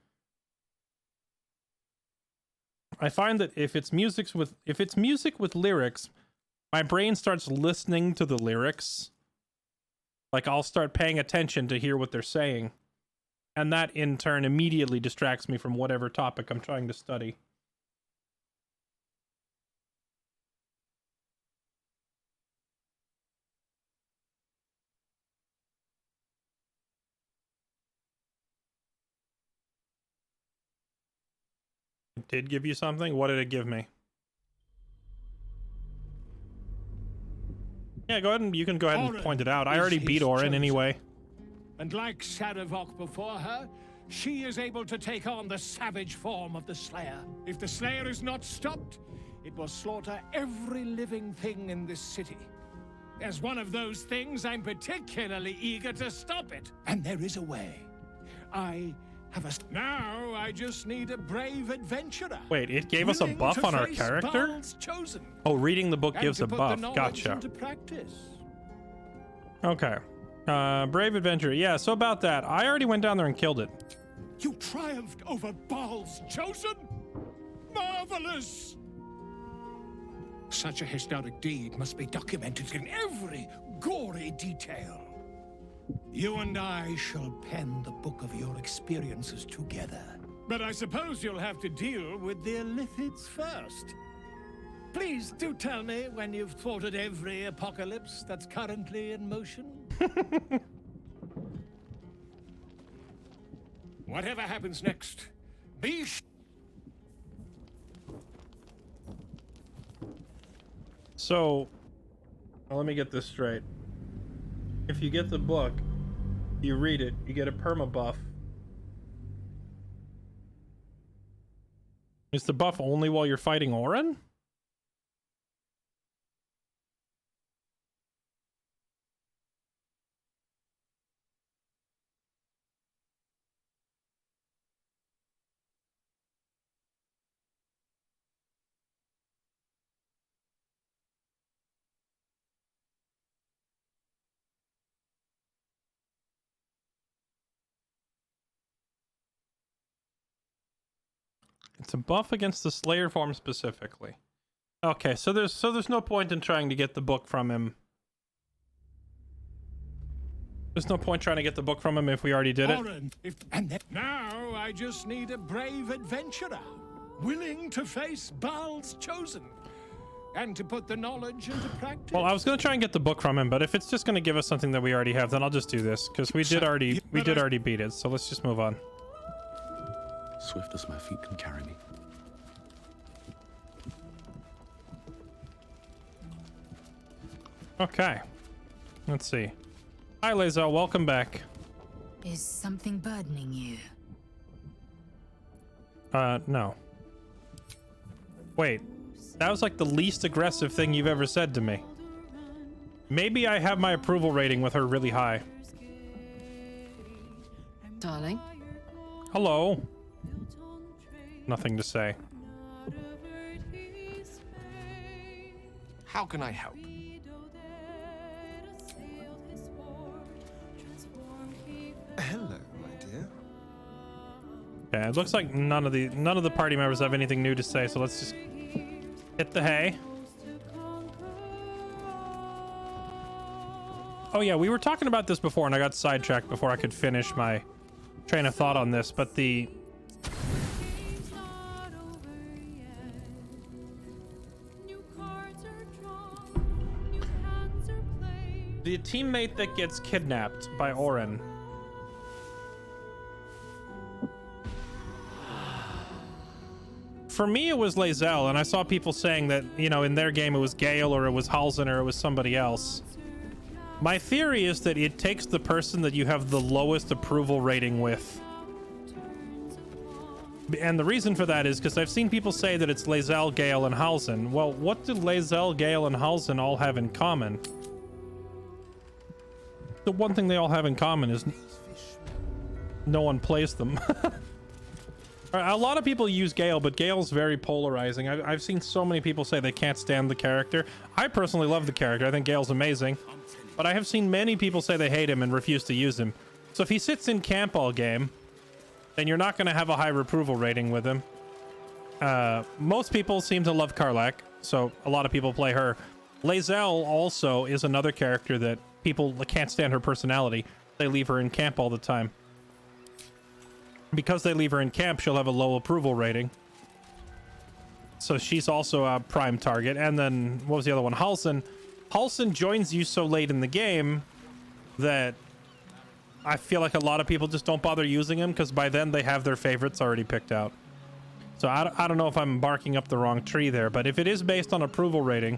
S1: I find that if it's music with lyrics, my brain starts listening to the lyrics. Like, I'll start paying attention to hear what they're saying. And that, in turn, immediately distracts me from whatever topic I'm trying to study. It did give you something? What did it give me? Yeah, go ahead and you can go ahead and point it out. I already beat Orin anyway.
S3: And like Saravok before her, she is able to take on the savage form of the Slayer. If the Slayer is not stopped, it will slaughter every living thing in this city. As one of those things, I'm particularly eager to stop it. And there is a way. Now I just need a brave adventurer.
S1: Wait, it gave us a buff on our character? Oh, reading the book gives a buff. Gotcha. Okay. Brave adventurer. Yeah, so about that. I already went down there and killed it.
S3: You triumphed over Baal's chosen? Marvelous! Such a historic deed must be documented in every gory detail. You and I shall pen the book of your experiences together. But I suppose you'll have to deal with the Illithids first. Please do tell me when you've thwarted every apocalypse that's currently in motion. Whatever happens next, be
S1: So, well, let me get this straight. If you get the book, you read it, you get a perma buff. Is the buff only while you're fighting Orin? It's a buff against the Slayer form specifically. Okay, so there's no point in trying to get the book from him. There's no point trying to get the book from him if we already did it.
S3: Now I just need a brave adventurer, willing to face Baal's chosen, and to put the knowledge into practice.
S1: Well, I was gonna try and get the book from him, but if it's just gonna give us something that we already have, then I'll just do this because we did already beat it. So let's just move on.
S9: Swift as my feet can carry me.
S1: Okay. Let's see. Hi, Lae'zel. Welcome back.
S6: Is something burdening you?
S1: No. Wait. That was like the least aggressive thing you've ever said to me. Maybe I have my approval rating with her really high.
S6: Darling?
S1: Hello. Nothing to say.
S13: How can I help?
S1: Okay, it looks like none of the party members have anything new to say, so let's just hit the hay. Oh yeah, we were talking about this before, and I got sidetracked before I could finish my train of thought on this, but the teammate that gets kidnapped by Orin. For me, it was Lae'zel, and I saw people saying that, you know, in their game it was Gale or it was Halsin or it was somebody else. My theory is that it takes the person that you have the lowest approval rating with. And the reason for that is because I've seen people say that it's Lae'zel, Gale, and Halsin. Well, what do Lae'zel, Gale, and Halsin all have in common? The one thing they all have in common is no one plays them. A lot of people use Gale, but Gale's very polarizing. I've seen so many people say they can't stand the character. I personally love the character. I think Gale's amazing. But I have seen many people say they hate him and refuse to use him. So if he sits in camp all game, then you're not going to have a high approval rating with him. Most people seem to love Karlach, so a lot of people play her. Lae'zel also is another character that people can't stand her personality. They leave her in camp all the time. Because they leave her in camp, she'll have a low approval rating. So she's also a prime target. And then, what was the other one? Halsin. Halsin joins you so late in the game that I feel like a lot of people just don't bother using him because by then they have their favorites already picked out. So I don't know if I'm barking up the wrong tree there, but if it is based on approval rating,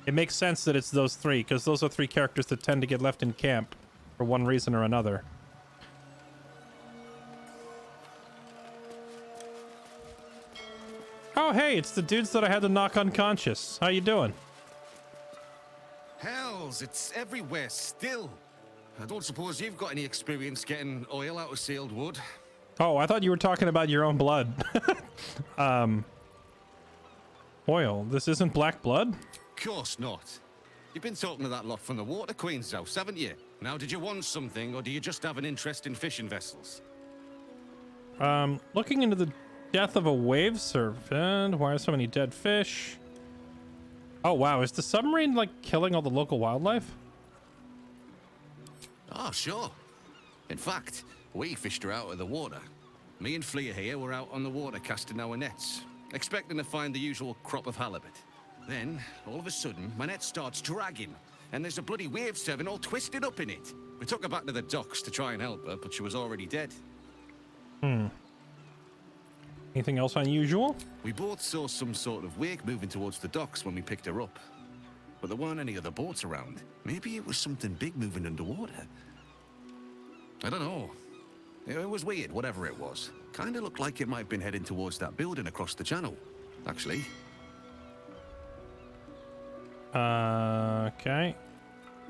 S1: it makes sense that it's those three, because those are three characters that tend to get left in camp for one reason or another. Oh, hey, it's the dudes that I had to knock unconscious. How you doing?
S4: Hells, it's everywhere still. I don't suppose you've got any experience getting oil out of sealed wood.
S1: Oh, I thought you were talking about your own blood. Oil. This isn't black blood?
S4: Course not. You've been talking to that lot from the Water Queen's house, haven't you? Now, did you want something, or do you just have an interest in fishing vessels?
S1: Looking into the death of a wave serpent. Why are so many dead fish? Oh, wow. Is the submarine, like, killing all the local wildlife?
S4: Oh, sure. In fact, we fished her out of the water. Me and Flea here were out on the water casting our nets, expecting to find the usual crop of halibut. Then, all of a sudden, my net starts dragging, and there's a bloody wave serpent all twisted up in it. We took her back to the docks to try and help her, but she was already dead.
S1: Anything else unusual?
S4: We both saw some sort of wake moving towards the docks when we picked her up. But there weren't any other boats around. Maybe it was something big moving underwater. I don't know. It was weird, whatever it was. Kinda looked like it might have been heading towards that building across the channel, actually.
S1: Okay.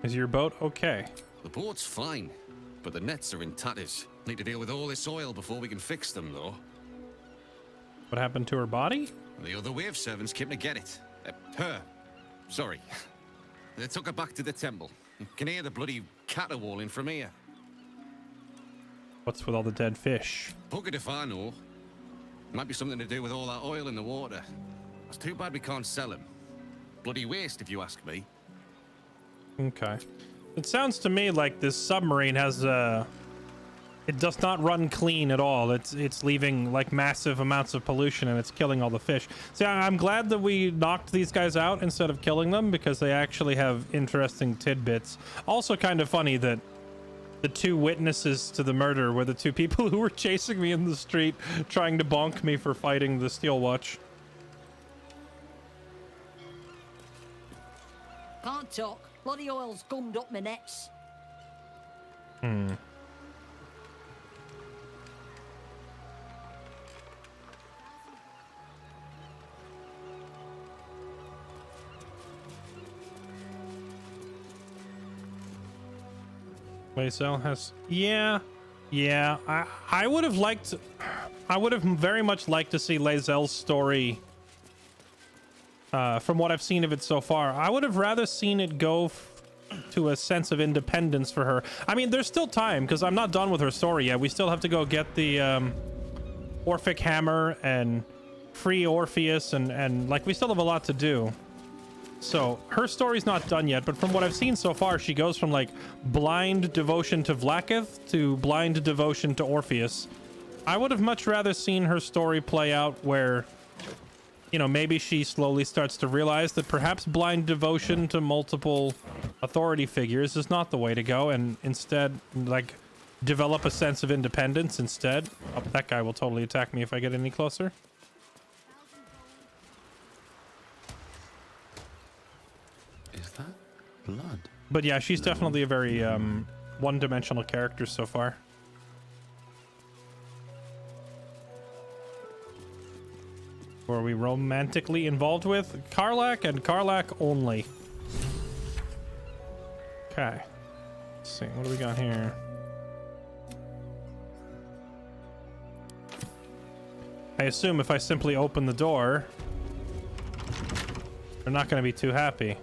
S1: Is your boat okay?
S4: The boat's fine, but the nets are in tatters. Need to deal with all this oil before we can fix them, though.
S1: What happened to her body?
S4: The other wave servants came to get it. Her. Sorry. They took her back to the temple. You can hear the bloody caterwauling from here.
S1: What's with all the dead fish?
S4: Buggered if I know. Might be something to do with all that oil in the water. It's too bad we can't sell him. Bloody waste, if you ask me.
S1: Okay. It sounds to me like this submarine has it does not run clean at all. It's leaving like massive amounts of pollution and it's killing all the fish. See, I'm glad that we knocked these guys out instead of killing them because they actually have interesting tidbits. Also kind of funny that the two witnesses to the murder were the two people who were chasing me in the street trying to bonk me for fighting the Steel Watch.
S15: Can't talk. Bloody oil's gummed up my nets.
S1: Lae'zel has... Yeah. I would have liked... I would have very much liked to see Lae'zel's story... from what I've seen of it so far. I would have rather seen it go to a sense of independence for her. I mean, there's still time, because I'm not done with her story yet. We still have to go get the Orphic Hammer and free Orpheus, and like we still have a lot to do. So her story's not done yet, but from what I've seen so far, she goes from like blind devotion to Vlaakith to blind devotion to Orpheus. I would have much rather seen her story play out where, you know, maybe she slowly starts to realize that perhaps blind devotion to multiple authority figures is not the way to go, and instead, like, develop a sense of independence instead. Oh, that guy will totally attack me if I get any closer.
S9: Is that blood?
S1: But yeah, she's definitely a very one-dimensional character so far. Who are we romantically involved with? Karlach and Karlach only. Okay. Let's see, what do we got here? I assume if I simply open the door, they're not going to be too happy.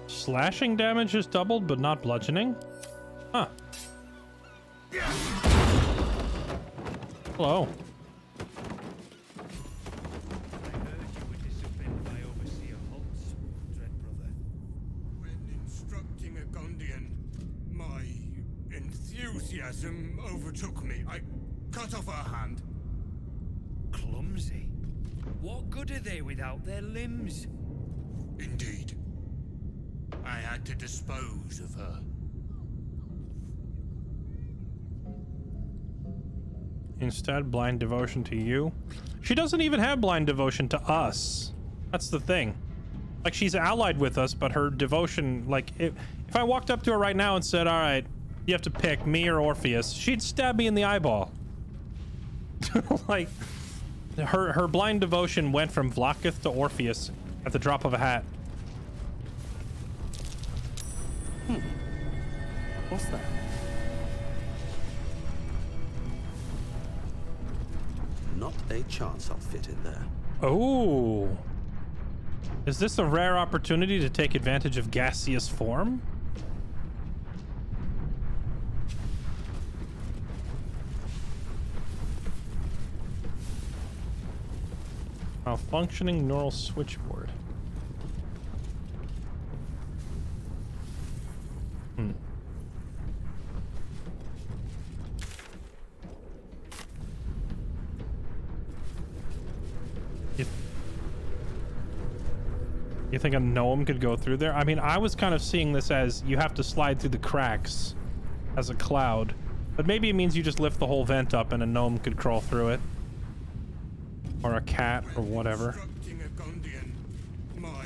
S1: Slashing damage is doubled, but not bludgeoning? Huh. Hello.
S3: When instructing a Gondian, my enthusiasm overtook me. I cut off her hand.
S19: Clumsy. What good are they without their limbs?
S3: Indeed. I had to dispose of her.
S1: Instead, blind devotion to you. She doesn't even have blind devotion to us. That's the thing. Like, she's allied with us, but her devotion, like, if I walked up to her right now and said, all right, you have to pick me or Orpheus, she'd stab me in the eyeball. Like, her blind devotion went from Vlaakith to Orpheus at the drop of a hat.
S9: What's that? Not a chance I'll fit in there.
S1: Oh. Is this a rare opportunity to take advantage of gaseous form? Malfunctioning neural switchboard. You think a gnome could go through there? I mean, I was kind of seeing this as you have to slide through the cracks as a cloud. But maybe it means you just lift the whole vent up and a gnome could crawl through it. Or a cat or whatever.
S3: Instructing a Gondian, my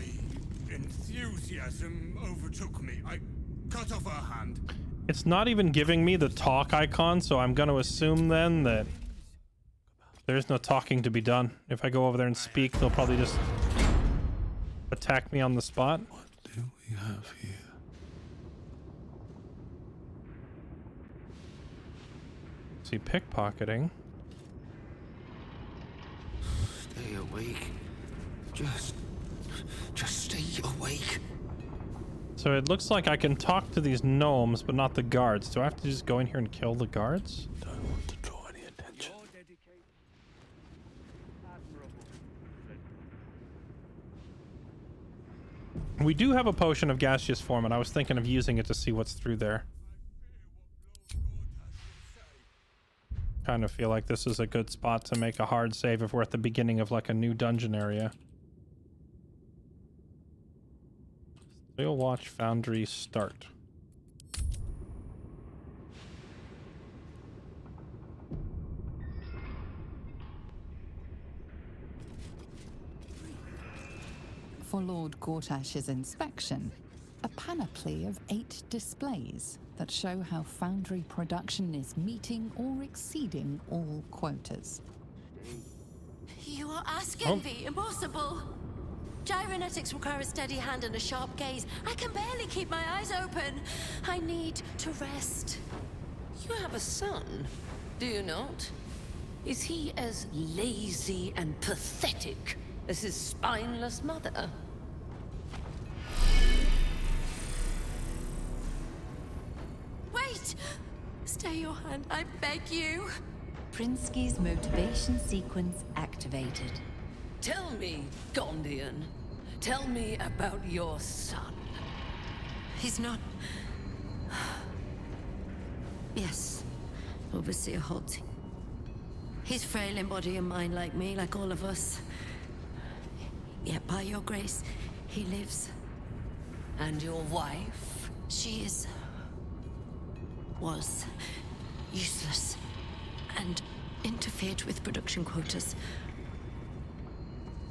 S3: enthusiasm overtook me. I cut off her hand.
S1: It's not even giving me the talk icon, so I'm going to assume then that there's no talking to be done. If I go over there and speak, they'll probably just attack me on the spot.
S8: What do we have here?
S1: See, pickpocketing.
S13: Stay awake. Just stay awake.
S1: So it looks like I can talk to these gnomes, but not the guards. Do I have to just go in here and kill the guards?
S8: Don't want to draw any attention.
S1: We do have a potion of gaseous form, and I was thinking of using it to see what's through there. Kind of feel like this is a good spot to make a hard save if we're at the beginning of like a new dungeon area. Steel Watch Foundry start.
S7: For Lord Gortash's inspection, a panoply of 8 displays that show how Foundry production is meeting or exceeding all quotas.
S15: You are asking the impossible. Gyrometics require a steady hand and a sharp gaze. I can barely keep my eyes open. I need to rest.
S20: You have a son, do you not? Is he as lazy and pathetic as his spineless mother.
S15: Wait! Stay your hand, I beg you.
S5: Prinsky's motivation sequence activated.
S20: Tell me, Gondian. Tell me about your son.
S15: He's not... Yes, Overseer Holt. He's frail in body and mind like me, like all of us. Yet by your grace, he lives.
S20: And your wife?
S15: She is... was... useless. And interfered with production quotas.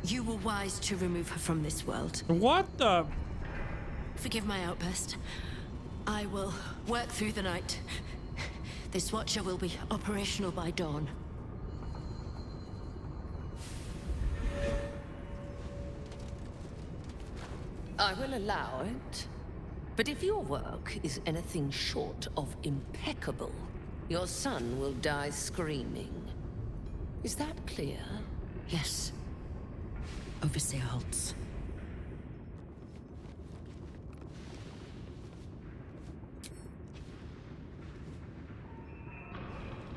S15: You were wise to remove her from this world.
S1: What the...
S15: Forgive my outburst. I will work through the night. This Watcher will be operational by dawn.
S20: I will allow it. But if your work is anything short of impeccable, your son will die screaming. Is that clear?
S15: Yes. Overseer Holtz.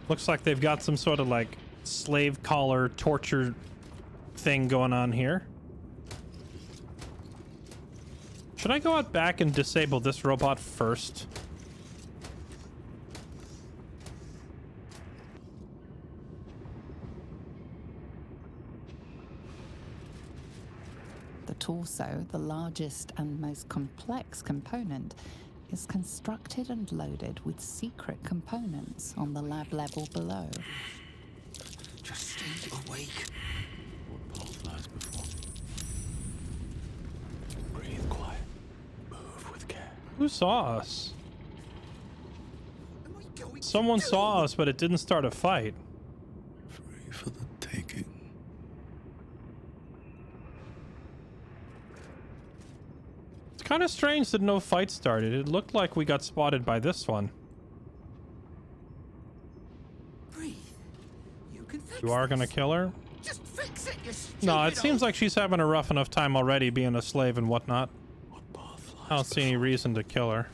S1: Looks like they've got some sort of like slave collar torture thing going on here. Should I go out back and disable this robot first?
S7: The torso, the largest and most complex component, is constructed and loaded with secret components on the lab level below.
S13: Just stay awake.
S8: What path lies before? Breathe quiet. Move with care.
S1: Who saw us? Someone saw us, but it didn't start a fight.
S8: Free for the taking.
S1: It's kind of strange that no fight started. It looked like we got spotted by this one.
S14: Breathe. You can fix
S1: You are gonna kill her?
S14: Just fix it, you stupid
S1: No, it seems
S14: old-
S1: like she's having a rough enough time already being a slave and whatnot. I don't see any reason to kill her.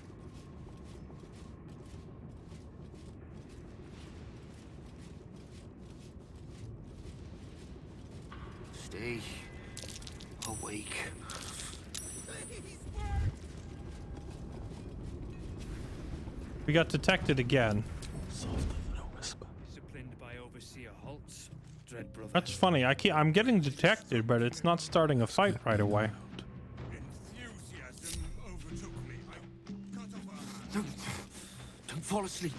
S13: Stay awake.
S1: We got detected again.
S19: Disciplined by Overseer Holtz, dread brother.
S1: That's funny. I'm getting detected, but it's not starting a fight right away.
S13: Don't fall asleep.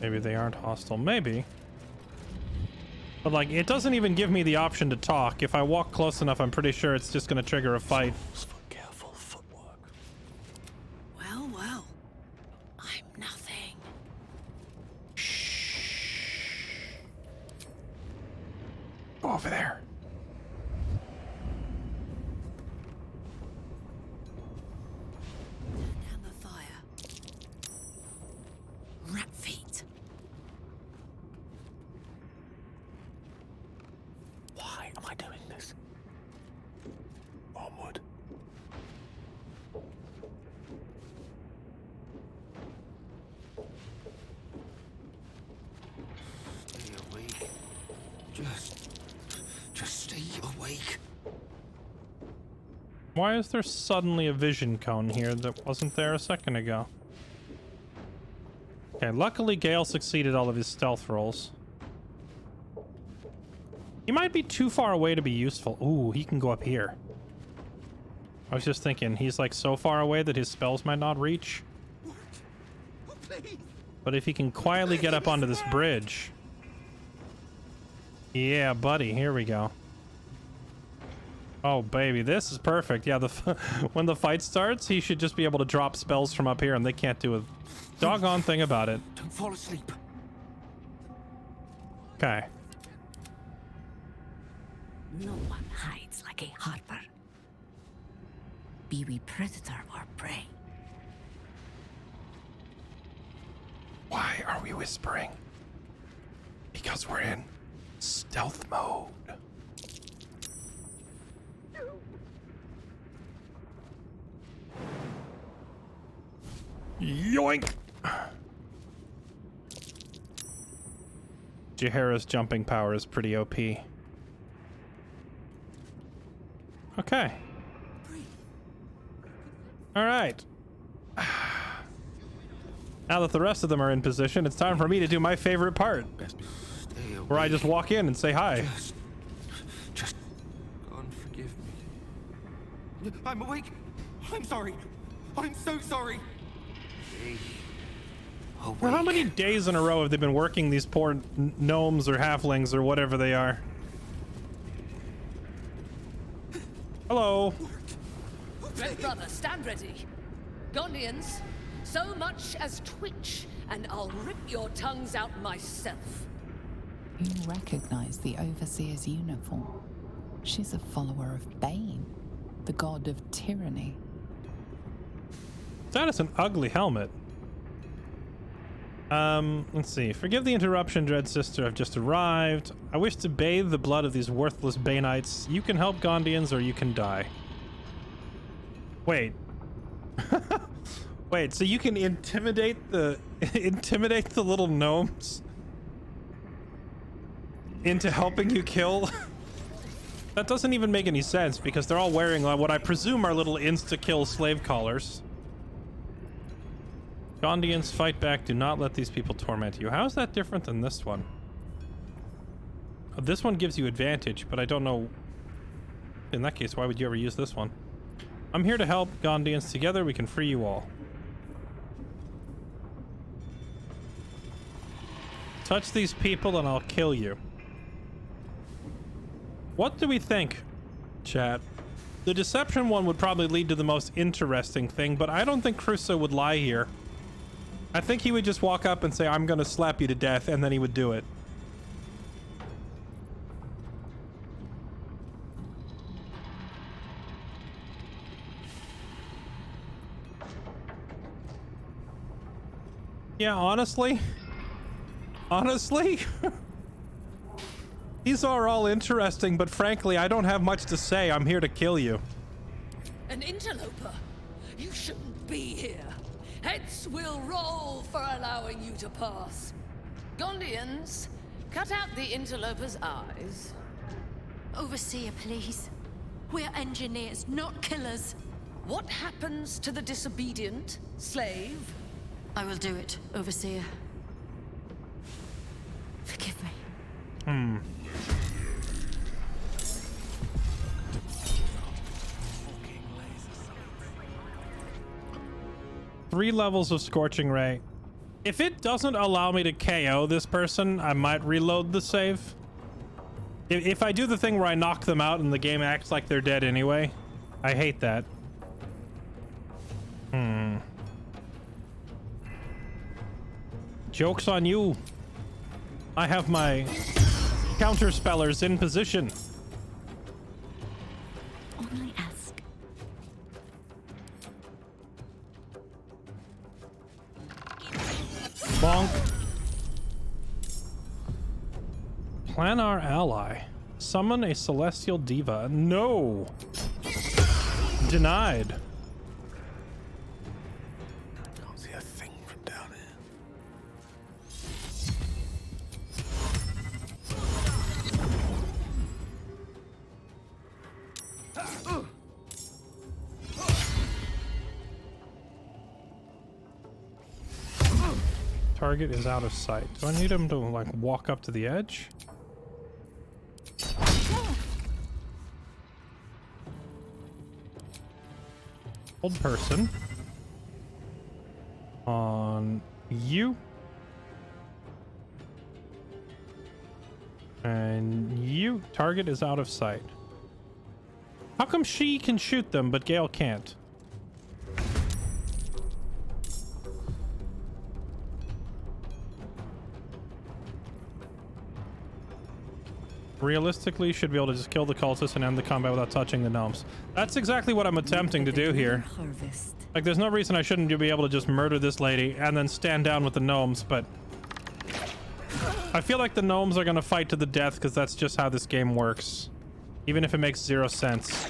S1: Maybe they aren't hostile. Maybe. But like, it doesn't even give me the option to talk. If I walk close enough, I'm pretty sure it's just gonna trigger a fight.
S15: Well, well. I'm nothing.
S1: Go over there.
S15: Down the fire. Rat feet.
S8: Why am I doing this? Onward.
S13: Stay awake. Just stay awake.
S1: Why is there suddenly a vision cone here that wasn't there a second ago? Okay, luckily Gale succeeded all of his stealth rolls. He might be too far away to be useful. Ooh, he can go up here. I was just thinking, he's like so far away that his spells might not reach. But if he can quietly get up onto this bridge. Yeah, buddy, here we go. Oh, baby, this is perfect. Yeah, when the fight starts, he should just be able to drop spells from up here, and they can't do a doggone thing about it.
S13: Don't fall asleep.
S1: Okay.
S5: No one hides like a harper. Be we predator or prey.
S1: Why are we whispering? Because we're in stealth mode. Yoink! Jaheira's jumping power is pretty OP. Okay. Alright. Now that the rest of them are in position, it's time for me to do my favorite part. Where I just walk in and say hi.
S17: Just God, forgive me. I'm awake. I'm sorry. I'm so sorry.
S1: For how many days in a row have they been working these poor gnomes or halflings or whatever they are? Hello.
S20: Red brother, stand ready. Gondians, so much as twitch, and I'll rip your tongues out myself.
S7: You recognize the Overseer's uniform. She's a follower of Bane, the god of tyranny.
S1: That is an ugly helmet. Let's see. Forgive the interruption, Dread Sister. I've just arrived. I wish to bathe the blood of these worthless Baneites. You can help Gondians or you can die. Wait. Wait, so you can intimidate the little gnomes into helping you kill? That doesn't even make any sense because they're all wearing what I presume are little insta-kill slave collars. Gondians, fight back. Do not let these people torment you. How is that different than this one? This one gives you advantage, but I don't know. In that case, why would you ever use this one? I'm here to help, Gondians. Together we can free you all. Touch these people and I'll kill you. What do we think, chat? The deception one would probably lead to the most interesting thing, but I don't think Crusoe would lie here. I think he would just walk up and say, I'm gonna slap you to death, and then he would do it. Yeah, honestly, these are all interesting, but frankly, I don't have much to say. I'm here to kill you.
S20: An interloper? You shouldn't be here. Heads will roll for allowing you to pass. Gondians, cut out the interloper's eyes.
S15: Overseer, please. We're engineers, not killers.
S20: What happens to the disobedient, slave?
S15: I will do it, Overseer. Forgive me.
S1: Hmm. Three levels of Scorching Ray. If it doesn't allow me to KO this person, I might reload the save. If I do the thing where I knock them out and the game acts like they're dead anyway, I hate that. Hmm. Joke's on you. I have my counter spellers in position.
S5: Only ask.
S1: Bonk. Plan our ally. Summon a celestial diva. No. Denied.
S17: Can't see a thing from down here.
S1: Target is out of sight. Do I need him to like walk up to the edge? Hold person on you and you. Target is out of sight. How come she can shoot them but Gale can't? Realistically, should be able to just kill the cultists and end the combat without touching the gnomes. That's exactly what I'm attempting to do here. Like, there's no reason I shouldn't be able to just murder this lady and then stand down with the gnomes, but I feel like the gnomes are gonna fight to the death because that's just how this game works, even if it makes 0 sense.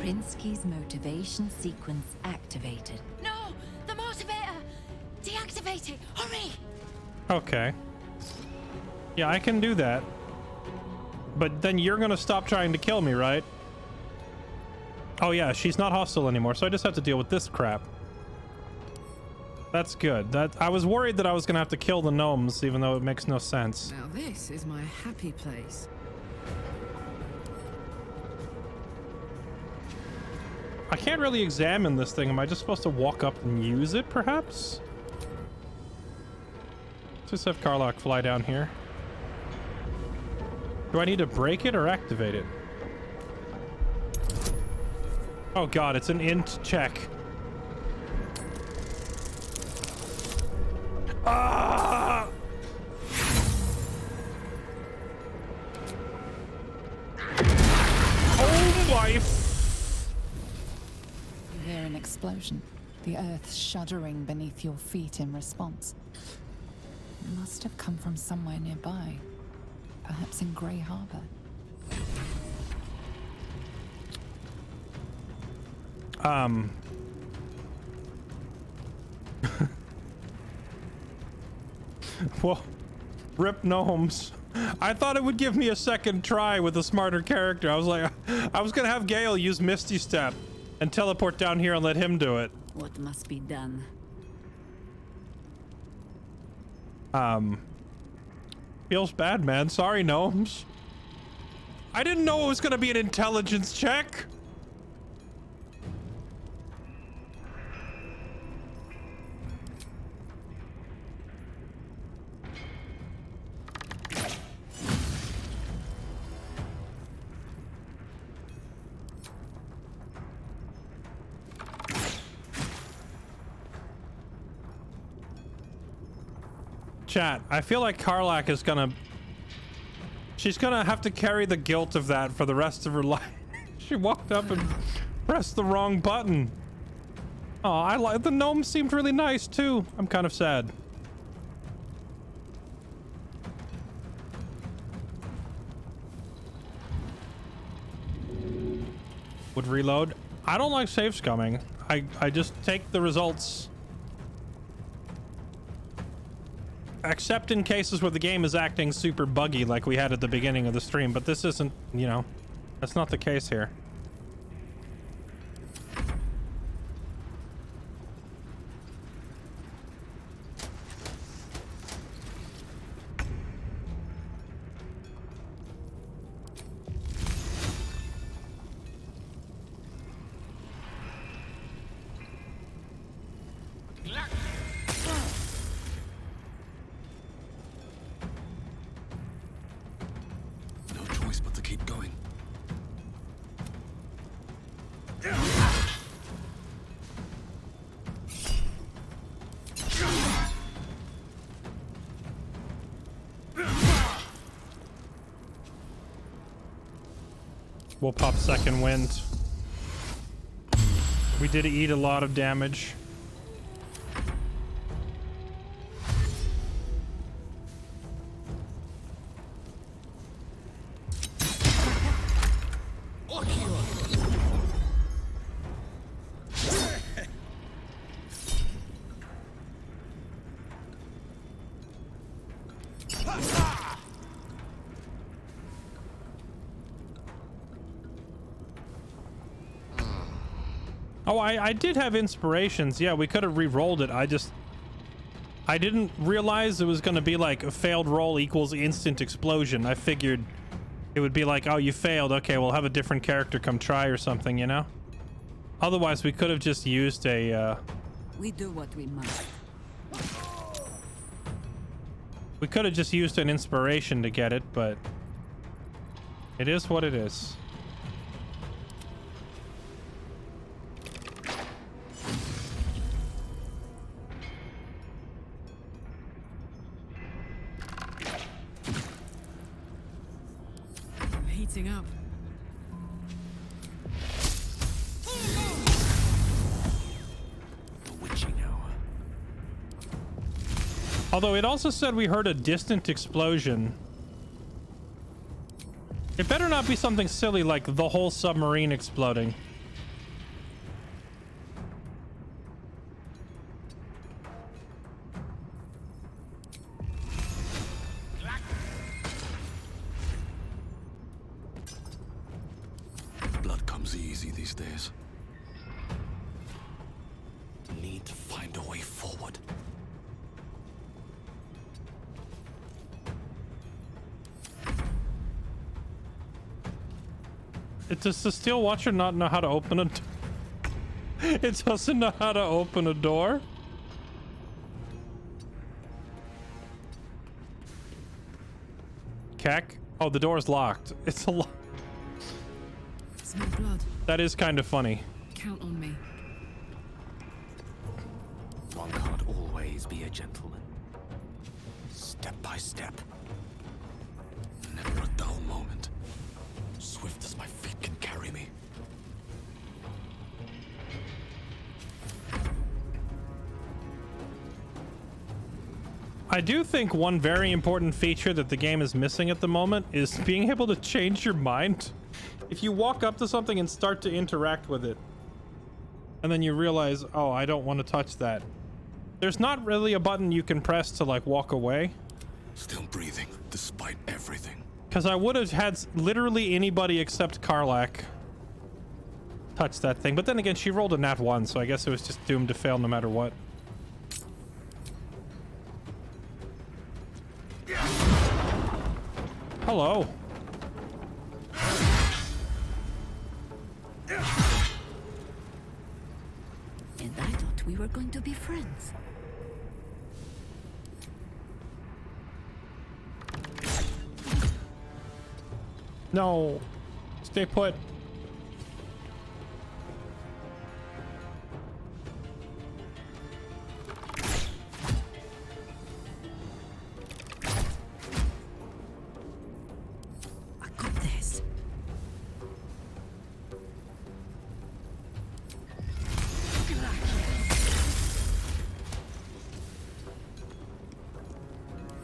S5: Prinsky's motivation sequence activated.
S15: No! The motivator! Deactivate it! Hurry!
S1: Okay. Yeah, I can do that. But then you're gonna stop trying to kill me, right? Oh yeah, she's not hostile anymore, so I just have to deal with this crap. That's good. I was worried that I was gonna have to kill the gnomes, even though it makes no sense.
S6: Now this is my happy place.
S1: I can't really examine this thing. Am I just supposed to walk up and use it, perhaps? Let's just have Karlach fly down here. Do I need to break it or activate it? Oh god, it's an int check. Ah! Oh my!
S7: You hear an explosion, the earth shuddering beneath your feet in response. It must have come from somewhere nearby, perhaps in Grey Harbor.
S1: Well, rip gnomes. I thought it would give me a second try with a smarter character. I was like, I was gonna have Gale use Misty Step and teleport down here and let him do it.
S5: What must be done?
S1: Feels bad, man. Sorry, gnomes. I didn't know it was gonna be an intelligence check. Chat, I feel like Karlach is gonna... She's gonna have to carry the guilt of that for the rest of her life. She walked up and pressed the wrong button. Oh, I like... The gnome seemed really nice, too. I'm kind of sad. Would reload. I don't like save scumming. I just take the results... Except in cases where the game is acting super buggy like we had at the beginning of the stream, but this isn't, you know, that's not the case here. We'll pop second wind. We did eat a lot of damage. Oh, I did have inspirations. Yeah, we could have re-rolled it. I didn't realize it was going to be like a failed roll equals instant explosion. I figured it would be like, oh, you failed. Okay, we'll have a different character come try or something, you know? Otherwise, we could have just used a...
S5: We do what we must.
S1: We could have just used an inspiration to get it, but it is what it is.
S6: Heating up.
S17: The witching hour.
S1: Although it also said we heard a distant explosion. It better not be something silly like the whole submarine exploding.
S13: comes easy these days. Need to find a way forward.
S1: Does the Steel Watcher not know how to open a It doesn't know how to open a door? Keck? Oh, the door's locked. It's a lock.
S6: Smell blood.
S1: That is kind of funny.
S6: Count on me.
S17: One can't always be a gentleman. Step by step.
S13: Never a dull moment. Swift as my feet can carry me.
S1: I do think one very important feature that the game is missing at the moment is being able to change your mind. If you walk up to something and start to interact with it, and then you realize, oh, I don't want to touch that. There's not really a button you can press to like walk away.
S13: Still breathing, despite everything.
S1: Because I would have had literally anybody except Karlach touch that thing. But then again, she rolled a nat 1, so I guess it was just doomed to fail no matter what. Hello.
S5: And I thought we were going to be friends.
S1: No. Stay put.
S5: I got this.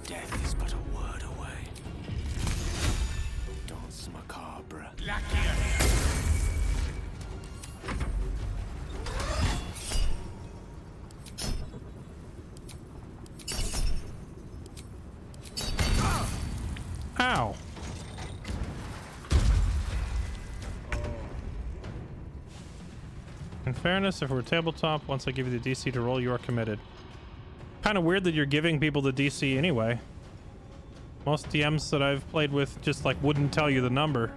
S17: Death is but a word away. Danse macabre.
S1: Ow. In fairness, if we're tabletop, once I give you the DC to roll, you are committed. Kind of weird that you're giving people the DC anyway. Most DMs that I've played with just like wouldn't tell you the number.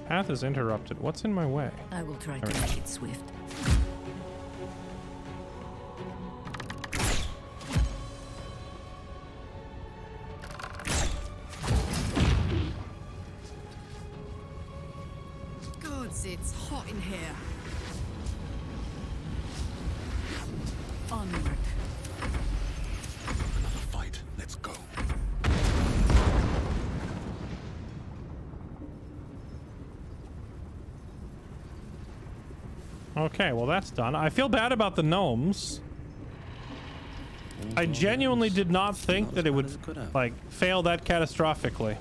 S1: Path is interrupted. What's in my way?
S5: I will try to make it swift.
S6: Gods, it's hot in here.
S5: Onward.
S13: Another fight. Let's go.
S1: Okay, well that's done. I feel bad about the gnomes. I genuinely did not think that it would like fail that catastrophically.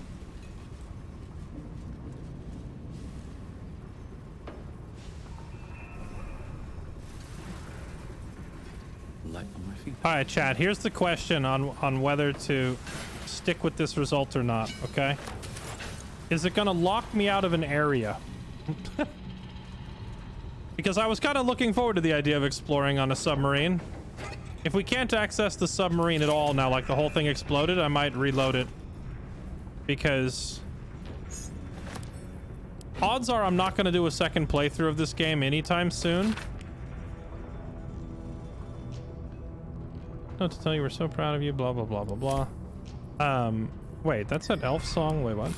S9: Light on my feet.
S1: All right, chat, here's the question on whether to stick with this result or not, okay? Is it gonna lock me out of an area? Because I was kind of looking forward to the idea of exploring on a submarine. If we can't access the submarine at all now, like the whole thing exploded, I might reload it. Because odds are I'm not gonna do a second playthrough of this game anytime soon. Not to tell you we're so proud of you, blah blah blah blah blah. Wait, that's an elf song. Wait, what?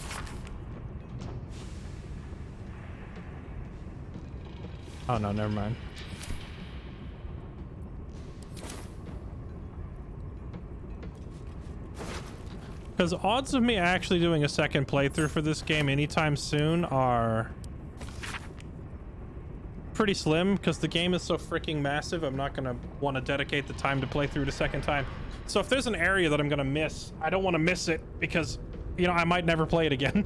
S1: Oh no, never mind. Because odds of me actually doing a second playthrough for this game anytime soon are pretty slim, because the game is so freaking massive. I'm not gonna want to dedicate the time to play through it a second time. So if there's an area that I'm gonna miss, I don't want to miss it because, you know, I might never play it again.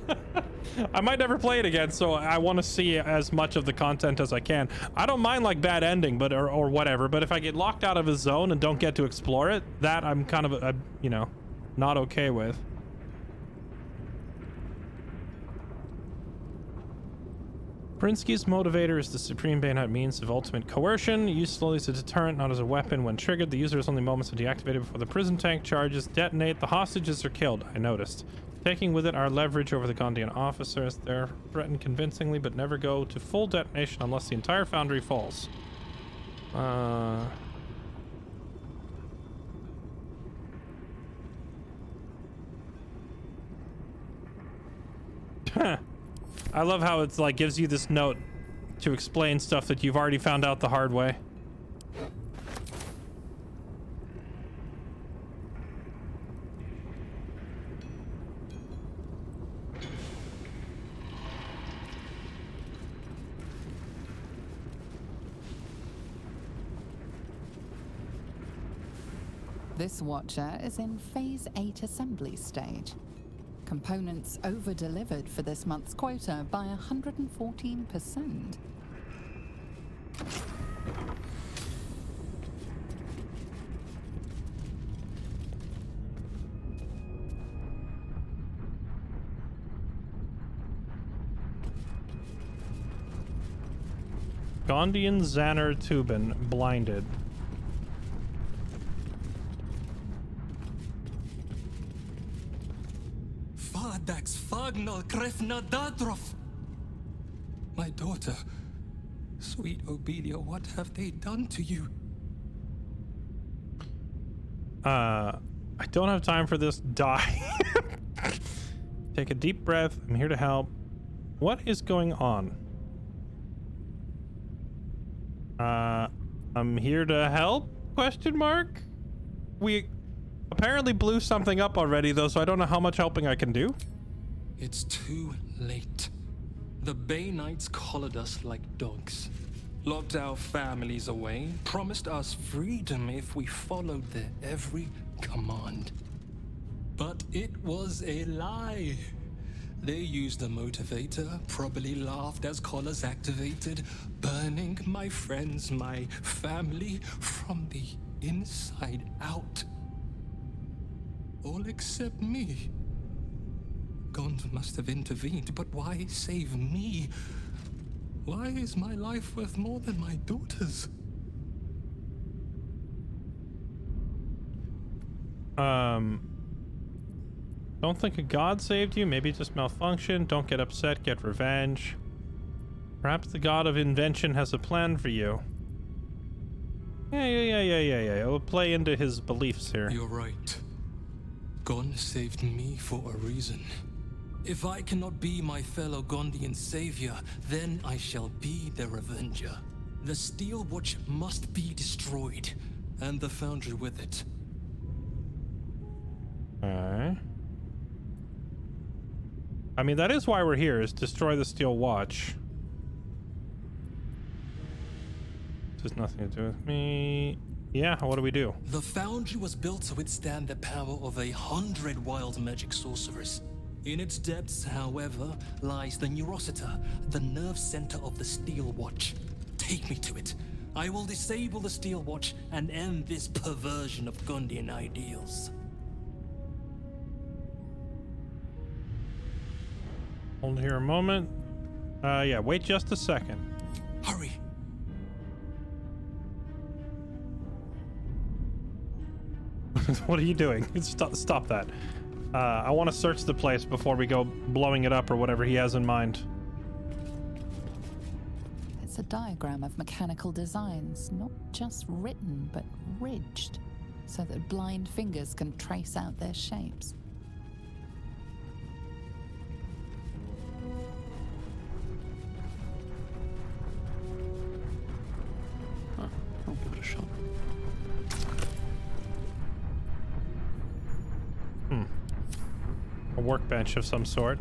S1: I might never play it again, so I want to see as much of the content as I can. I don't mind like bad ending, but or whatever, but if I get locked out of a zone and don't get to explore it, that I'm kind of you know, not okay with. Brinsky's motivator is the supreme bayonet means of ultimate coercion, used solely as a deterrent, not as a weapon. When triggered, the user has only moments to deactivate it before the prison tank charges detonate. The hostages are killed. I noticed. Taking with it our leverage over the Gondian officers. They're threatened convincingly, but never go to full detonation unless the entire foundry falls. I love how it's like gives you this note to explain stuff that you've already found out the hard way.
S7: This Watcher is in Phase 8 assembly stage. Components over-delivered for this month's quota by 114%.
S1: Gondian Xaner Tubin blinded.
S18: Fadax Fagnal Krefna Dadrov. My daughter, sweet Obelia, what have they done to you?
S1: I don't have time for this. Die. Take a deep breath. I'm here to help. What is going on? I'm here to help? Question mark? We apparently blew something up already, though, so I don't know how much helping I can do.
S18: It's too late. The Bay Knights collared us like dogs, locked our families away, promised us freedom if we followed their every command. But it was a lie. They used a motivator, probably laughed as collars activated, burning my friends, my family from the inside out. All except me. Gond must have intervened, but why save me? Why is my life worth more than my daughter's?
S1: Don't think a god saved you. Maybe just malfunction. Don't get upset. Get revenge. Perhaps the god of invention has a plan for you. Yeah. It'll play into his beliefs here.
S18: You're right. Gon saved me for a reason. If I cannot be my fellow Gondian savior, then I shall be their avenger. The Steel Watch must be destroyed, and the Foundry with it.
S1: Alright. I mean, that is why we're here, is destroy the Steel Watch. This has nothing to do with me. Yeah, what do we do?
S18: The Foundry was built to withstand the power of 100 wild magic sorcerers. In its depths, however, lies the Neurosita, the nerve center of the Steel Watch. Take me to it. I will disable the Steel Watch and end this perversion of Gondian ideals.
S1: Hold here a moment. Yeah, wait just a second.
S18: Hurry.
S1: What are you doing? Stop that. I want to search the place before we go blowing it up or whatever he has in mind.
S7: It's a diagram of mechanical designs, not just written, but ridged, so that blind fingers can trace out their shapes.
S9: I'll give it a shot.
S1: A workbench of some sort.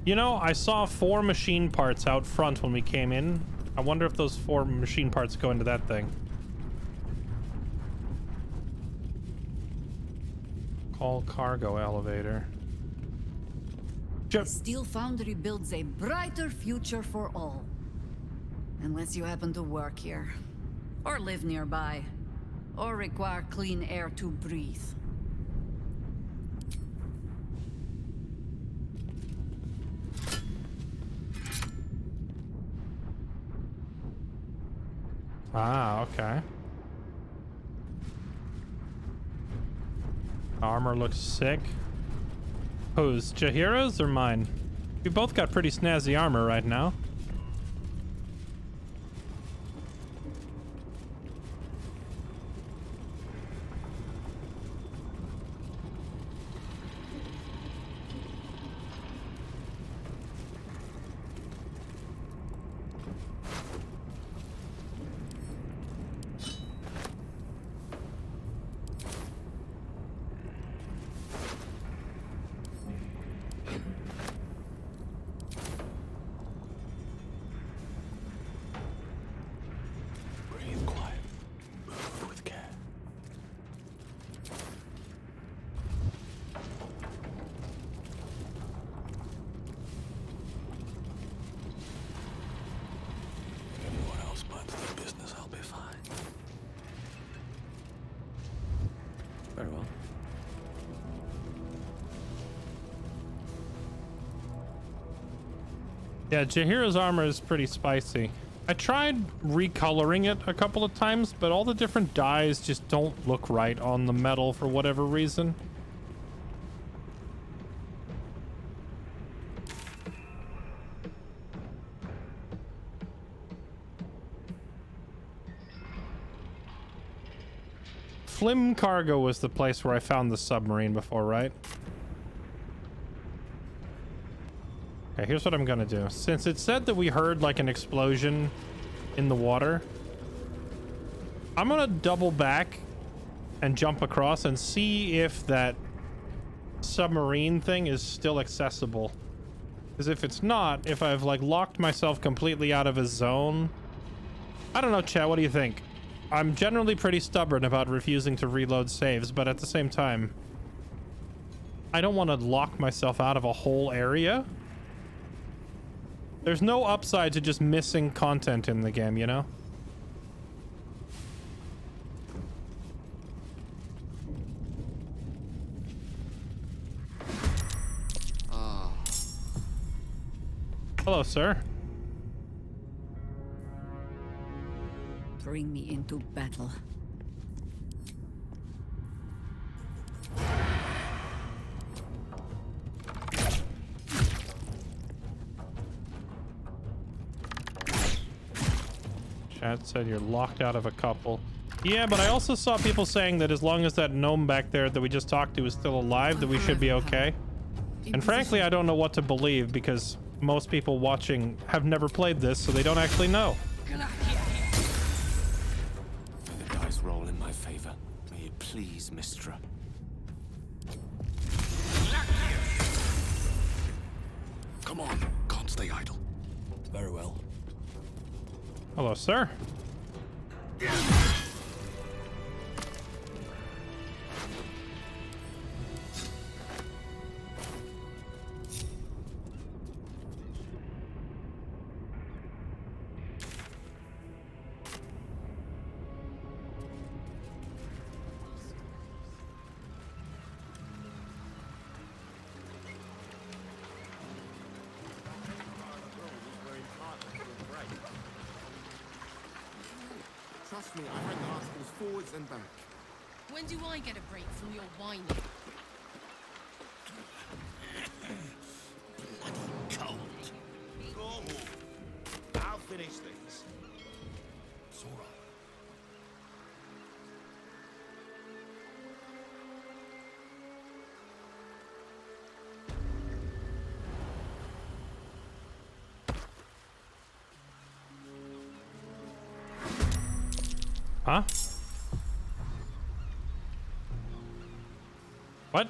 S1: You know, I saw 4 machine parts out front when we came in. I wonder if those 4 machine parts go into that thing. Call cargo elevator.
S6: The Steel Foundry builds a brighter future for all. Unless you happen to work here, or live nearby, or require clean air to breathe.
S1: Ah, okay. Armor looks sick. Whose? Jaheira's or mine? We both got pretty snazzy armor right now.
S9: Very well.
S1: Yeah, Jaheira's armor is pretty spicy. I tried recoloring it a couple of times, but all the different dyes just don't look right on the metal for whatever reason. Flim Cargo was the place where I found the submarine before, right? Okay, here's what I'm gonna do. Since it said that we heard like an explosion in the water, I'm gonna double back and jump across and see if that submarine thing is still accessible. Because if it's not, if I've like locked myself completely out of a zone, I don't know, chat, what do you think? I'm generally pretty stubborn about refusing to reload saves, but at the same time, I don't want to lock myself out of a whole area. There's no upside to just missing content in the game, you know? Hello, sir.
S6: Bring me into battle.
S1: Chat said you're locked out of a couple. Yeah, but I also saw people saying that as long as that gnome back there that we just talked to is still alive, that we should be okay. And frankly, I don't know what to believe because most people watching have never played this, so they don't actually know.
S17: May the dice roll in my favor. May it please Mistra.
S13: Come on, can't stay idle.
S17: Very well.
S1: Hello, sir.
S13: Trust me, I read the articles forwards and back.
S12: When do I get a break from your whining?
S14: Bloody cold. Oh, I'll finish these.
S17: It's all right.
S1: Huh? What?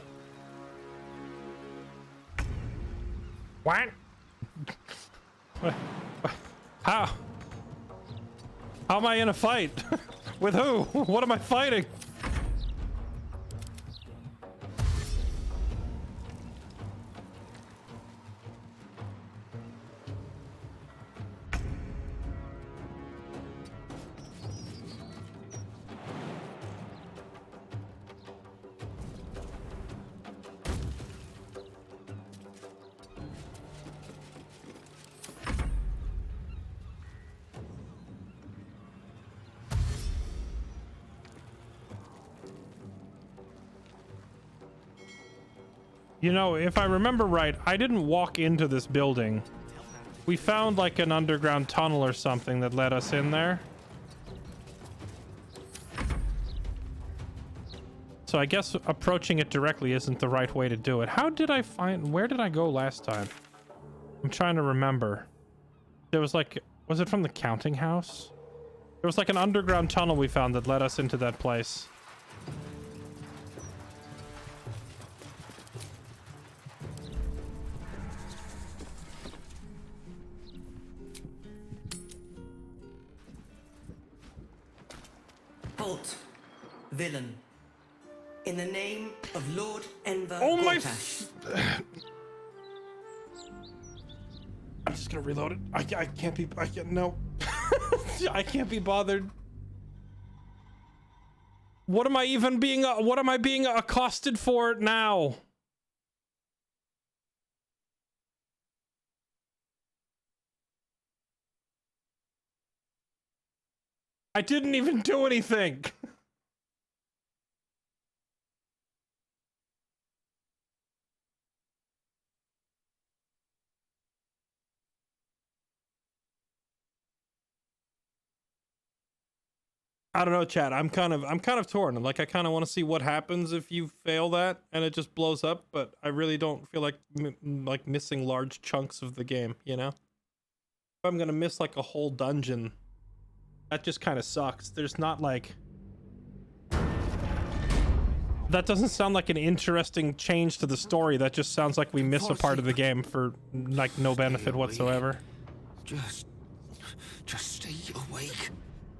S1: What? How? How am I in a fight? With who? What am I fighting? You know, if I remember right, I didn't walk into this building. We found like an underground tunnel or something that led us in there. So I guess approaching it directly isn't the right way to do it. How did I find... Where did I go last time? I'm trying to remember. There was like... Was it from the counting house? There was like an underground tunnel we found that led us into that place.
S11: Halt, villain. In the name of Lord Enver
S1: Oh my... I'm just gonna reload it. I can't be... I can't... No. I can't be bothered. What am I even being... what am I being accosted for now? I didn't even do anything. I don't know, chat. I'm kind of torn. Like, I kind of want to see what happens if you fail that and it just blows up, but I really don't feel like like missing large chunks of the game, you know? If I'm gonna miss like a whole dungeon, that just kind of sucks. There's not like... That doesn't sound like an interesting change to the story. That just sounds like we miss a part of the game for like no benefit whatsoever.
S21: Just stay awake.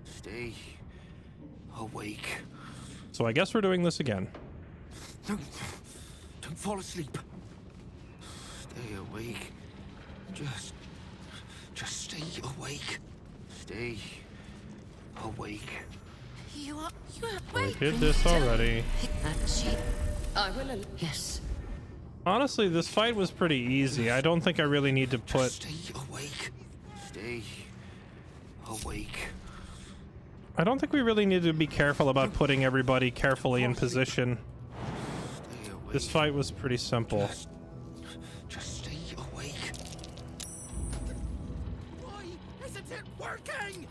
S21: Stay awake.
S1: So I guess we're doing this again.
S21: Don't fall asleep. Stay awake. Just stay awake. Stay awake.
S15: You are
S1: We did this already.
S20: I will.
S15: Yes.
S1: Honestly, this fight was pretty easy. I don't think I really need to put...
S21: Stay awake. Stay awake.
S1: I don't think we really need to be careful about putting everybody carefully in position. This fight was pretty simple.
S21: Just stay awake.
S14: Why isn't it working?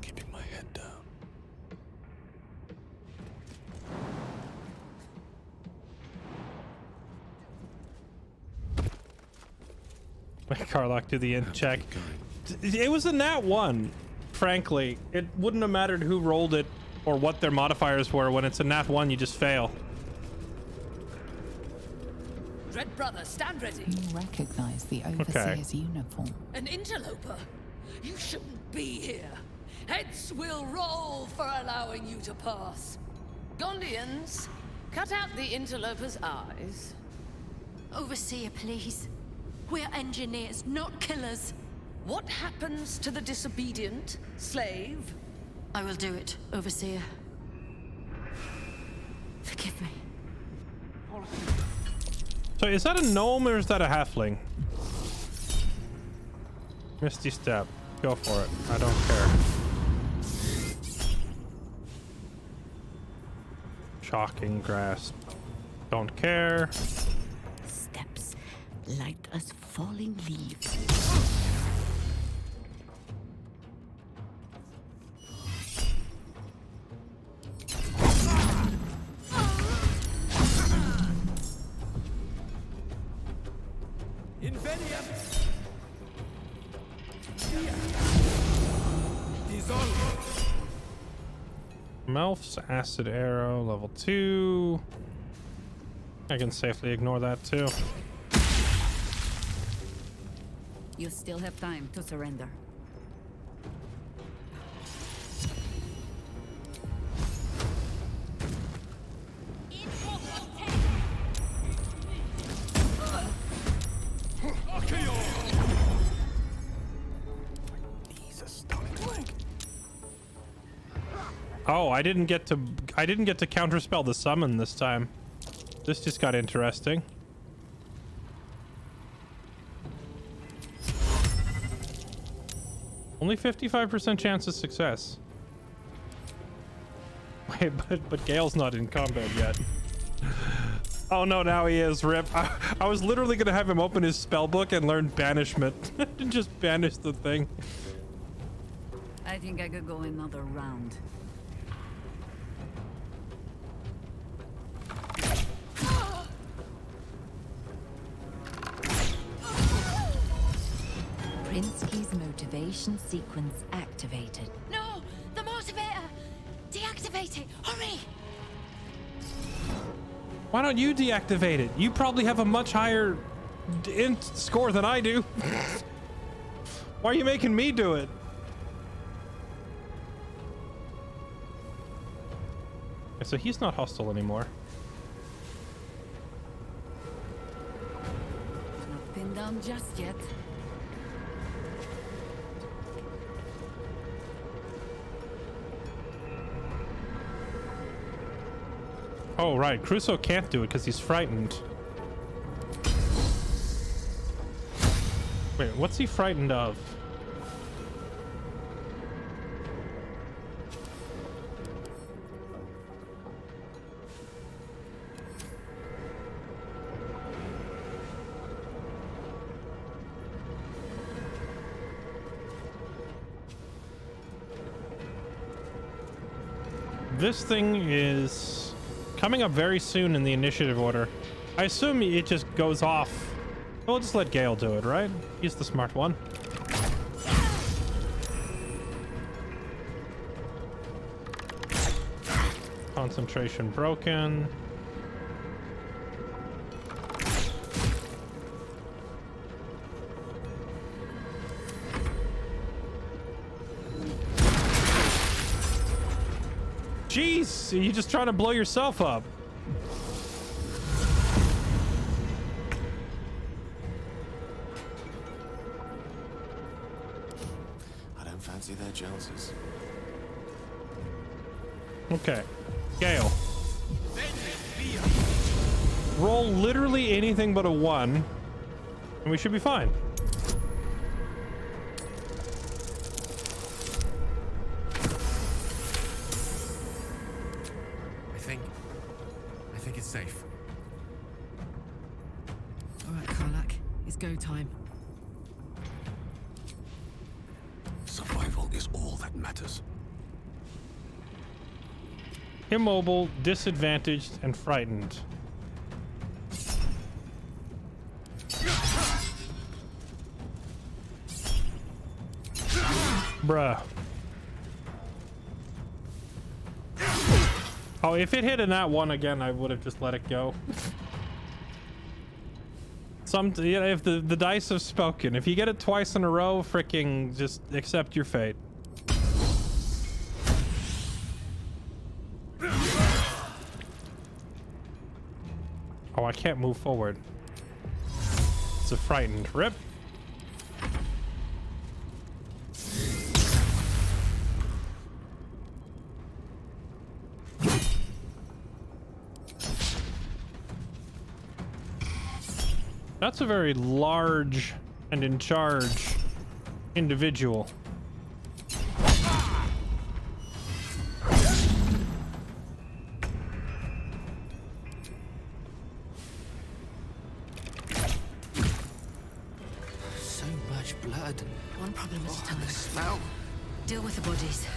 S8: Keeping my head down.
S1: Carlock, do the int check. It was a nat 1. Frankly, it wouldn't have mattered who rolled it or what their modifiers were. When it's a nat 1, you just fail.
S20: Red brother, stand ready.
S7: You recognize the Overseer's uniform.
S20: An interloper? You shouldn't be here. Heads will roll for allowing you to pass. Gondians, cut out the interloper's eyes.
S15: Overseer, please. We're engineers, not killers.
S20: What happens to the disobedient, slave?
S15: I will do it, Overseer. Forgive me.
S1: So is that a gnome or is that a halfling? Misty Step. Go for it. I don't care. Shocking Grasp. Don't care.
S5: Steps light as falling leaves.
S1: Melf's Acid Arrow, level 2. I can safely ignore that too.
S6: You still have time to surrender.
S1: Oh, I didn't get to counterspell the summon this time. This just got interesting. Only 55% chance of success. Wait, but Gale's not in combat yet. Oh no, now he is. Rip. I was literally gonna have him open his spell book and learn banishment and just banish the thing.
S6: I think I could go another round.
S10: Prinsky's motivation sequence activated.
S15: No! The motivator! Deactivate it! Hurry!
S1: Why don't you deactivate it? You probably have a much higher int score than I do. Why are you making me do it? Okay, so he's not hostile anymore.
S6: Not pinned down just yet.
S1: Oh, right. Crusoe can't do it because he's frightened. Wait, what's he frightened of? This thing is coming up very soon in the initiative order. I assume it just goes off. We'll just let Gale do it, right? He's the smart one. Concentration broken. Jeez, are you just trying to blow yourself up?
S13: I don't fancy their chances.
S1: Okay, Gale. Roll literally anything but a 1, and we should be fine.
S17: I think it's safe.
S22: All right, Karlak, it's go time.
S13: Survival is all that matters.
S1: Immobile, disadvantaged, and frightened. Bruh. Oh, if it hit in that one again, I would have just let it go. You know, if the dice have spoken. If you get it twice in a row, freaking just accept your fate. Oh, I can't move forward. It's a frightened. Rip. That's a very large and in charge individual.
S21: So much blood.
S15: One problem at a time.
S21: The smell.
S15: Deal with the bodies.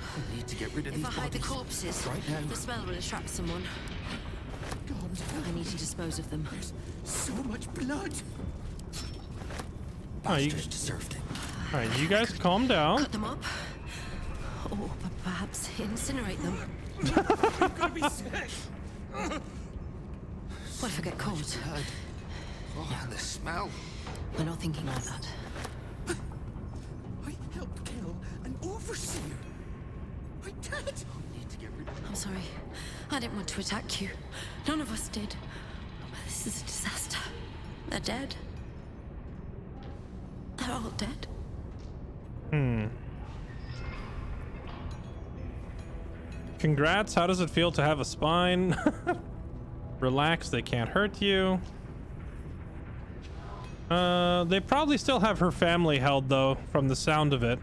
S21: I need to get rid of
S15: If
S21: these
S15: I hide the
S21: bodies.
S15: corpses,
S21: Right now.
S15: the smell will attract someone. I need to dispose of them.
S21: So much blood.
S1: Alright,
S21: Deserved it.
S1: Alright, you guys calm down.
S15: Cut them up. Or perhaps incinerate them.
S21: You've got to be sick.
S15: What if I get caught?
S21: Blood. Oh, and the smell.
S15: We're not thinking like that.
S21: I helped kill an overseer. I did. Need to get rid of
S15: I'm sorry. I didn't want to attack you. None of us did. This is a disaster. They're dead. They're all dead.
S1: Congrats. How does it feel to have a spine? Relax, they can't hurt you. They probably still have her family held, though, from the sound of it.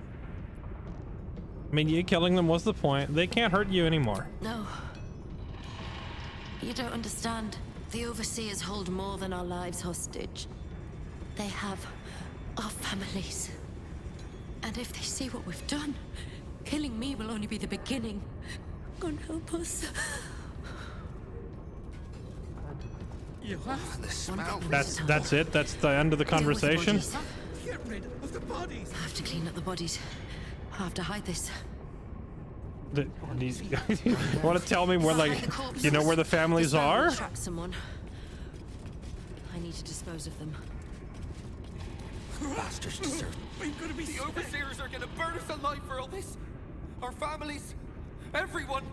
S1: I mean, you killing them was the point. They can't hurt you anymore.
S15: No. You don't understand. The Overseers hold more than our lives hostage. They have our families. And if they see what we've done, killing me will only be the beginning. God help us.
S1: That's it? That's the end of the conversation?
S3: Get rid of the bodies.
S15: I have to clean up the bodies. I have to hide this.
S1: You want to tell me where, like, you know where the families are?
S15: Track someone. I need to dispose of them.
S17: Bastards deserve.
S3: We've got to be
S17: The Overseers are gonna burn us alive for all this. Our families, everyone.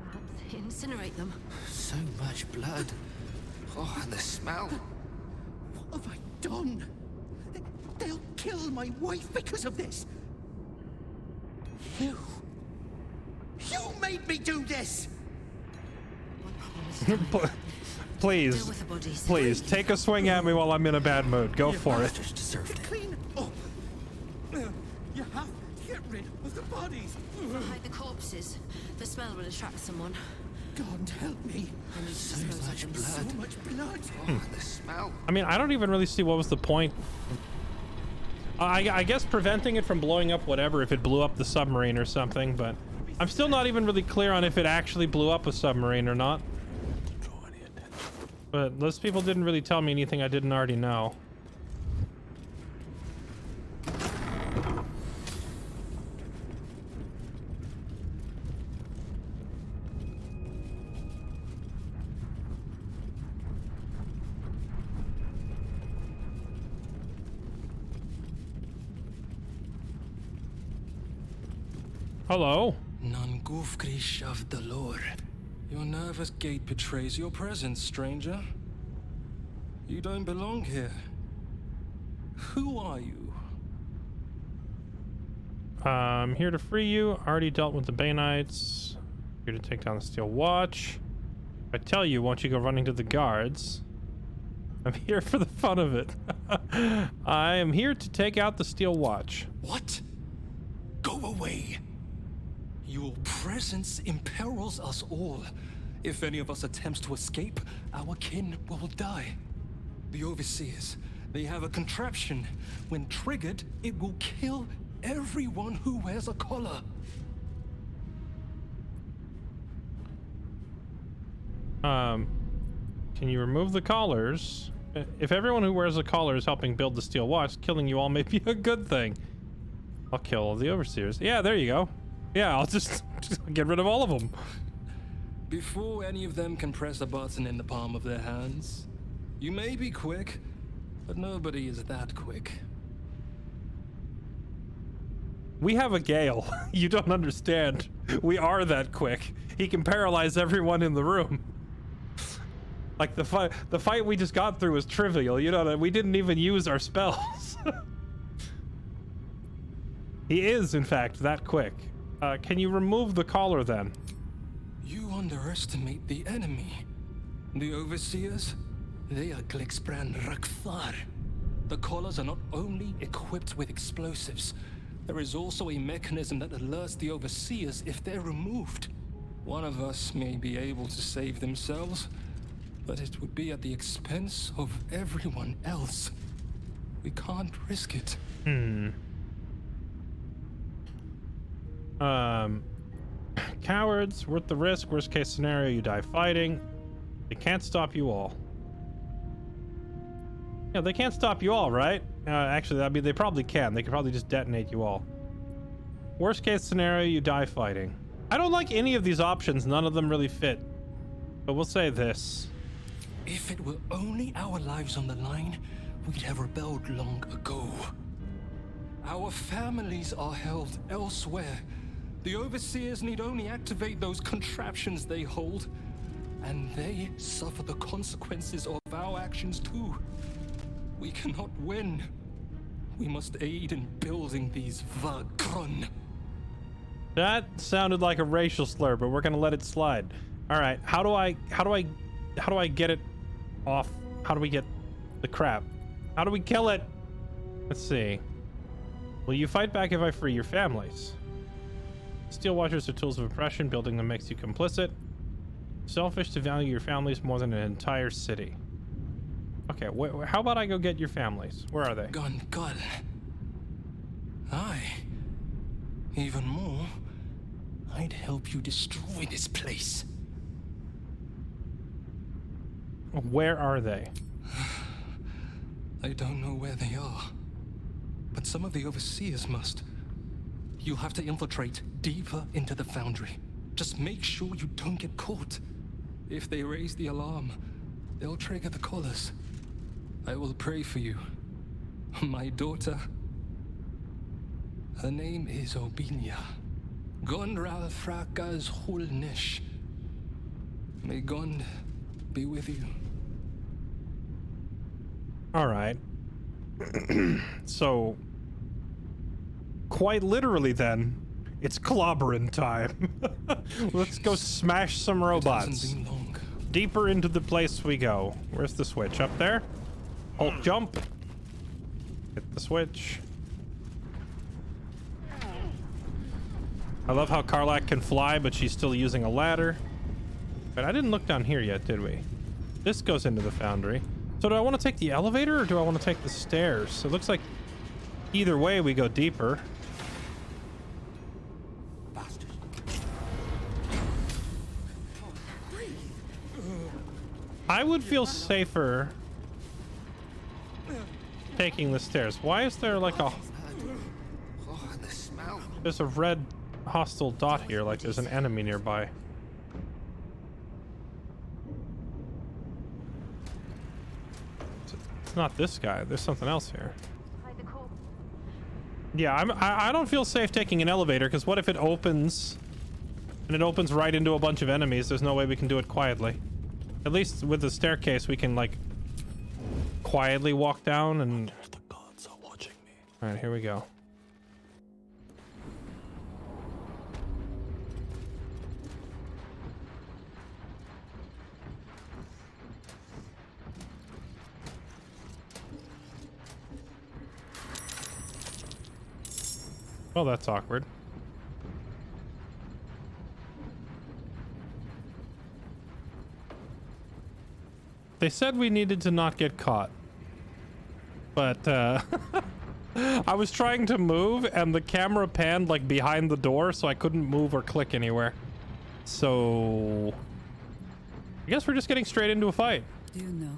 S15: Perhaps incinerate them.
S17: So much blood. Oh, and the smell.
S21: What have I done? They'll kill my wife because of this. You made me do this.
S1: Please, please, take a swing at me while I'm in a bad mood. Go for it.
S21: Clean up. You have to get rid of the bodies.
S15: If I hide the corpses, the smell will attract someone.
S21: God help me.
S15: I need to dispose of them.
S21: So much blood.
S17: Oh, the smell.
S1: I mean, I don't even really see what was the point. I guess preventing it from blowing up whatever if it blew up the submarine or something, but I'm still not even really clear on if it actually blew up a submarine or not. But those people didn't really tell me anything I didn't already know. Hello.
S18: Nangufgrish of the Lord. Your nervous gait betrays your presence, stranger. You don't belong here. Who are you?
S1: I'm here to free you. Already dealt with the Banites. Here to take down the Steel Watch. If I tell you, won't you go running to the guards? I'm here for the fun of it. I am here to take out the Steel Watch.
S18: What? Go away. Your presence imperils us all. If any of us attempts to escape, our kin will die. The Overseers, they have a contraption. When triggered, it will kill everyone who wears a collar.
S1: Can you remove the collars? If everyone who wears a collar is helping build the Steel Watch, killing you all may be a good thing. I'll kill all the Overseers. Yeah, there you go. Yeah, I'll just get rid of all of them.
S18: Before any of them can press a button in the palm of their hands, you may be quick, but nobody is that quick.
S1: We have a Gale. You don't understand. We are that quick. He can paralyze everyone in the room. Like the fight we just got through was trivial. You know, we didn't even use our spells. He is, in fact, that quick. Can you remove the collar then?
S18: You underestimate the enemy. The Overseers, they are Glixbran Rakthar. The collars are not only equipped with explosives, there is also a mechanism that alerts the Overseers if they're removed. One of us may be able to save themselves, but it would be at the expense of everyone else. We can't risk it.
S1: Cowards, worth the risk. Worst case scenario, you die fighting. They can't stop you all. Yeah, they can't stop you all, right? Actually, I mean, they probably can. They could probably just detonate you all. Worst case scenario, you die fighting. I don't like any of these options. None of them really fit. But we'll say this.
S18: If it were only our lives on the line, we'd have rebelled long ago. Our families are held elsewhere. The Overseers need only activate those contraptions they hold, and they suffer the consequences of our actions too. We cannot win. We must aid in building these Vagron.
S1: That sounded like a racial slur, but we're gonna let it slide. All right, how do I get it off? How do we get the crap? How do we kill it? Let's see. Will you fight back if I free your families? Steel watchers are tools of oppression. Building them makes you complicit. Selfish to value your families more than an entire city. Okay, how about I go get your families? Where are they?
S18: God. Aye. Even more, I'd help you destroy this place.
S1: Where are they?
S18: I don't know where they are, but some of the overseers must. You'll have to infiltrate deeper into the foundry. Just make sure you don't get caught. If they raise the alarm, they'll trigger the collars. I will pray for you. My daughter. Her name is Obinia. Gondral Frakas Hulnish. May Gond be with you.
S1: All right. So, quite literally then, it's clobbering time. Let's go smash some robots. Deeper into the place we go. Where's the switch? Up there? Hold jump. Hit the switch. I love how Karlach can fly, but she's still using a ladder. But I didn't look down here yet, did we? This goes into the foundry. So do I want to take the elevator or do I want to take the stairs? It looks like either way we go deeper. I would feel safer taking the stairs. Why is there like a... There's a red hostile dot here, like there's an enemy nearby. It's not this guy. There's something else here. Yeah, I don't feel safe taking an elevator, because what if it opens and it opens right into a bunch of enemies? There's no way we can do it quietly. At least with the staircase, we can like quietly walk down and... The gods are watching me. All right, here we go. Well, that's awkward. They said we needed to not get caught. But, I was trying to move and the camera panned like behind the door, so I couldn't move or click anywhere. So... I guess we're just getting straight into a fight.
S6: Do you know?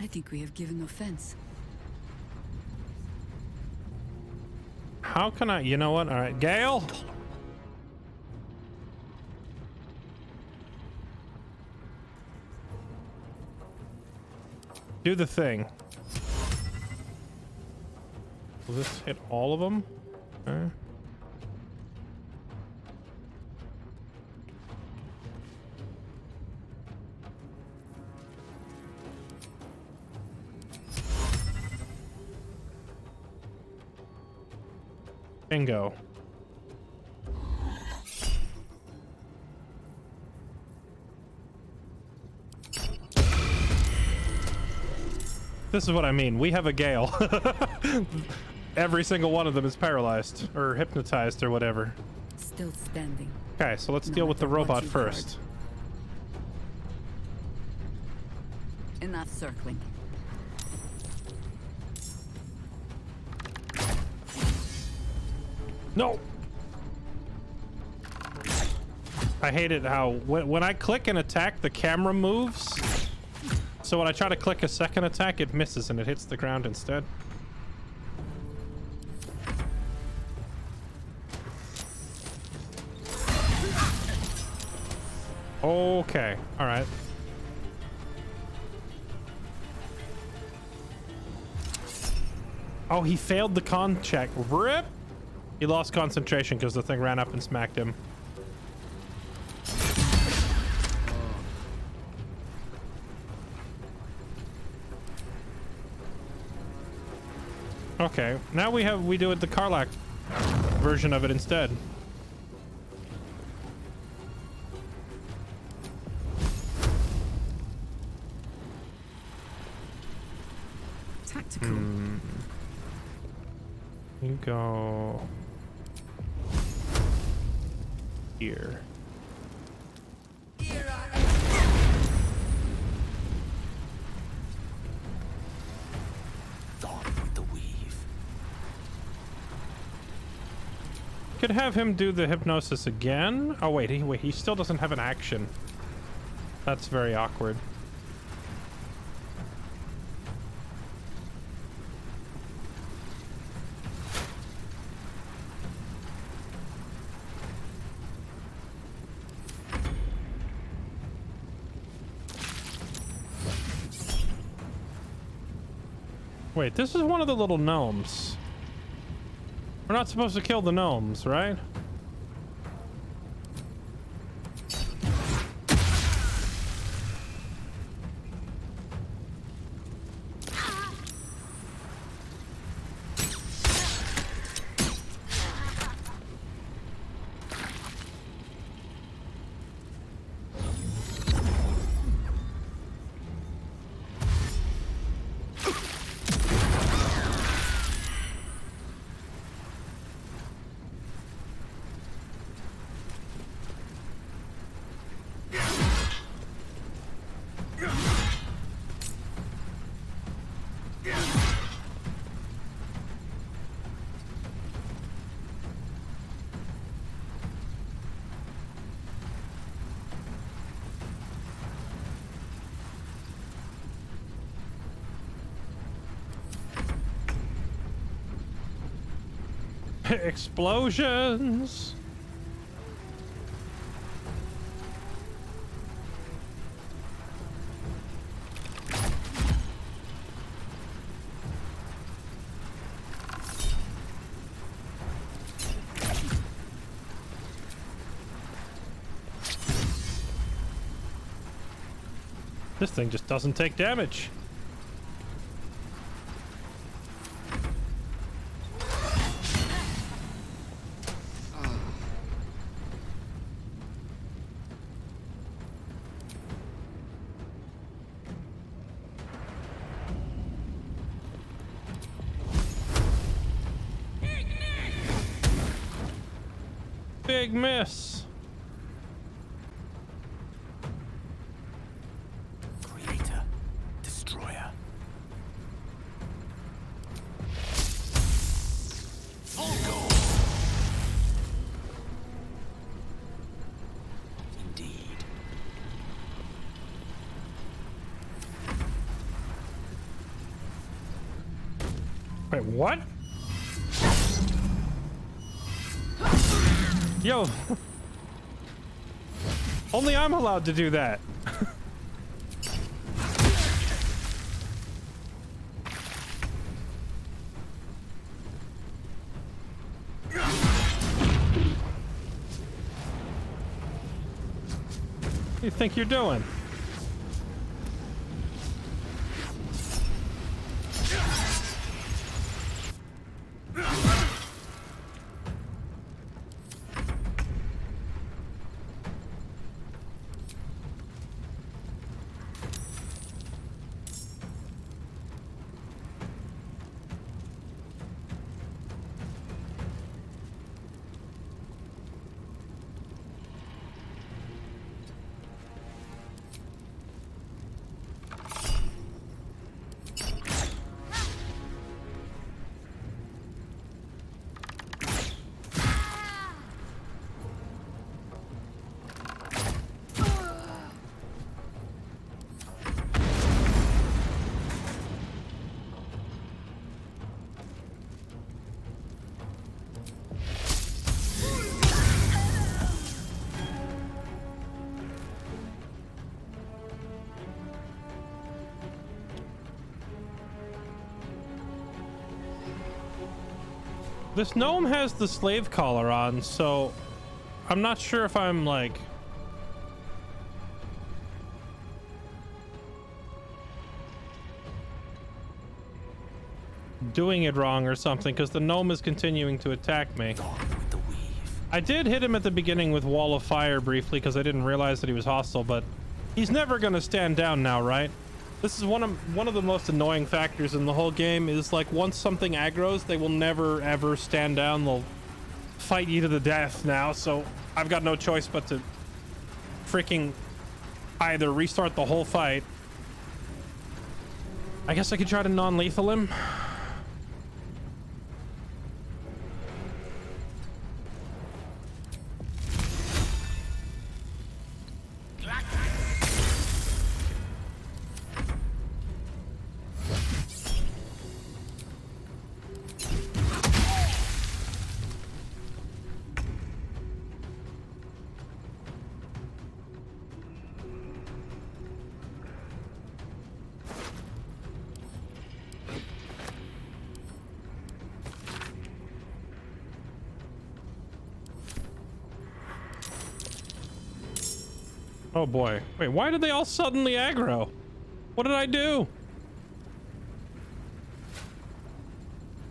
S6: I think we have given offense.
S1: How can I... You know what? All right, Gale? Do the thing. Will this hit all of them? Okay. Bingo. This is what I mean. We have a Gale. Every single one of them is paralyzed or hypnotized or whatever.
S6: Still standing.
S1: Okay, so let's deal with the robot first.
S6: Enough circling.
S1: No! I hate it how when I click an attack, the camera moves. So when I try to click a second attack, it misses and it hits the ground instead. Okay, all right. Oh, he failed the con check. Rip! He lost concentration because the thing ran up and smacked him. Okay, now we do it the Karlach version of it instead.
S22: Tactical.
S1: You go here. Could have him do the hypnosis again. Oh wait, he still doesn't have an action. That's very awkward. Wait, this is one of the little gnomes. We're not supposed to kill the gnomes, right? Explosions. This thing just doesn't take damage. Big miss.
S17: Creator, destroyer. Indeed.
S1: Wait, what? Yo. Only I'm allowed to do that. What do you think you're doing? This gnome has the slave collar on, so I'm not sure if I'm like doing it wrong or something, because the gnome is continuing to attack me. I did hit him at the beginning with Wall of Fire briefly because I didn't realize that he was hostile, but he's never gonna stand down now, right? This is one of the most annoying factors in the whole game is like once something aggroes, they will never ever stand down. They'll fight you to the death now. So I've got no choice but to freaking either restart the whole fight. I guess I could try to non-lethal him. Oh boy. Wait, why did they all suddenly aggro? What did I do?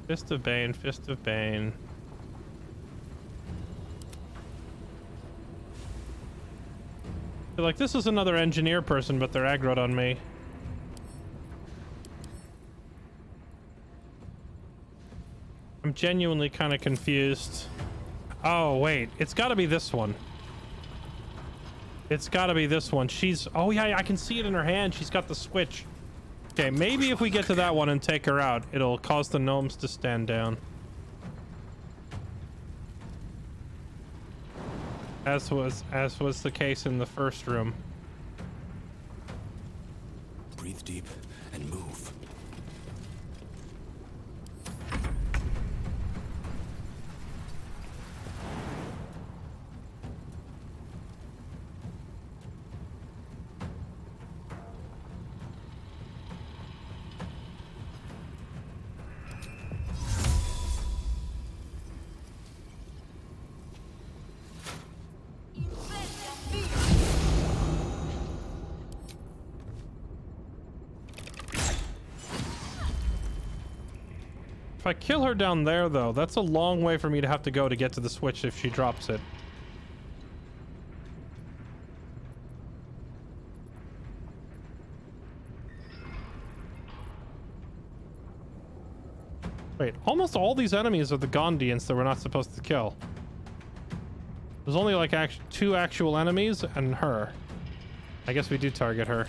S1: Fist of Bane, Fist of Bane. I feel like this is another engineer person, but they're aggroed on me. I'm genuinely kind of confused. Oh, wait. It's got to be this one. It's got to be this one. She's... Oh, yeah, I can see it in her hand. She's got the switch. Okay, maybe if we get to that one and take her out, it'll cause the gnomes to stand down. As was the case in the first room.
S17: Breathe deep and move.
S1: If I kill her down there, though, that's a long way for me to have to go to get to the switch if she drops it. Wait, almost all these enemies are the Gondians that we're not supposed to kill. There's only like two actual enemies and her. I guess we do target her.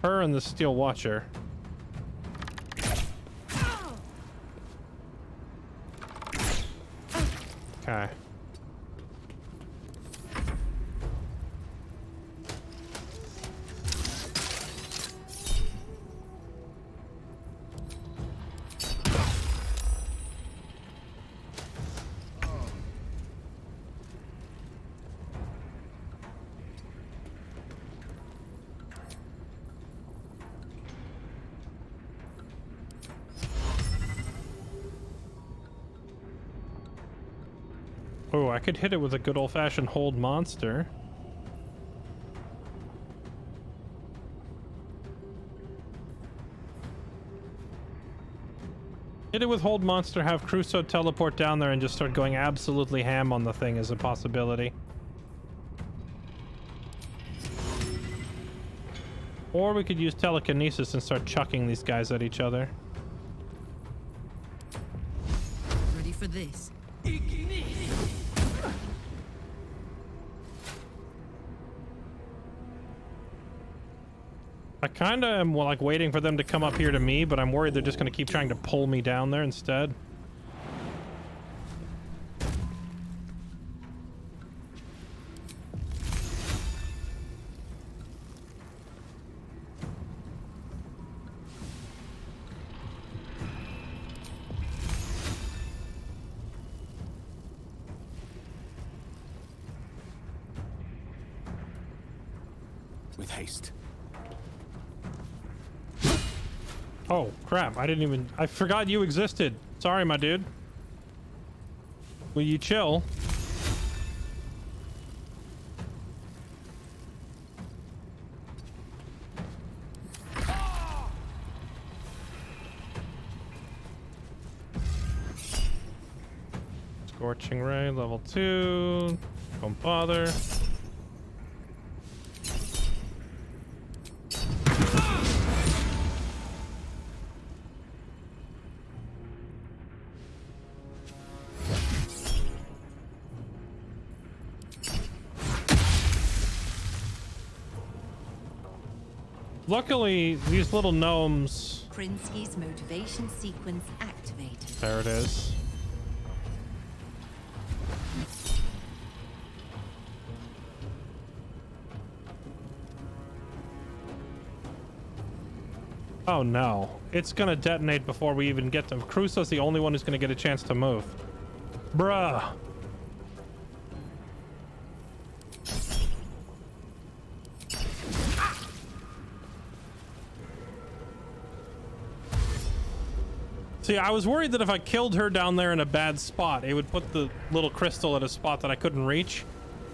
S1: Her and the Steel Watcher. Okay. Oh, I could hit it with a good old-fashioned hold monster. Hit it with hold monster, have Crusoe teleport down there and just start going absolutely ham on the thing is a possibility. Or we could use telekinesis and start chucking these guys at each other.
S22: Ready for this?
S1: I kind of am like waiting for them to come up here to me, but I'm worried they're just going to keep trying to pull me down there instead.
S17: With haste.
S1: Oh, crap. I forgot you existed. Sorry, my dude. Will you chill? Scorching Ray, level 2. Don't bother. Luckily, these little gnomes...
S10: Krinsky's motivation sequence activated.
S1: There it is. Oh no. It's gonna detonate before we even get to... Crusoe's the only one who's gonna get a chance to move. Bruh. See, I was worried that if I killed her down there in a bad spot, it would put the little crystal at a spot that I couldn't reach.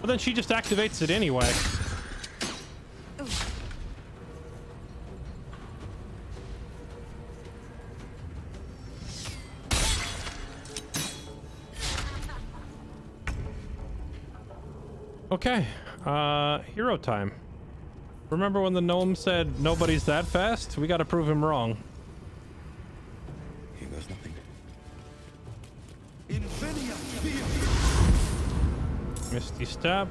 S1: But then she just activates it anyway. Okay, hero time. Remember when the gnome said nobody's that fast? We gotta prove him wrong.
S9: Here goes nothing.
S1: Misty step.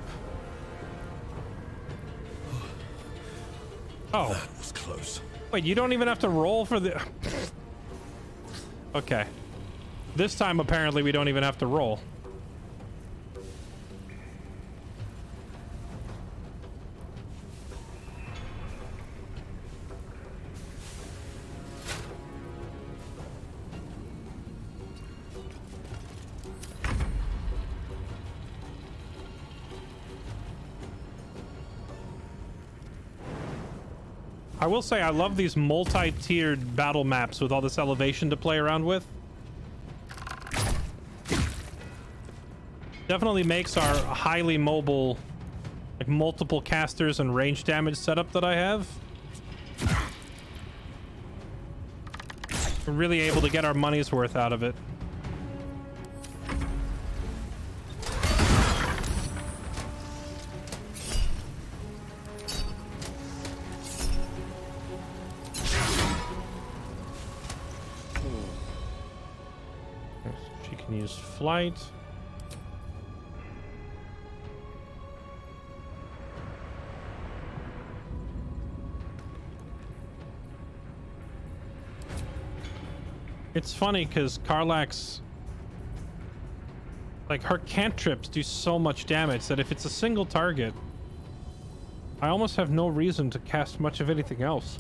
S1: Oh,
S8: that was close.
S1: Wait, you don't even have to roll for the... Okay. This time, apparently, we don't even have to roll. I will say I love these multi-tiered battle maps with all this elevation to play around with. Definitely makes our highly mobile, like multiple casters and range damage setup that I have. We're really able to get our money's worth out of it. Use flight. It's funny because Karlach's, like, her cantrips do so much damage that if it's a single target, I almost have no reason to cast much of anything else.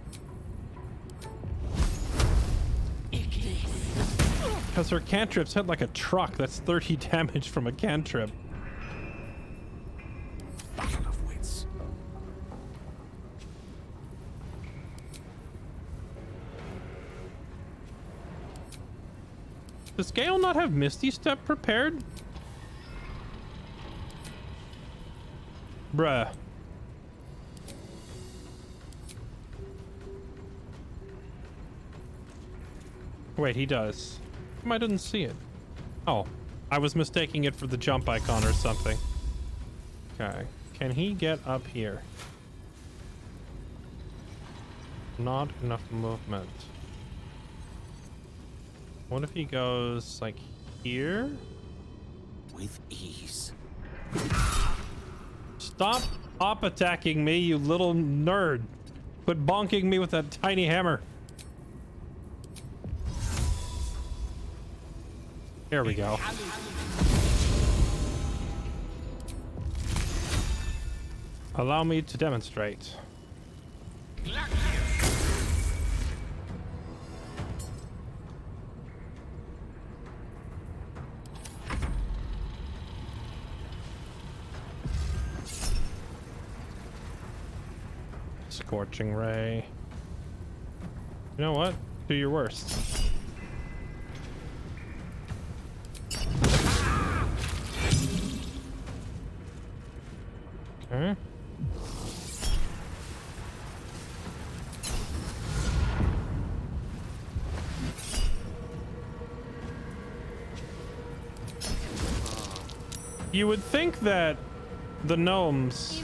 S1: Because her cantrips hit like a truck. That's 30 damage from a cantrip.
S17: Battle of wits.
S1: Does Gale not have Misty Step prepared? Bruh. Wait, he does. I didn't see it. Oh, I was mistaking it for the jump icon or something. Okay, can he get up here? Not enough movement. What if he goes like here?
S17: With ease.
S1: Stop op attacking me, you little nerd. Quit bonking me with that tiny hammer. Here we go. Allow me to demonstrate. Scorching ray. You know what? Do your worst. Okay. You would think that the gnomes...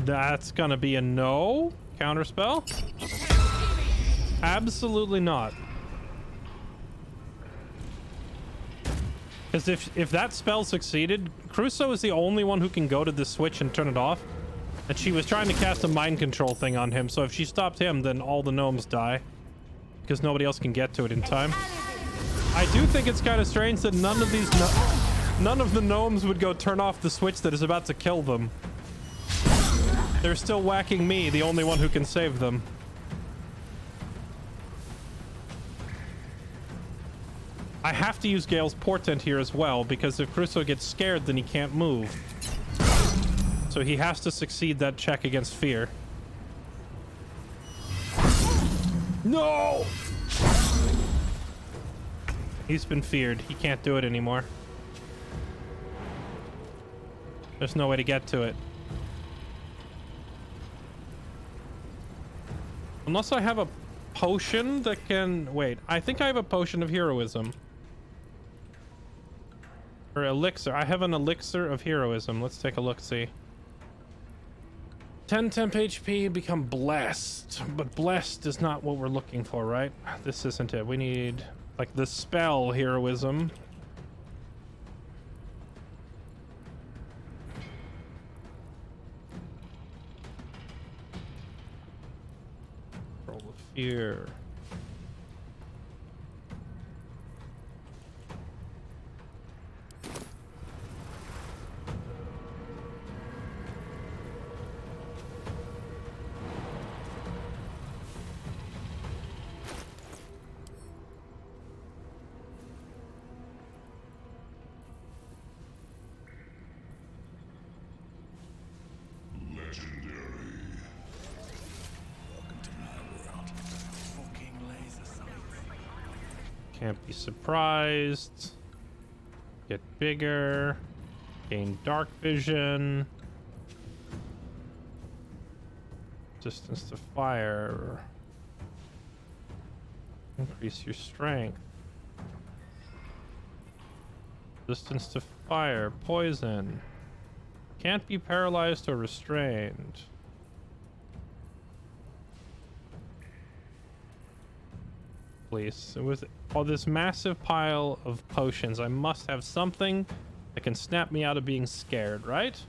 S1: that's gonna be a no. Counterspell? Absolutely not. Because if that spell succeeded, Crusoe is the only one who can go to this switch and turn it off. And she was trying to cast a mind control thing on him, so if she stopped him, then all the gnomes die. Because nobody else can get to it in time. I do think it's kind of strange that none of the gnomes would go turn off the switch that is about to kill them. They're still whacking me, the only one who can save them. I have to use Gale's portent here as well, because if Crusoe gets scared, then he can't move. So he has to succeed that check against fear. No! He's been feared. He can't do it anymore. There's no way to get to it. Unless I have a potion that can... Wait, I think I have a potion of heroism. Or elixir. I have an elixir of heroism. Let's take a look-see. 10 temp HP, become blessed. But blessed is not what we're looking for, right? This isn't it. We need, like, the spell heroism. Roll of fear. Can't be surprised. Get bigger. Gain dark vision. Distance to fire. Increase your strength. Distance to fire. Poison. Can't be paralyzed or restrained. Please. With all this massive pile of potions, I must have something that can snap me out of being scared, right?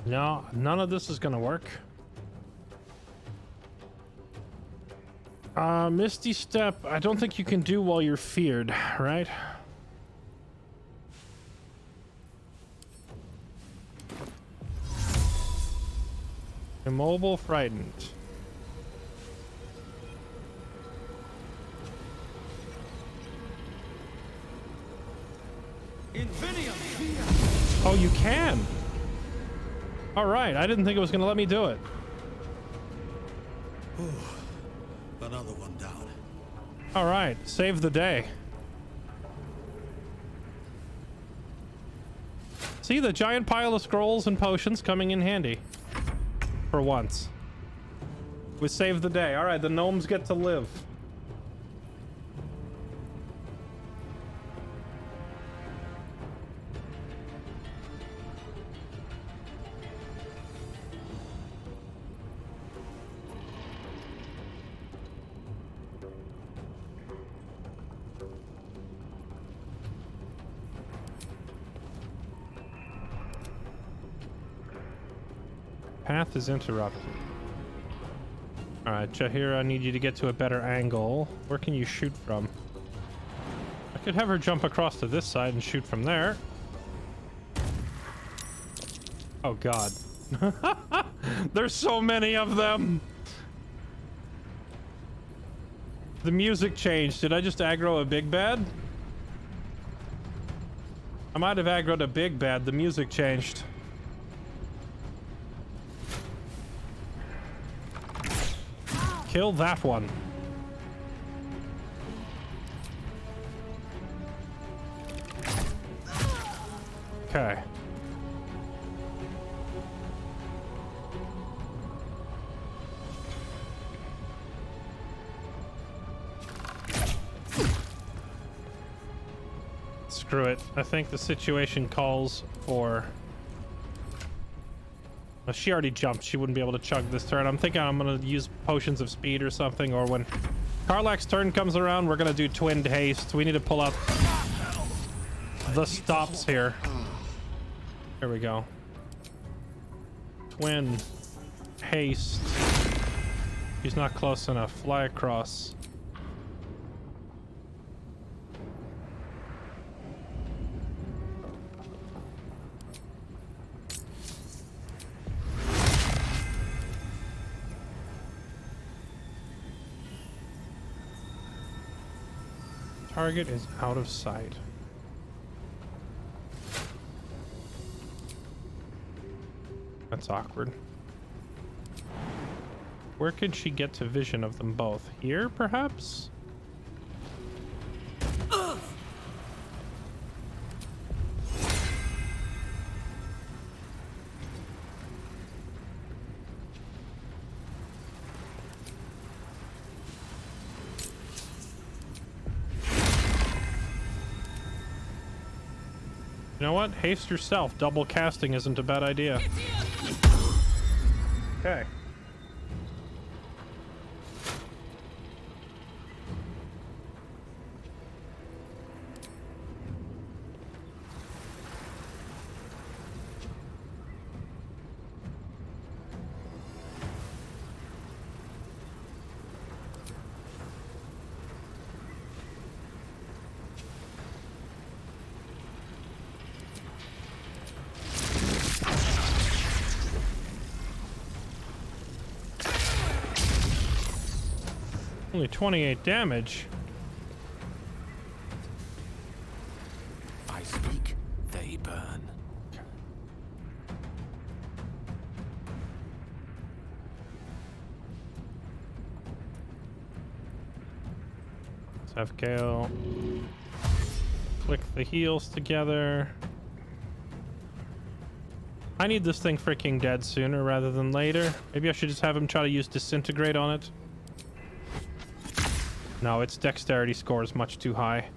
S1: No, none of this is gonna work. Misty Step, I don't think you can do while you're feared, right? Immobile, frightened. Oh, you can. All right, I didn't think it was gonna let me do it.
S8: Another one down.
S1: All right, save the day. See, the giant pile of scrolls and potions coming in handy. For once. We saved the day. All right, the gnomes get to live. Path is interrupted. Alright, Chahira, I need you to get to a better angle. Where can you shoot from? I could have her jump across to this side and shoot from there. Oh god. There's so many of them! The music changed. Did I just aggro a big bad? I might have aggroed a big bad. The music changed. Kill that one. Okay. Screw it. I think the situation calls for... Well, she already jumped. She wouldn't be able to chug this turn. I'm thinking I'm going to use potions of speed or something, or when Karlach's turn comes around, we're going to do twinned haste. We need to pull out the stops here. Here we go. Twin haste. He's not close enough. Fly across. Target is out of sight. That's awkward. Where could she get to vision of them both? Here, perhaps? You know what? Haste yourself. Double casting isn't a bad idea. Okay. Only 28 damage.
S17: I speak, they burn.
S1: Let's have Gale click the heals together. I need this thing freaking dead sooner rather than later. Maybe I should just have him try to use Disintegrate on it. No, its dexterity score is much too high.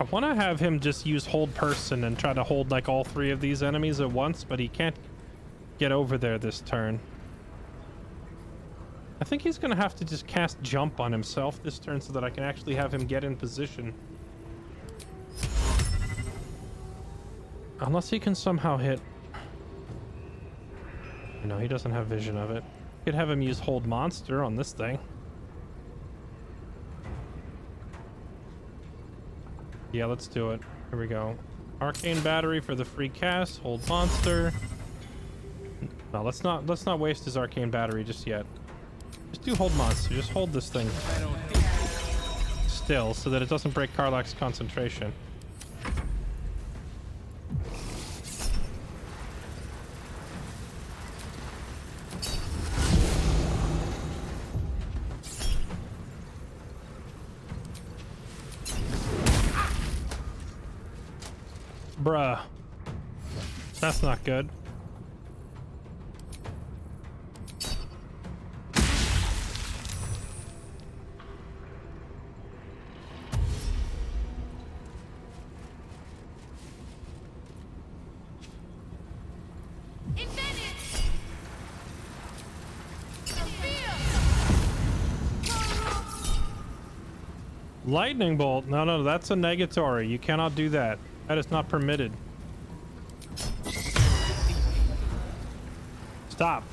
S1: I want to have him just use hold person and try to hold like all three of these enemies at once, but he can't get over there this turn. I think he's going to have to just cast jump on himself this turn so that I can actually have him get in position. Unless he can somehow hit... No, he doesn't have vision of it. Could have him use hold monster on this thing. Yeah, let's do it. Here we go. Arcane battery for the free cast. Hold monster. No, let's not waste his arcane battery just yet. Just do hold monster. Just hold this thing still so that it doesn't break Karlach's concentration. Bruh. That's not good. Lightning bolt. No, that's a negatory. You cannot do that. That is not permitted. Stop.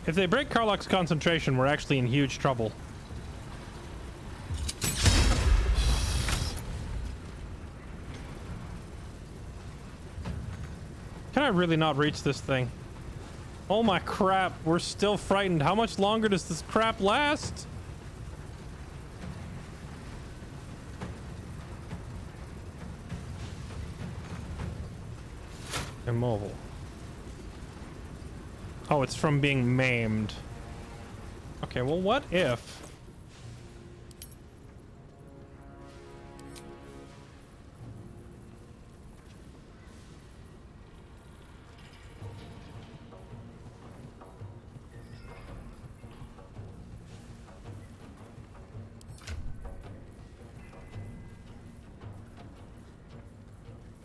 S1: If they break Karlach's concentration, we're actually in huge trouble. Can I really not reach this thing? Oh my crap, we're still frightened. How much longer does this crap last? Immobile. Oh, it's from being maimed. Okay, well, what if...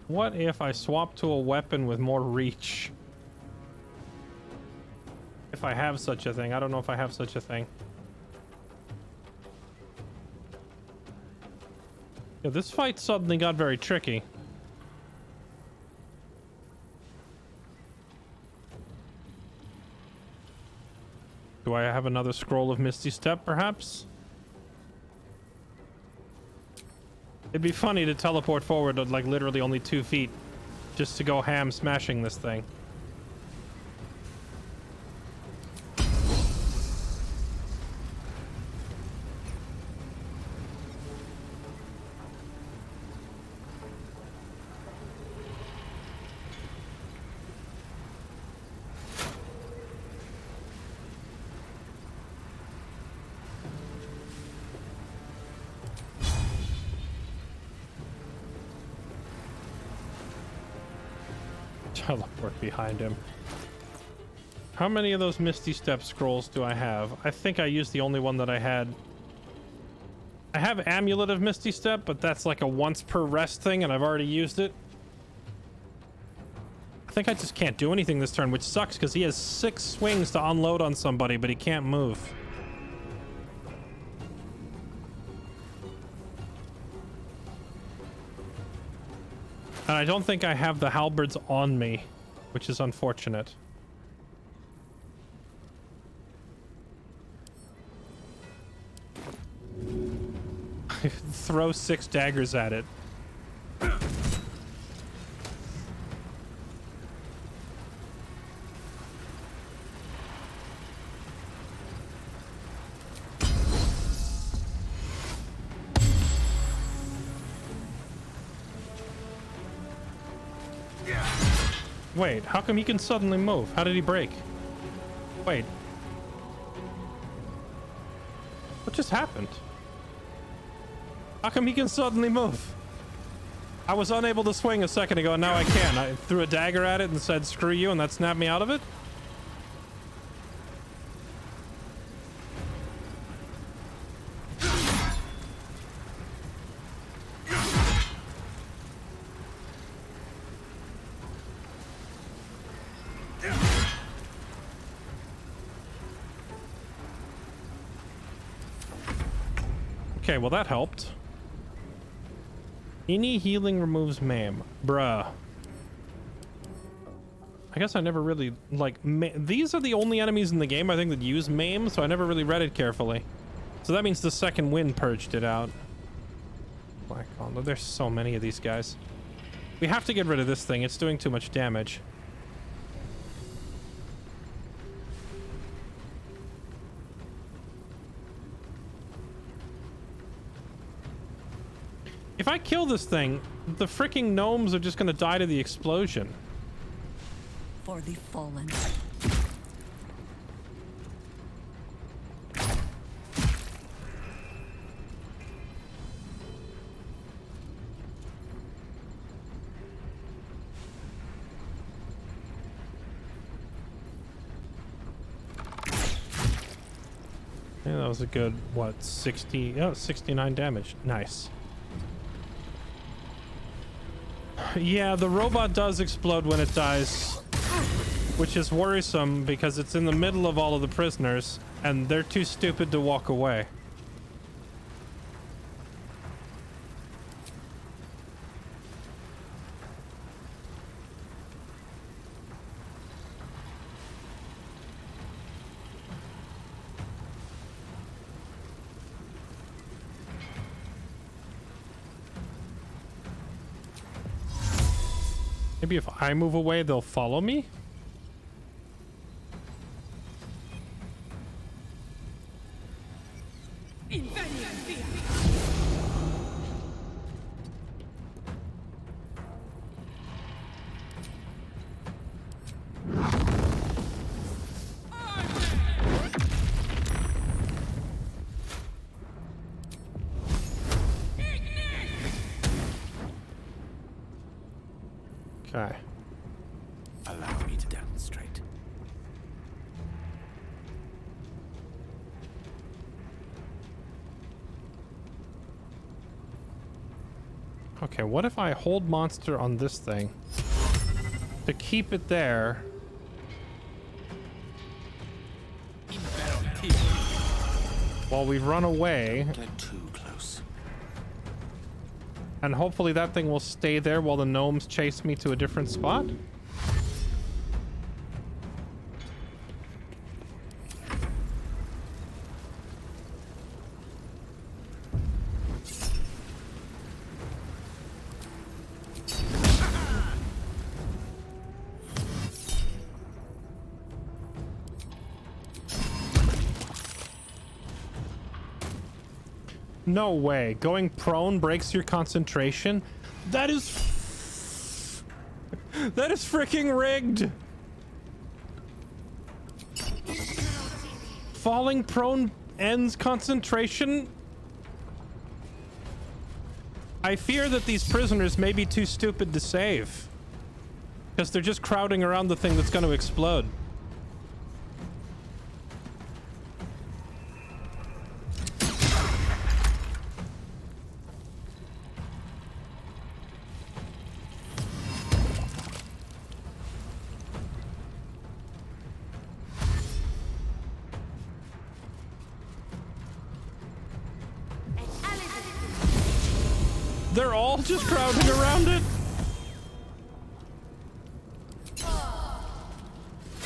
S1: What if I swap to a weapon with more reach? If I have such a thing. I don't know if I have such a thing. Yeah, this fight suddenly got very tricky. Do I have another scroll of Misty Step, perhaps? It'd be funny to teleport forward at like literally only 2 feet just to go ham smashing this thing. Teleport behind him. How many of those Misty Step scrolls do I have? I think I used the only one that I had. I have Amulet of Misty Step, but that's like a once per rest thing, and I've already used it. I think I just can't do anything this turn, which sucks because he has 6 swings to unload on somebody, but he can't move. And I don't think I have the halberds on me, which is unfortunate. Throw 6 daggers at it. Wait, how come he can suddenly move? How did he break? Wait. What just happened? How come he can suddenly move? I was unable to swing a second ago, and now I can. I threw a dagger at it and said, screw you, and that snapped me out of it? Okay, well that helped. Any healing removes maim. Bruh. I guess I never really, like, these are the only enemies in the game, I think, that use maim, so I never really read it carefully. So that means the second wind purged it out. Black Condor, there's so many of these guys. We have to get rid of this thing, it's doing too much damage. If I kill this thing, the freaking gnomes are just gonna die to the explosion.
S6: For the fallen.
S1: Yeah, that was a good, what, 69 damage. Nice. Yeah, the robot does explode when it dies, which is worrisome because it's in the middle of all of the prisoners and they're too stupid to walk away. maybe if I move away, they'll follow me? Okay.
S17: Allow me to demonstrate.
S1: Okay, what if I hold monster on this thing to keep it there? While we run away.
S17: Don't get too close.
S1: And hopefully that thing will stay there while the gnomes chase me to a different spot. No way. Going prone breaks your concentration? That is... that is freaking rigged! Falling prone ends concentration? I fear that these prisoners may be too stupid to save. Because they're just crowding around the thing that's going to explode. They're all just crowding around it.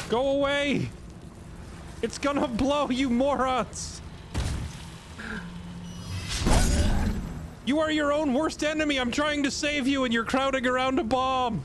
S1: Go away. It's gonna blow, you morons. You are your own worst enemy. I'm trying to save you and you're crowding around a bomb.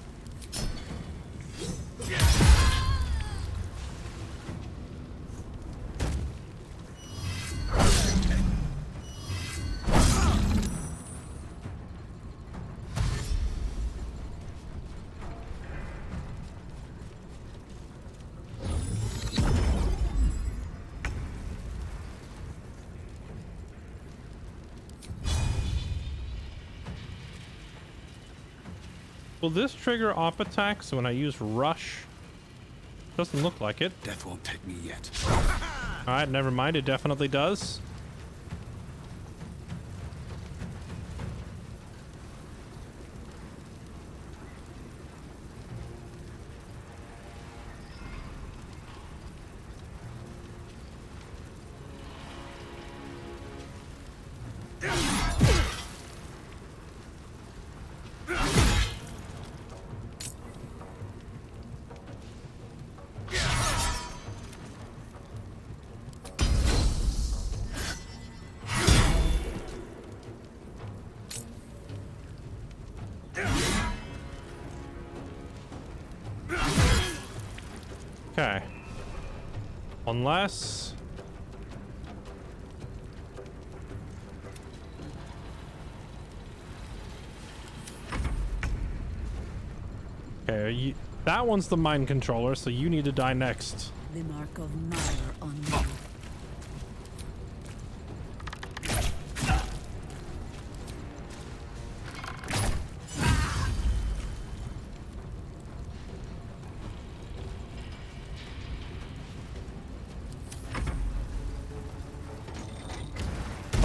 S1: Will this trigger op attacks when I use rush? Doesn't look like it.
S17: Death won't take me yet.
S1: Alright, never mind. It definitely does. Okay. Unless... okay, that one's the mind controller, so you need to die next.
S6: The mark of mire on you.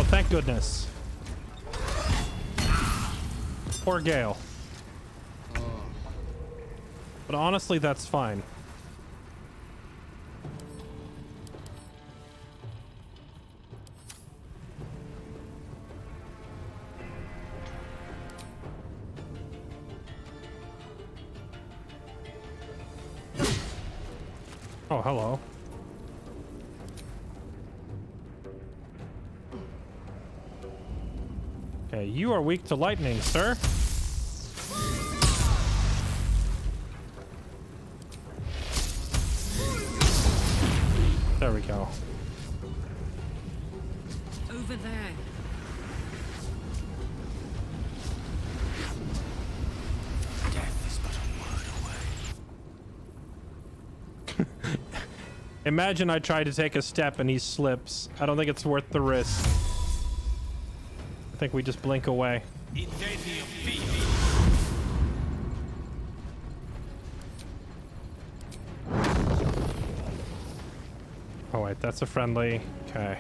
S1: Thank goodness. Poor Gale. But honestly, that's fine. Oh, hello. Okay, you are weak to lightning, sir. There we go.
S22: Over there.
S17: Death is but a word away.
S1: Imagine I try to take a step and he slips. I don't think it's worth the risk. I think we just blink away. Oh wait, that's a friendly. Okay.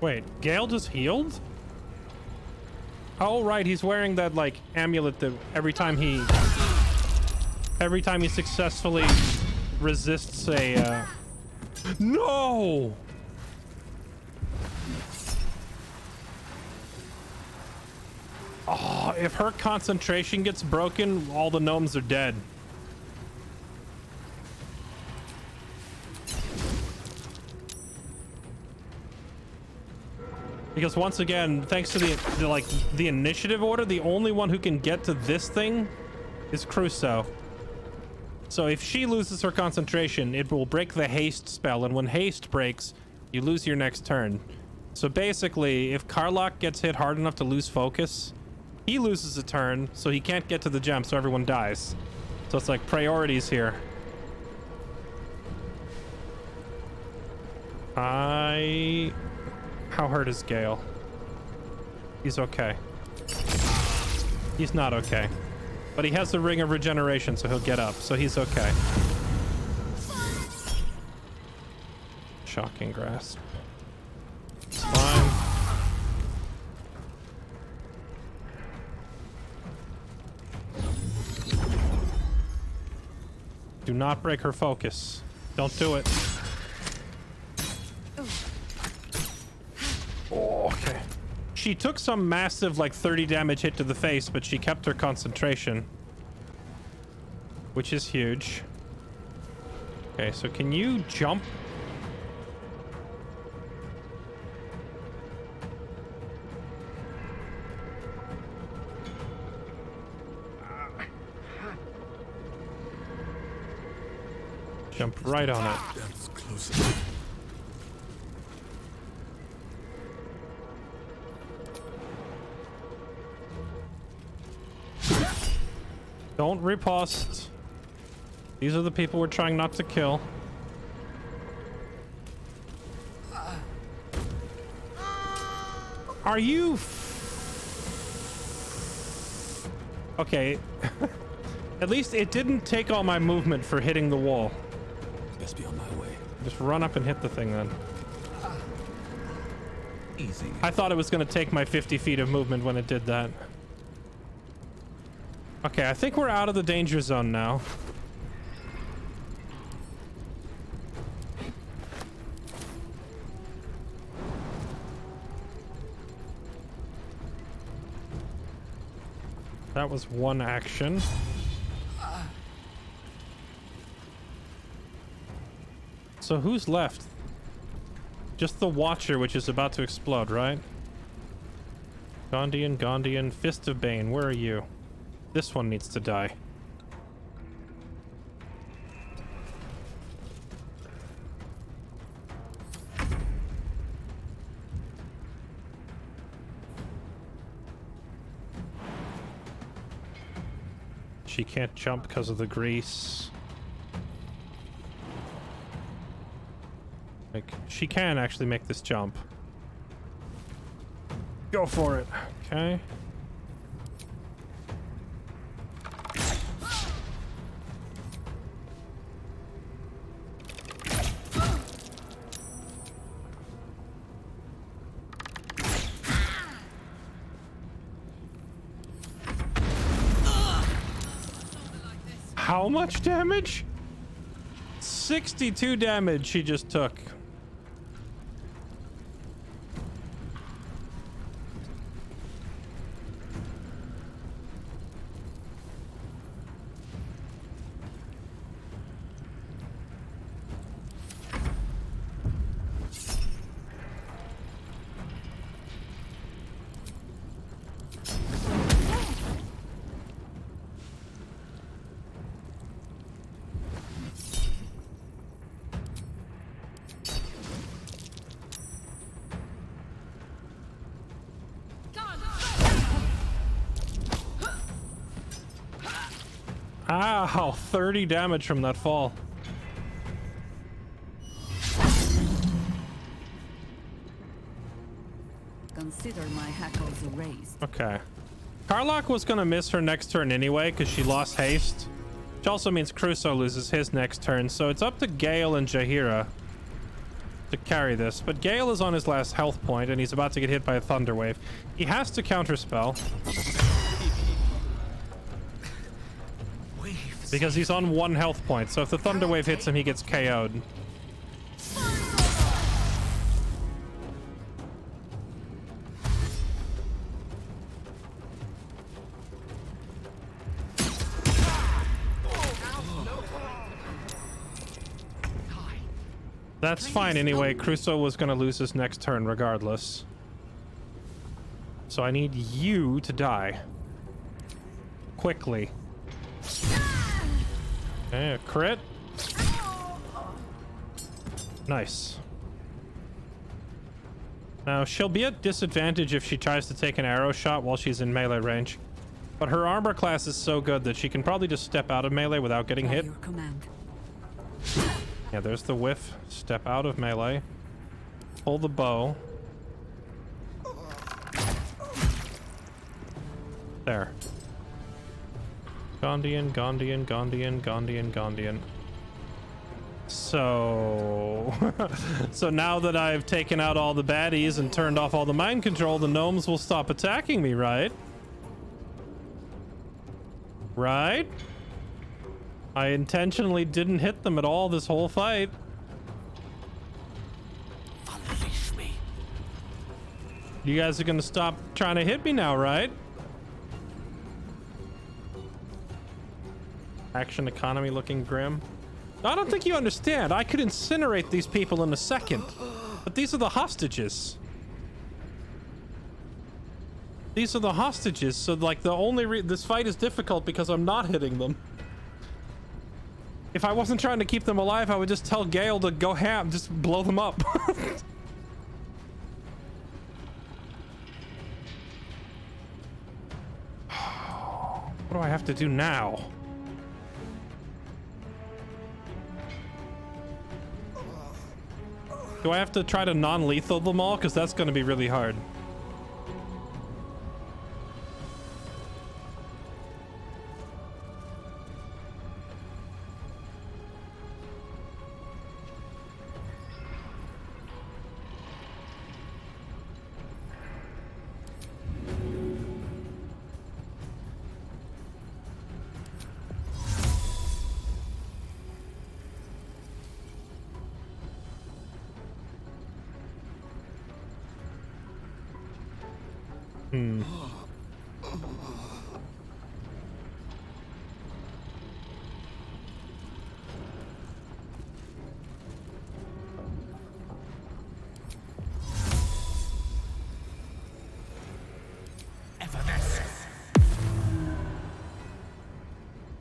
S1: Wait, Gale just healed? Oh, right, he's wearing that, like, amulet that every time he successfully resists a, No! Oh, if her concentration gets broken, all the gnomes are dead. Because once again, thanks to the initiative order, the only one who can get to this thing is Crusoe. So if she loses her concentration, it will break the haste spell, and when haste breaks, you lose your next turn. So basically, if Karlach gets hit hard enough to lose focus, he loses a turn, so he can't get to the gem, so everyone dies. So it's like priorities here. How hurt is Gale? He's okay. He's not okay. But he has the Ring of Regeneration, so he'll get up, so he's okay. Shocking grasp. It's fine. Do not break her focus. Don't do it. Oh, okay. She took some massive, like, 30 damage hit to the face, but she kept her concentration. Which is huge. Okay, so can you jump? Jump right on it.
S8: That's close enough.
S1: Don't riposte. These are the people we're trying not to kill. Are you... Okay. At least it didn't take all my movement for hitting the wall.
S17: Best be on my way.
S1: Just run up and hit the thing then.
S17: Easy.
S1: I thought it was going to take my 50 feet of movement when it did that. Okay, I think we're out of the danger zone now. That was one action. So who's left? Just the Watcher, which is about to explode, right? Gondian, Fist of Bane, where are you? This one needs to die. She can't jump because of the grease. Like, she can actually make this jump. Go for it. Okay. How much damage? 62 damage she just took. Ow, 30 damage from that fall.
S6: Consider my hackles erased.
S1: Okay. Karlach was gonna miss her next turn anyway because she lost haste. Which also means Crusoe loses his next turn. So it's up to Gale and Jaheira to carry this. But Gale is on his last health point and he's about to get hit by a thunder wave. He has to counterspell. Because he's on 1 health point. So if the thunder wave hits him, he gets KO'd. That's fine anyway. Crusoe was going to lose his next turn regardless. So I need you to die. Quickly. Okay, a crit. Nice. Now, she'll be at disadvantage if she tries to take an arrow shot while she's in melee range. But her armor class is so good that she can probably just step out of melee without getting hit.
S6: Your command.
S1: Yeah, there's the whiff. Step out of melee. Pull the bow. There. Gondian, Gondian, Gondian, Gondian, Gondian. So... so now that I've taken out all the baddies and turned off all the mind control, the gnomes will stop attacking me, right? Right? I intentionally didn't hit them at all this whole fight.
S17: Unleash me.
S1: You guys are gonna stop trying to hit me now, right? Action economy looking grim. I don't think you understand. I could incinerate these people in a second. But these are the hostages. These are the hostages. So like the only this fight is difficult because I'm not hitting them. If I wasn't trying to keep them alive, I would just tell Gale to go ham, just blow them up. What do I have to do now? Do I have to try to non-lethal them all? Because that's going to be really hard.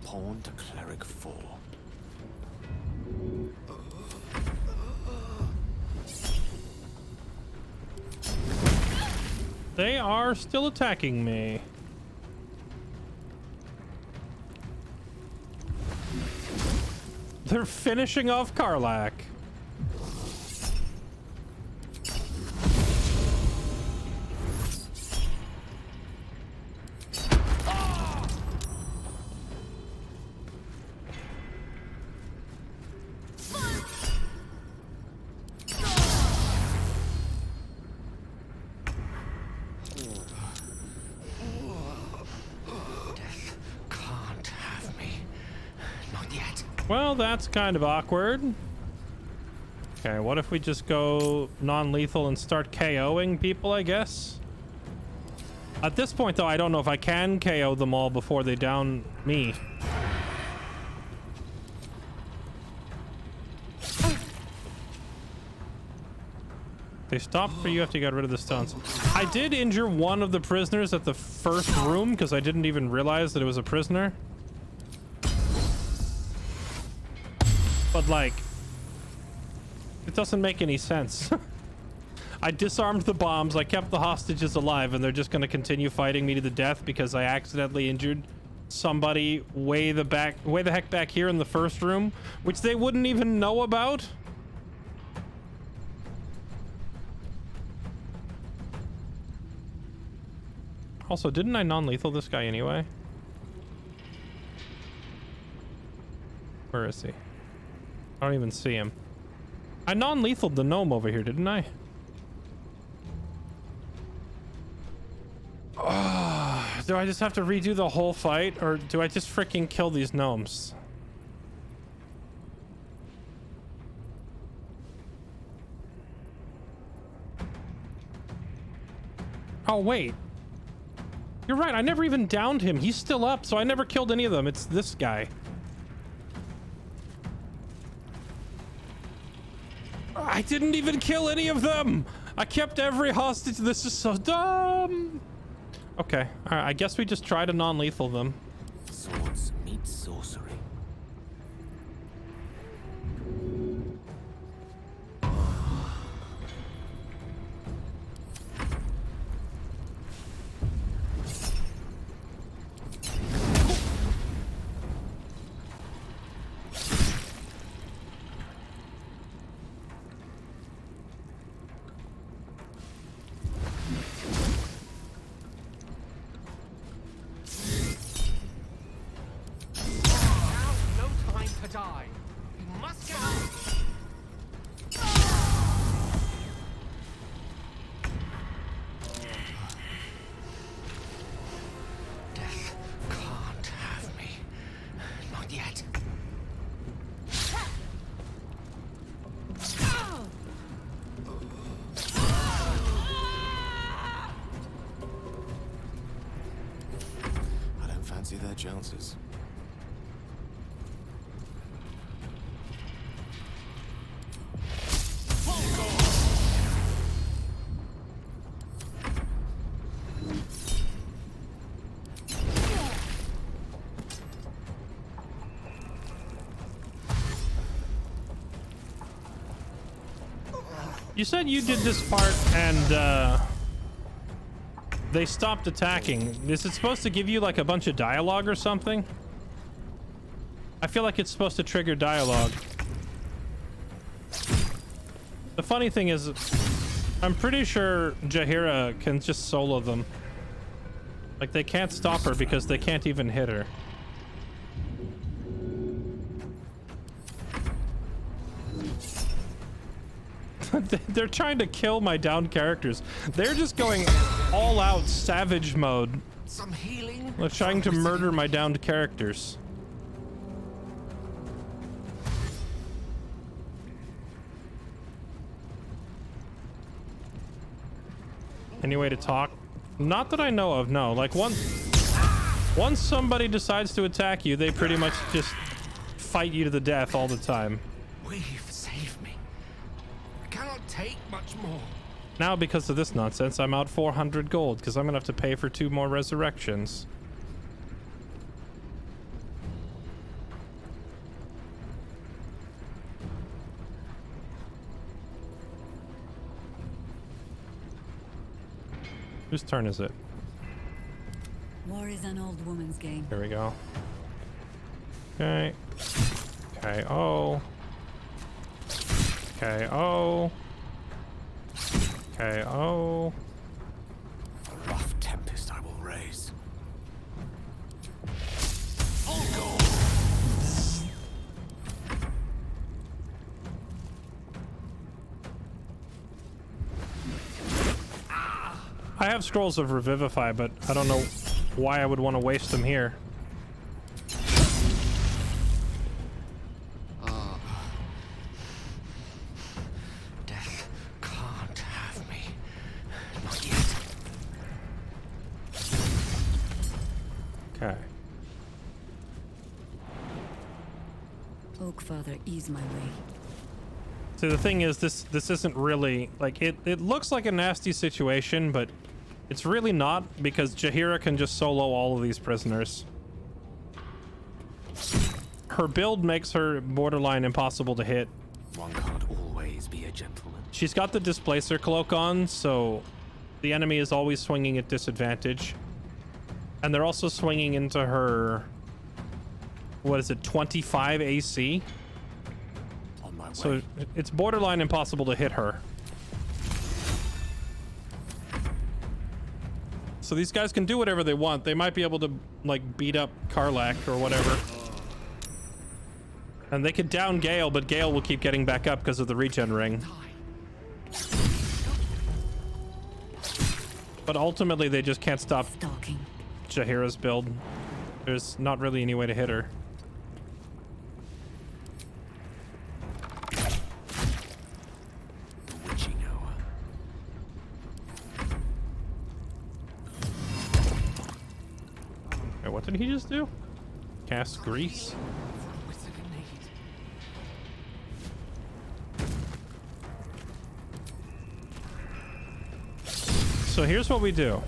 S17: Pawn to cleric 4.
S1: They are still attacking me. They're finishing off Karlach. Well, that's kind of awkward. Okay, what if we just go non-lethal and start KOing people, I guess? At this point, though, I don't know if I can KO them all before they down me. They stopped, but you have to get rid of the stones. I did injure one of the prisoners at the first room because I didn't even realize that it was a prisoner. But, like, it doesn't make any sense. I disarmed the bombs, I kept the hostages alive, and they're just going to continue fighting me to the death because I accidentally injured somebody way the heck back here in the first room, which they wouldn't even know about. Also, didn't I non-lethal this guy anyway? Where is he? I don't even see him. I non-lethaled the gnome over here, didn't I? Do I just have to redo the whole fight, or do I just freaking kill these gnomes? Oh, wait. You're right, I never even downed him. He's still up, so I never killed any of them. It's this guy. I didn't even kill any of them! I kept every hostage. This is so dumb! Okay, alright, I guess we just try to non-lethal them.
S17: Swords meet sorcery. Their chances.
S1: You said you did this part and they stopped attacking. Is it supposed to give you like a bunch of dialogue or something? I feel like it's supposed to trigger dialogue. The funny thing is, I'm pretty sure Jaheira can just solo them. Like, they can't stop her because they can't even hit her. They're trying to kill my downed characters. They're just going all out savage mode.
S17: Some healing.
S1: They're trying to murder my downed characters. Any way to talk? Not that I know of, no. Like, once somebody decides to attack you, they pretty much just fight you to the death all the time.
S17: We've saved me. I cannot take much more.
S1: Now, because of this nonsense, I'm out 400 gold, because I'm gonna have to pay for 2 more resurrections. Whose turn is it?
S6: War is an old woman's game.
S1: Here we go. Okay. KO. KO. KO.
S17: A rough tempest I will raise.
S1: I have scrolls of Revivify, but I don't know why I would want to waste them here.
S6: Oak Father, ease my way.
S1: So the thing is, this isn't really like it looks like a nasty situation, but it's really not, because Jaheira can just solo all of these prisoners. Her build makes her borderline impossible to hit.
S17: One can't always be a gentleman.
S1: She's got the Displacer Cloak on, so the enemy is always swinging at disadvantage. And they're also swinging into her, what is it, 25 AC?
S17: On my way.
S1: So it's borderline impossible to hit her. So these guys can do whatever they want. They might be able to, like, beat up Karlach or whatever. And they could down Gale, but Gale will keep getting back up because of the regen ring. But ultimately, they just can't stop Jaheira's build. There's not really any way to hit her. Wait, what did he just do? Cast grease? So here's what we do.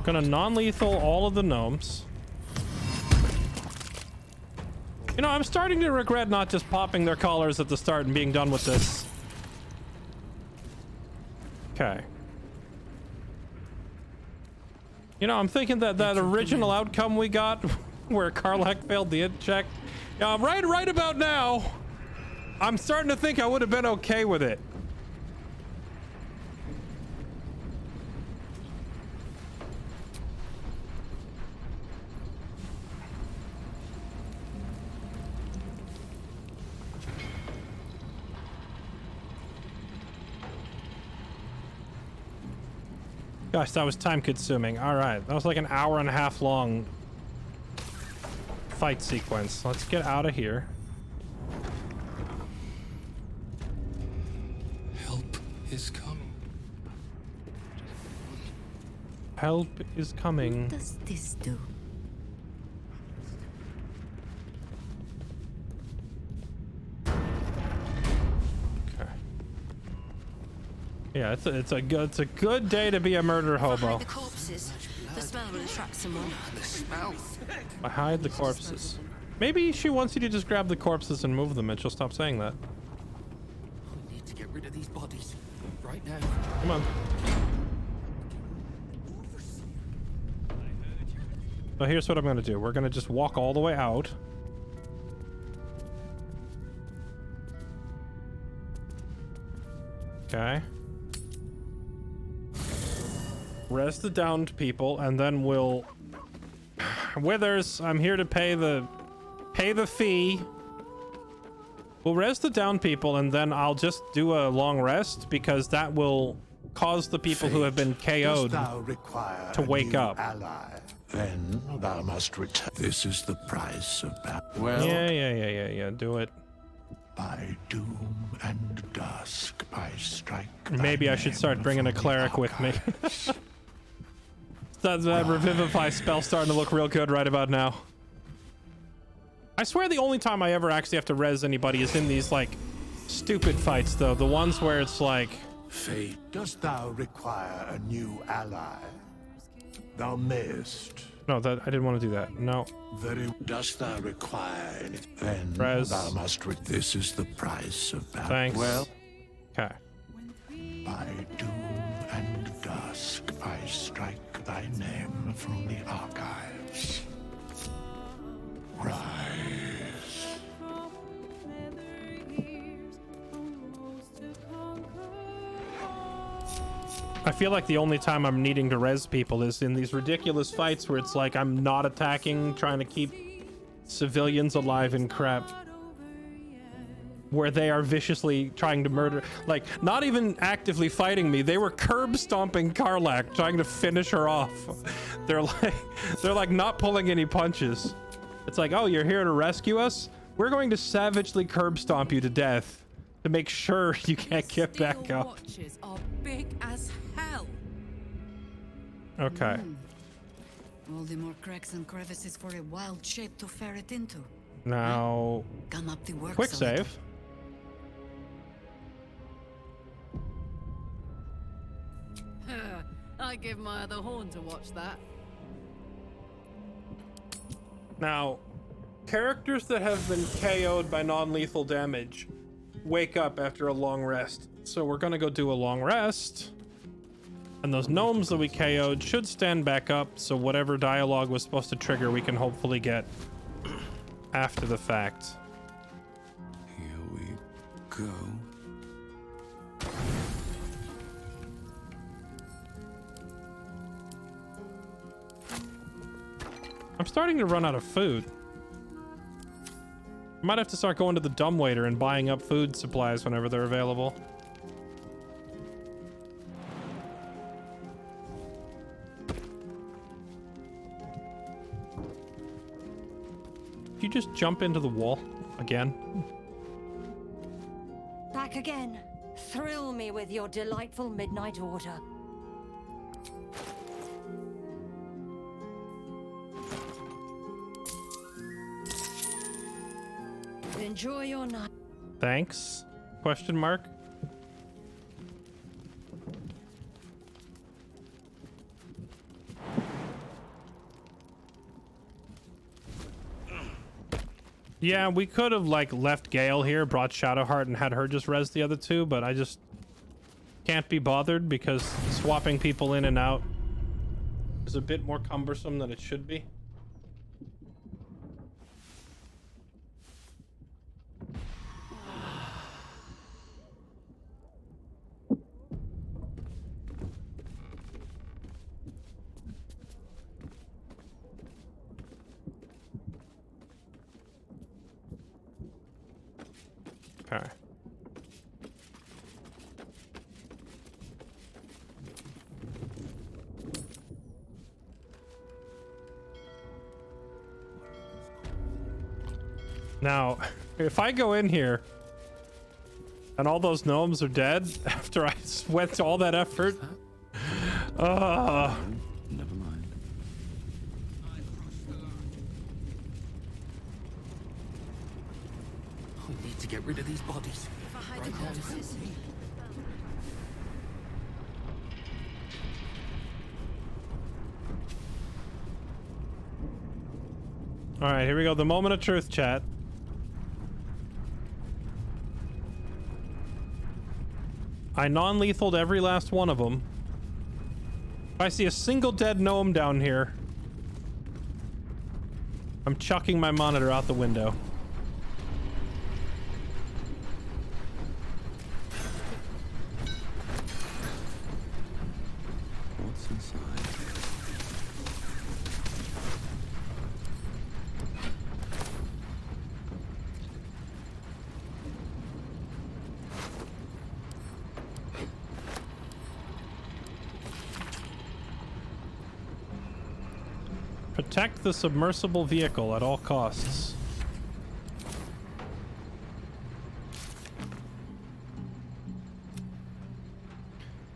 S1: Gonna non-lethal all of the gnomes. You know, I'm starting to regret not just popping their collars at the start and being done with this. Okay. You know, I'm thinking that original outcome we got where Karlach failed the int check. Right about now, I'm starting to think I would have been okay with it. Gosh, that was time consuming. All right, that was like an hour and a half long fight sequence. Let's get out of here.
S18: Help is coming.
S1: Help is coming.
S6: What does this do?
S1: Yeah, it's a good day to be a murder hobo.
S15: Hide the corpses. The smell will attract someone.
S17: The smell.
S1: I hide the corpses. Maybe she wants you to just grab the corpses and move them, and she'll stop saying that.
S17: I need to get rid of these bodies right now.
S1: Come on. So here's what I'm gonna do. We're gonna just walk all the way out. Okay. Res the downed people, and then we'll... Withers, I'm here to pay the fee. We'll res the downed people, and then I'll just do a long rest, because that will cause the people who have been KO'd to wake up.
S2: Ally? Then thou must return. This is the price of battle.
S1: Well, yeah, do it.
S2: By doom and dusk, I strike.
S1: Maybe I should start bringing a cleric with me. That Revivify spell starting to look real good right about now. I swear the only time I ever actually have to res anybody is in these, like, stupid fights, though. The ones where it's like...
S2: Fate, dost thou require a new ally? Thou mayest.
S1: No, I didn't want to do that. No.
S2: Dost thou require anything? Then
S1: res.
S2: Thou must. This is the price of battle.
S1: Thanks.
S2: Well.
S1: Okay.
S2: By doom and dusk, I strike thy name from the archives. Rise.
S1: I feel like the only time I'm needing to res people is in these ridiculous fights where it's like I'm not attacking, trying to keep civilians alive and crap. Where they are viciously trying to murder, like, not even actively fighting me. They were curb stomping Karlach, trying to finish her off. They're like not pulling any punches. It's like, oh, you're here to rescue us? We're going to savagely curb stomp you to death to make sure you can't get back up.
S22: Watches are big as hell.
S1: Okay.
S6: All the more cracks and crevices for a wild shape to ferret into.
S1: Now,
S6: Gum up the works
S1: quick
S6: a little.
S1: save.
S22: I give my other horn to watch that.
S1: Now, characters that have been KO'd by non-lethal damage wake up after a long rest. So we're gonna go do a long rest. And those gnomes that we KO'd should stand back up, so whatever dialogue was supposed to trigger, we can hopefully get after the fact.
S9: Here we go.
S1: I'm starting to run out of food. I might have to start going to the dumbwaiter and buying up food supplies whenever they're available. Did you just jump into the wall again?
S4: Back again. Thrill me with your delightful midnight order. Enjoy your night.
S1: Thanks? Question mark. Yeah, we could have like left Gale here, brought Shadowheart, and had her just res the other two, but I just can't be bothered because swapping people in and out is a bit more cumbersome than it should be. Okay. Now, if I go in here and all those gnomes are dead after I went all that effort,
S9: Never mind.
S17: We need to get rid of these bodies.
S1: all right, here we go. The moment of truth, chat. I non-lethaled every last one of them. If I see a single dead gnome down here, I'm chucking my monitor out the window.
S9: What's inside?
S1: Protect the submersible vehicle at all costs.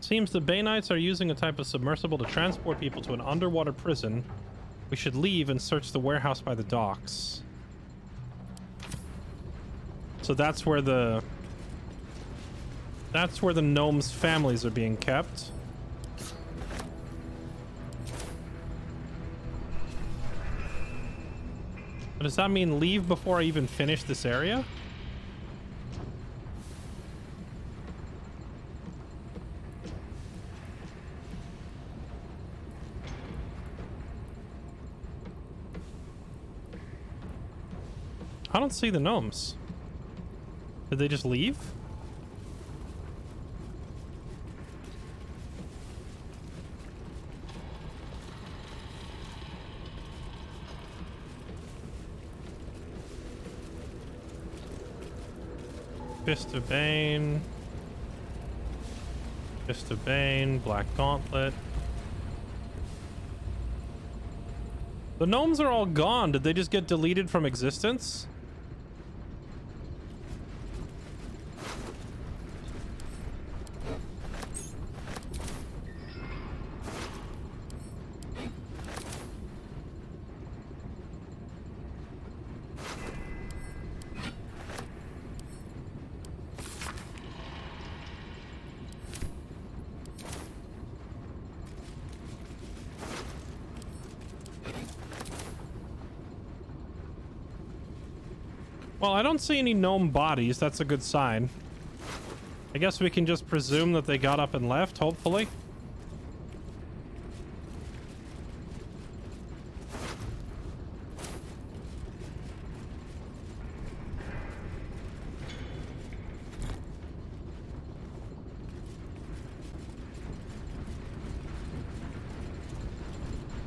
S1: Seems the Bay Knights are using a type of submersible to transport people to an underwater prison. We should leave and search the warehouse by the docks. So that's where the gnomes' families are being kept. Does that mean leave before I even finish this area? I don't see the gnomes. Did they just leave? Fist of Bane. Fist of Bane, Black Gauntlet. The gnomes are all gone. Did they just get deleted from existence? Well, I don't see any gnome bodies. That's a good sign. I guess we can just presume that they got up and left, hopefully.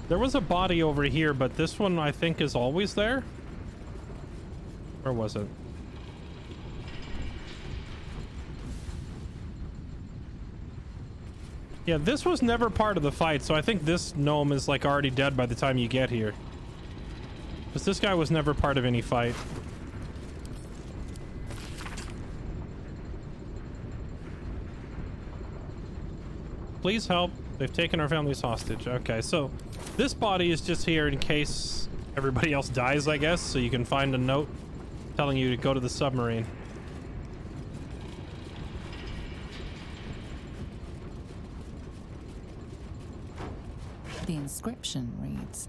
S1: There was a body over here, but this one I think is always there. Or was it? Yeah, this was never part of the fight, so I think this gnome is like already dead by the time you get here. Because this guy was never part of any fight. Please help. They've taken our families hostage. Okay, so this body is just here in case everybody else dies, I guess, so you can find a note telling you to go to the submarine.
S7: The inscription reads,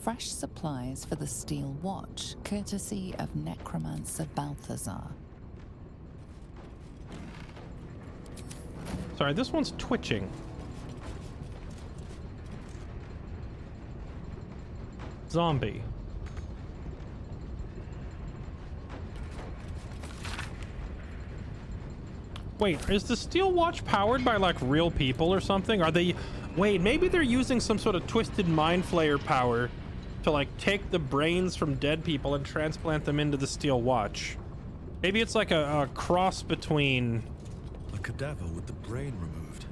S7: "Fresh supplies for the Steel Watch, courtesy of Necromancer Balthazar."
S1: Sorry, this one's twitching. Zombie. Wait, is the Steel Watch powered by like real people or something? Are they... Wait, maybe they're using some sort of twisted mind flayer power to like take the brains from dead people and transplant them into the Steel Watch. Maybe it's like a cross between...
S16: A cadaver with the brain removed.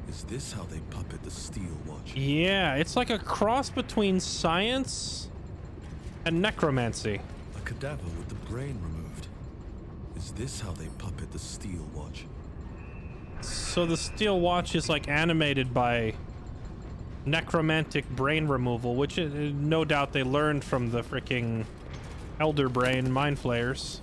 S16: Is this how they puppet the Steel Watch?
S1: Yeah, it's like a cross between science and necromancy.
S16: A cadaver with the brain removed. Is this how they puppet the Steel Watch?
S1: So the Steel Watch is like animated by necromantic brain removal, which no doubt they learned from the freaking Elder Brain mind flayers.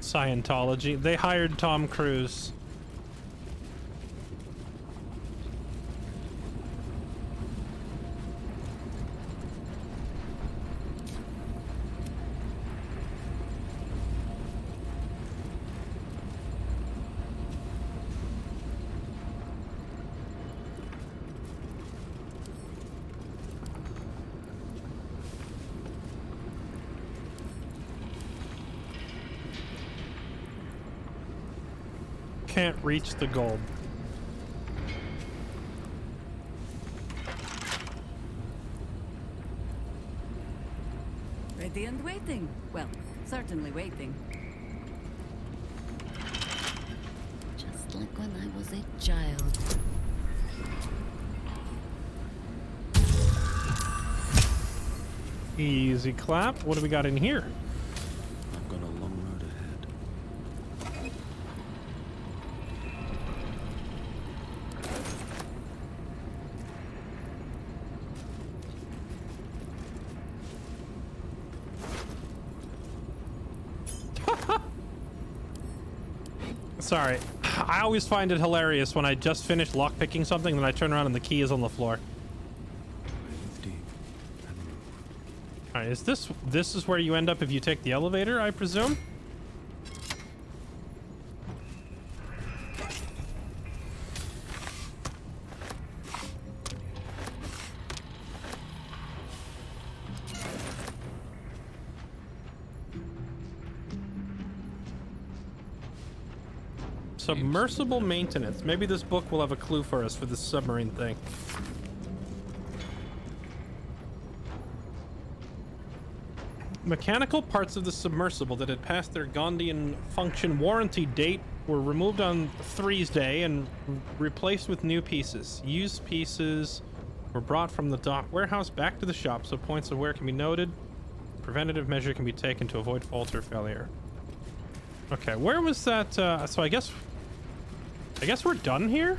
S1: Scientology. They hired Tom Cruise. Can't reach the gold.
S6: Ready and waiting. Well, certainly waiting.
S15: Just like when I was a child.
S1: Easy clap. What do we got in here?
S9: I've got a long road ahead.
S1: Sorry. I always find it hilarious when I just finish lockpicking something, then I turn around and the key is on the floor. Alright, is this is where you end up if you take the elevator, I presume? Submersible maintenance. Maybe this book will have a clue for us for this submarine thing. Mechanical parts of the submersible that had passed their Gondian function warranty date were removed on Threes Day and replaced with new pieces. Used pieces were brought from the dock warehouse back to the shop, so points of wear can be noted. Preventative measure can be taken to avoid fault or failure. Okay, where was that? So I guess we're done here?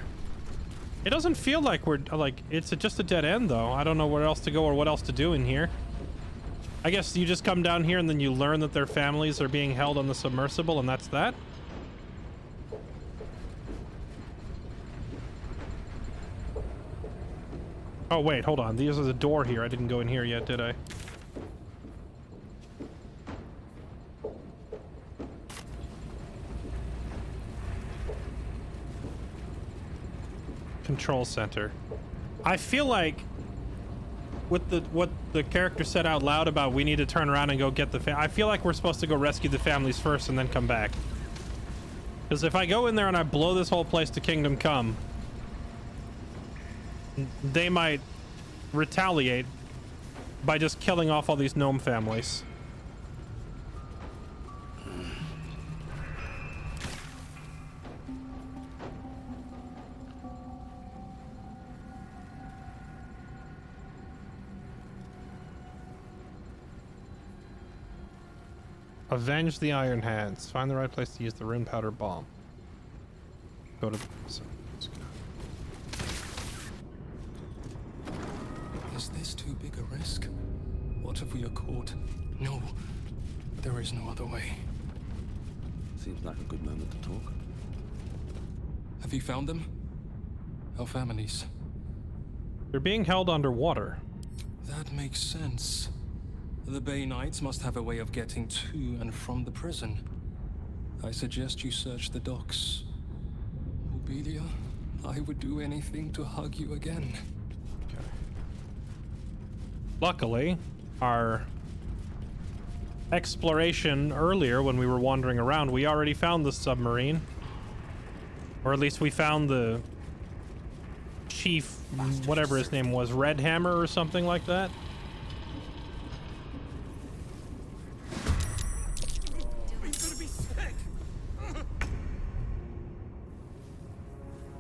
S1: It doesn't feel like we're like it's just a dead end though. I don't know where else to go or what else to do in here. I guess you just come down here and then you learn that their families are being held on the submersible and that's that. Oh wait, hold on. There's a door here. I didn't go in here yet, did I? Control center. I feel like with what the character said out loud about we need to turn around and go get the I feel like we're supposed to go rescue the families first and then come back. Because if I go in there and I blow this whole place to Kingdom Come, they might retaliate by just killing off all these gnome families. Avenge the Iron Hands. Find the right place to use the rune powder bomb. Go to the...
S18: Is this too big a risk? What if we are caught? No, there is no other way.
S9: Seems like a good moment to talk.
S18: Have you found them? Our families.
S1: They're being held underwater.
S18: That makes sense. The Bay Knights must have a way of getting to and from the prison. I suggest you search the docks. Obelia, I would do anything to hug you again.
S1: Okay. Luckily, our exploration earlier when we were wandering around, we already found the submarine. Or at least we found the chief, whatever his name was, Red Hammer or something like that.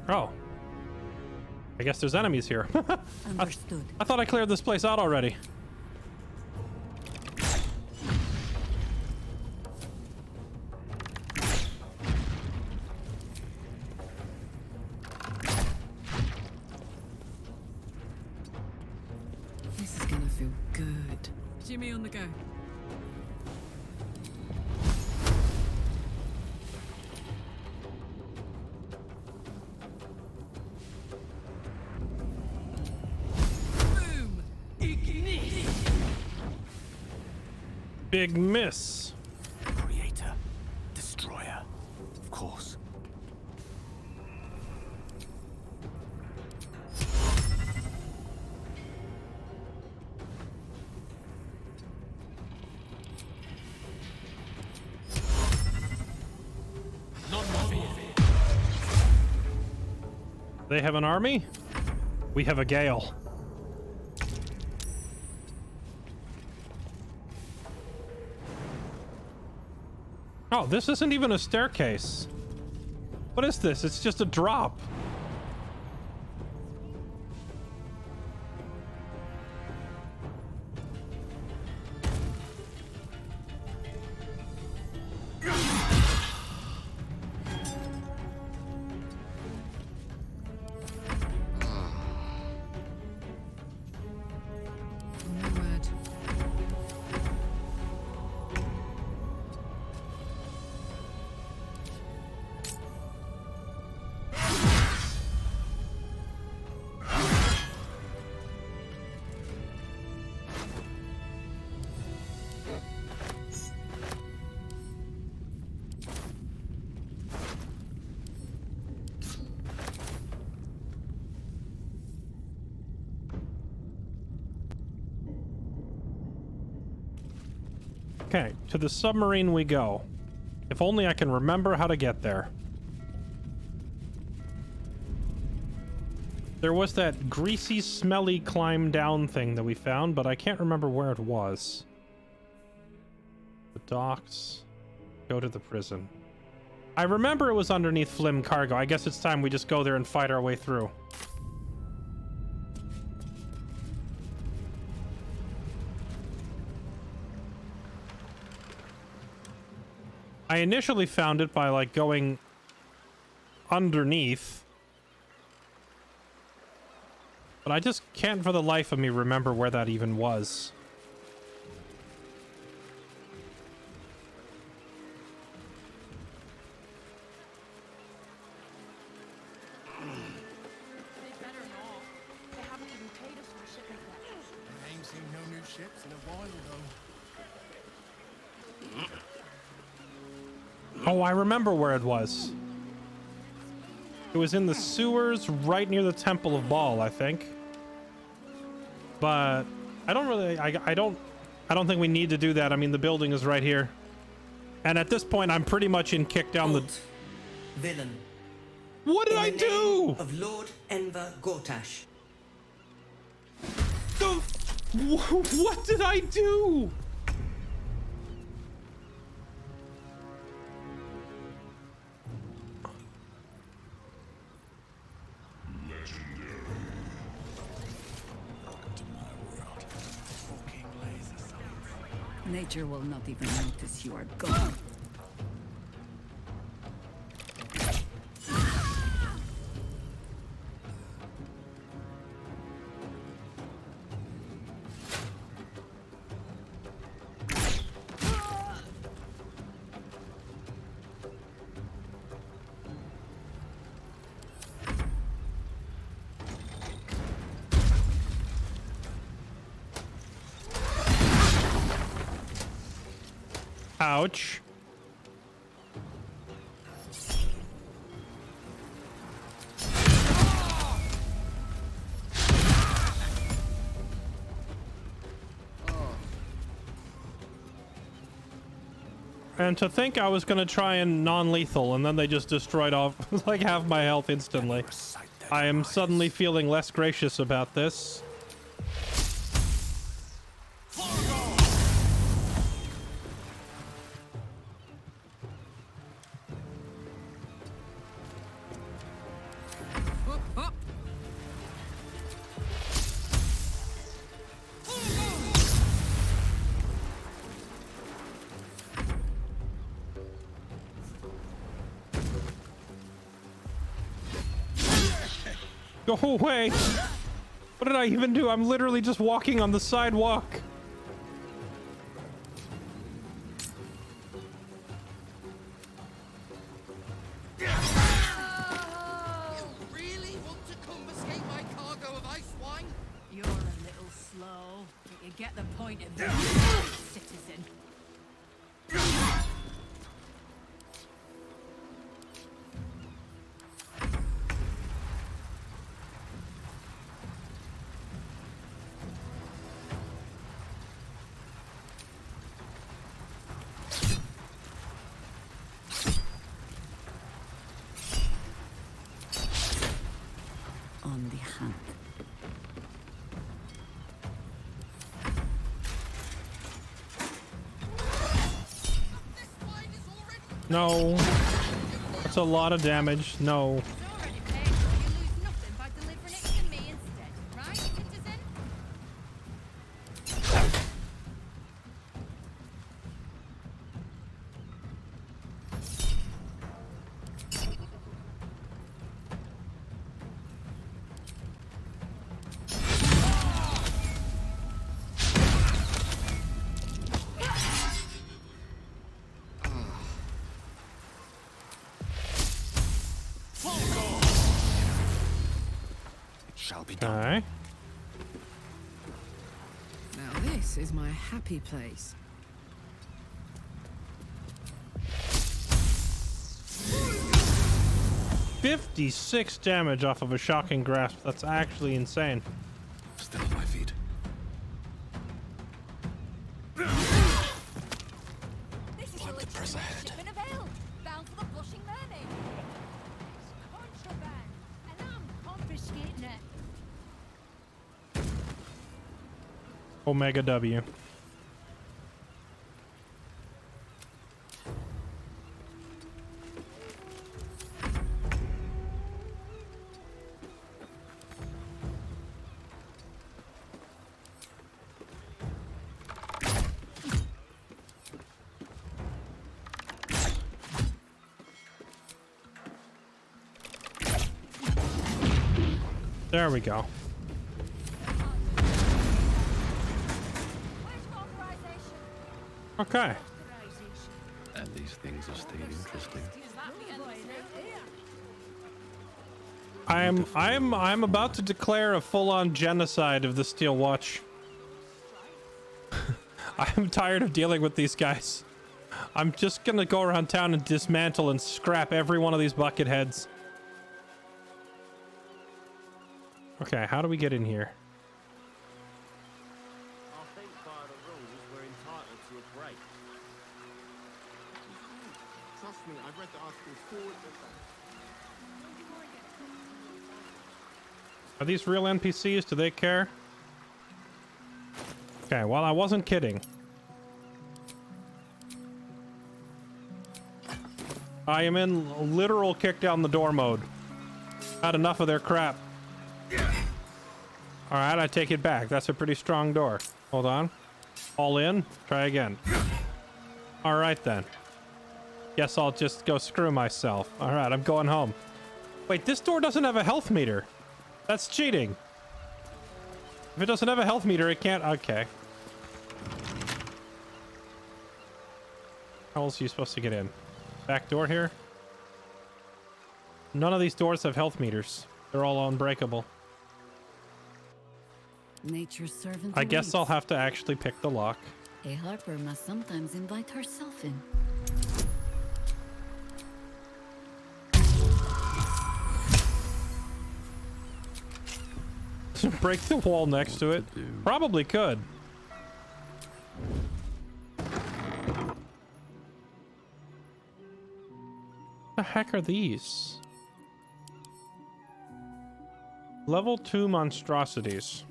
S1: Oh. I guess there's enemies here.
S6: Understood.
S1: I thought I cleared this place out already.
S6: This is gonna feel good. Jimmy on the go.
S1: Big miss.
S17: Creator. Destroyer. Of course.
S1: They have an army? We have a gale. Oh, this isn't even a staircase. What is this? It's just a drop. Okay, to the submarine we go. If only I can remember how to get there. There was that greasy, smelly climb down thing that we found, but I can't remember where it was. The docks. Go to the prison. I remember it was underneath Flim Cargo. I guess it's time we just go there and fight our way through. I initially found it by like going underneath But I just can't for the life of me remember where that even was.
S21: I ain't seen no new ships in a while, though.
S1: Oh, I remember where it was. It was in the sewers right near the Temple of Baal, I think. But I don't really, I don't think we need to do that. I mean, the building is right here. And at this point, I'm pretty much in kick down the...
S11: Villain.
S1: What did I do?
S11: Of Lord Enver Gortash.
S1: What did I do?
S6: Nature will not even notice you are gone.
S1: Ouch. And to think I was gonna try and non-lethal, and then they just destroyed off like half my health instantly. I am suddenly feeling less gracious about this. Go away! What did I even do? I'm literally just walking on the sidewalk.
S21: You really want to confiscate my cargo of ice wine?
S6: You're a little slow, but you get the point of this, citizen. On the hunt.
S1: No. That's a lot of damage. No. Okay.
S22: Now this is my happy place.
S1: 56 damage off of a shocking grasp. That's actually insane.
S17: Still on my feet.
S4: This is
S17: Time to press ahead.
S4: shipment of ale, bound for the Blushing Mermaid. It's contraband, and I'm confiscating it.
S1: Omega W. There we go. Okay.
S9: And these things have stayed interesting.
S1: I'm about to declare a full-on genocide of the Steel Watch. I'm tired of dealing with these guys. I'm just gonna go around town and dismantle and scrap every one of these bucket heads. Okay, how do we get in here?
S12: I think by the rules we're entitled to a break.
S13: Trust me, I read the article forward and back.
S1: Are these real NPCs? Do they care? Okay, well, I wasn't kidding. I am in literal kick down the door mode. Had enough of their crap. Alright, I take it back. That's a pretty strong door. Hold on. All in. Try again. Alright then. Guess I'll just go screw myself. Alright, I'm going home. Wait, this door doesn't have a health meter. That's cheating. If it doesn't have a health meter, it can't... Okay. How else are you supposed to get in? Back door here? None of these doors have health meters. They're all unbreakable.
S6: Nature's servant.
S1: I guess I'll have to actually pick the lock.
S6: A harper must sometimes invite herself in.
S1: Break the wall next to it? Probably could. The heck are these? Level 2 monstrosities.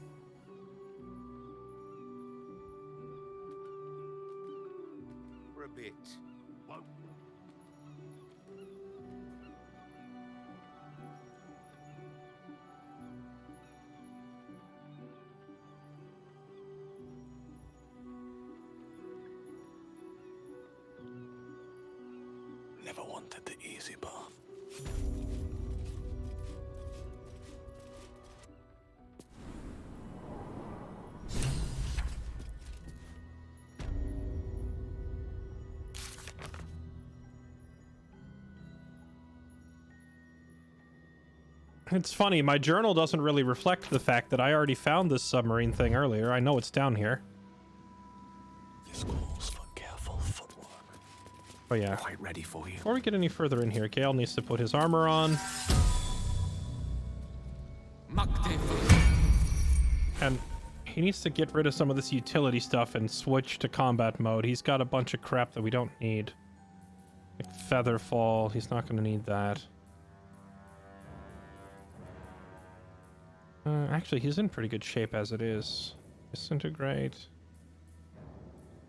S12: For a bit.
S16: Never wanted the easy path.
S1: It's funny, my journal doesn't really reflect the fact that I already found this submarine thing earlier. I know it's down here.
S16: This calls for careful footwork.
S1: Oh yeah.
S17: Quite ready for you.
S1: Before we get any further in here, Gale needs to put his armor on. And he needs to get rid of some of this utility stuff and switch to combat mode. He's got a bunch of crap that we don't need. Like Featherfall, he's not going to need that. Actually, he's in pretty good shape as it is. Disintegrate.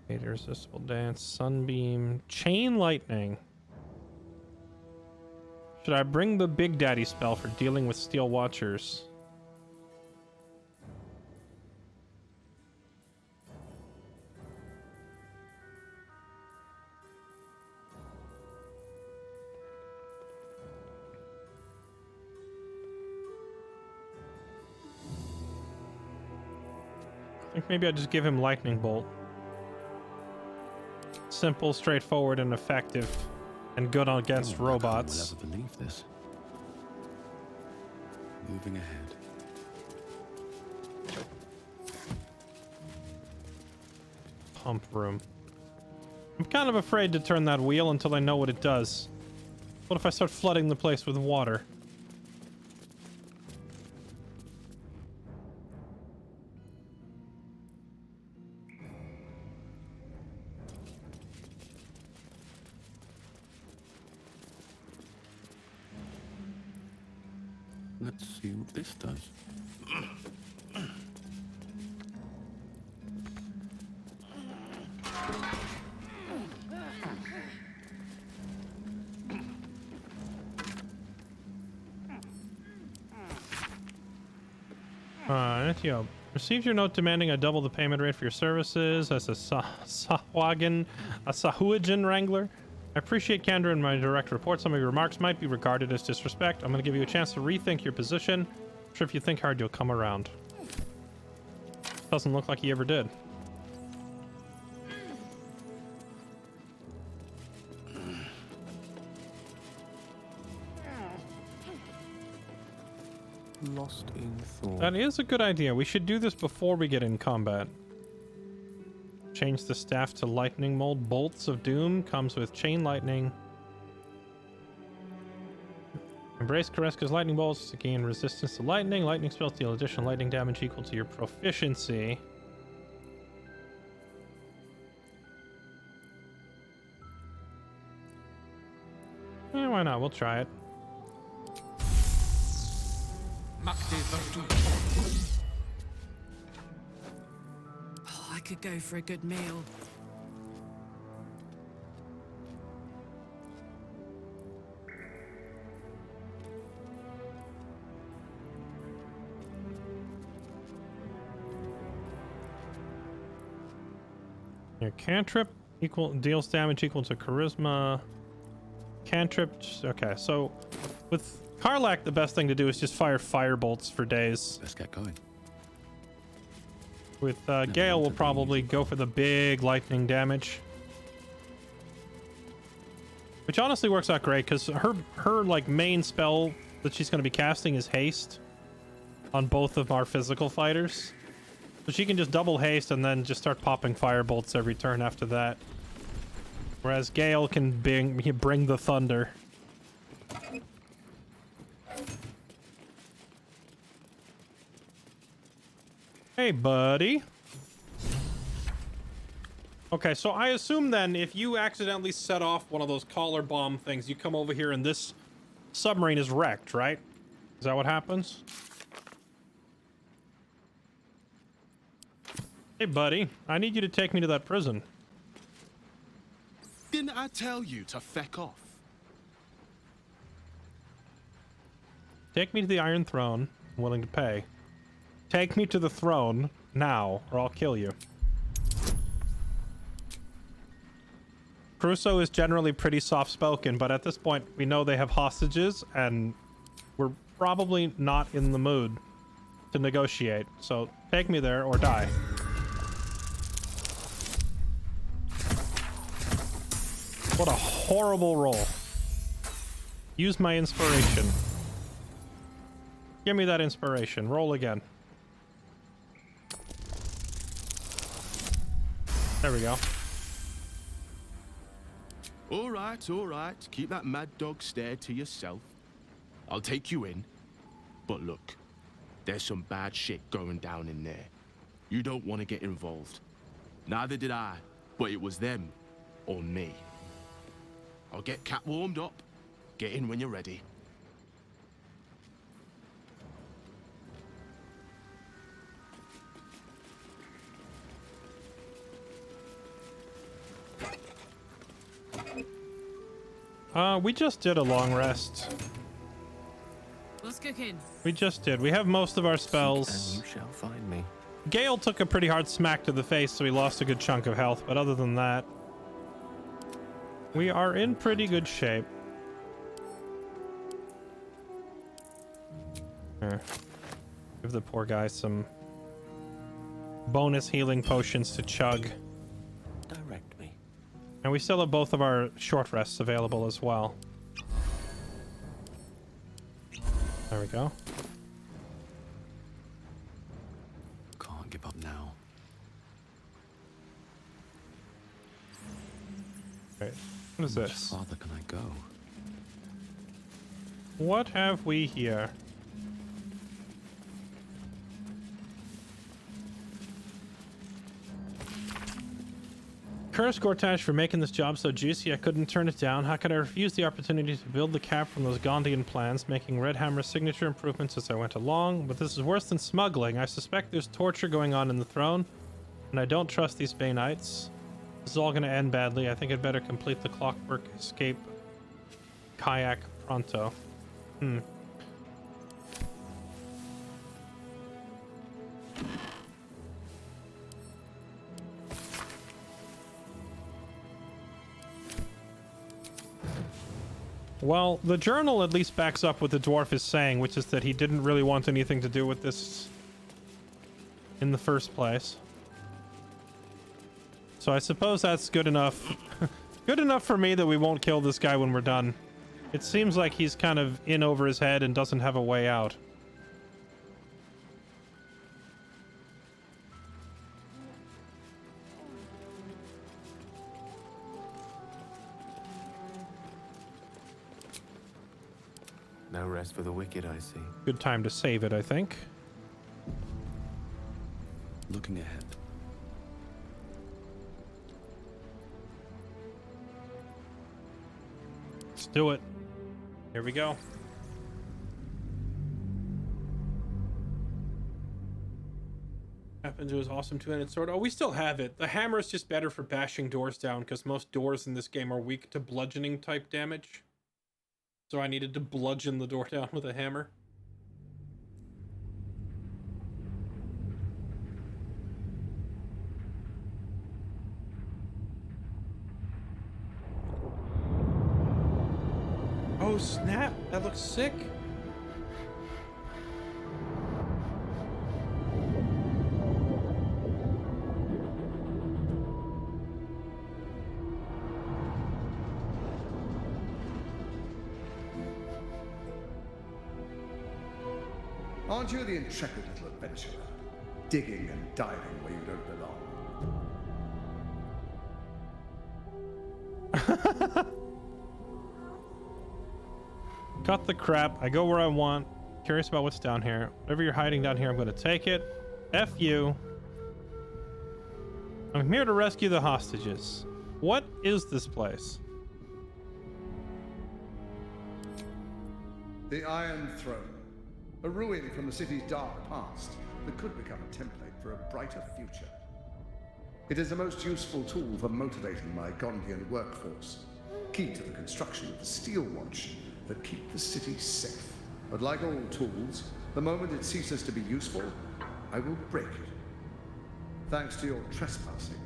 S1: Irresistible Dance. Sunbeam. Chain Lightning. Should I bring the Big Daddy spell for dealing with Steel Watchers? I think maybe I just give him Lightning Bolt. Simple, straightforward, and effective, and good against robots.
S9: I'll never believe this. Moving ahead.
S1: Pump room. I'm kind of afraid to turn that wheel until I know what it does. What if I start flooding the place with water?
S9: Let's see what this does.
S1: Netio. Received your note demanding I double the payment rate for your services as a Sahuagin Wrangler. I appreciate candor in my direct report. Some of your remarks might be regarded as disrespect. I'm going to give you a chance to rethink your position. I'm sure if you think hard, you'll come around. Doesn't look like he ever did.
S17: Lost in thought.
S1: That is a good idea. We should do this before we get in combat. Change the staff to lightning mold. Bolts of Doom comes with chain lightning. Embrace Kareska's lightning bolts to gain resistance to lightning. Lightning spells deal additional lightning damage equal to your proficiency. Yeah, why not? We'll try it.
S22: Oh, I could go for a good meal.
S1: Your cantrip deals damage equal to charisma. Cantrip. Okay, so with Karlach, the best thing to do is just fire firebolts for days.
S9: Let's get going.
S1: With Gale, we'll probably go for the big lightning damage, which honestly works out great because her like main spell that she's going to be casting is haste on both of our physical fighters. So she can just double haste and then just start popping firebolts every turn after that. Whereas Gale can bring the thunder. Hey, buddy. Okay, so I assume then if you accidentally set off one of those collar bomb things, you come over here and this submarine is wrecked, right? Is that what happens? Hey, buddy, I need you to take me to that prison.
S13: Didn't I tell you to feck off?
S1: Take me to the Iron Throne. I'm willing to pay. Take me to the throne now, or I'll kill you. Crusoe is generally pretty soft-spoken, but at this point, we know they have hostages, and we're probably not in the mood to negotiate. So, take me there or die. What a horrible roll. Use my inspiration. Give me that inspiration. Roll again. There we go.
S13: All right. Keep that mad dog stare to yourself. I'll take you in. But look, there's some bad shit going down in there. You don't want to get involved. Neither did I, but it was them or me. I'll get Cat warmed up. Get in when you're ready.
S1: We just did a long rest.
S22: What's cooking?
S1: We just did. We have most of our spells.
S17: And you shall find me.
S1: Gale took a pretty hard smack to the face, so he lost a good chunk of health, but other than that, we are in pretty good shape. Here. Give the poor guy some bonus healing potions to chug.
S17: Direct me.
S1: And we still have both of our short rests available as well. There we go.
S9: Can't give up now.
S1: Wait, what is this?
S9: How farther can I go?
S1: What have we here? Curse Gortash for making this job so juicy I couldn't turn it down. How could I refuse the opportunity to build the cap from those Gondian plans, making Red Hammer's signature improvements as I went along? But this is worse than smuggling. I suspect there's torture going on in the throne, and I don't trust these Bay Knights. This is all going to end badly. I think I'd better complete the clockwork escape kayak pronto. Well, the journal at least backs up what the dwarf is saying, which is that he didn't really want anything to do with this in the first place. So I suppose that's good enough. Good enough for me that we won't kill this guy when we're done. It seems like he's kind of in over his head and doesn't have a way out.
S14: No rest for the wicked, I see.
S1: Good time to save it, I think.
S9: Looking ahead.
S1: Let's do it. Here we go. Happened to his awesome two-handed sword. Oh, we still have it. The hammer is just better for bashing doors down because most doors in this game are weak to bludgeoning type damage. So I needed to bludgeon the door down with a hammer. Oh snap, that looks sick.
S19: Aren't you the intrepid little adventurer, digging and diving where you don't belong?
S1: Cut the crap. I go where I want. Curious about what's down here. Whatever you're hiding down here, I'm going to take it. F you. I'm here to rescue the hostages. What is this place?
S19: The Iron Throne. A ruin from the city's dark past that could become a template for a brighter future. It is the most useful tool for motivating my Gondian workforce, key to the construction of the steel watch that keep the city safe. But like all tools, the moment it ceases to be useful, I will break it. Thanks to your trespassing,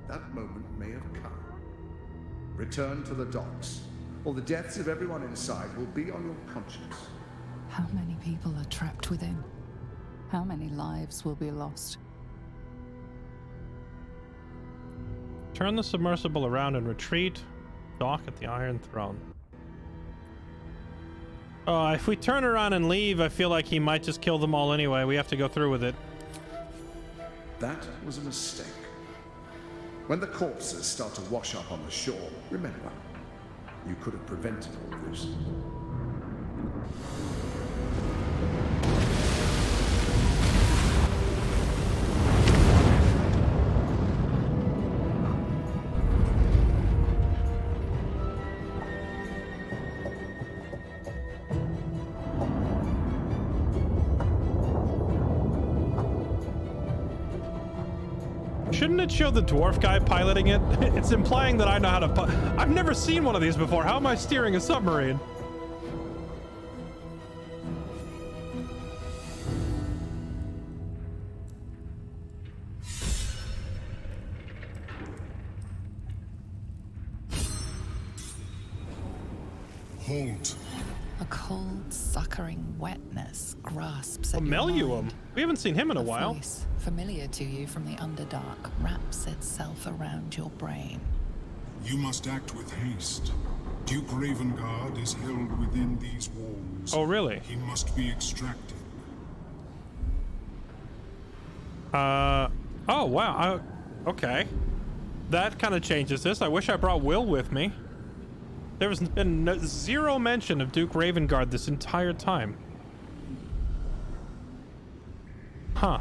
S19: that moment may have come. Return to the docks, or the deaths of everyone inside will be on your conscience.
S7: How many people are trapped within? How many lives will be lost?
S1: Turn the submersible around and retreat. Dock at the Iron Throne. If we turn around and leave, I feel like he might just kill them all anyway. We have to go through with it.
S19: That was a mistake. When the corpses start to wash up on the shore, remember, you could have prevented all this.
S1: Shouldn't it show the dwarf guy piloting it? It's implying that I know how to I've never seen one of these before. How am I steering a submarine?
S16: Halt.
S7: A cold, suckering wetness grasps
S1: Oh,
S7: at your
S1: Meluum.
S7: mind.
S1: We haven't seen him in a
S7: A
S1: while.
S7: voice, familiar to you from the Underdark, wraps itself around your brain.
S16: You must act with haste. Duke Ravengard is held within these walls.
S1: Oh, really?
S16: He must be extracted.
S1: Oh, wow. Okay. That kind of changes this. I wish I brought Will with me. There's been zero mention of Duke Ravengard this entire time. Huh.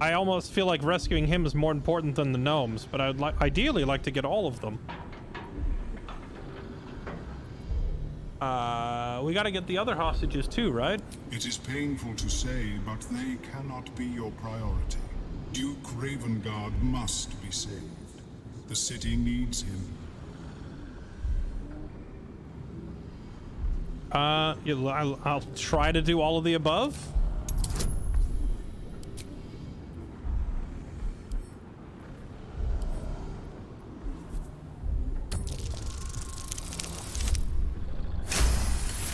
S1: I almost feel like rescuing him is more important than the gnomes, but I'd ideally like to get all of them. We gotta get the other hostages too, right?
S16: It is painful to say, but they cannot be your priority. Duke Ravengard must be saved. The city needs him.
S1: I'll try to do all of the above.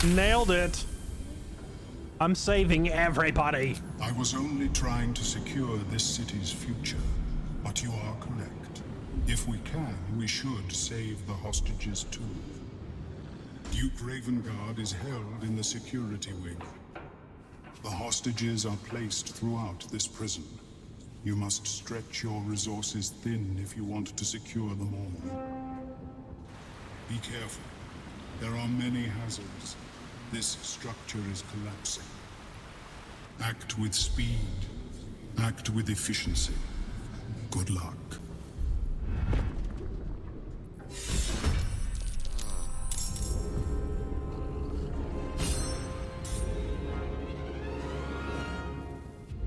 S1: Nailed it. I'm saving everybody.
S16: I was only trying to secure this city's future, but you are correct. If we can, we should save the hostages too. Duke Ravengard is held in the security wing. The hostages are placed throughout this prison. You must stretch your resources thin if you want to secure them all. Be careful. There are many hazards. This structure is collapsing. Act with speed. Act with efficiency. Good luck.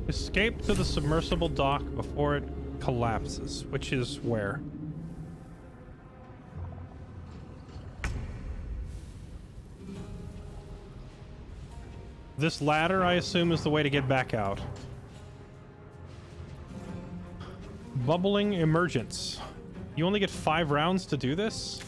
S1: Escape to the submersible dock before it collapses, which is where? This ladder, I assume, is the way to get back out. Bubbling emergence. You only get 5 rounds to do this?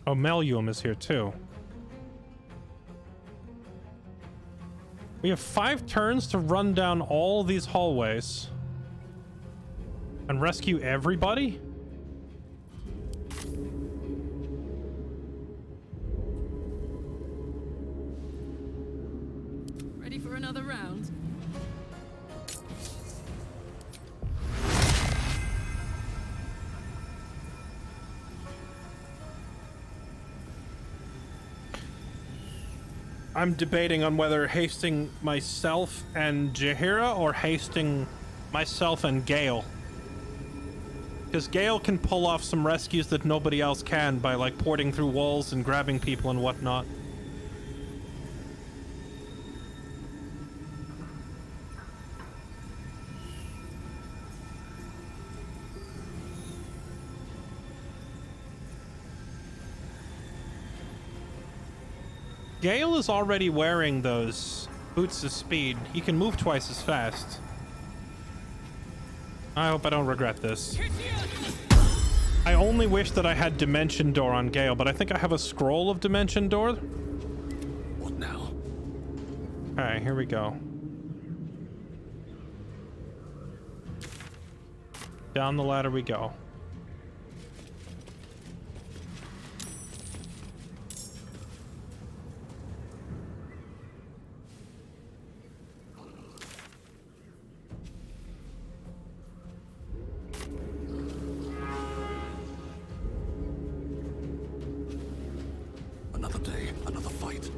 S1: Oh, Melium is here too. We have 5 turns to run down all these hallways and rescue everybody?
S22: Ready for another round?
S1: I'm debating on whether hasting myself and Jaheira or hasting myself and Gale. Because Gale can pull off some rescues that nobody else can by like porting through walls and grabbing people and whatnot. Gale is already wearing those boots of speed. He can move twice as fast. I hope I don't regret this. I only wish that I had Dimension Door on Gale, but I think I have a scroll of Dimension Door.
S17: What now?
S1: Alright, here we go. Down the ladder we go.
S17: Another day, another fight.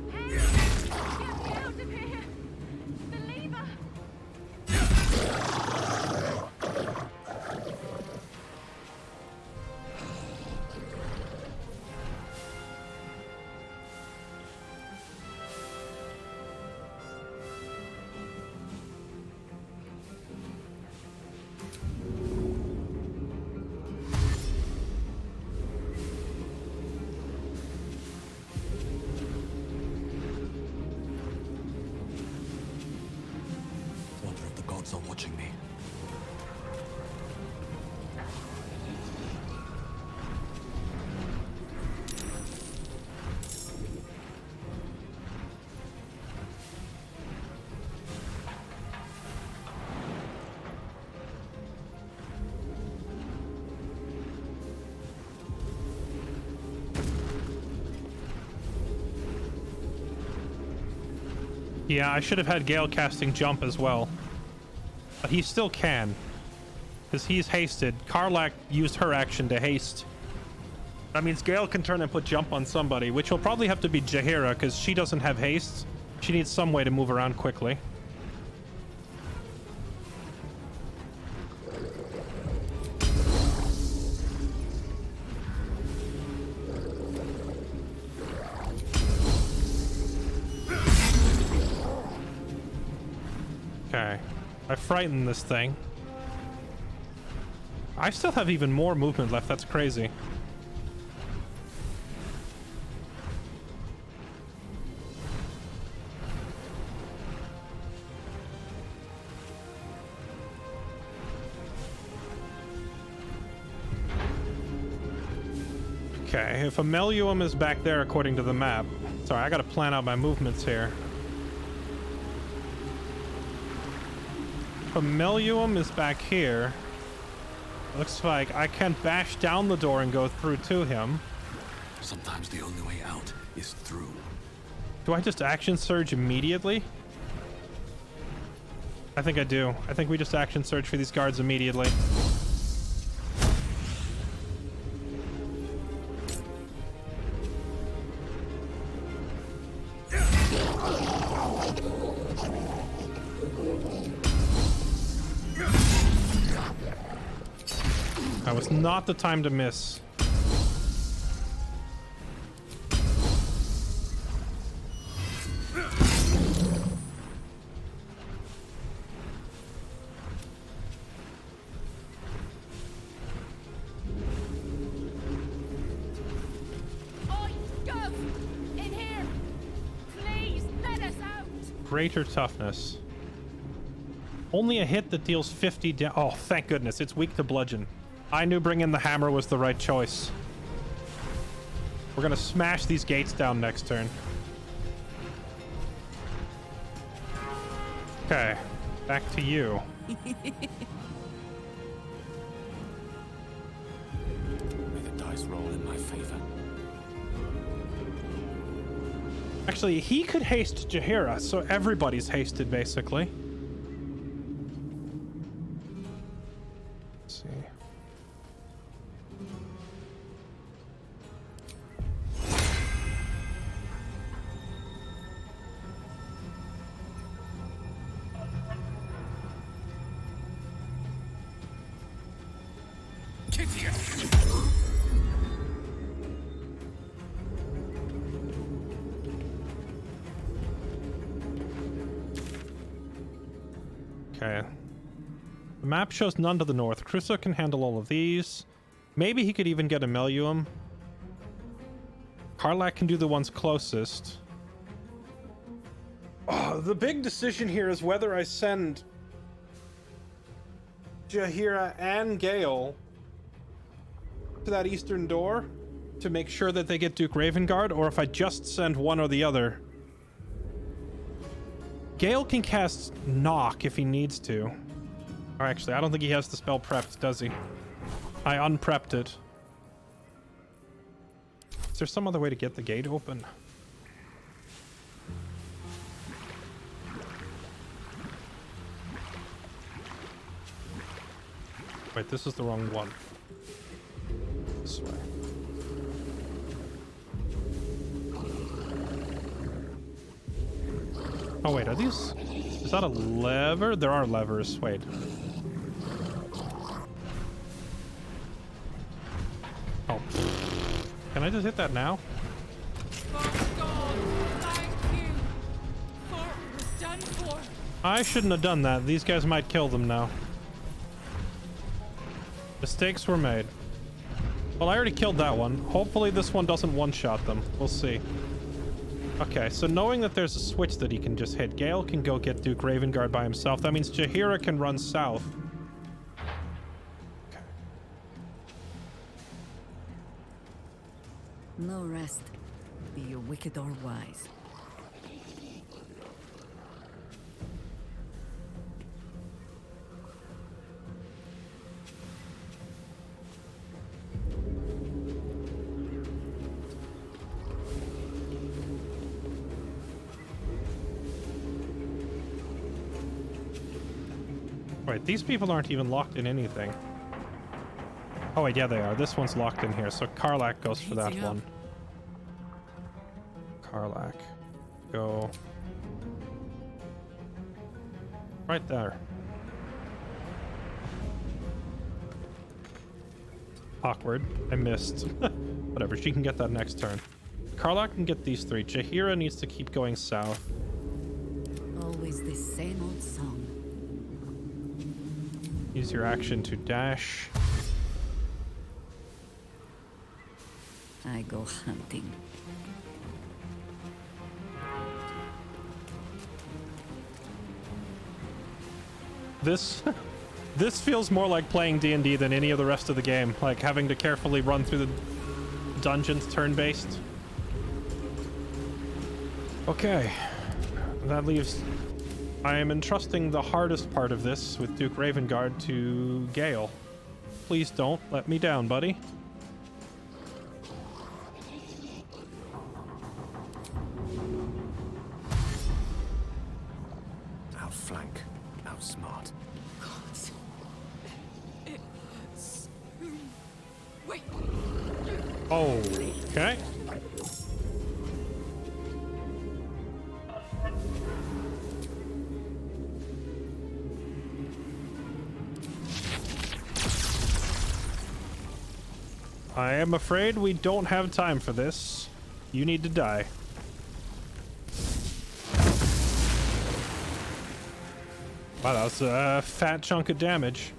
S17: Are watching me.
S1: Yeah, I should have had Gale casting jump as well. But he still can, because he's hasted. Karlach used her action to haste. That means Gale can turn and put jump on somebody, which will probably have to be Jaheira, because she doesn't have haste. She needs some way to move around quickly. Okay. I frightened this thing. I still have even more movement left. That's crazy. Okay, if Ameluum is back there according to the map. Sorry, I gotta plan out my movements here. Ameluum is back here. Looks like I can't bash down the door and go through to him.
S17: Sometimes the only way out is through.
S1: Do I just action surge immediately? I think I do. I think we just action surge for these guards immediately. That was not the time to miss. Greater toughness. Only a hit that deals 50 damage. Oh, thank goodness. It's weak to bludgeon. I knew bringing the hammer was the right choice. We're gonna smash these gates down next turn. Okay. Back to you.
S17: May the dice roll in my favor.
S1: Actually, he could haste Jaheira, so everybody's hasted, basically. Let's see. Okay. The map shows none to the north. Crusoe can handle all of these. Maybe he could even get a Meluum. Karlak can do the ones closest. Oh, the big decision here is whether I send Jaheira and Gale to that eastern door to make sure that they get Duke Ravengard, or if I just send one or the other. Gale can cast Knock if he needs to. Or actually, I don't think he has the spell prepped, does he? I unprepped it. Is there some other way to get the gate open? Wait, this is the wrong one. This way. Oh wait, are these... Is that a lever? There are levers. Wait. Oh. Can I just hit that now? I shouldn't have done that. These guys might kill them now. Mistakes were made. Well, I already killed that one. Hopefully this one doesn't one-shot them. We'll see. Okay, so knowing that there's a switch that he can just hit, Gale can go get Duke Ravengard by himself. That means Jaheira can run south. Okay.
S6: No rest, be you wicked or wise.
S1: Wait, these people aren't even locked in anything. Oh wait, yeah they are. This one's locked in here, so Karlak goes for that one. Karlak. Go. Right there. Awkward. I missed. Whatever, she can get that next turn. Karlak can get these three. Jaheira needs to keep going south.
S6: Always the same old song.
S1: Use your action to dash.
S6: I go hunting.
S1: This feels more like playing D&D than any of the rest of the game, like having to carefully run through the dungeons turn-based. Okay, that leaves... I am entrusting the hardest part of this with Duke Ravengard to Gale. Please don't let me down, buddy.
S17: Outflank, outsmart.
S22: It hurts. Wait.
S1: Okay. I am afraid we don't have time for this. You need to die. Wow, that was a fat chunk of damage.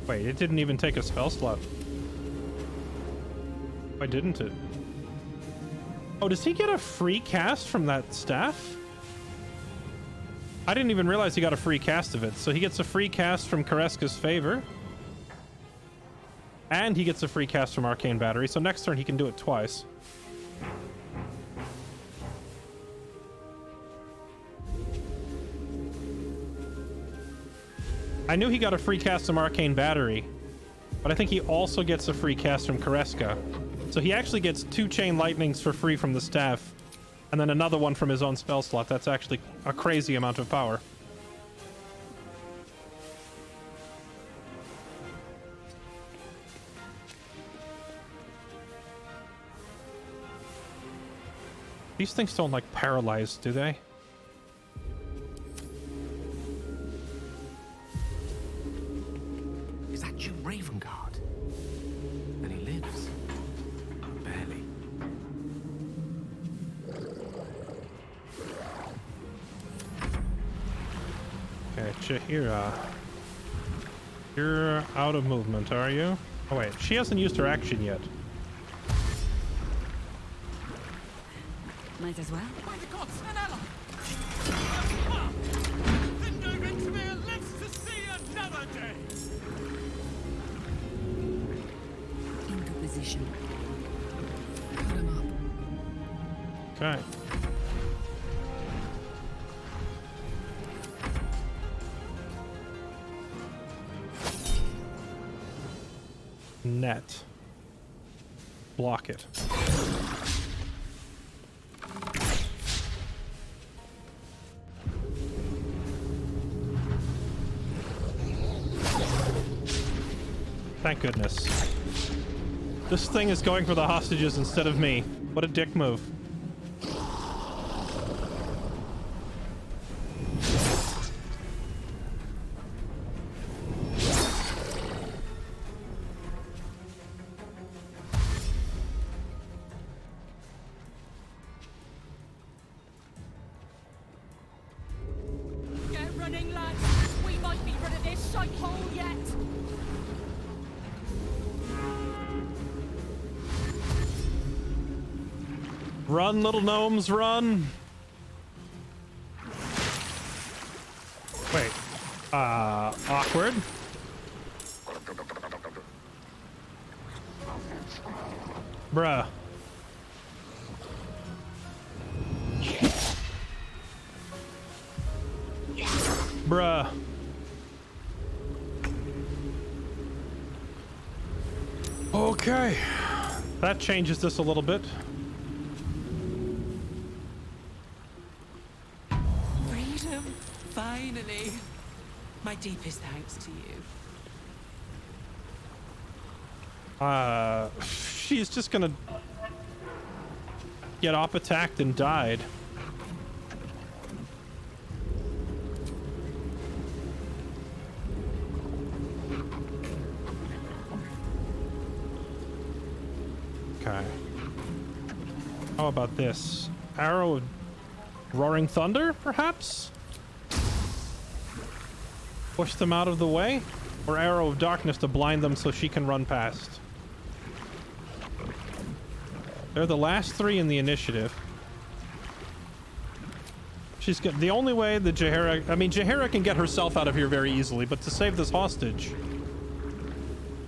S1: Wait, it didn't even take a spell slot. Why didn't it? Oh, does he get a free cast from that staff? I didn't even realize he got a free cast of it. So he gets a free cast from Kareska's Favor. And he gets a free cast from Arcane Battery. So next turn he can do it twice. I knew he got a free cast from Arcane Battery, but I think he also gets a free cast from Kareska. So he actually gets 2 Chain Lightnings for free from the staff, and then another one from his own spell slot. That's actually a crazy amount of power. These things don't like paralyze, do they?
S17: Is that you, Raven Guard? And he lives. Barely.
S1: Okay, Chihira. You're out of movement, are you? Oh wait, she hasn't used her action yet.
S6: Might as well.
S21: By the gods, an ally! Then no Rentavere lives to see another day!
S6: Into position. Put him up.
S1: Okay. Net. Block it. Thank goodness. This thing is going for the hostages instead of me. What a dick move.
S21: Get running, lads! We might be rid of this shithole yet!
S1: Run, little gnomes, run! Wait. Awkward. Bruh. Bruh. Okay. That changes this a little bit.
S21: Freedom, finally. My deepest thanks to you.
S1: She's just gonna get op attacked and died. Okay. How about this? Arrow of Roaring Thunder, perhaps? Push them out of the way? Or Arrow of Darkness to blind them so she can run past? They're the last 3 in the initiative. She's got the only way that Jaheira... I mean, Jaheira can get herself out of here very easily, but to save this hostage,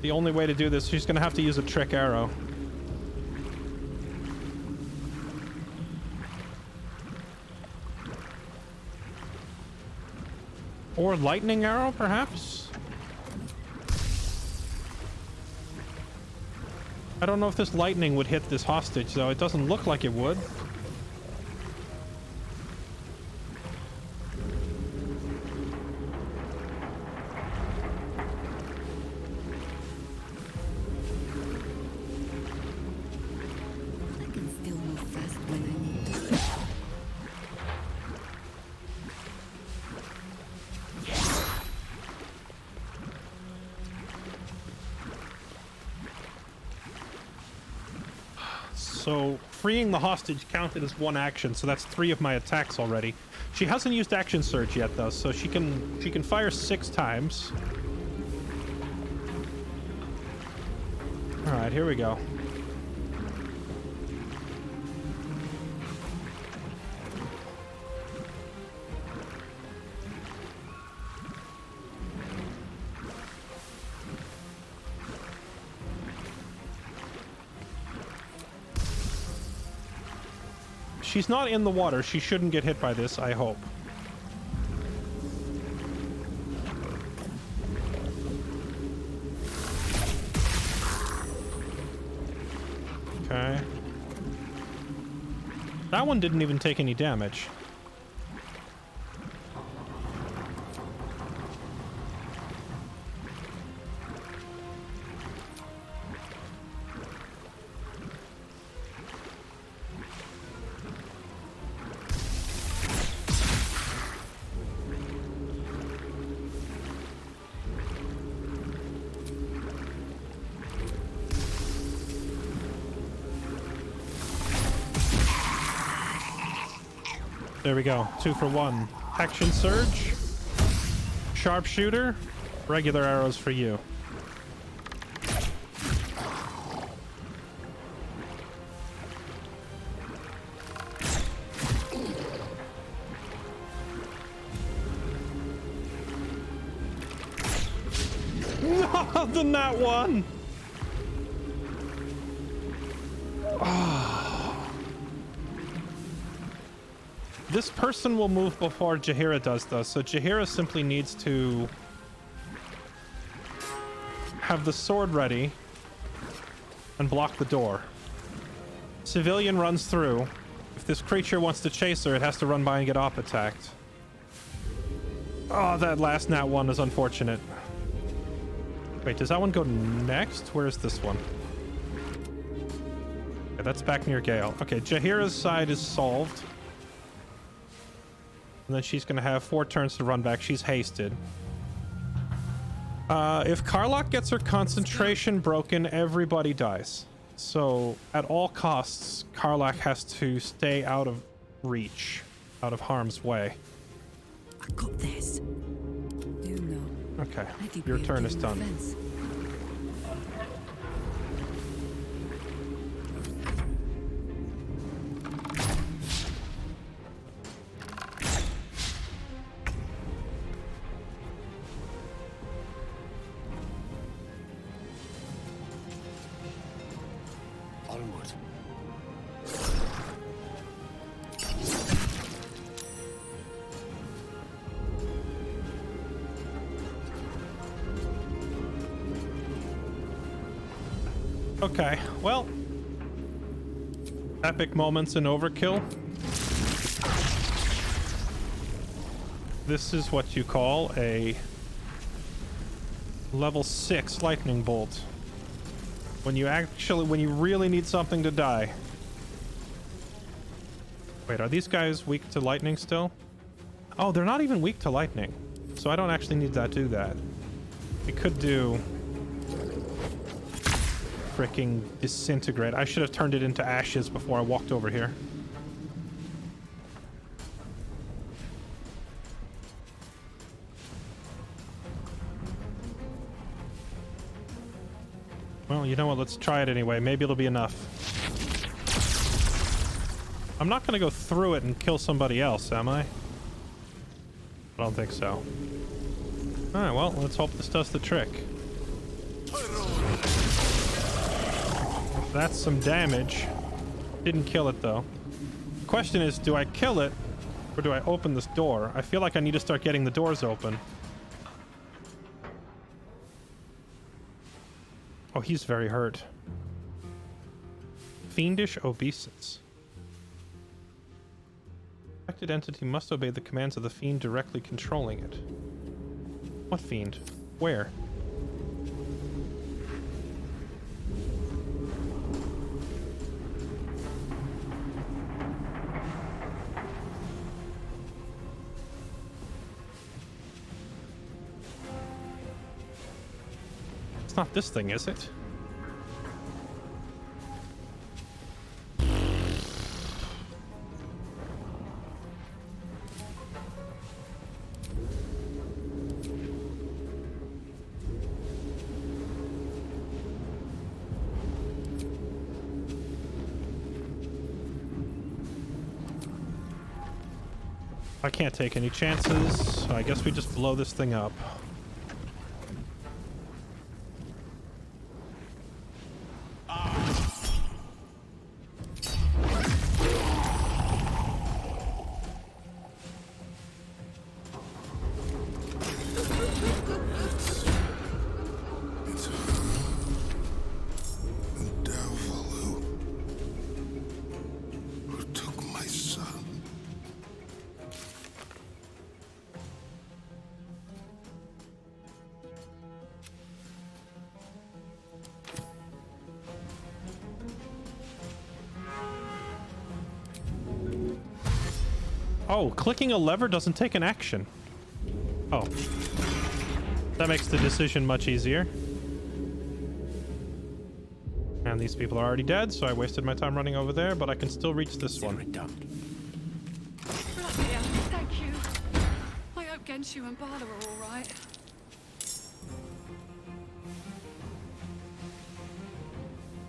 S1: the only way to do this, she's gonna have to use a trick arrow. Or lightning arrow, perhaps? I don't know if this lightning would hit this hostage, though. It doesn't look like it would. So freeing the hostage counted as one action, so that's 3 of my attacks already. She hasn't used action surge yet though, so she can fire 6 times. All right, here we go. She's not in the water. She shouldn't get hit by this, I hope. Okay. That one didn't even take any damage. There we go. 2 for 1. Action surge. Sharpshooter. Regular arrows for you. No, the nat one. This person will move before Jaheira does, though, so Jaheira simply needs to have the sword ready and block the door. Civilian runs through. If this creature wants to chase her, it has to run by and get op attacked. Oh, that last nat one is unfortunate. Wait, does that one go next? Where is this one? Okay, that's back near Gale. Okay, Jaheira's side is solved. And then she's going to have 4 turns to run back. She's hasted. If Karlach gets her concentration broken, everybody dies. So, at all costs, Karlach has to stay out of reach, out of harm's way.
S6: I got this. You know.
S1: Okay, your turn is done. Okay, well, epic moments in Overkill. This is what you call a level 6 lightning bolt. When you really need something to die. Wait, are these guys weak to lightning still? Oh, they're not even weak to lightning. So I don't actually need to do that. We could do freaking disintegrate. I should have turned it into ashes before I walked over here. Well, you know what? Let's try it anyway. Maybe it'll be enough. I'm not going to go through it and kill somebody else, am I? I don't think so. Alright, well, let's hope this does the trick. That's some damage. Didn't kill it, though. Question is, do I kill it, Or do I open this door? I feel like I need to start getting the doors open. Oh, he's very hurt. Fiendish obeisance. Affected entity must obey the commands of the fiend directly controlling it. What fiend? Where? It's not this thing, is it? I can't take any chances, so I guess we just blow this thing up. Oh, clicking a lever doesn't take an action. Oh. That makes the decision much easier. And these people are already dead, so I wasted my time running over there, but I can still reach this one.
S22: Bloody hell, thank you. I hope Genshu and Baldur are all right.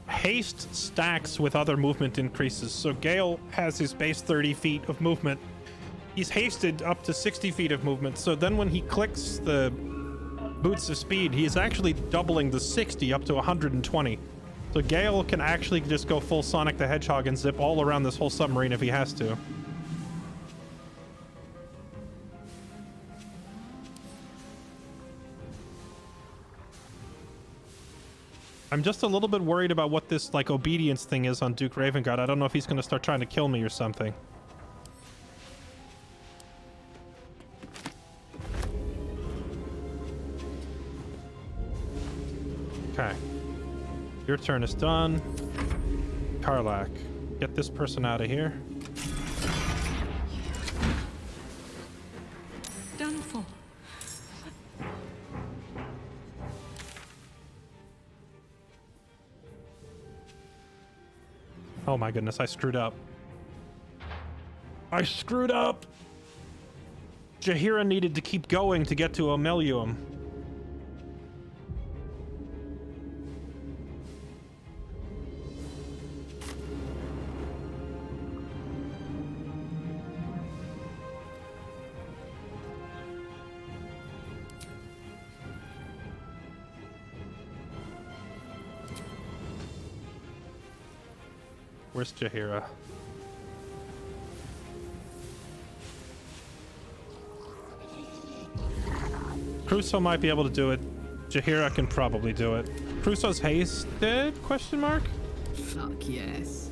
S1: Haste stacks with other movement increases, so Gale has his base 30 feet of movement. He's hasted up to 60 feet of movement, so then when he clicks the boots of speed, he is actually doubling the 60 up to 120. So Gale can actually just go full Sonic the Hedgehog and zip all around this whole submarine if he has to. I'm just a little bit worried about what this, like, obedience thing is on Duke Ravengard. I don't know if he's going to start trying to kill me or something. Okay. Your turn is done. Karlach, get this person out of here.
S22: Done for.
S1: Oh my goodness, I screwed up. I screwed up! Jaheira needed to keep going to get to Omelium. Where's Jaheira? Crusoe might be able to do it. Jaheira can probably do it. Crusoe's hasted? Question mark?
S6: Fuck yes.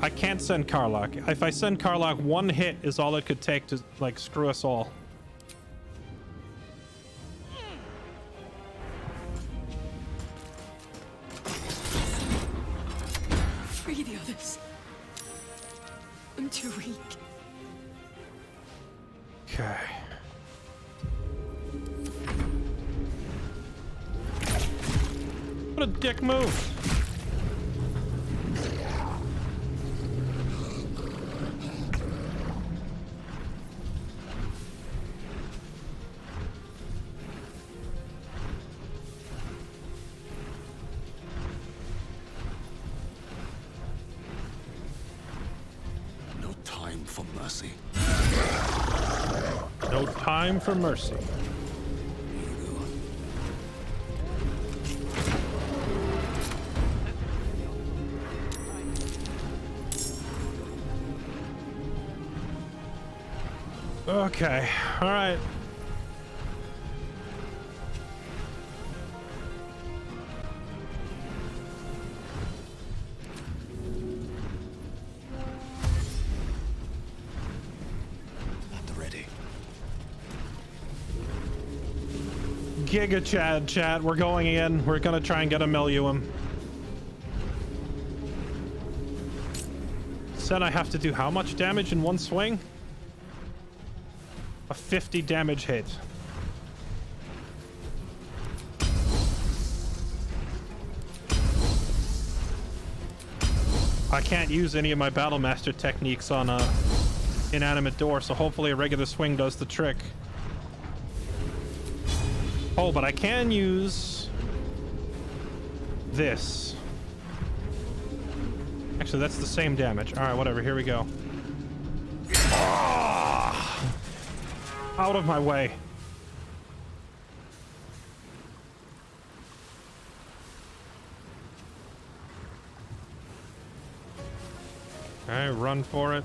S1: I can't send Karlach. If I send Karlach, one hit is all it could take to, like, screw us all.
S22: Free the others. I'm too weak.
S1: Okay. What a dick move.
S17: No time for mercy.
S1: No time for mercy. Okay, all right.
S17: At the ready.
S1: Giga Chad, chat. We're going in. We're gonna try and get a Meluum. Said I have to do how much damage in one swing? A 50 damage hit. I can't use any of my Battlemaster techniques on a inanimate door, so hopefully a regular swing does the trick. Oh, but I can use this. Actually, that's the same damage. All right, whatever. Here we go. Ah! Out of my way. Okay, run for it.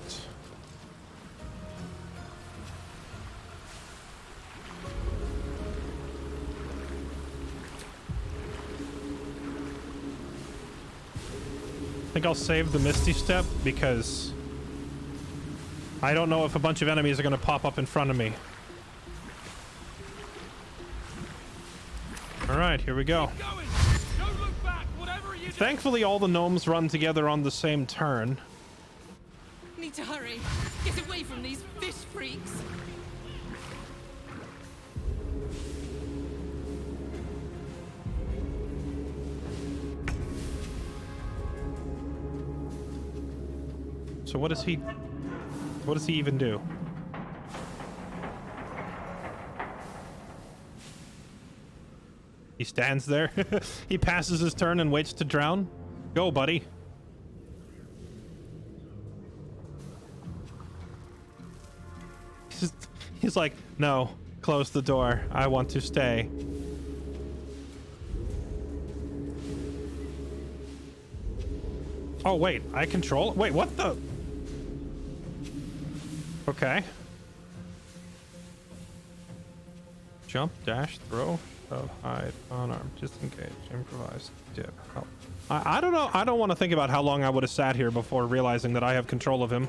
S1: I think I'll save the Misty Step because I don't know if a bunch of enemies are going to pop up in front of me. All right, here we go. Thankfully, all the gnomes run together on the same turn.
S22: Need to hurry. Get away from these fish freaks.
S1: So what does he even do? He stands there. He passes his turn and waits to drown. Go, buddy. He's like, no, close the door. I want to stay. Oh, wait, I control? Wait, what the? Okay. Jump, dash, throw, shove, hide, unarmed, disengage, improvise, dip, help. I don't know. I don't want to think about how long I would have sat here before realizing that I have control of him.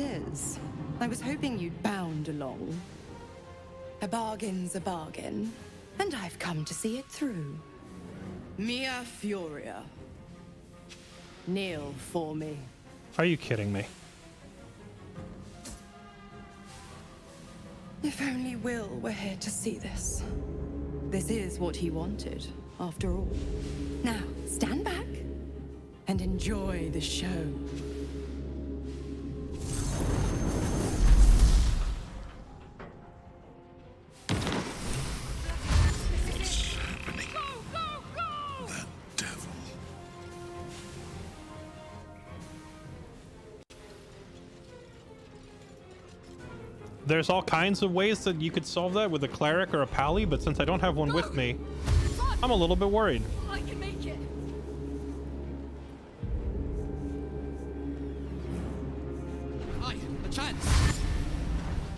S14: Is. I was hoping you'd bound along. A bargain's a bargain, and I've come to see it through. Mia Furia. Kneel for me.
S1: Are you kidding me?
S14: If only Will were here to see this. This is what he wanted, after all. Now, stand back and enjoy the show.
S1: There's all kinds of ways that you could solve that with a cleric or a pally, but since I don't have one with me, I'm a little bit worried.
S22: I can make it.
S21: Aye, a chance.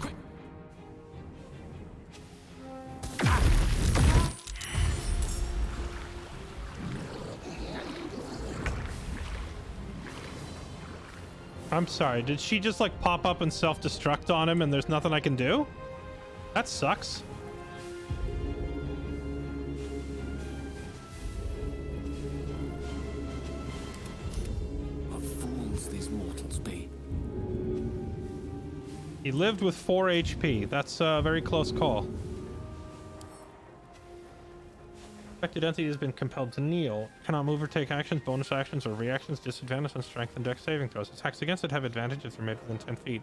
S21: Quick.
S1: I'm sorry, did she just like pop up and self-destruct on him and there's nothing I can do? That sucks. He's He lived with 4 HP. That's a very close call. Affected entity has been compelled to kneel. Cannot move or take actions, bonus actions, or reactions. Disadvantage on strength and dex saving throws. Attacks against it have advantage if they're made within 10 feet.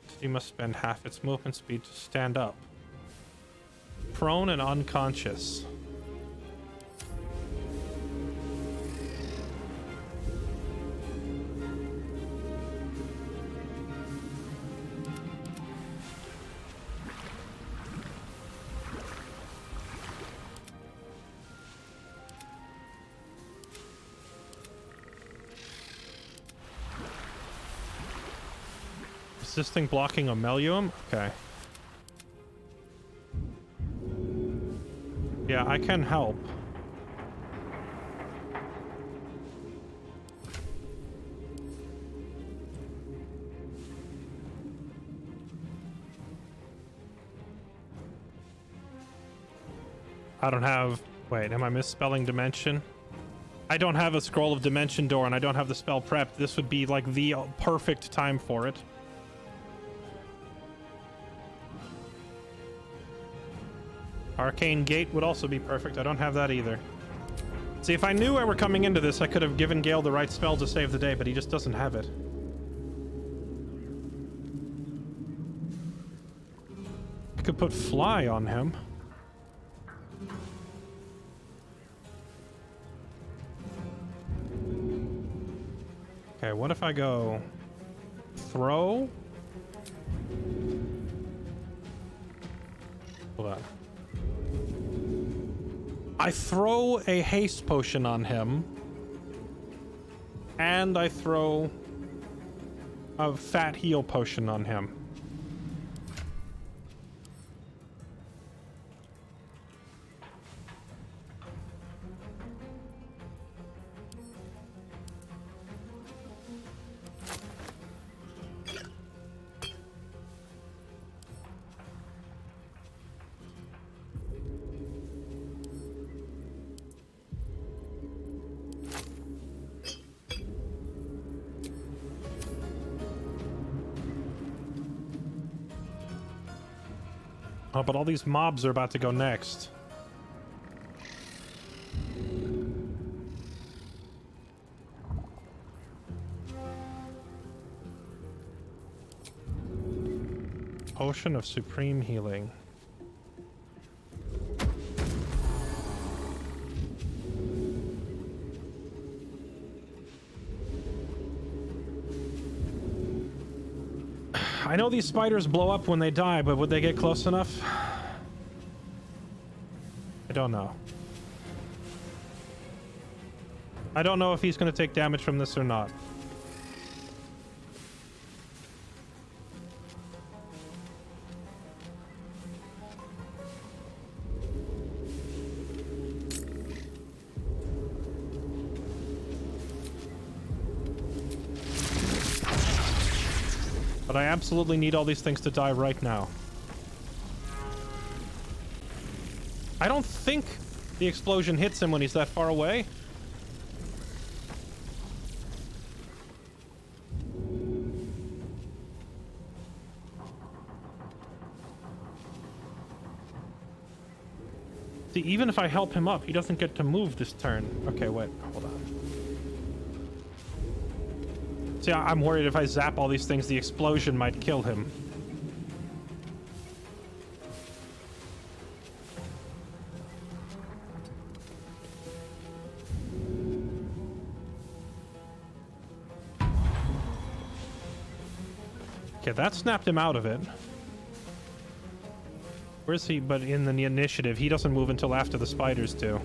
S1: Entity must spend half its movement speed to stand up. Prone and unconscious. Resisting blocking Omelium? Okay. Yeah, I can help. I don't have... Wait, am I misspelling Dimension? I don't have a Scroll of Dimension Door, and I don't have the spell prepped. This would be like the perfect time for it. Arcane Gate would also be perfect. I don't have that either. See, if I knew I were coming into this, I could have given Gale the right spell to save the day, but he just doesn't have it. I could put Fly on him. Okay, what if I go... Throw? Hold on. I throw a haste potion on him, and I throw a fat heal potion on him. Oh, but all these mobs are about to go next. Potion of Supreme Healing. I know these spiders blow up when they die, but would they get close enough? I don't know. I don't know if he's going to take damage from this or not. But I absolutely need all these things to die right now. I don't think the explosion hits him when he's that far away. See, even if I help him up, he doesn't get to move this turn. Okay, wait, hold on. See, I'm worried if I zap all these things, the explosion might kill him. Okay, that snapped him out of it. Where's he? But in the initiative, he doesn't move until after the spiders do.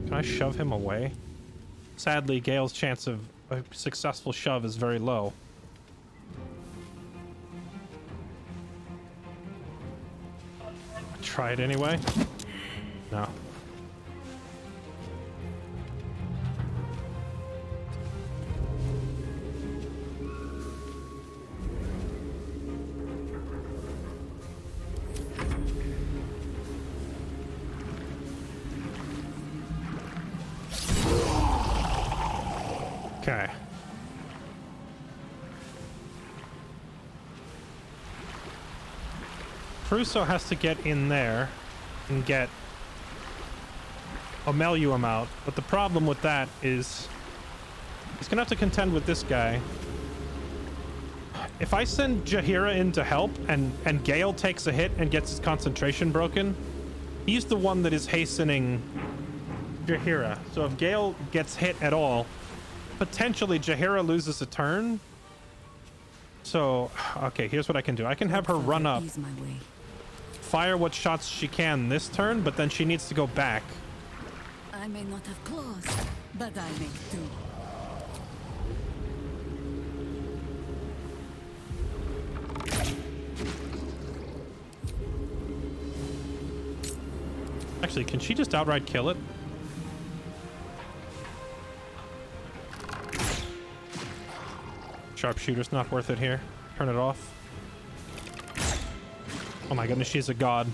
S1: Can I shove him away? Sadly, Gale's chance of a successful shove is very low. Try it anyway. No. Okay. Crusoe has to get in there and get Omelium out, but the problem with that is he's gonna have to contend with this guy. If I send Jaheira in to help and Gale takes a hit and gets his concentration broken, he's the one that is hastening Jaheira. So if Gale gets hit at all, potentially Jaheira loses a turn. So, okay, here's what I can do. I can have her run up, fire what shots she can this turn, but then she needs to go back.
S6: I may not have claws, but I make do.
S1: Actually, can she just outright kill it? Sharpshooter's not worth it here. Turn it off. Oh my goodness, she's a god.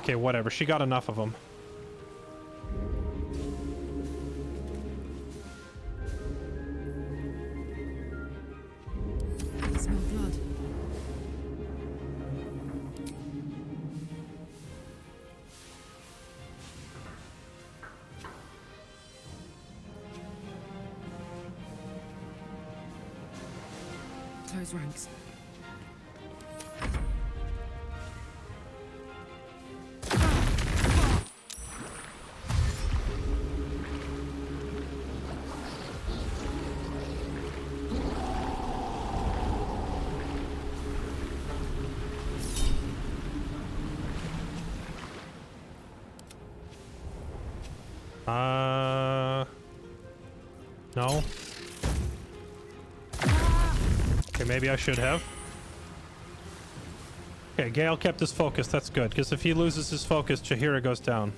S1: Okay, whatever. She got enough of them.
S6: Smell blood. Close ranks.
S1: No. Okay, maybe I should have. Okay, Gale kept his focus. That's good, because if he loses his focus, Jaheira goes down.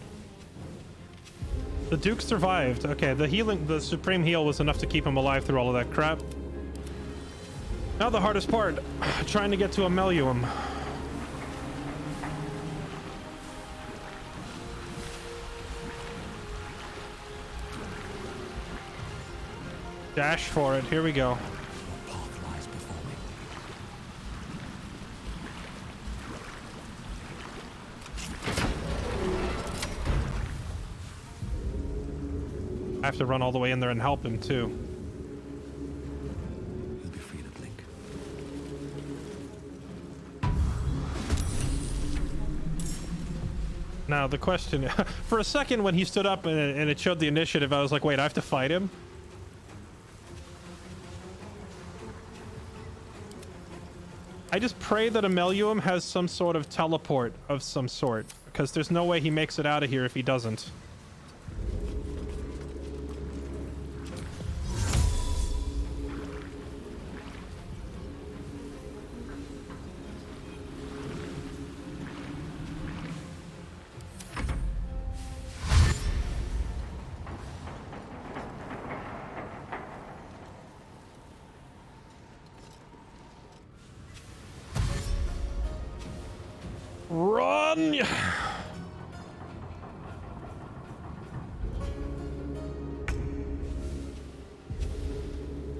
S1: The Duke survived. Okay, the Supreme Heal was enough to keep him alive through all of that crap. Now the hardest part, trying to get to Omelium. Dash for it. Here we go. I have to run all the way in there and help him too.
S17: He'll be free to blink.
S1: Now the question, for a second when he stood up and it showed the initiative, I was like, wait, I have to fight him? I just pray that Omelium has some sort of teleport of some sort, because there's no way he makes it out of here if he doesn't. Run!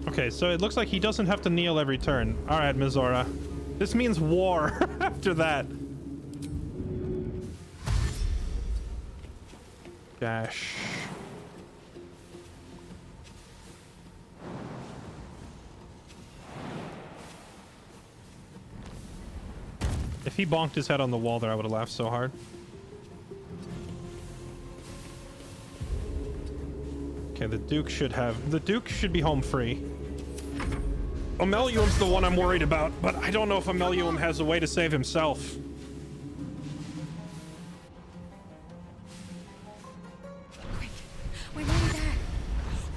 S1: Okay, so it looks like he doesn't have to kneel every turn. All right, Mizora. This means war after that. Dash. If he bonked his head on the wall there, I would have laughed so hard. Okay, the Duke should be home free. Omelium's the one I'm worried about, but I don't know if Omelium has a way to save himself.
S4: Quick, we're nearly there.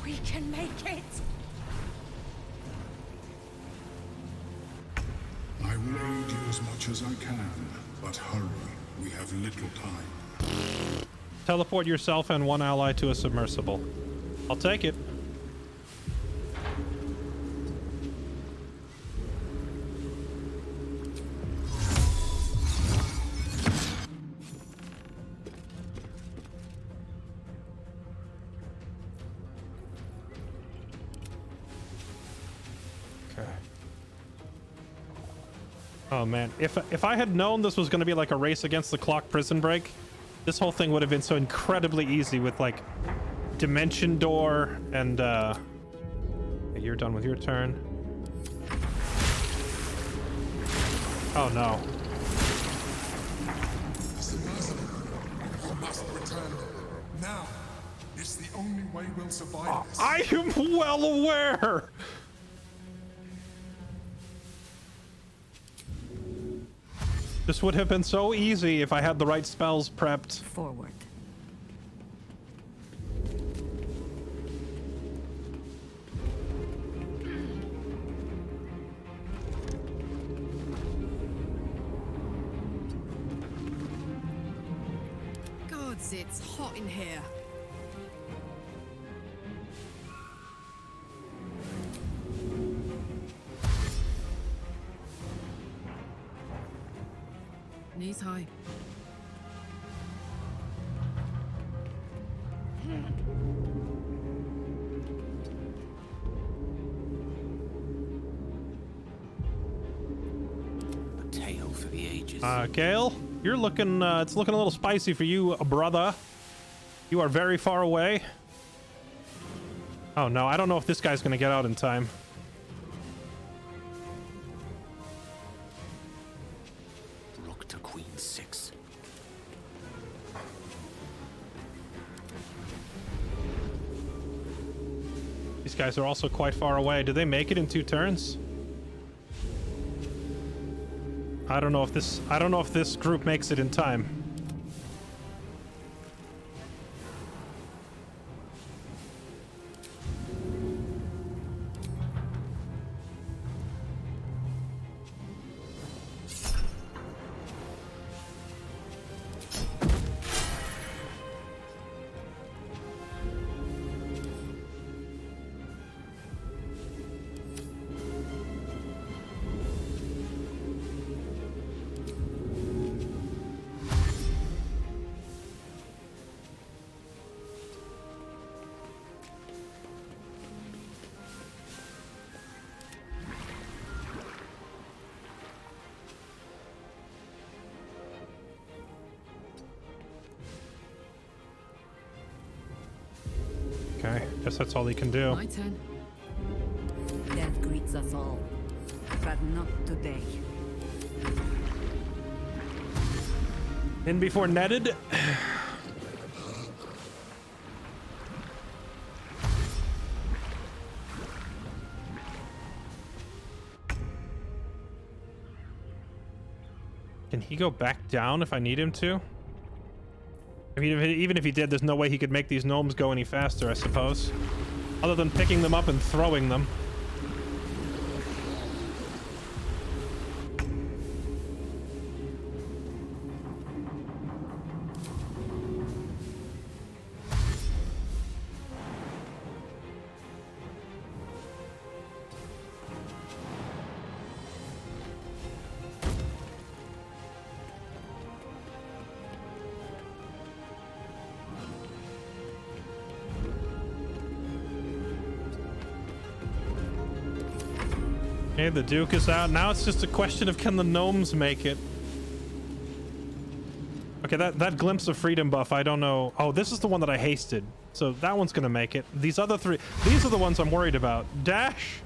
S4: We can make it.
S16: I will aid you as much as I can, but hurry. We have little time.
S1: Teleport yourself and one ally to a submersible. I'll take it. Oh man, if I had known this was going to be like a race against the clock prison break, this whole thing would have been so incredibly easy with like dimension door and okay, you're done with your turn. Oh no.
S16: You must return. Now, it's the only way we'll survive this.
S1: I am well aware. This would have been so easy if I had the right spells prepped.
S6: Forward.
S14: Gods, it's hot in here. Knees high.
S17: A tale for the ages.
S1: Gale, you're looking, it's looking a little spicy for you, brother. You are very far away. Oh no, I don't know if this guy's gonna get out in time.
S17: Rook to Queen 6.
S1: These guys are also quite far away. Did they make it in 2 turns? I don't know if this group makes it in time. Okay, guess that's all he can do.
S6: My turn. Death greets us all, but not today.
S1: In before netted. Can he go back down if I need him to? I mean, even if he did, there's no way he could make these gnomes go any faster, I suppose. Other than picking them up and throwing them. Okay, the Duke is out. Now it's just a question of can the gnomes make it? Okay, that glimpse of freedom buff, I don't know. Oh, this is the one that I hasted. So that one's gonna make it. These other 3, these are the ones I'm worried about. Dash!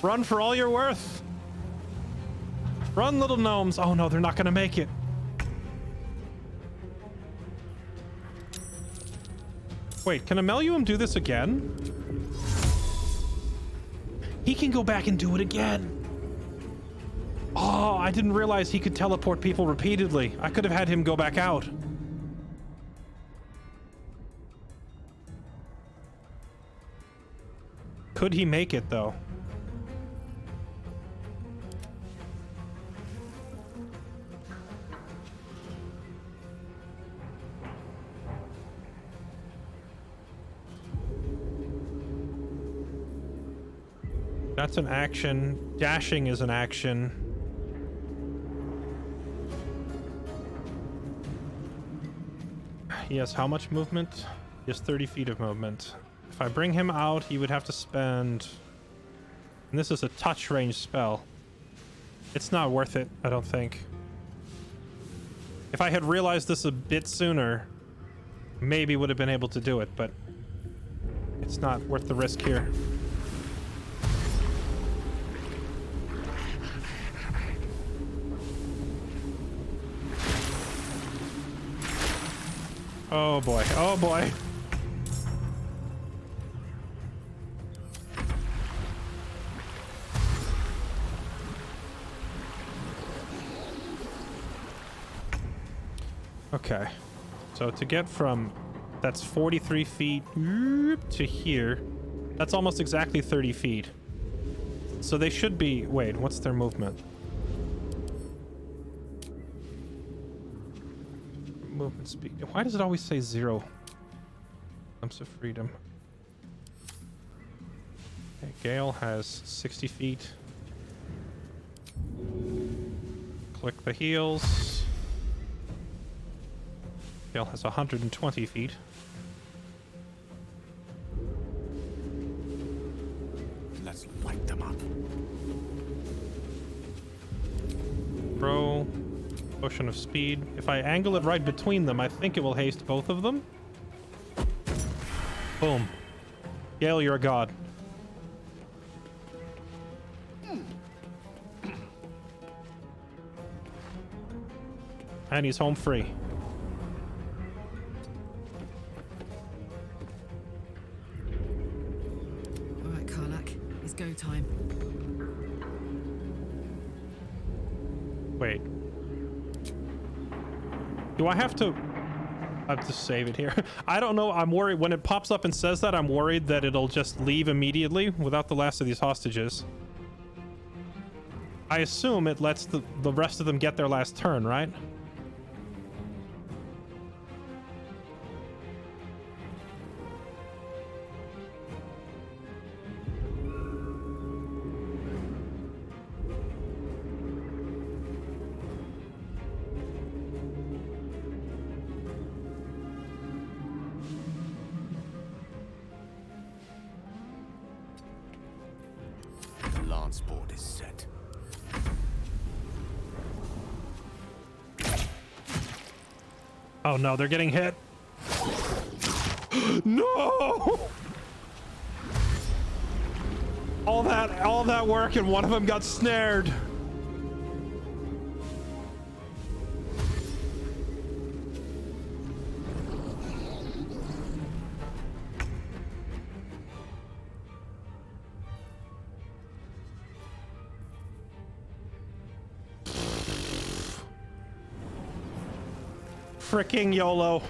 S1: Run for all you're worth! Run, little gnomes! Oh no, they're not gonna make it. Wait, can Ameluum do this again? He can go back and do it again. Oh, I didn't realize he could teleport people repeatedly. I could have had him go back out. Could he make it, though? That's an action. Dashing is an action. He has how much movement? He has 30 feet of movement. If I bring him out, he would have to spend... And this is a touch range spell. It's not worth it, I don't think. If I had realized this a bit sooner, maybe would have been able to do it, but it's not worth the risk here. Oh boy, oh boy. Okay, so to get from, that's 43 feet to here, that's almost exactly 30 feet. So they should be, wait, what's their movement? Movement speed. Why does it always say 0? Comes to freedom. Okay, Gale has 60 feet. Click the heels. Gale has 120 feet.
S21: Let's light them up.
S1: Pro. Potion of speed. If I angle it right between them, I think it will haste both of them. Boom. Gale, you're a god. And he's home free.
S14: Alright, Karlak. It's go time.
S1: Wait. Do I have to... I have to save it here. I don't know. I'm worried. When it pops up and says that, I'm worried that it'll just leave immediately without the last of these hostages. I assume it lets the rest of them get their last turn, right?
S21: Lance board is set.
S1: Oh no, they're getting hit. No! All that work and one of them got snared. Fricking YOLO.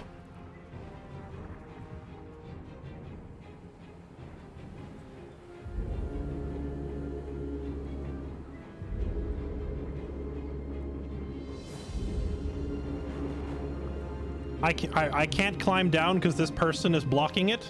S1: I can't climb down because this person is blocking it.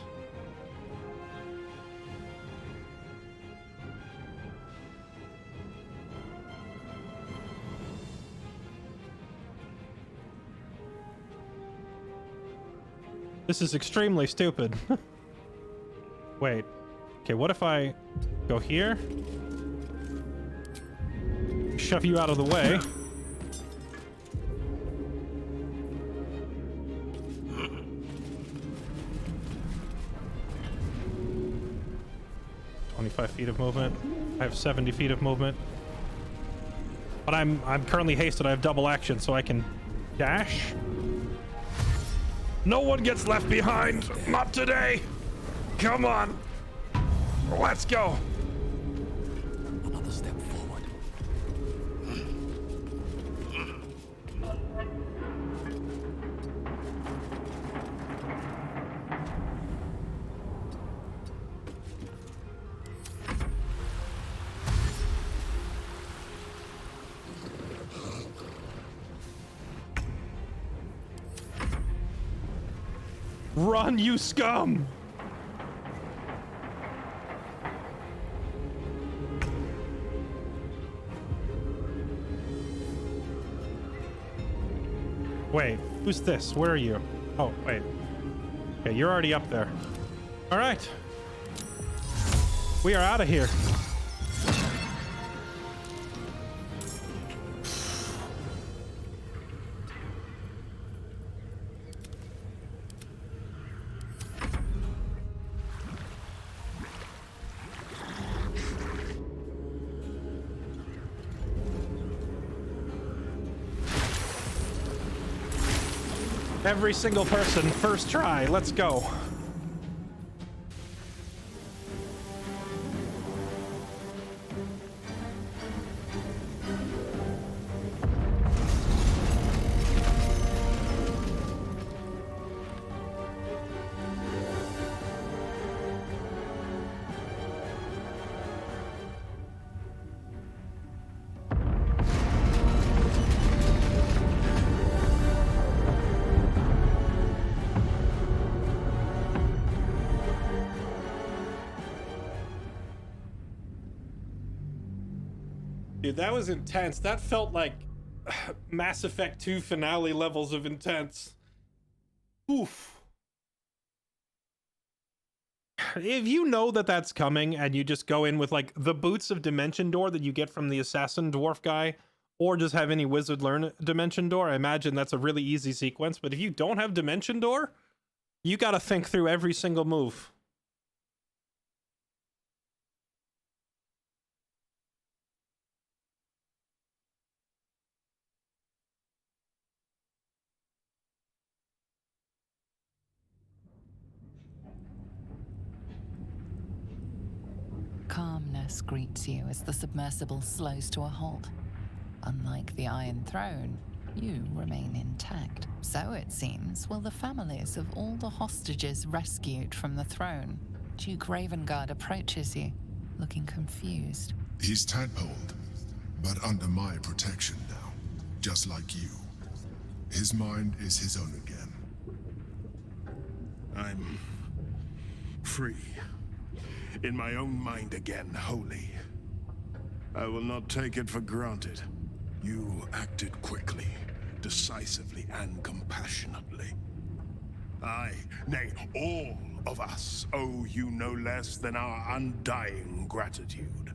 S1: This is extremely stupid. Wait. Okay, what if I go here? Shove you out of the way. Feet of movement. I have 70 feet of movement. But I'm currently hasted. I have double action, so I can dash. No one gets left behind. Not today. Come on. Let's go.
S21: Another step forward.
S1: Run, you scum! Wait, who's this? Where are you? Oh, wait. Okay, you're already up there. All right. We are out of here. Every single person, first try. Let's go. Dude, that was intense. That felt like Mass Effect 2 finale levels of intense. Oof. If you know that that's coming and you just go in with like the boots of Dimension Door that you get from the assassin dwarf guy, or just have any wizard learn Dimension Door, I imagine that's a really easy sequence. But if you don't have Dimension Door, you got to think through every single move.
S7: Calmness greets you as the submersible slows to a halt. Unlike the Iron Throne, you remain intact. So it seems will the families of all the hostages rescued from the throne. Duke Ravengard approaches you, looking confused.
S16: He's tadpoled, but under my protection now, just like you. His mind is his own again.
S2: I'm free. In my own mind again, wholly. I will not take it for granted. You acted quickly, decisively, and compassionately. I, nay, all of us, owe you no less than our undying gratitude.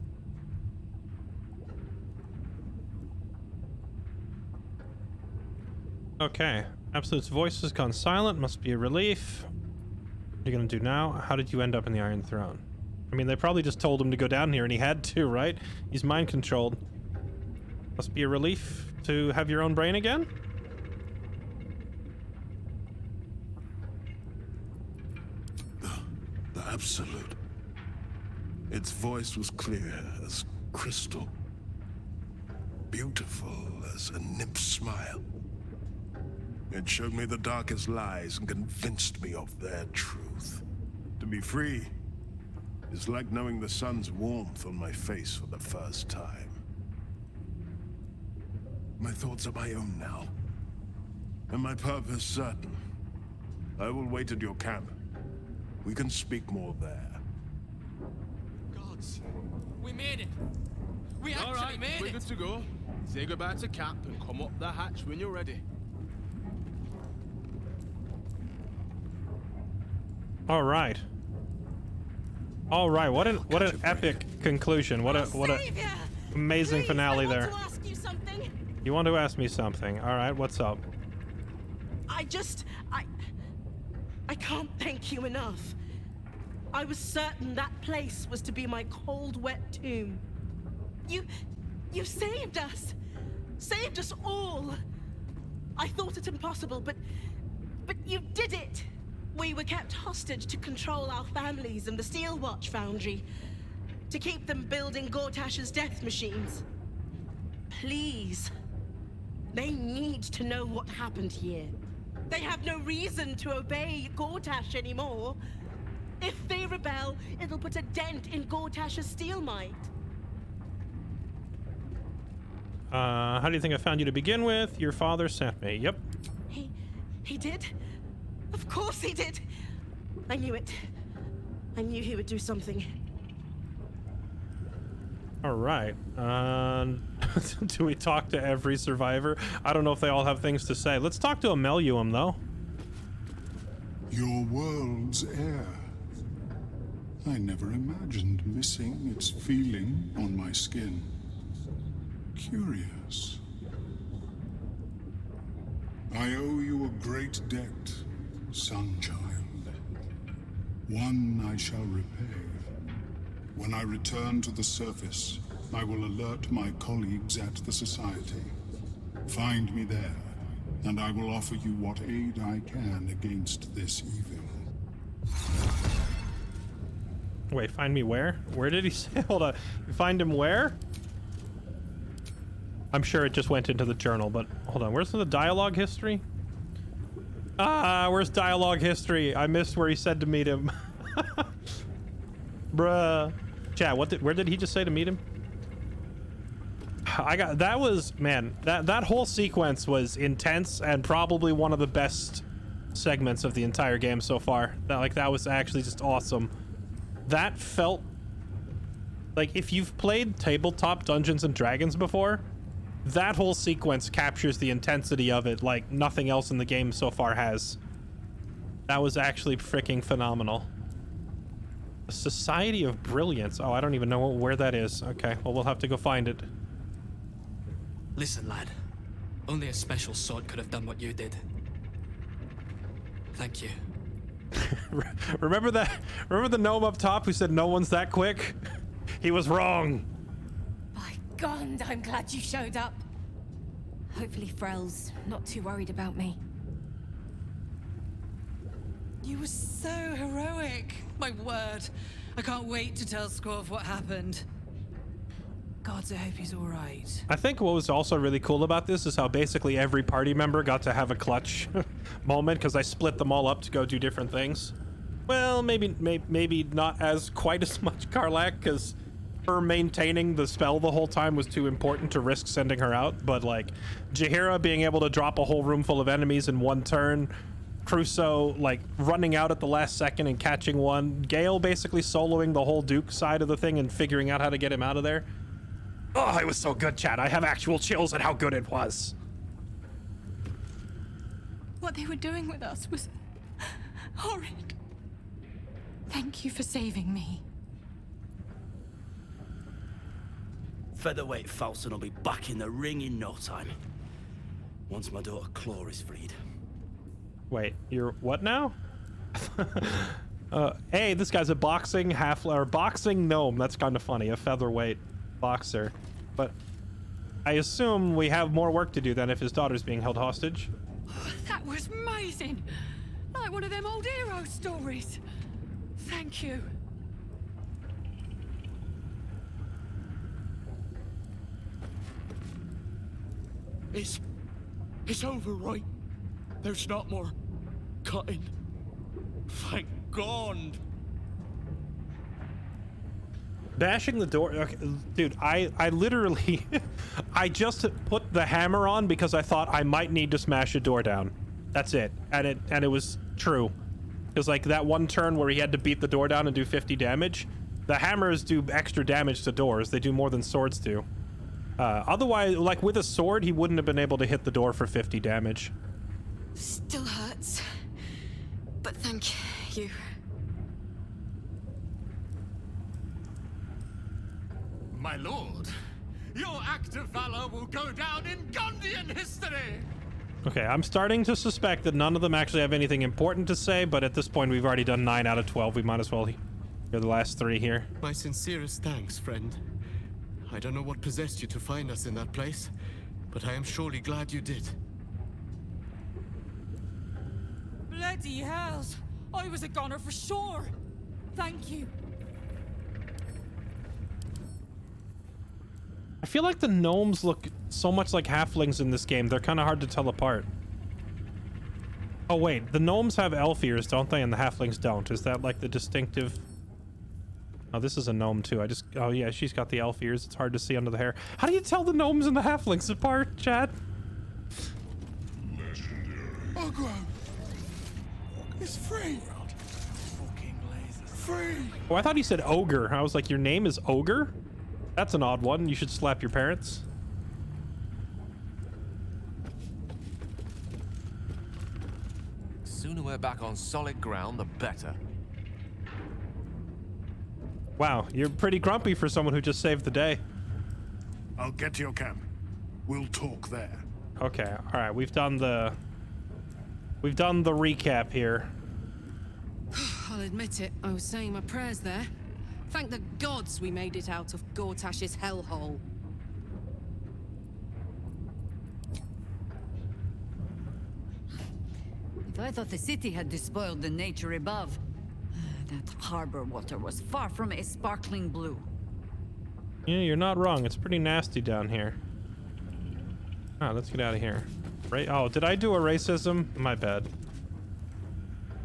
S1: Okay. Absolute's voice has gone silent. Must be a relief. What are you gonna do now? How did you end up in the Iron Throne? I mean, they probably just told him to go down here and he had to, right? He's mind controlled. Must be a relief to have your own brain again?
S2: The Absolute. Its voice was clear as crystal. Beautiful as a nymph's smile. It showed me the darkest lies and convinced me of their truth. To be free is like knowing the sun's warmth on my face for the first time. My thoughts are my own now, and my purpose certain. I will wait at your camp. We can speak more there.
S22: Gods, we made it. We
S13: All
S22: actually
S13: right,
S22: made
S13: we're
S22: it.
S13: good to go. Say goodbye to Cap and come up the hatch when you're ready.
S1: All right. All right. What an epic conclusion. What a amazing finale there. You want to ask me something? All right. What's up?
S5: I can't thank you enough. I was certain that place was to be my cold, wet tomb. You saved us. Saved us all. I thought it impossible, but you did it. We were kept hostage to control our families and the Steel Watch Foundry, to keep them building Gortash's death machines. Please. They need to know what happened here. They have no reason to obey Gortash anymore. If they rebel, it'll put a dent in Gortash's steel might.
S1: How do you think I found you to begin with? Your father sent me. Yep.
S5: He did? Of course he did. I knew it. I knew he would do something.
S1: All right. Do we talk to every survivor? I don't know if they all have things to say. Let's talk to Ameluum, though.
S16: Your world's air. I never imagined missing its feeling on my skin. Curious. I owe you a great debt, Sunchild. One I shall repay. When I return to the surface, I will alert my colleagues at the Society. Find me there, and I will offer you what aid I can against this evil.
S1: Wait, find me where? Where did he say? Hold on. Find him where? I'm sure it just went into the journal, but hold on. Where's the dialogue history? Ah, where's dialogue history? I missed where he said to meet him. Bruh. Chat, where did he just say to meet him? That was, man, that whole sequence was intense and probably one of the best segments of the entire game so far. That was actually just awesome. That felt like, if you've played tabletop Dungeons and Dragons before, that whole sequence captures the intensity of it like nothing else in the game so far has. That was actually freaking phenomenal. The Society of Brilliance. Oh, I don't even know where that is. Okay, well, we'll have to go find it.
S3: Listen, lad. Only a special sort could have done what you did. Thank you.
S1: Remember that? Remember the gnome up top who said no one's that quick? He was wrong.
S22: By God, I'm glad you showed up.
S15: Hopefully Frel's not too worried about me.
S22: You were so heroic. My word. I can't wait to tell Scorv what happened. God, I hope he's all right.
S1: I think what was also really cool about this is how basically every party member got to have a clutch moment, because I split them all up to go do different things. Well, maybe not as quite as much Karlach, because her maintaining the spell the whole time was too important to risk sending her out. But like Jaheira being able to drop a whole room full of enemies in one turn, Crusoe like running out at the last second and catching one, Gale basically soloing the whole Duke side of the thing and figuring out how to get him out of there. Oh, it was so good, chat. I have actual chills at how good it was.
S22: What they were doing with us was horrid. Thank you for saving me.
S20: Featherweight Falson will be back in the ring in no time. Once my daughter Claw is freed.
S1: Wait, you're what now? Hey, this guy's a boxing boxing gnome. That's kind of funny. A featherweight boxer. But I assume we have more work to do then if his daughter's being held hostage.
S22: That was amazing. Like one of them old hero stories. Thank you.
S13: It's over, right? There's not more cutting. Thank God.
S1: Bashing the door. Okay, dude, I literally I just put the hammer on because I thought I might need to smash a door down. That's it. And it was true. Because like that one turn where he had to beat the door down and do 50 damage, the hammers do extra damage to doors. They do more than swords do. Otherwise, like with a sword, he wouldn't have been able to hit the door for 50 damage.
S15: Still hurts. But thank you.
S23: My lord, your act of valor will go down in Gondian history!
S1: Okay, I'm starting to suspect that none of them actually have anything important to say, but at this point we've already done 9 out of 12. We might as well hear the last 3 here.
S24: My sincerest thanks, friend. I don't know what possessed you to find us in that place, but I am surely glad you did.
S22: Bloody hells. I was a goner for sure. Thank you.
S1: I feel like the gnomes look so much like halflings in this game. They're kind of hard to tell apart. Oh wait, the gnomes have elf ears, don't they? And the halflings don't. Is that like the distinctive... Oh, this is a gnome too. Oh yeah, she's got the elf ears. It's hard to see under the hair. How do you tell the gnomes and the halflings apart, Chad?
S13: Ogro! It's free! Free!
S1: Oh, I thought you said ogre. I was like, your name is Ogre? That's an odd one. You should slap your parents.
S17: Sooner we're back on solid ground, the better.
S1: Wow, you're pretty grumpy for someone who just saved the day.
S2: I'll get to your camp. We'll talk there.
S1: Okay, all right. We've done the recap here.
S14: I'll admit it. I was saying my prayers there. Thank the gods we made it out of Gortash's hellhole.
S6: I thought the city had despoiled the nature above. That harbor water was far from a sparkling blue.
S1: Yeah, you're not wrong. It's pretty nasty down here. Ah, let's get out of here. Oh, did I do a racism? My bad.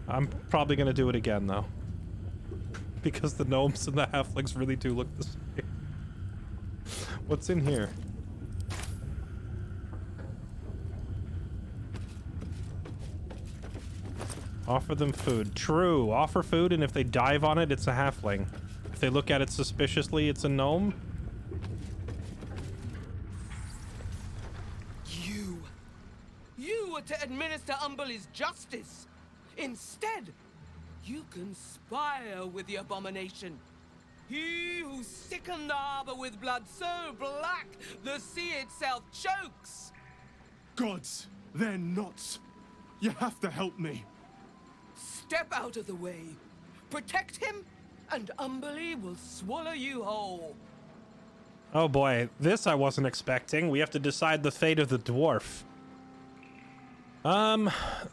S1: I'm probably gonna do it again, though. Because the gnomes and the halflings really do look the same. What's in here? Offer them food. True. Offer food, and if they dive on it, it's a halfling. If they look at it suspiciously, it's a gnome.
S8: You were to administer Umberlee's justice. Instead, you conspire with the abomination. He who sickened the harbor with blood so black the sea itself chokes.
S13: Gods, they're nuts. You have to help me.
S8: Step out of the way. Protect him, and Umberlee will swallow you whole.
S1: Oh boy, this I wasn't expecting. We have to decide the fate of the dwarf.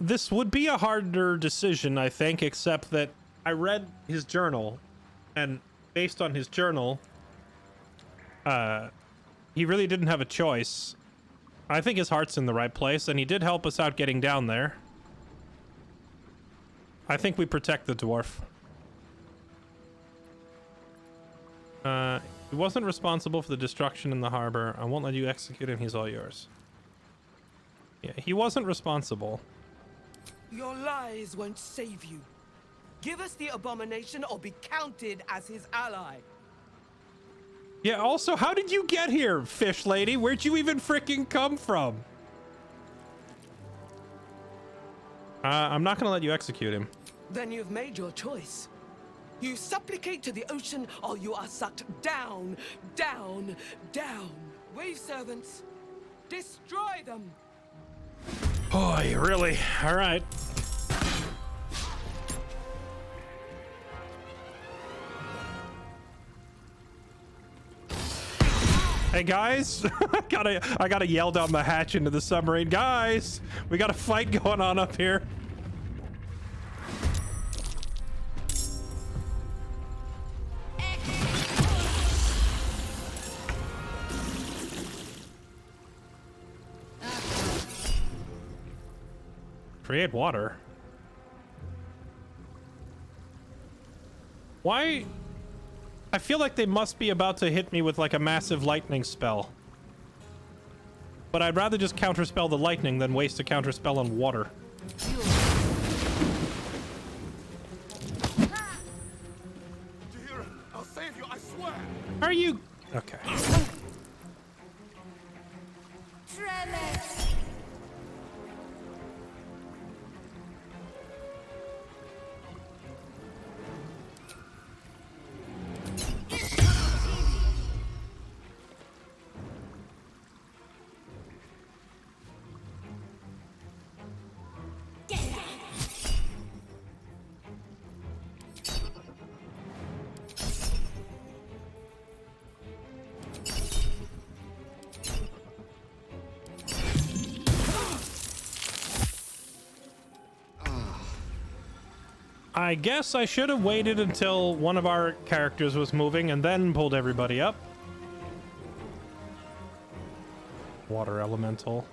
S1: This would be a harder decision, I think, except that I read his journal, and based on his journal, he really didn't have a choice. I think his heart's in the right place, and he did help us out getting down there. I think we protect the dwarf. He wasn't responsible for the destruction in the harbor. I won't let you execute him. He's all yours. Yeah, he wasn't responsible.
S8: Your lies won't save you. Give us the abomination or be counted as his ally.
S1: Yeah, also, how did you get here, fish lady? Where'd you even freaking come from? I'm not gonna let you execute him.
S8: Then you've made your choice. You supplicate to the ocean or you are sucked down, down, down. Wave servants, destroy them.
S1: Boy, really? All right. Hey guys, I gotta yell down the hatch into the submarine. Guys, we got a fight going on up here. Create water. Why? I feel like they must be about to hit me with like a massive lightning spell. But I'd rather just counterspell the lightning than waste a counterspell on water.
S8: I'll save you, I swear.
S1: Are you? Okay. I guess I should have waited until one of our characters was moving and then pulled everybody up. Water elemental.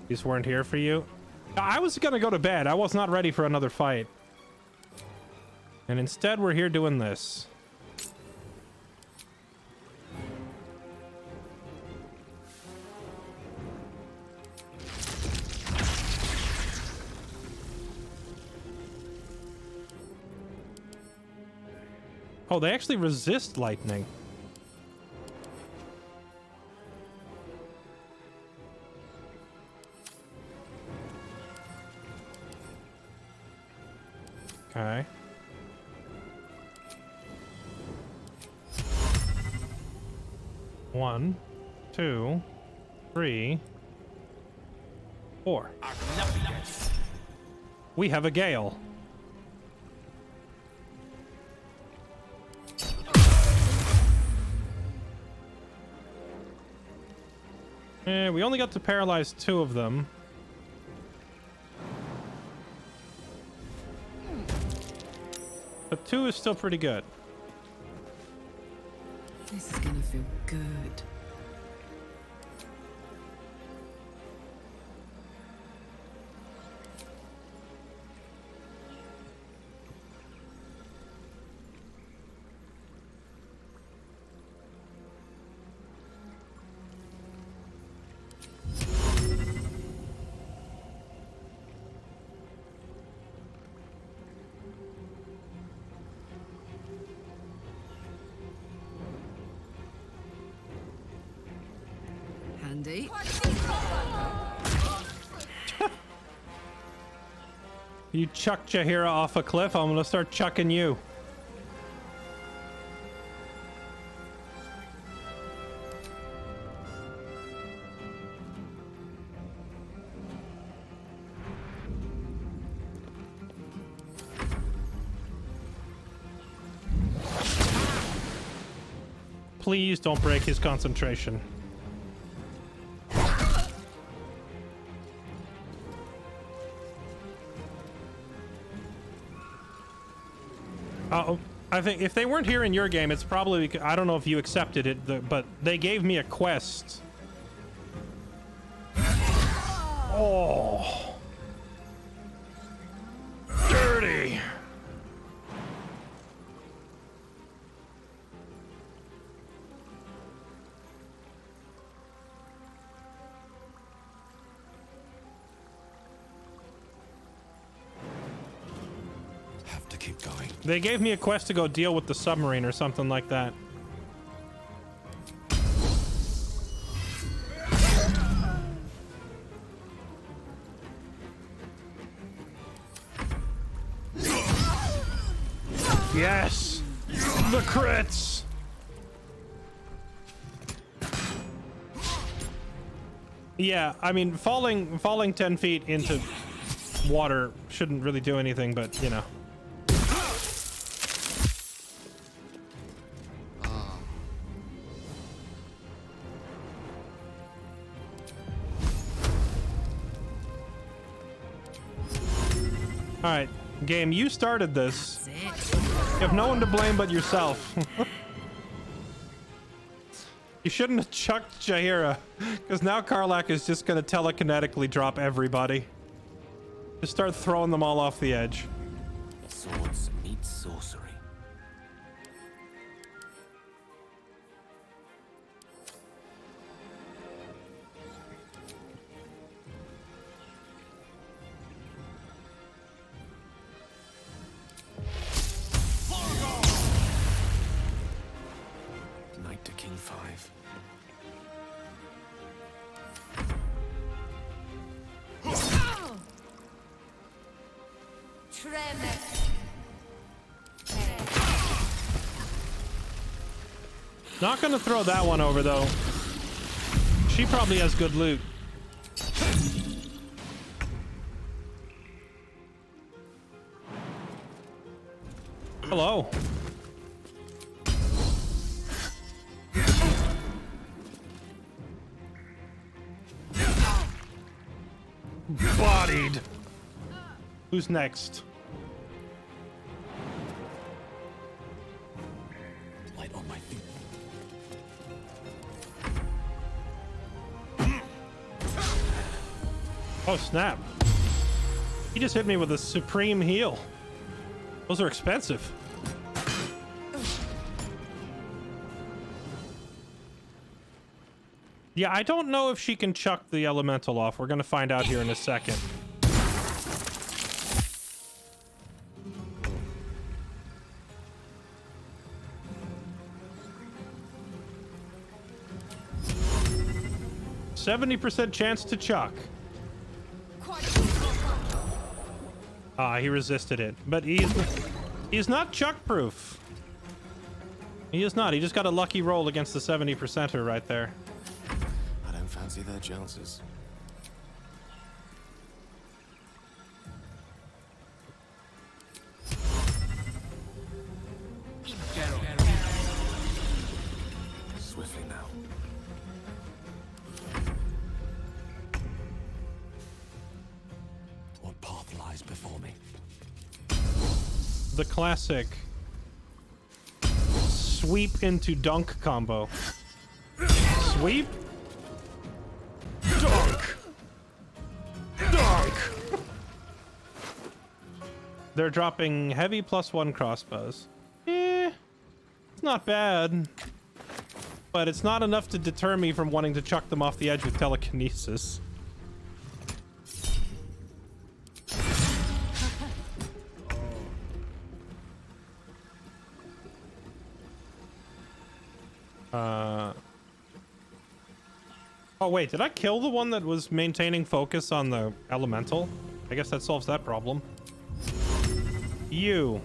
S1: These weren't here for you? I was gonna go to bed. I was not ready for another fight. And instead we're here doing this. Oh, they actually resist lightning. Okay. One, 2, 3, 4. We have a gale. We only got to paralyze 2 of them. But 2 is still pretty good.
S14: This is gonna feel good. Handy.
S1: You chuck Jaheira off a cliff, I'm gonna start chucking you. Please don't break his concentration. I think if they weren't here in your game, it's probably because, I don't know if you accepted it, but they gave me a quest. Oh, dirty.
S9: Keep going.
S1: They gave me a quest to go deal with the submarine or something like that. Yes! The crits! Yeah, I mean, falling 10 feet into water shouldn't really do anything, but, you know. Alright, game, you started this. You have no one to blame but yourself. You shouldn't have chucked Jaheira, because now Karlach is just gonna telekinetically drop everybody. Just start throwing them all off the edge.
S17: Swords meet sorcery. Knight to King 5.
S1: Not gonna throw that one over though. She probably has good loot. Hello. Bodied. Who's next?
S17: Light on my feet.
S1: Oh snap. He just hit me with a supreme heal. Those are expensive. Yeah, I don't know if she can chuck the elemental off. We're gonna find out here in a second. %70 chance to chuck. Ah, he resisted it, but he's not chuck proof. He is not. He just got a lucky roll against the 70%er right there.
S17: I don't fancy their chances. Swiftly now. lies before me.
S1: The classic sweep into dunk combo. Sweep, dunk, dunk. They're dropping heavy +1 crossbows. It's not bad, but it's not enough to deter me from wanting to chuck them off the edge with telekinesis. Oh wait, did I kill the one that was maintaining focus on the elemental? I guess that solves that problem. You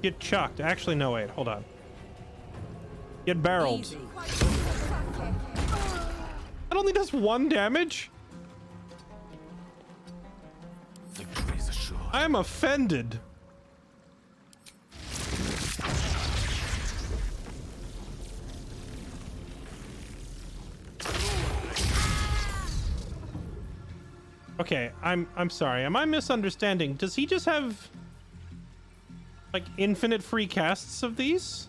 S1: get chucked. Actually, no, wait, hold on. Get barreled. That only does 1 damage?
S17: Victory is assured.
S1: I am offended. Okay, I'm sorry. Am I misunderstanding? Does he just have like infinite free casts of these?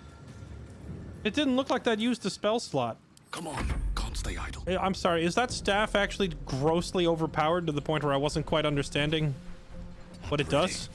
S1: It didn't look like that used a spell slot.
S17: Come on, can't stay idle.
S1: I'm sorry. Is that staff actually grossly overpowered to the point where I wasn't quite understanding what it does?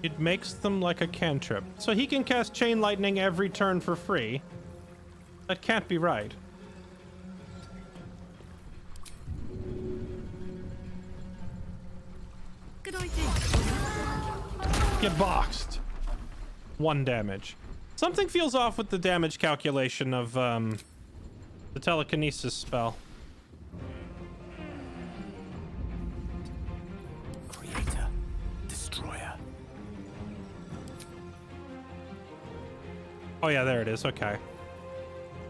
S1: It makes them like a cantrip. So he can cast Chain Lightning every turn for free. That can't be right.
S5: Good idea.
S1: Get boxed. 1 damage. Something feels off with the damage calculation of the telekinesis spell.
S17: Creator, destroyer.
S1: Oh yeah, there it is. Okay.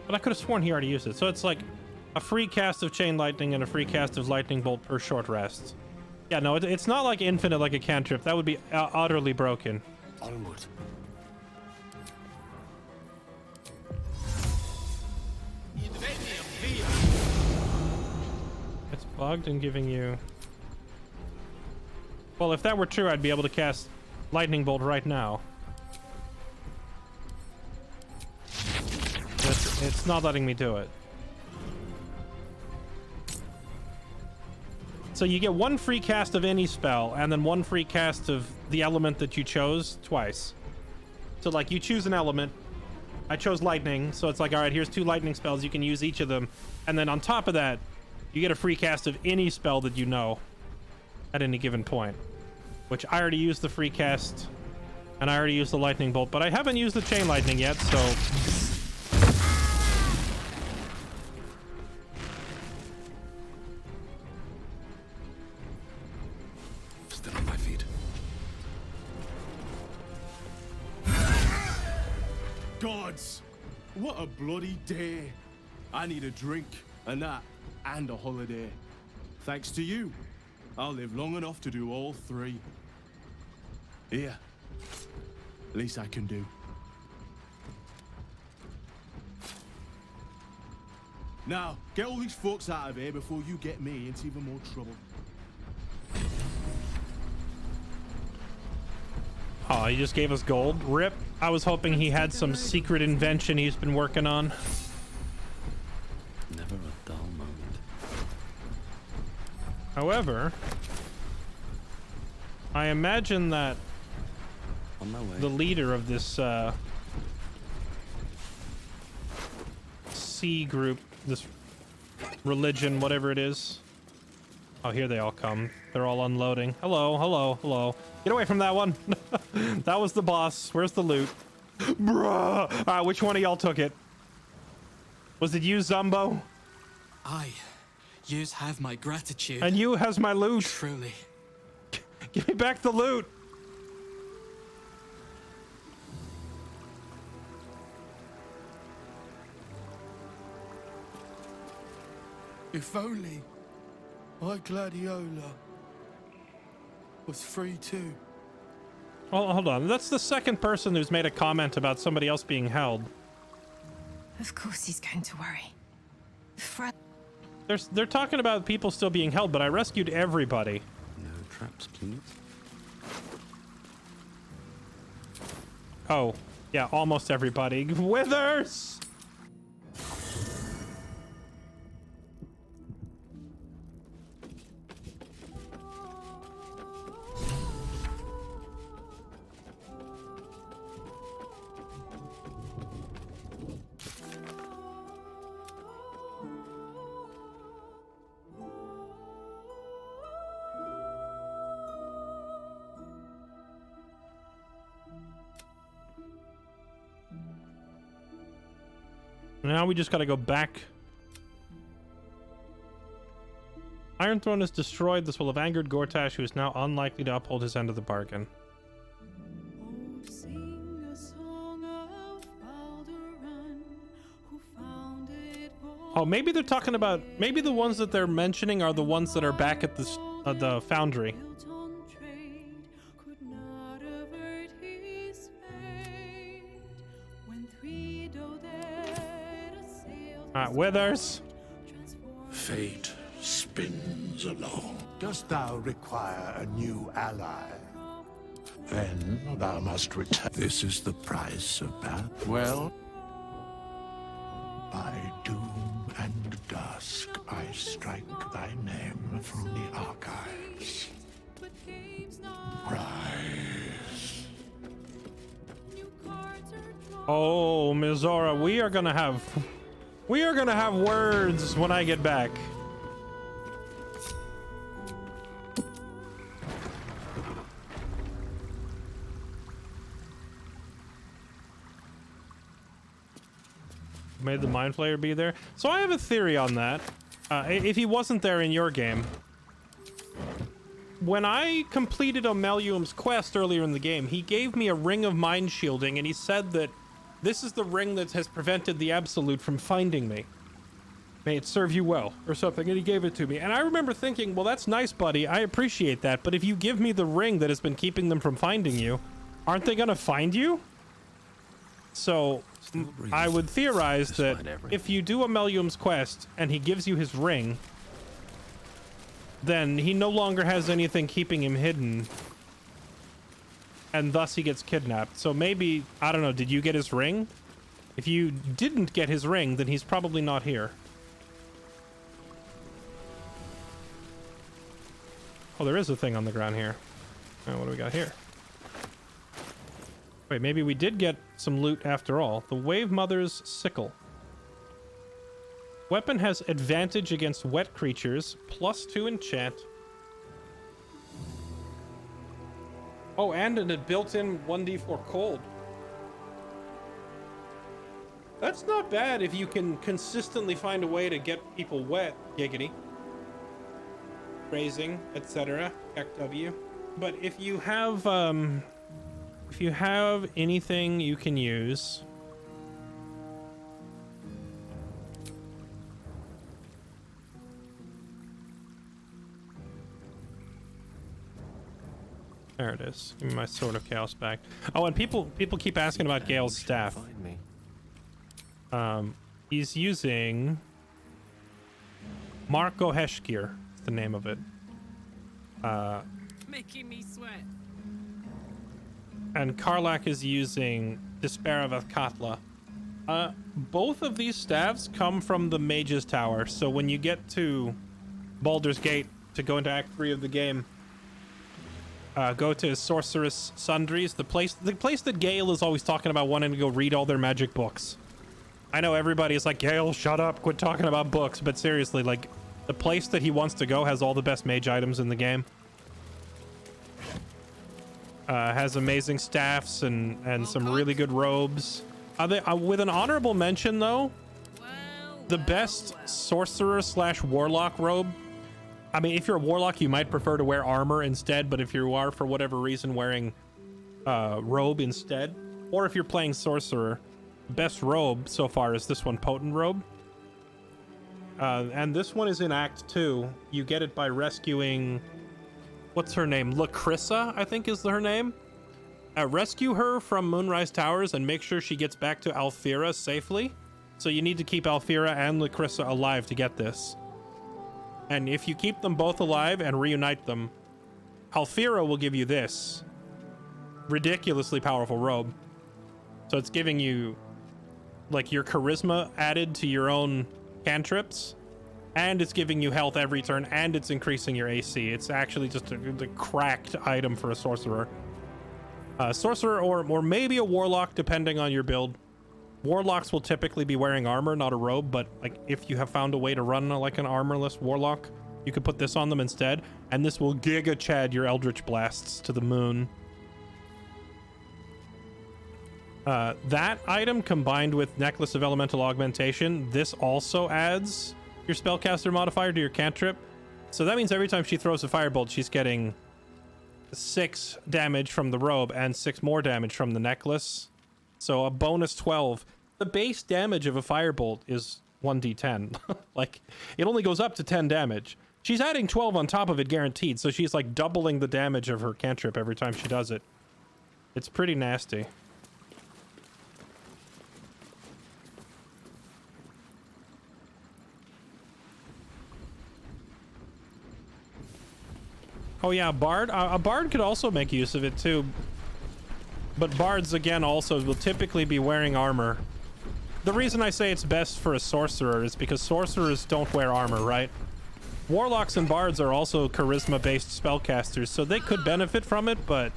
S1: But I could have sworn he already used it. So it's like a free cast of Chain Lightning and a free cast of Lightning Bolt per short rest. Yeah, no, it's not like infinite like a cantrip. That would be utterly broken.
S17: Onward.
S1: It's bugged and giving you... Well, if that were true, I'd be able to cast Lightning Bolt right now. It's not letting me do it. So you get 1 free cast of any spell, and then 1 free cast of the element that you chose twice. So like you choose an element, I chose lightning, so it's like, all right, here's 2 lightning spells, you can use each of them. And then on top of that, you get a free cast of any spell that you know at any given point. Which I already used the free cast, and I already used the lightning bolt, but I haven't used the chain lightning yet, so...
S17: Still on my feet.
S13: Gods! What a bloody day. I need a drink, a nap, and a holiday. Thanks to you, I'll live long enough to do all 3. Here. Least I can do. Now, get all these folks out of here before you get me into even more trouble.
S1: Oh, he just gave us gold? Rip. I was hoping he had some secret invention he's been working on.
S9: Never a dull moment.
S1: However, I imagine that
S9: On my way.
S1: the leader of this C group, this religion, whatever it is. Oh, here they all come. They're all unloading. Hello, hello, hello. Get away from that one. That was the boss. Where's the loot? Bruh. Which one of y'all took it? Was it you, Zumbo?
S3: Aye. Yous have my gratitude.
S1: And you has my loot.
S3: Truly.
S1: Give me back the loot.
S13: If only my Gladiola was free too.
S1: Oh, hold on. That's the second person who's made a comment about somebody else being held.
S10: Of course he's going to worry.
S1: They're talking about people still being held, but I rescued everybody.
S9: No traps, please.
S1: Oh, yeah, almost everybody. Withers! Now we just gotta go back. Iron Throne is destroyed. This will have angered Gortash, who is now unlikely to uphold his end of the bargain. Oh, maybe they're talking about... Maybe the ones that they're mentioning are the ones that are back at the foundry. Withers.
S2: Fate spins along. Dost thou require a new ally? Then thou must return. This is the price of battle. Well, by doom and dusk, I strike thy name from the archives. Rise.
S1: Oh, Mizora, we are gonna have words when I get back. Made the Mind Flayer be there. So I have a theory on that. If he wasn't there in your game. When I completed Omelium's quest earlier in the game, he gave me a ring of mind shielding, and he said that this is the ring that has prevented the Absolute from finding me. May it serve you well, or something, and he gave it to me. And I remember thinking, well, that's nice, buddy. I appreciate that, but if you give me the ring that has been keeping them from finding you, aren't they gonna find you? So, I would theorize that if you do Omelium's quest, and he gives you his ring, then he no longer has anything keeping him hidden, and thus he gets kidnapped. So maybe, I don't know, did you get his ring? If you didn't get his ring, then he's probably not here. Oh, there is a thing on the ground here. Oh, what do we got here? Wait, maybe we did get some loot after all. The Wave Mother's Sickle. Weapon has advantage against wet creatures, +2 enchant. Oh, and a built-in 1d4 cold. That's not bad if you can consistently find a way to get people wet, giggity. Grazing, etc. XW. But if you have anything you can use. There it is. Give me my Sword of Chaos back. Oh, and people keep asking about Gale's staff. He's using Marco Heshkir, is the name of it.
S22: Making me sweat.
S1: And Karlak is using Despair of Athkatla. Both of these staves come from the Mage's Tower, so when you get to Baldur's Gate to go into Act 3 of the game, go to Sorceress Sundries, the place that Gale is always talking about wanting to go read all their magic books. I know everybody is like, Gale, shut up, quit talking about books, but seriously, like, the place that he wants to go has all the best mage items in the game. Has amazing staffs and some really good robes. With an honorable mention, though, the best sorcerer / warlock robe. I mean, if you're a warlock, you might prefer to wear armor instead, but if you are, for whatever reason, wearing robe instead, or if you're playing sorcerer, best robe so far is this one, Potent Robe. and this one is in Act 2. You get it by rescuing... What's her name? Lacrissa, I think is her name. Rescue her from Moonrise Towers and make sure she gets back to Alfira safely. So you need to keep Alfira and Lacrissa alive to get this. And if you keep them both alive and reunite them, Alfira will give you this ridiculously powerful robe. So it's giving you like your charisma added to your own cantrips, and it's giving you health every turn, and it's increasing your AC. It's actually just a cracked item for a sorcerer. Sorcerer or maybe a warlock, depending on your build. Warlocks will typically be wearing armor, not a robe, but like if you have found a way to run like an armorless warlock, you could put this on them instead, and this will Giga Chad your Eldritch Blasts to the moon. That item combined with Necklace of Elemental Augmentation, this also adds your Spellcaster modifier to your cantrip. So that means every time she throws a firebolt, she's getting 6 damage from the robe and 6 more damage from the necklace. So a bonus 12. The base damage of a firebolt is 1d10. Like, it only goes up to 10 damage. She's adding 12 on top of it guaranteed, so she's like doubling the damage of her cantrip every time she does it. It's pretty nasty. Oh yeah, Bard. A Bard could also make use of it too. But Bards, again, also will typically be wearing armor. The reason I say it's best for a Sorcerer is because Sorcerers don't wear armor, right? Warlocks and Bards are also charisma-based spellcasters, so they could benefit from it, but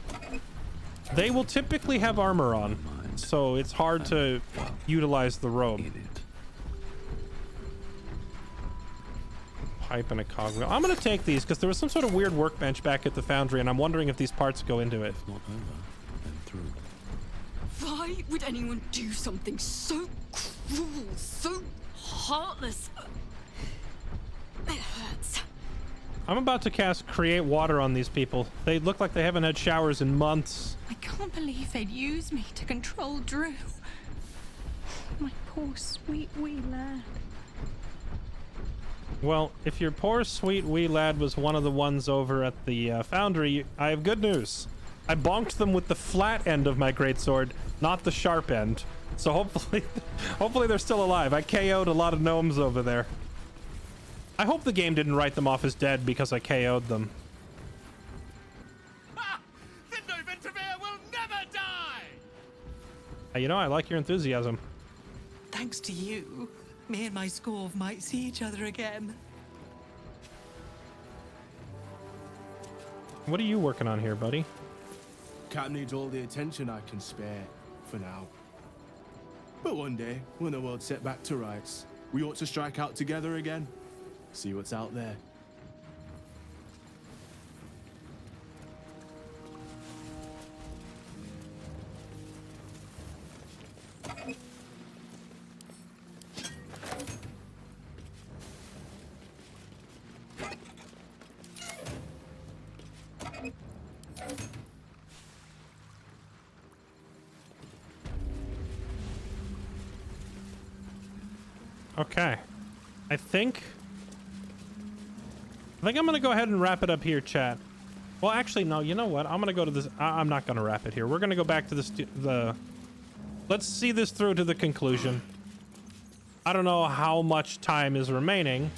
S1: they will typically have armor on. So it's hard to utilize the robe. Pipe and a cogwheel. I'm gonna take these because there was some sort of weird workbench back at the foundry, and I'm wondering if these parts go into it.
S9: Not over, then through.
S11: Why would anyone do something so cruel, so heartless? It hurts.
S1: I'm about to cast Create Water on these people. They look like they haven't had showers in months.
S10: I can't believe they'd use me to control Drew. My poor sweet wee lad.
S1: Well, if your poor sweet wee lad was one of the ones over at the foundry, I have good news. I bonked them with the flat end of my greatsword, not the sharp end. So hopefully they're still alive. I KO'd a lot of gnomes over there. I hope the game didn't write them off as dead because I KO'd them.
S23: The Noventavere will never die!
S1: You know, I like your enthusiasm.
S22: Thanks to you, me and my Scorv might see each other again.
S1: What are you working on here, buddy?
S13: Cap needs all the attention I can spare, for now. But one day, when the world's set back to rights, we ought to strike out together again. See what's out there.
S1: Okay. I think I'm gonna go ahead and wrap it up here, chat. Well, actually, no, you know what? I'm gonna go to this. I'm not gonna wrap it here. We're gonna go back to the let's see this through to the conclusion. I don't know how much time is remaining.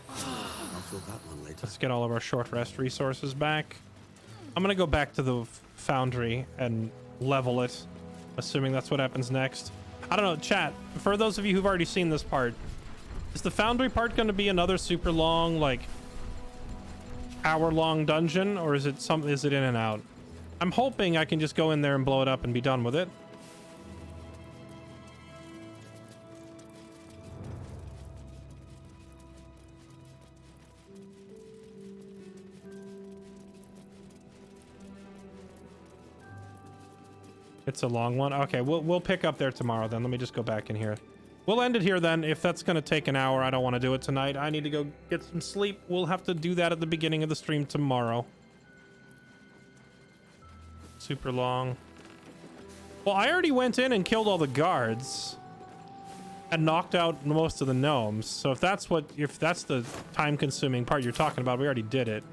S9: I'll fill that one later.
S1: Let's get all of our short rest resources back. I'm gonna go back to the foundry and level it, assuming that's what happens next. I don't know, chat, for those of you who've already seen this part, is the foundry part going to be another super long, like, hour-long dungeon, or is it in and out? I'm hoping I can just go in there and blow it up and be done with it. It's a long one. Okay, we'll pick up there tomorrow then. Let me just go back in here. We'll end it here then. If that's going to take an hour, I don't want to do it tonight. I need to go get some sleep. We'll have to do that at the beginning of the stream tomorrow. Super long. Well, I already went in and killed all the guards. had knocked out most of the gnomes. So if that's the time-consuming part you're talking about, we already did it.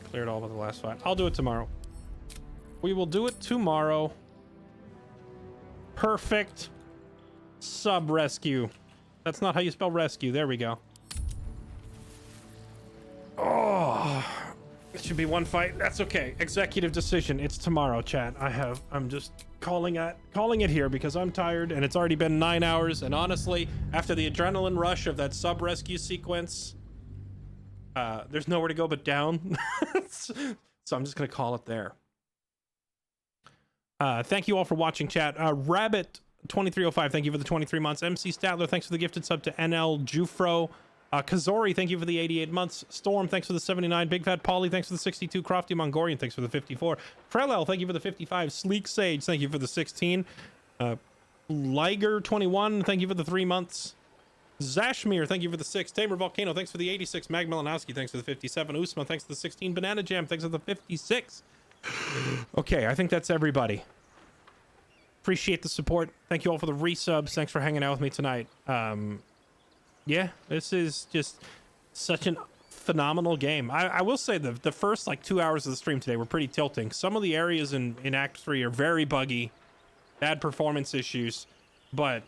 S1: Cleared all but the last fight. I'll do it tomorrow. We will do it tomorrow. Perfect. Sub-rescue. That's not how you spell rescue. There we go. Oh, it should be one fight. That's okay. Executive decision. It's tomorrow, chat. I'm just calling it here because I'm tired and it's already been 9 hours. And honestly, after the adrenaline rush of that sub-rescue sequence, there's nowhere to go but down. So I'm just gonna call it there. Thank you all for watching, chat. Rabbit 2305, thank you for the 23 months. MC Statler, thanks for the gifted sub to NL Jufro. Kazori, thank you for the 88 months. Storm, thanks for the 79. Big Fat Polly, thanks for the 62. Crofty Mongorian, thanks for the 54. Trellel, thank you for the 55. Sleek Sage, thank you for the 16. Liger 21, thank you for the 3 months. Zashmir, thank you for the 6. Tamer Volcano, thanks for the 86. Mag Melanowski, thanks for the 57. Usma, thanks for the 16. Banana Jam, thanks for the 56. Okay, I think that's everybody. Appreciate the support. Thank you all for the resubs. Thanks for hanging out with me tonight. Yeah, this is just such a phenomenal game. I will say the first like 2 hours of the stream today were pretty tilting. Some of the areas in Act 3 are very buggy, bad performance issues, but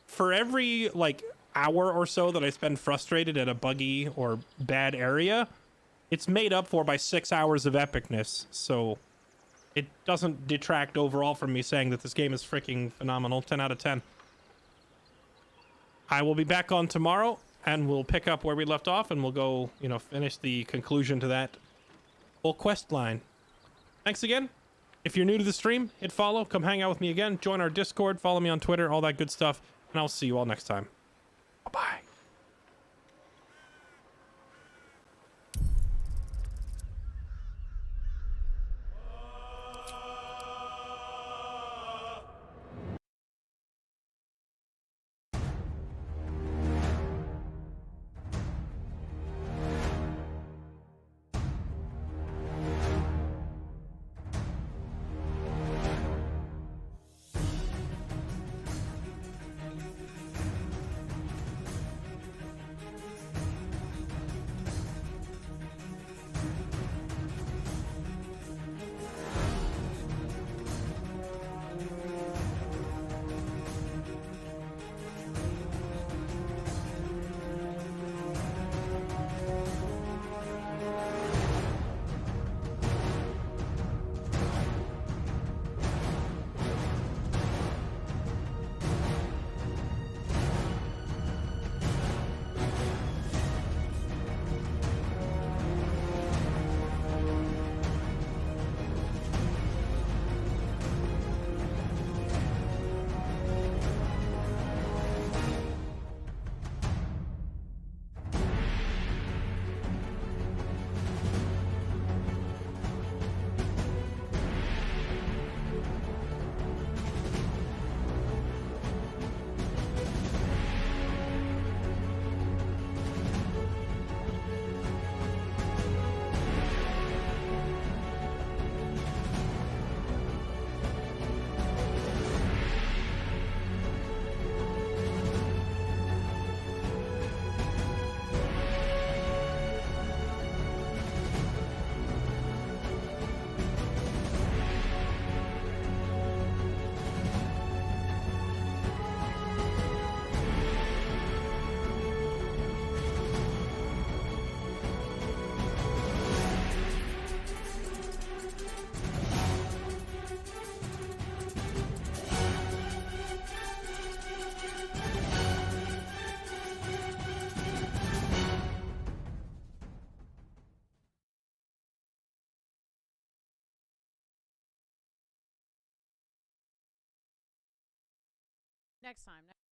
S1: for every like hour or so that I spend frustrated at a buggy or bad area, it's made up for by 6 hours of epicness. So it doesn't detract overall from me saying that this game is freaking phenomenal. 10 out of 10. I will be back on tomorrow and we'll pick up where we left off and we'll go, finish the conclusion to that full quest line. Thanks again. If you're new to the stream, hit follow, come hang out with me again, join our Discord, follow me on Twitter, all that good stuff, and I'll see you all next time. Bye-bye.
S4: Next time.